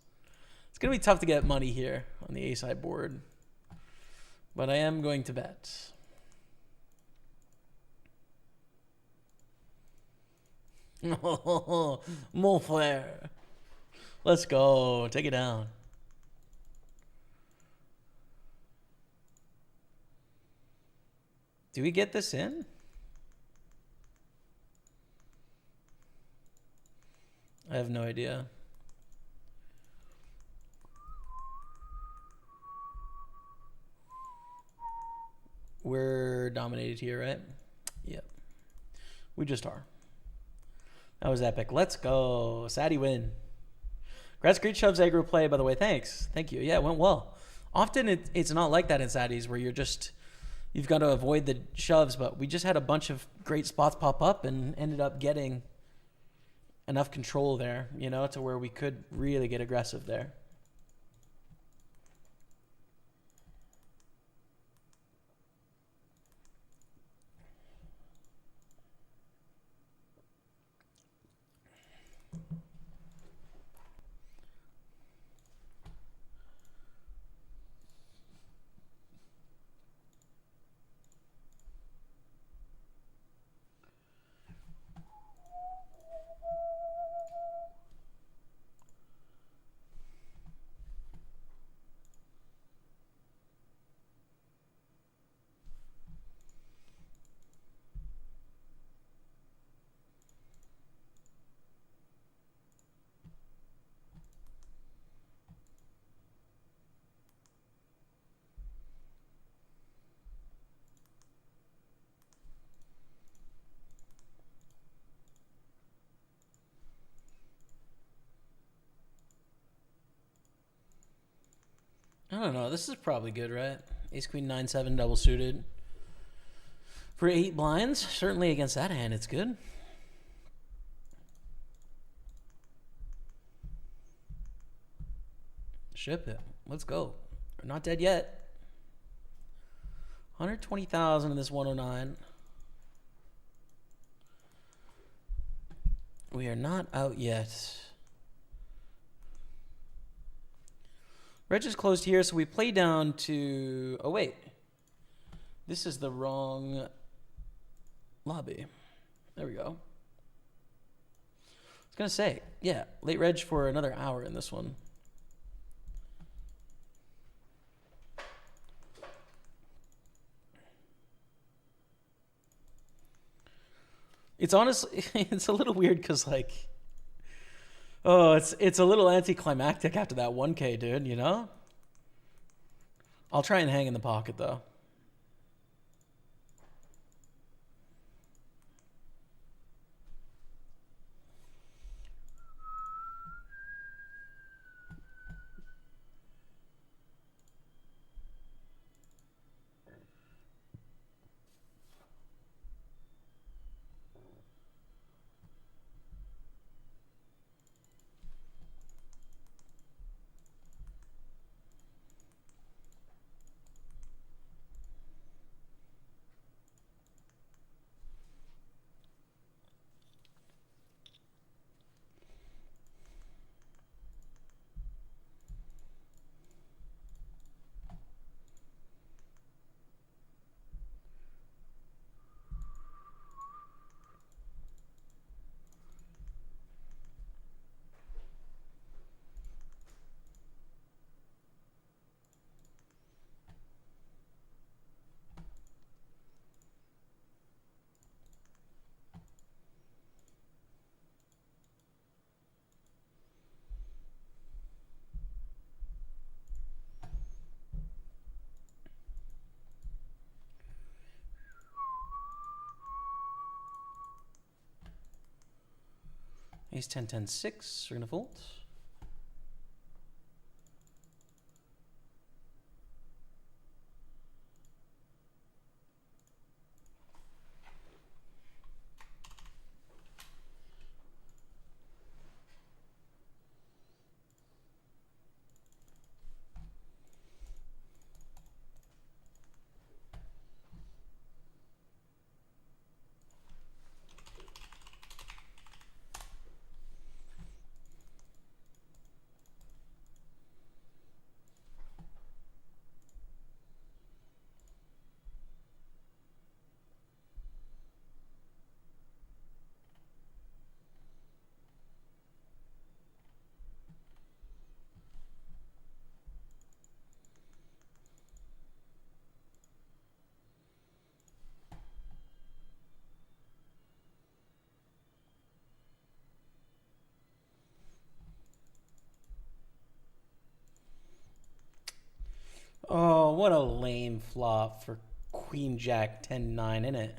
It's going to be tough to get money here on the ace-high board. But I am going to bet. Mon frère. Let's go. Take it down. Do we get this in? I have no idea. We're dominated here, right? Yep. We just are. That was epic. Let's go. Sadie win. Congrats, great shoves aggro play, by the way. Thanks. Thank you. Yeah, it went well. Often it's not like that in Sadie's where you've got to avoid the shoves, but we just had a bunch of great spots pop up and ended up getting enough control there, to where we could really get aggressive there. I don't know. This is probably good, right? Ace, queen, 9-7 double suited. For 8 blinds, certainly against that hand, it's good. Ship it. Let's go. We're not dead yet. 120,000 in this 109. We are not out yet. Reg is closed here, so we play down to... Oh, wait. This is the wrong lobby. There we go. I was going to say, yeah, late reg for another hour in this one. It's honestly, it's a little weird because, it's a little anticlimactic after that 1K, dude, I'll try and hang in the pocket, though. Ace 10-10-6. We're going to fold. Oh, what a lame flop for Queen Jack 10-9, innit?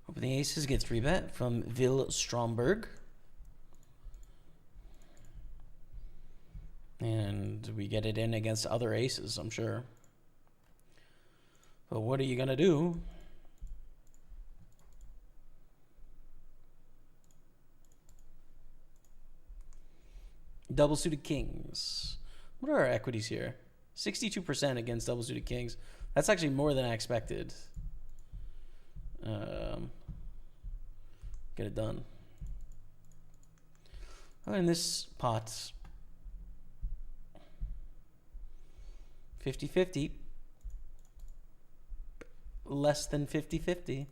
Open the aces, get 3-bet from Vil Stromberg. And we get it in against other aces, I'm sure. But what are you going to do? Double suited kings. What are our equities here? 62% against double suited kings. That's actually more than I expected. Get it done. Oh, in this pot, 50-50. Less than 50-50.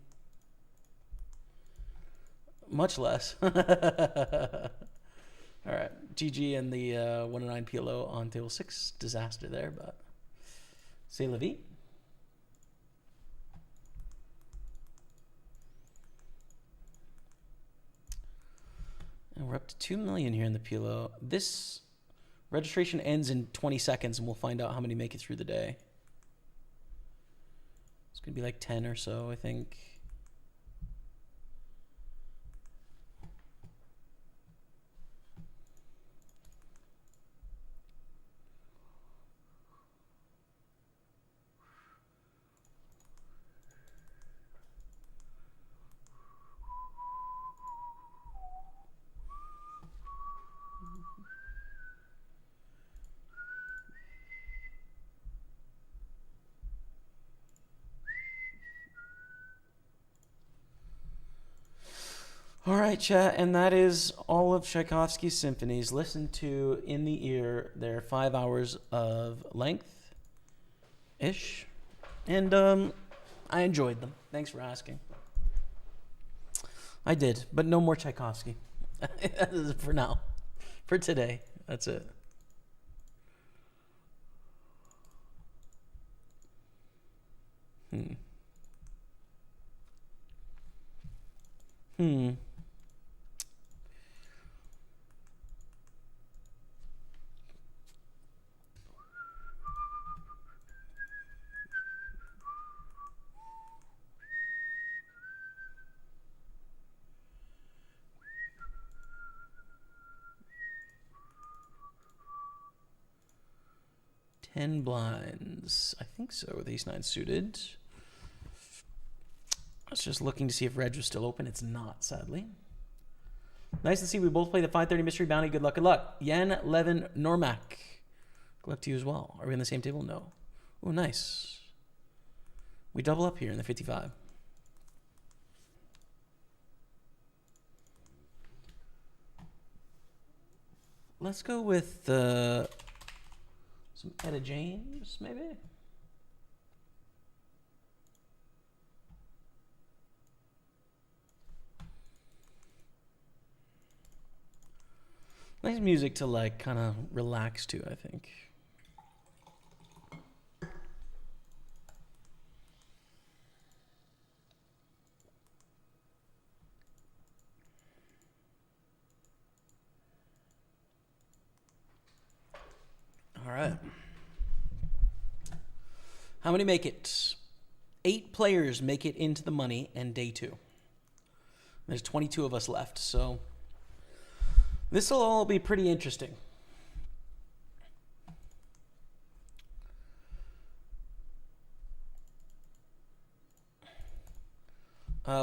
Much less. All right. GG and the 109 PLO on table 6. Disaster there, but c'est la vie. And we're up to 2 million here in the PLO. This registration ends in 20 seconds, and we'll find out how many make it through the day. It's going to be like 10 or so, I think. All right, chat, and that is all of Tchaikovsky's symphonies. Listen to in the ear. They're 5 hours of length-ish, and I enjoyed them. Thanks for asking. I did, but no more Tchaikovsky for now. For today, that's it. Hmm. 10 blinds. I think so, with ace-9 suited. I was just looking to see if reg was still open. It's not, sadly. Nice to see we both play the 530 Mystery Bounty. Good luck, good luck. Jan Levin Normack. Good luck to you as well. Are we on the same table? No. Oh, nice. We double up here in the 55. Let's go with some Etta James, maybe? Nice music to, like, kind of relax to, I think. All right. How many make it? 8 players make it into the money and day 2. There's 22 of us left, so this will all be pretty interesting.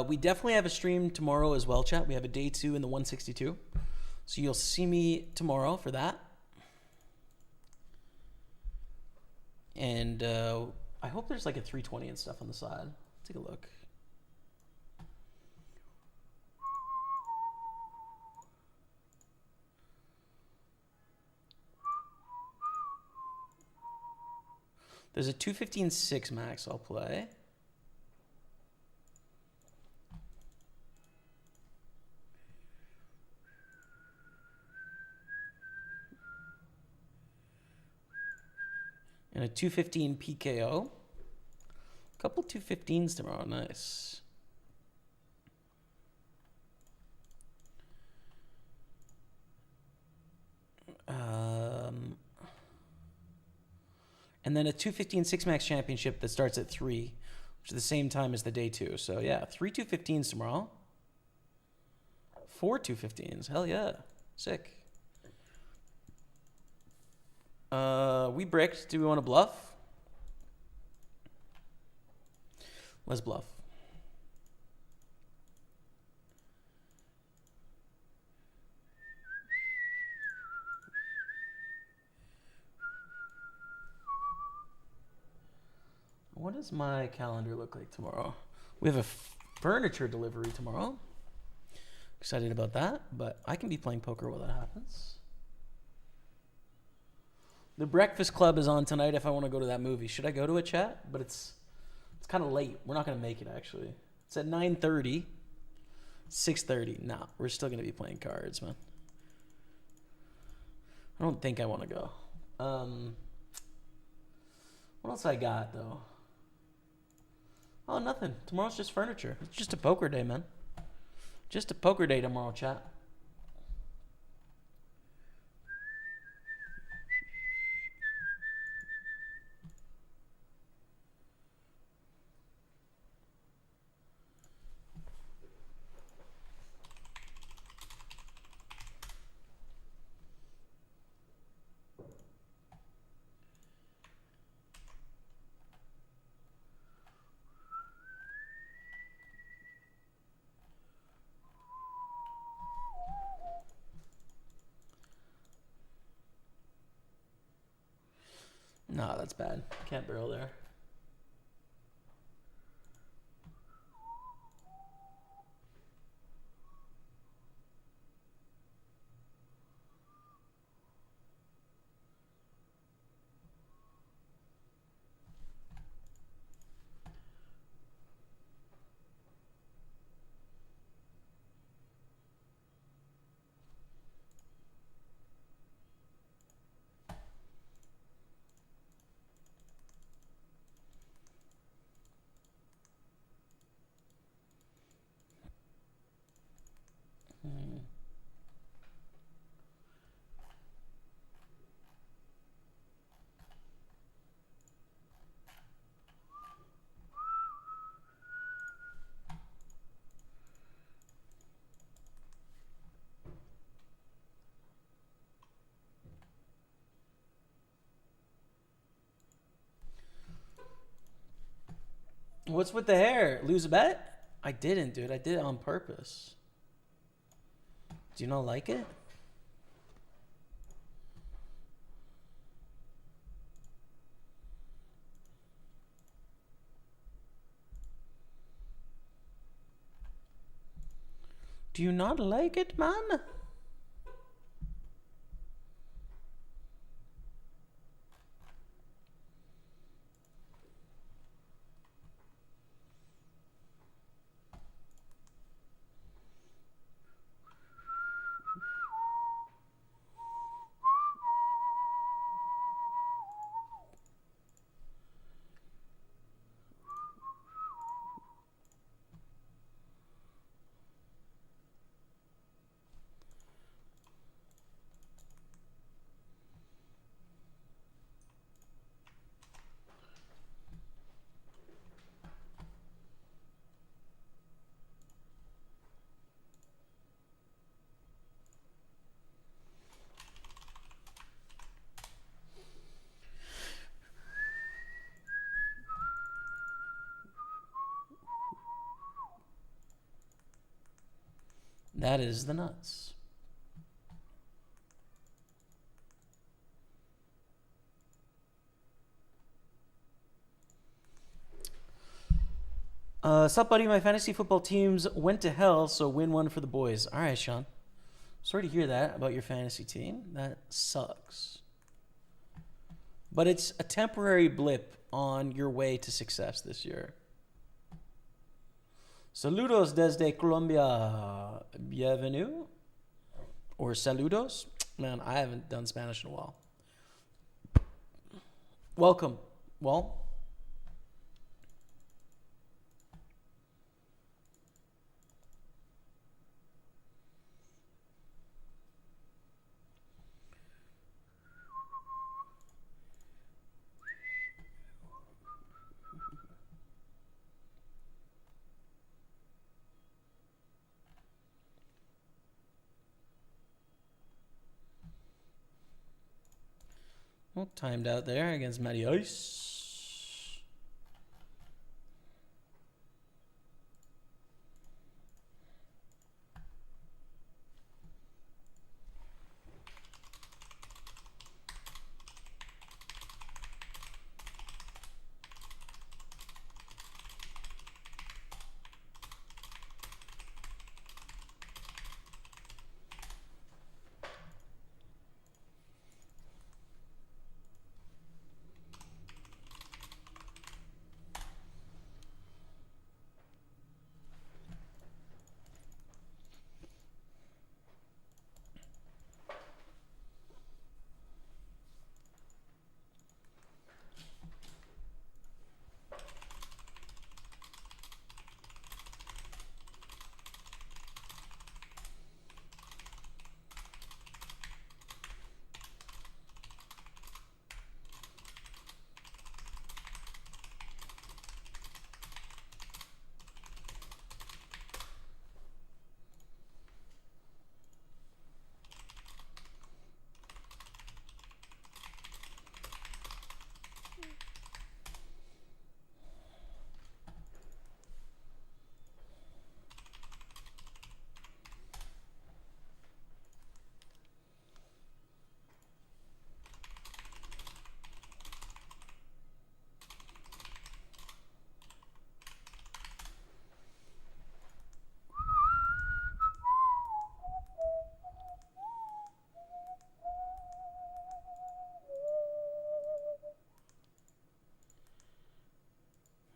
We definitely have a stream tomorrow as well, chat. We have a day 2 in the 162. So you'll see me tomorrow for that. And I hope there's like a 320 and stuff on the side. Take a look. There's a 215-6 max I'll play. And a 215 PKO. A couple 215s tomorrow. Nice. And then a 215 6 max championship that starts at 3, which is the same time as the day 2. So yeah, 3 215s tomorrow. 4 215s. Hell yeah. Sick. We bricked. Do we want to bluff? Let's bluff. What does my calendar look like tomorrow? We have a furniture delivery tomorrow. Excited about that, but I can be playing poker while that happens. The Breakfast Club is on tonight if I want to go to that movie. Should I go to a chat? But it's kind of late. We're not going to make it, actually. It's at 9:30. 6:30. Nah, we're still going to be playing cards, man. I don't think I want to go. What else I got, though? Oh, nothing. Tomorrow's just furniture. It's just a poker day, man. Just a poker day tomorrow, chat. No, that's bad. Can't barrel there. What's with the hair? Lose a bet? I didn't, dude. I did it on purpose. Do you not like it? Do you not like it, man? That is the nuts. Sup, buddy? My fantasy football teams went to hell, so win one for the boys. All right, Sean. Sorry to hear that about your fantasy team. That sucks. But it's a temporary blip on your way to success this year. Saludos desde Colombia. Bienvenue. Or saludos. Man, I haven't done Spanish in a while. Welcome. Well, timed out there against Matty Ice.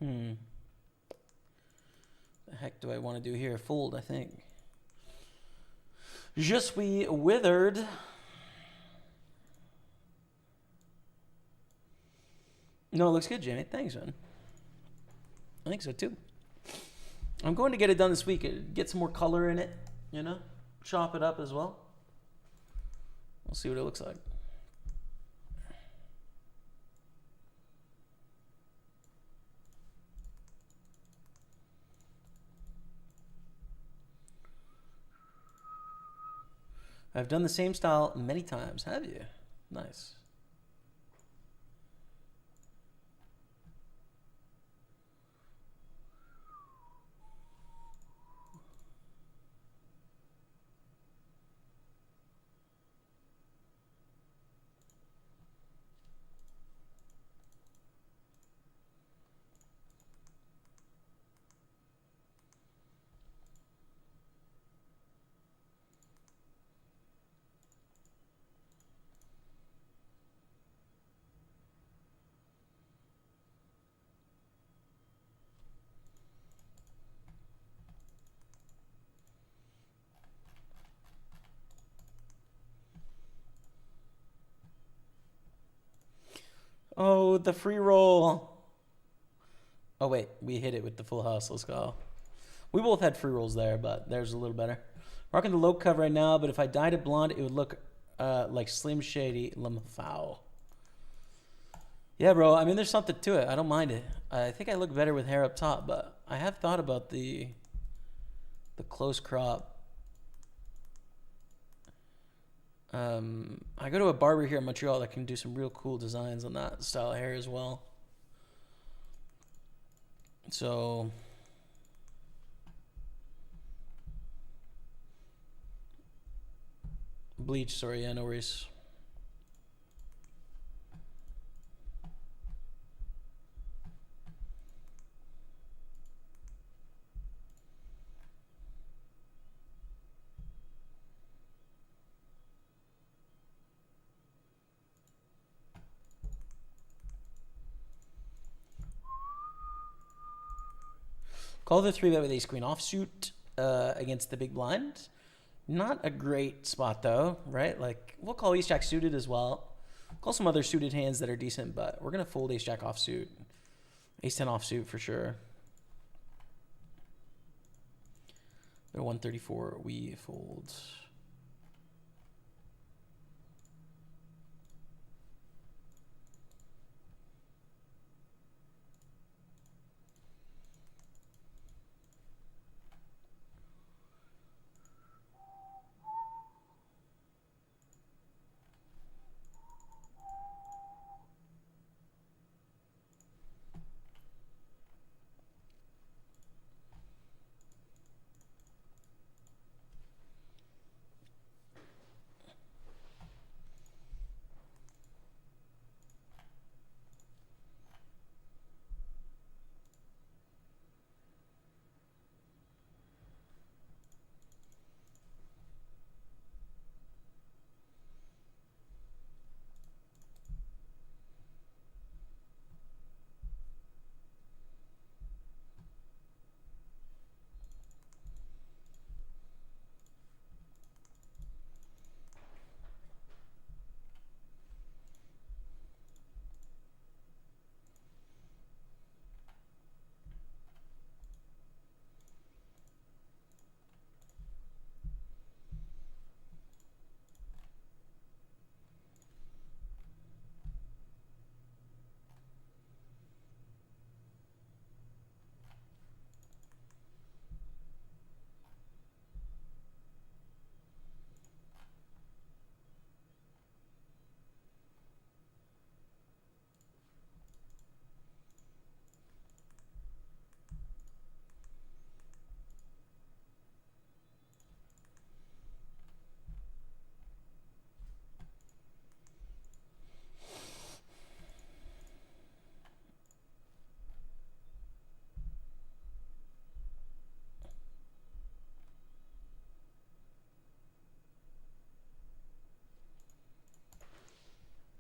The heck do I want to do here? Fold, I think. Je suis withered. No, it looks good, Jamie. Thanks, man. I think so, too. I'm going to get it done this week. Get some more color in it, you know? Chop it up as well. We'll see what it looks like. I've done the same style many times. Have you? Nice. Oh, the free roll. Oh, wait. We hit it with the full house. Let's go. We both had free rolls there, but theirs a little better. Rocking the low cover right now, but if I dyed it blonde, it would look like Slim Shady Lamfow. Yeah, bro. I mean, there's something to it. I don't mind it. I think I look better with hair up top, but I have thought about the close crop. I go to a barber here in Montreal that can do some real cool designs on that style of hair as well. So Bleach, sorry, yeah, no worries. Call the 3-bet with ace queen offsuit against the big blind. Not a great spot though, right? Like we'll call ace jack suited as well. Call some other suited hands that are decent, but we're gonna fold ace jack offsuit, ace 10 offsuit for sure. They're 134. We fold.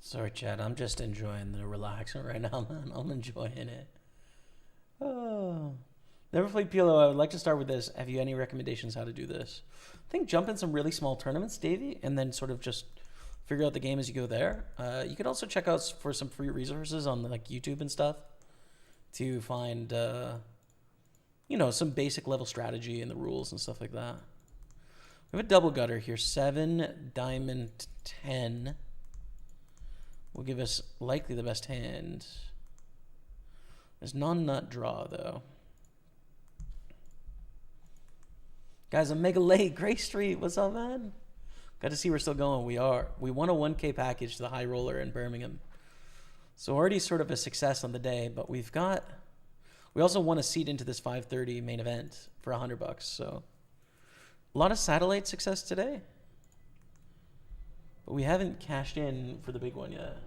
Sorry, Chad. I'm just enjoying the relaxing right now, man. I'm enjoying it. Oh. Never played PLO. I would like to start with this. Have you any recommendations how to do this? I think jump in some really small tournaments, Davey, and then sort of just figure out the game as you go there. You could also check out for some free resources on like YouTube and stuff to find, some basic level strategy and the rules and stuff like that. We have a double gutter here. 7, diamond, 10. Will give us likely the best hand. There's non-nut draw, though. Guys, I'm mega late. Gray Street, what's up, man? Got to see we're still going. We are. We won a 1K package to the high roller in Birmingham. So already sort of a success on the day, but we also won a seat into this 5:30 main event for $100. So a lot of satellite success today. But we haven't cashed in for the big one yet.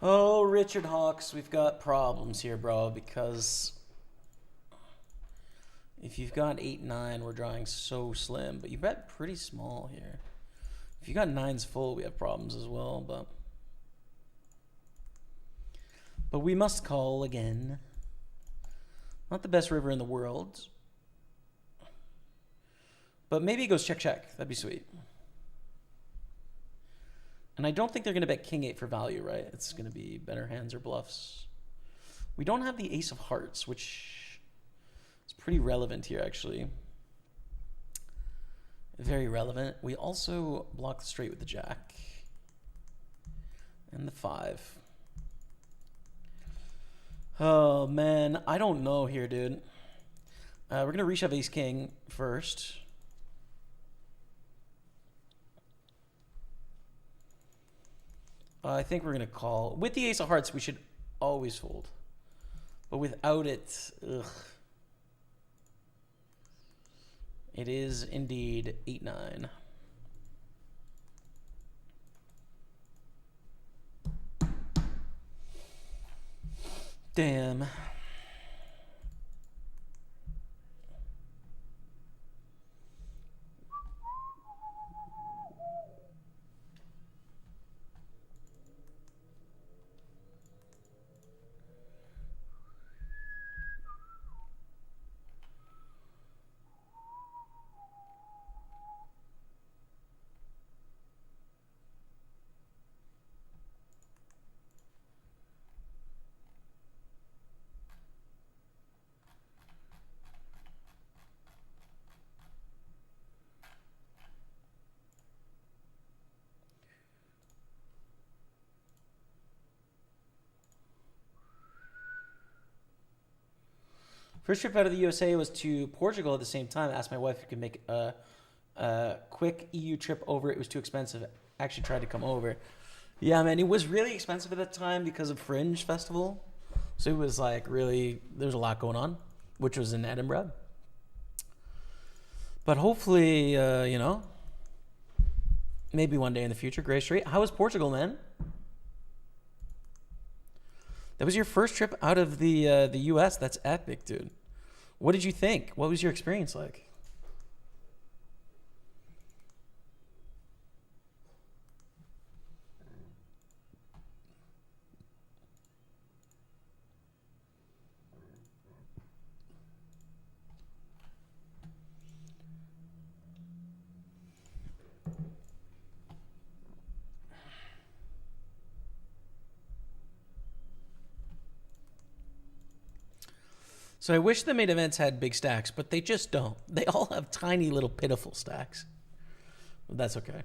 Oh, Richard Hawks, we've got problems here, bro, because if you've got 8-9, we're drawing so slim, but you bet pretty small here. If you got 9s full, we have problems as well, but we must call again. Not the best river in the world, but maybe it goes check, check. That'd be sweet. And I don't think they're going to bet king 8 for value, right? It's going to be better hands or bluffs. We don't have the ace of hearts, which is pretty relevant here, actually. Very relevant. We also block the straight with the jack. And the 5. Oh, man. I don't know here, dude. We're going to reshove ace king first. I think we're going to call. With the ace of hearts, we should always fold. But without it, ugh. It is indeed 8-9. Damn. First trip out of the USA was to Portugal at the same time. I asked my wife if we could make a quick EU trip over. It was too expensive. Actually tried to come over. Yeah, man, it was really expensive at that time because of Fringe Festival. So it was like really, there's a lot going on, which was in Edinburgh. But hopefully, you know, maybe one day in the future, Grey Street. How was Portugal, man? That was your first trip out of the U.S. That's epic, dude. What did you think? What was your experience like? So I wish the main events had big stacks, but they just don't. They all have tiny little pitiful stacks. But that's okay.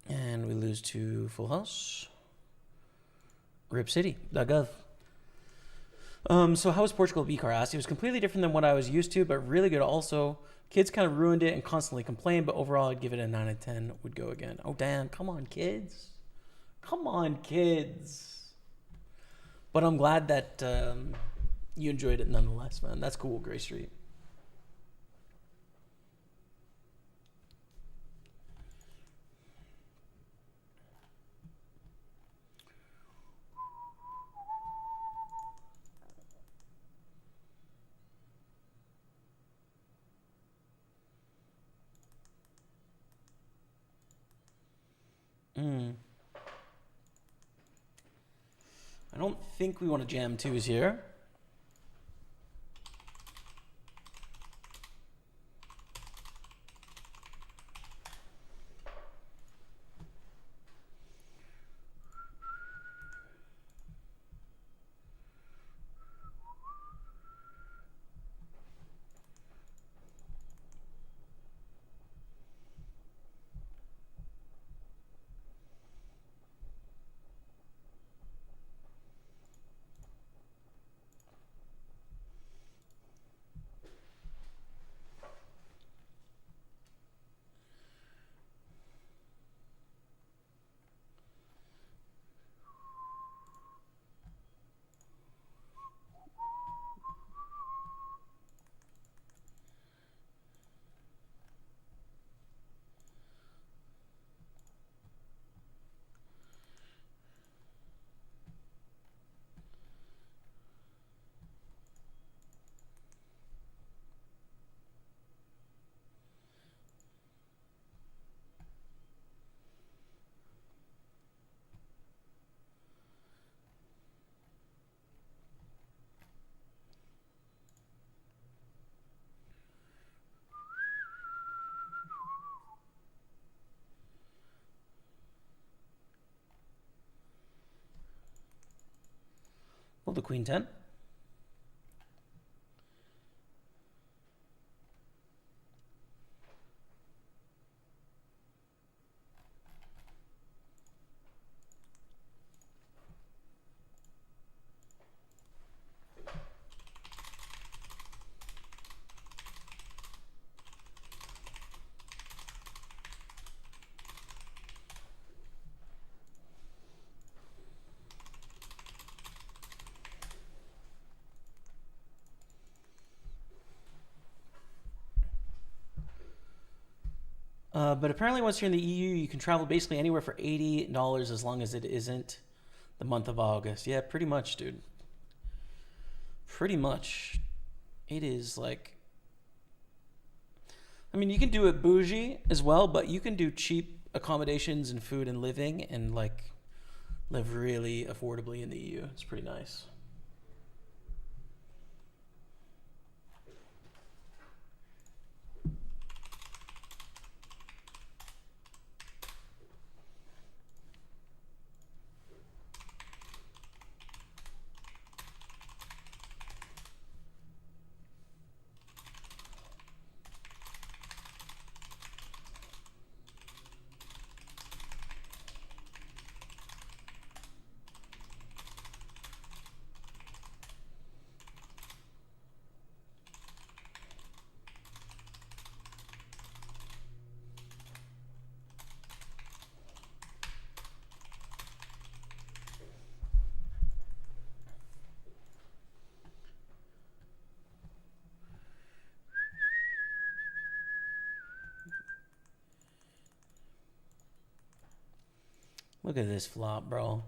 And we lose to Full House. Rip City. .gov. So how was Portugal? BCAR asked. It was completely different than what I was used to, but really good also. Kids kind of ruined it and constantly complained, but overall I'd give it a 9 out of 10. Would go again. Oh, damn. Come on, kids. Come on, kids. But I'm glad that you enjoyed it nonetheless, man. That's cool, Grey Street. I don't think we want to jam twos here. Fold the queen 10. But apparently once you're in the EU, you can travel basically anywhere for $80 as long as it isn't the month of August. Yeah, pretty much, dude. Pretty much. It is like... I mean, you can do it bougie as well, but you can do cheap accommodations and food and living and like live really affordably in the EU. It's pretty nice. Look at this flop, bro.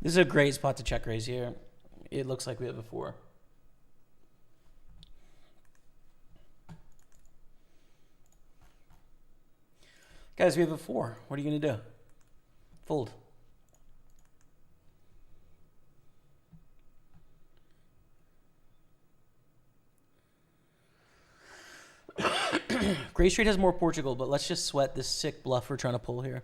This is a great spot to check raise here. It looks like we have a 4. Guys, we have a 4. What are you going to do? Fold. Gray Street has more Portugal, but let's just sweat this sick bluff we're trying to pull here.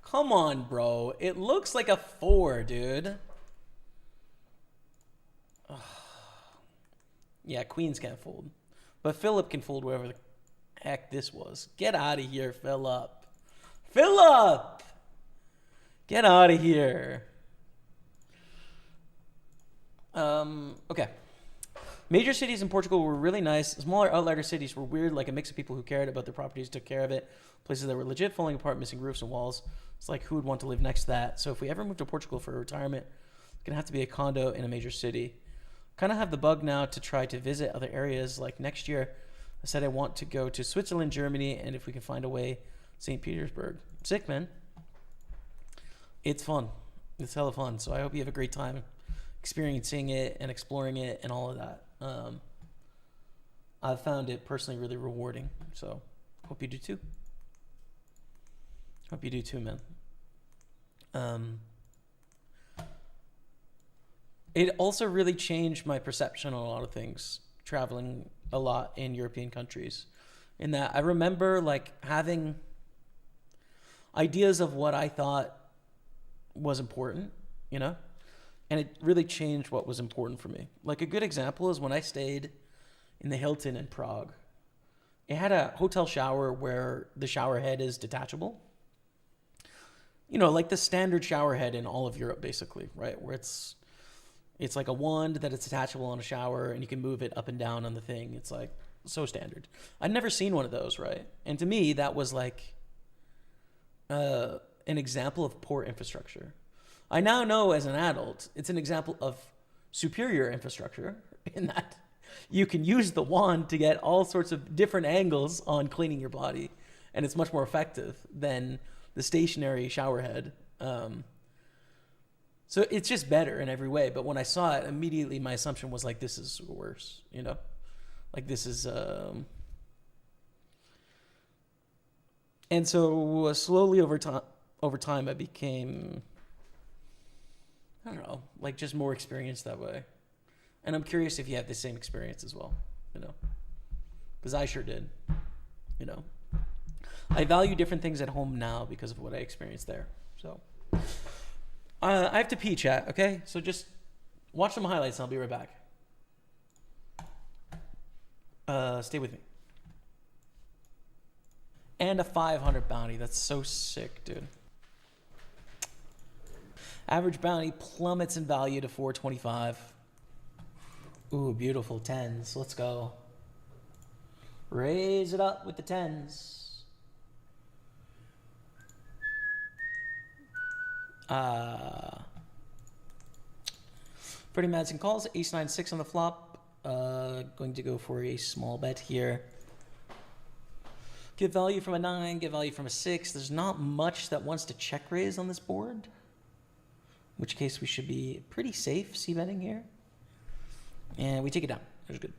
Come on, bro. It looks like a 4, dude. Ugh. Yeah, queens can't fold. But Philip can fold wherever the heck this was. Get out of here, Philip. Philip! Get out of here. Okay. Major cities in Portugal were really nice. Smaller outlier cities were weird, like a mix of people who cared about their properties, took care of it. Places that were legit falling apart, missing roofs and walls. It's like, who would want to live next to that? So if we ever move to Portugal for retirement, it's going to have to be a condo in a major city. Kind of have the bug now to try to visit other areas. Like next year, I said I want to go to Switzerland, Germany, and if we can find a way, St. Petersburg. Sick, man. It's fun. It's hella fun. So I hope you have a great time experiencing it and exploring it and all of that. I've found it personally really rewarding. So hope you do too. Hope you do too, man. It also really changed my perception on a lot of things, traveling a lot in European countries. In that I remember like having ideas of what I thought was important, you know? And it really changed what was important for me. Like a good example is when I stayed in the Hilton in Prague. It had a hotel shower where the shower head is detachable. You know, like the standard shower head in all of Europe, basically, right? Where it's like a wand that it's attachable on a shower and you can move it up and down on the thing. It's like so standard. I'd never seen one of those, right? And to me, that was like an example of poor infrastructure. I now know as an adult, it's an example of superior infrastructure in that you can use the wand to get all sorts of different angles on cleaning your body, and it's much more effective than the stationary shower head. So it's just better in every way. But when I saw it, immediately my assumption was like, this is worse, you know? Like this is... And so slowly over time, I became, I don't know, like just more experienced that way. And I'm curious if you have the same experience as well, you know? Because I sure did, you know? I value different things at home now because of what I experienced there. So I have to pee, chat, okay? So just watch some highlights and I'll be right back. Stay with me. And a 500 bounty. That's so sick, dude. Average bounty plummets in value to 425. Ooh, beautiful 10s. Let's go. Raise it up with the 10s. Freddie Madsen calls. Ace 9-6 on the flop. Going to go for a small bet here. Get value from a 9, get value from a 6. There's not much that wants to check raise on this board. In which case we should be pretty safe c-betting here. And we take it down. That's good.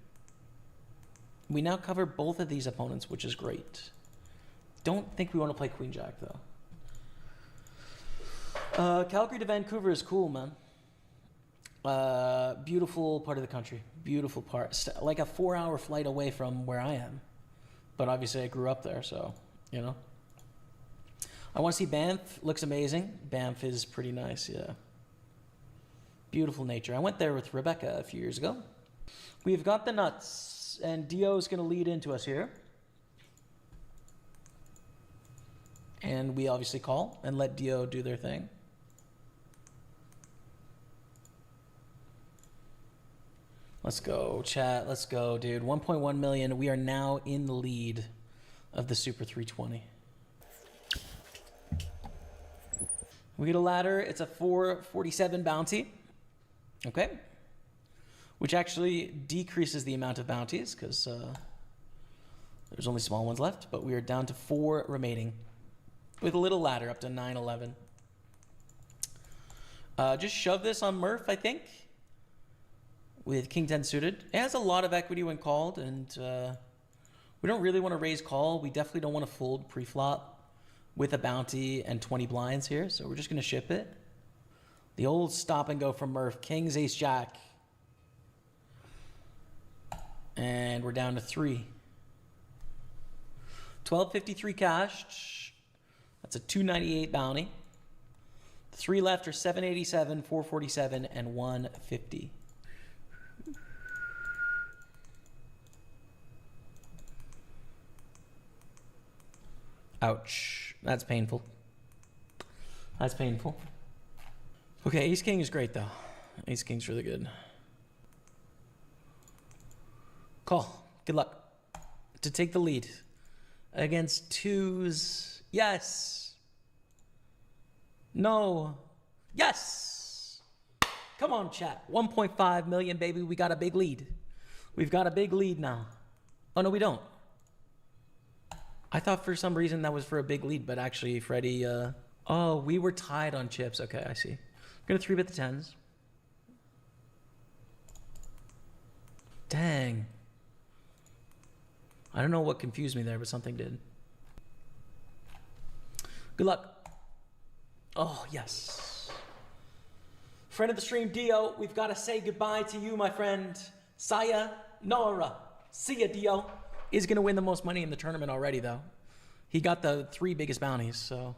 We now cover both of these opponents, which is great. Don't think we want to play Queen Jack, though. Calgary to Vancouver is cool, man. Beautiful part of the country. Beautiful part. Like a 4-hour flight away from where I am. But obviously I grew up there, so, you know. I want to see Banff. Looks amazing. Banff is pretty nice, yeah. Beautiful nature. I went there with Rebecca a few years ago. We've got the nuts, and Dio's going to lead into us here. And we obviously call and let Dio do their thing. Let's go, chat. Let's go, dude. 1.1 million. We are now in the lead of the Super 320. We get a ladder. It's a 447 bounty. Okay. Which actually decreases the amount of bounties because there's only small ones left. But we are down to 4 remaining with a little ladder up to 911. Just shove this on Murph, I think. With King 10 suited. It has a lot of equity when called, and we don't really want to raise call. We definitely don't want to fold pre-flop with a bounty and 20 blinds here, so we're just going to ship it. The old stop and go from Murph. King's Ace Jack. And we're down to 3. 1253 cash. That's a 298 bounty. The 3 left are 787, 447, and 150. Ouch. That's painful. That's painful. Okay, Ace King is great, though. Ace King's really good. Call. Good luck. To take the lead. Against 2s. Yes. No. Yes. Come on, chat. 1.5 million, baby. We got a big lead. We've got a big lead now. Oh, no, we don't. I thought for some reason that was for a big lead, but actually Freddie, oh, we were tied on chips. Okay, I see. I'm going to 3-bet the 10s. Dang. I don't know what confused me there, but something did. Good luck. Oh, yes. Friend of the stream, Dio, we've got to say goodbye to you, my friend. Saya Nora. See ya, Dio. Is going to win the most money in the tournament already, though. He got the 3 biggest bounties, so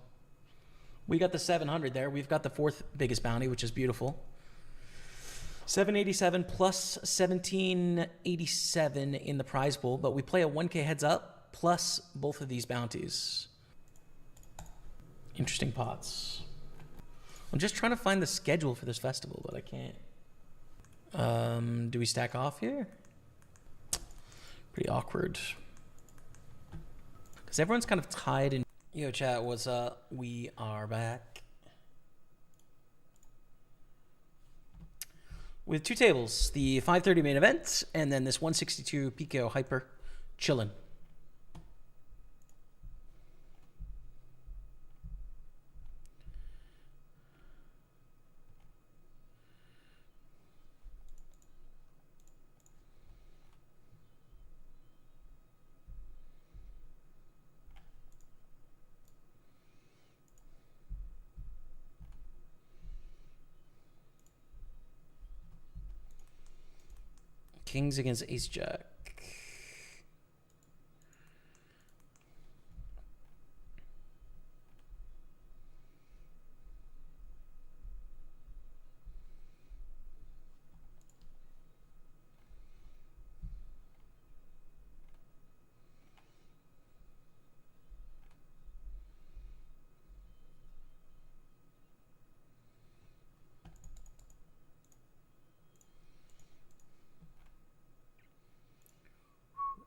we got the 700 there. We've got the 4th biggest bounty, which is beautiful. 787 plus 1787 in the prize pool, but we play a 1K heads up plus both of these bounties. Interesting pots. I'm just trying to find the schedule for this festival, but I can't. Do we stack off here? Pretty awkward. Because everyone's kind of tied in. Yo, chat, what's up? We are back. With two tables, the 5:30 main event, and then this 162 PKO Hyper chillin'. Kings against Ace Jack.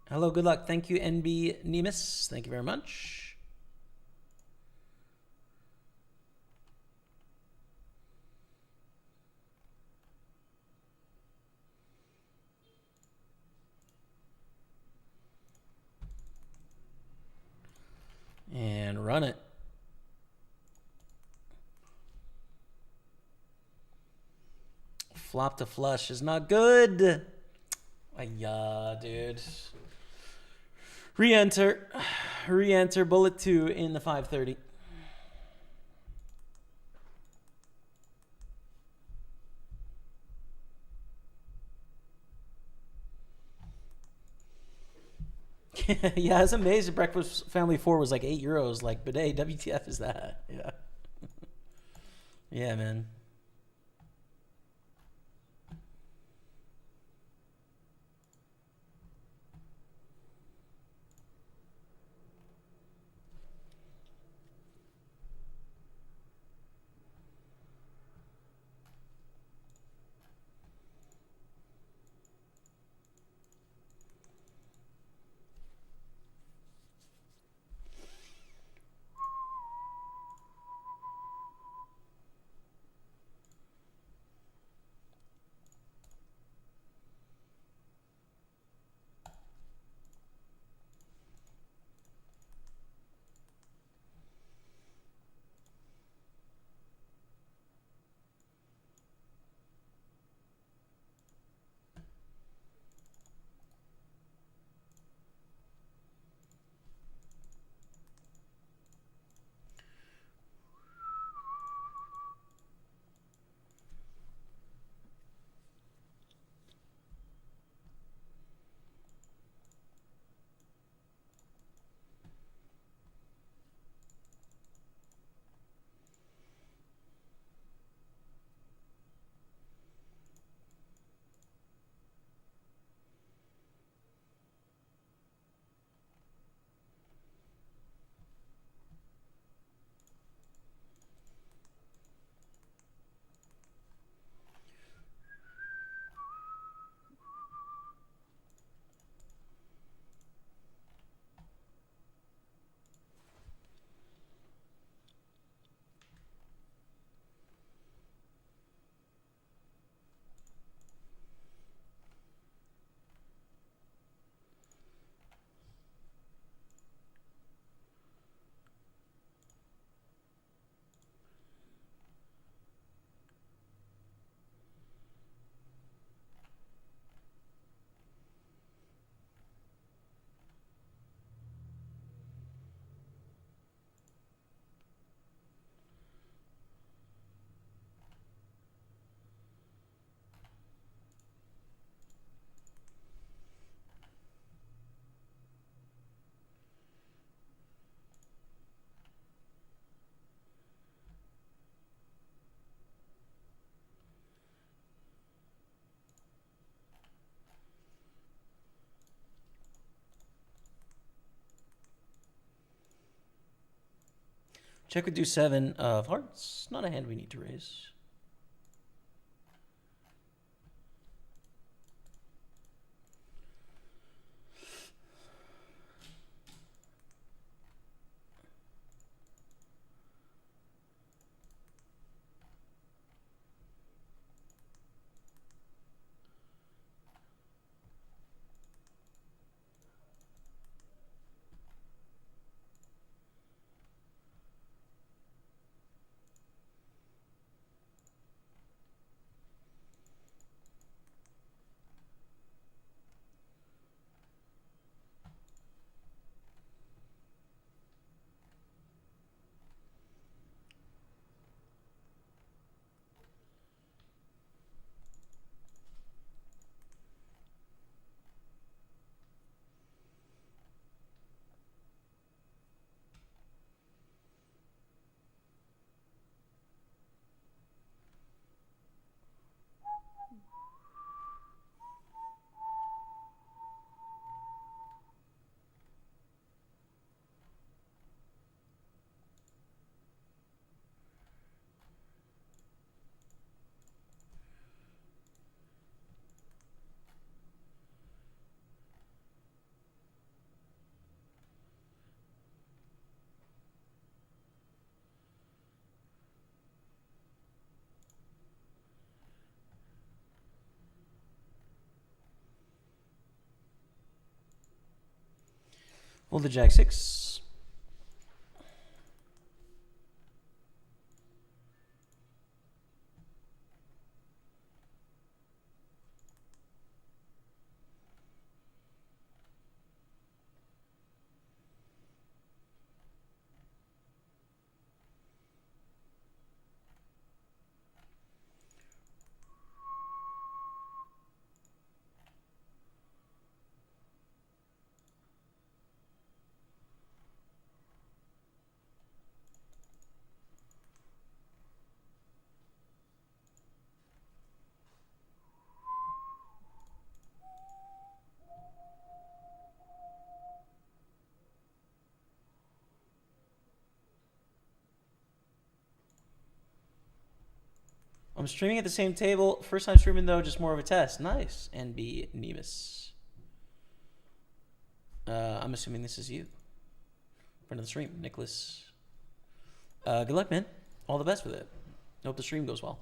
Hello, good luck. Thank you, NB Nemus. Thank you very much. And run it. Flop to flush is not good. Yeah, dude. Re-enter. Re-enter bullet 2 in the 5:30. Yeah, I was amazed Breakfast Family 4 was like €8. Like, but hey, WTF is that? Yeah. Yeah, man. Check with deuce 7 of hearts. Not a hand we need to raise. Hold the jack 6. I'm streaming at the same table. First time streaming, though, just more of a test. Nice. NB Nevis. I'm assuming this is you. Friend of the stream, Nicholas. Good luck, man. All the best with it. Hope the stream goes well.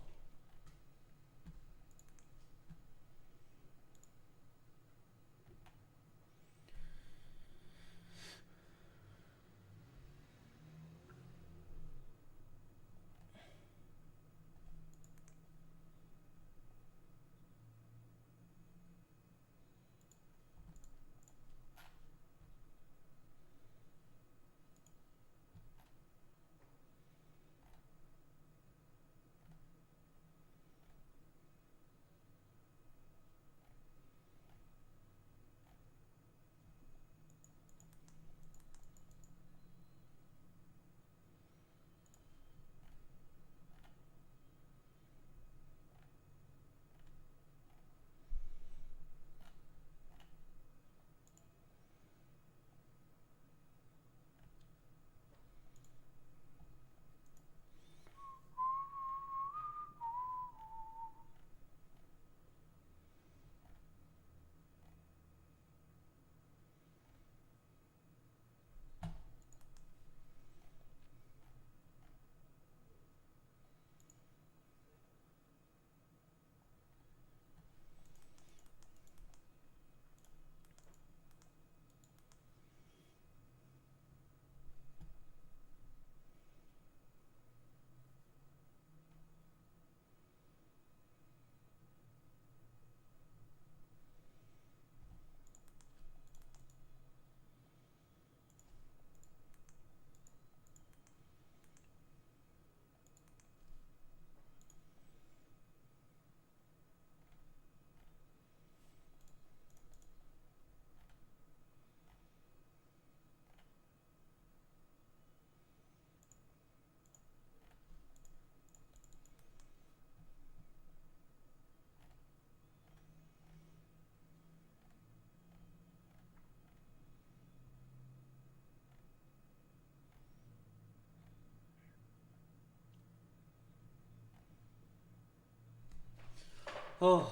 Oh,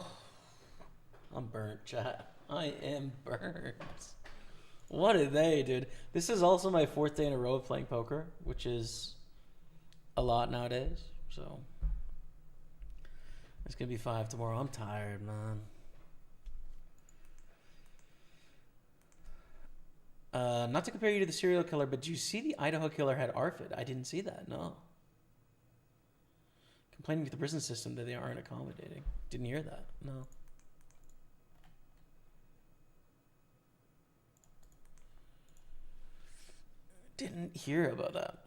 I'm burnt, chat. I am burnt. What a day, dude. This is also my 4th day in a row of playing poker, which is a lot nowadays. So it's going to be 5 tomorrow. I'm tired, man. Not to compare you to the serial killer, but do you see the Idaho killer had ARFID? I didn't see that, no. Complaining to the prison system that they aren't accommodating. Didn't hear that, no. Didn't hear about that.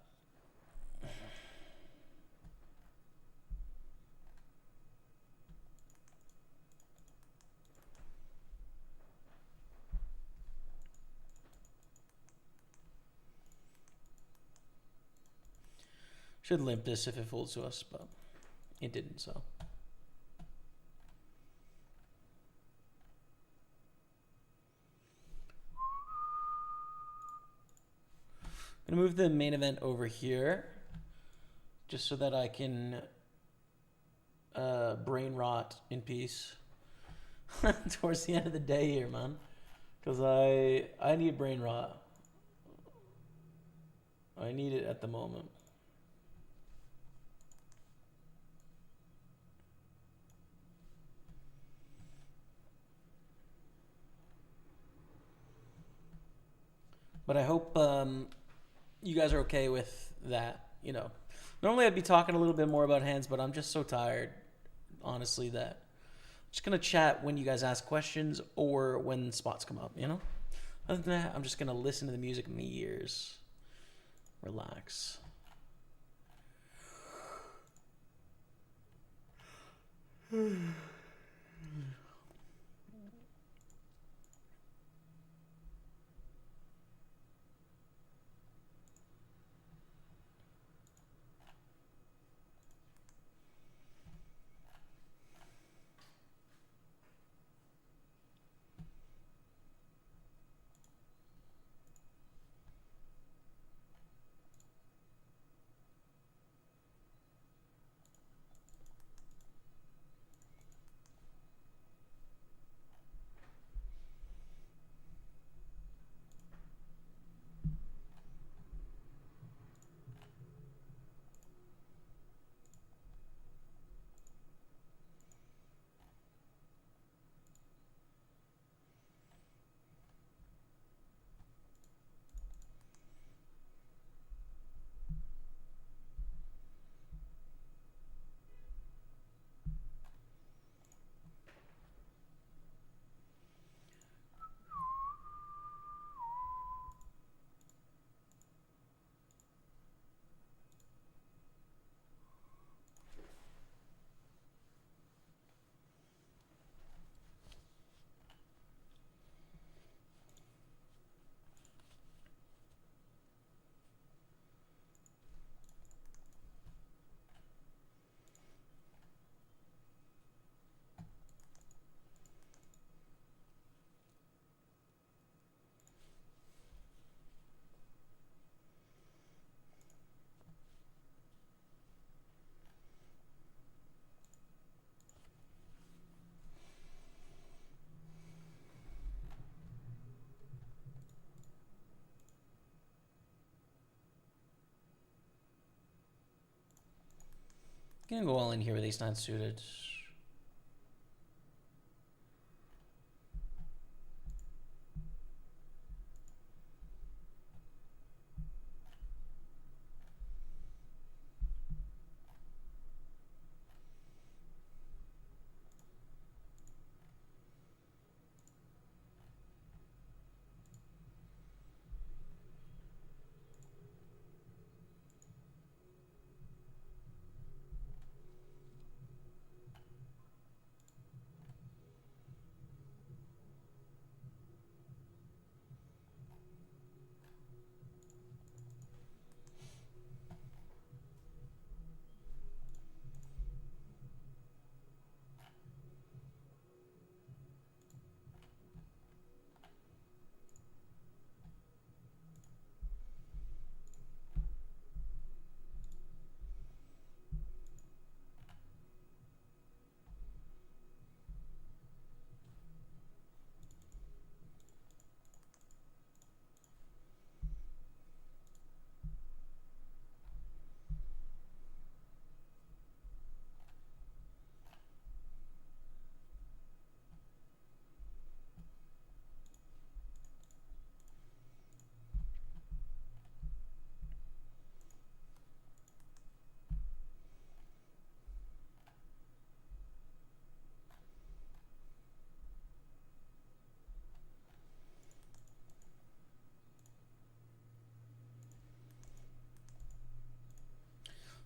Should limp this if it folds to us, but it didn't, so. I'm gonna move the main event over here just so that I can brain rot in peace towards the end of the day here, man. Because I need brain rot. I need it at the moment. But I hope you guys are okay with that. You know, normally I'd be talking a little bit more about hands, but I'm just so tired, honestly, that I'm just gonna chat when you guys ask questions or when spots come up. You know, other than that, I'm just gonna listen to the music in my ears, relax. Gonna go all in here with ace nine suited.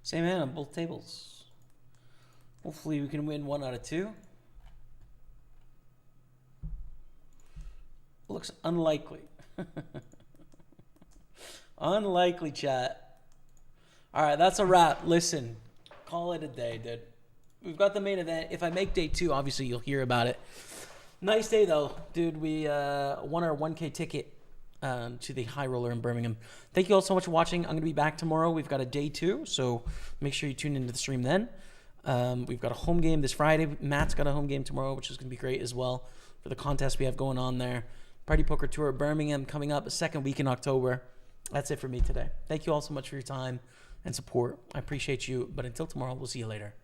Same hand on both tables. Hopefully we can win 1 out of 2. Looks unlikely. Unlikely, chat. All right, that's a wrap. Listen, call it a day, dude. We've got the main event. If I make day 2, obviously you'll hear about it. Nice day, though. Dude, we won our 1K ticket to the High Roller in Birmingham. Thank you all so much for watching. I'm going to be back tomorrow. We've got a day 2, so make sure you tune into the stream then. We've got a home game this Friday. Matt's got a home game tomorrow, which is going to be great as well for the contest we have going on there. Party Poker Tour Birmingham coming up the second week in October. That's it for me today. Thank you all so much for your time and support. I appreciate you. But until tomorrow, we'll see you later.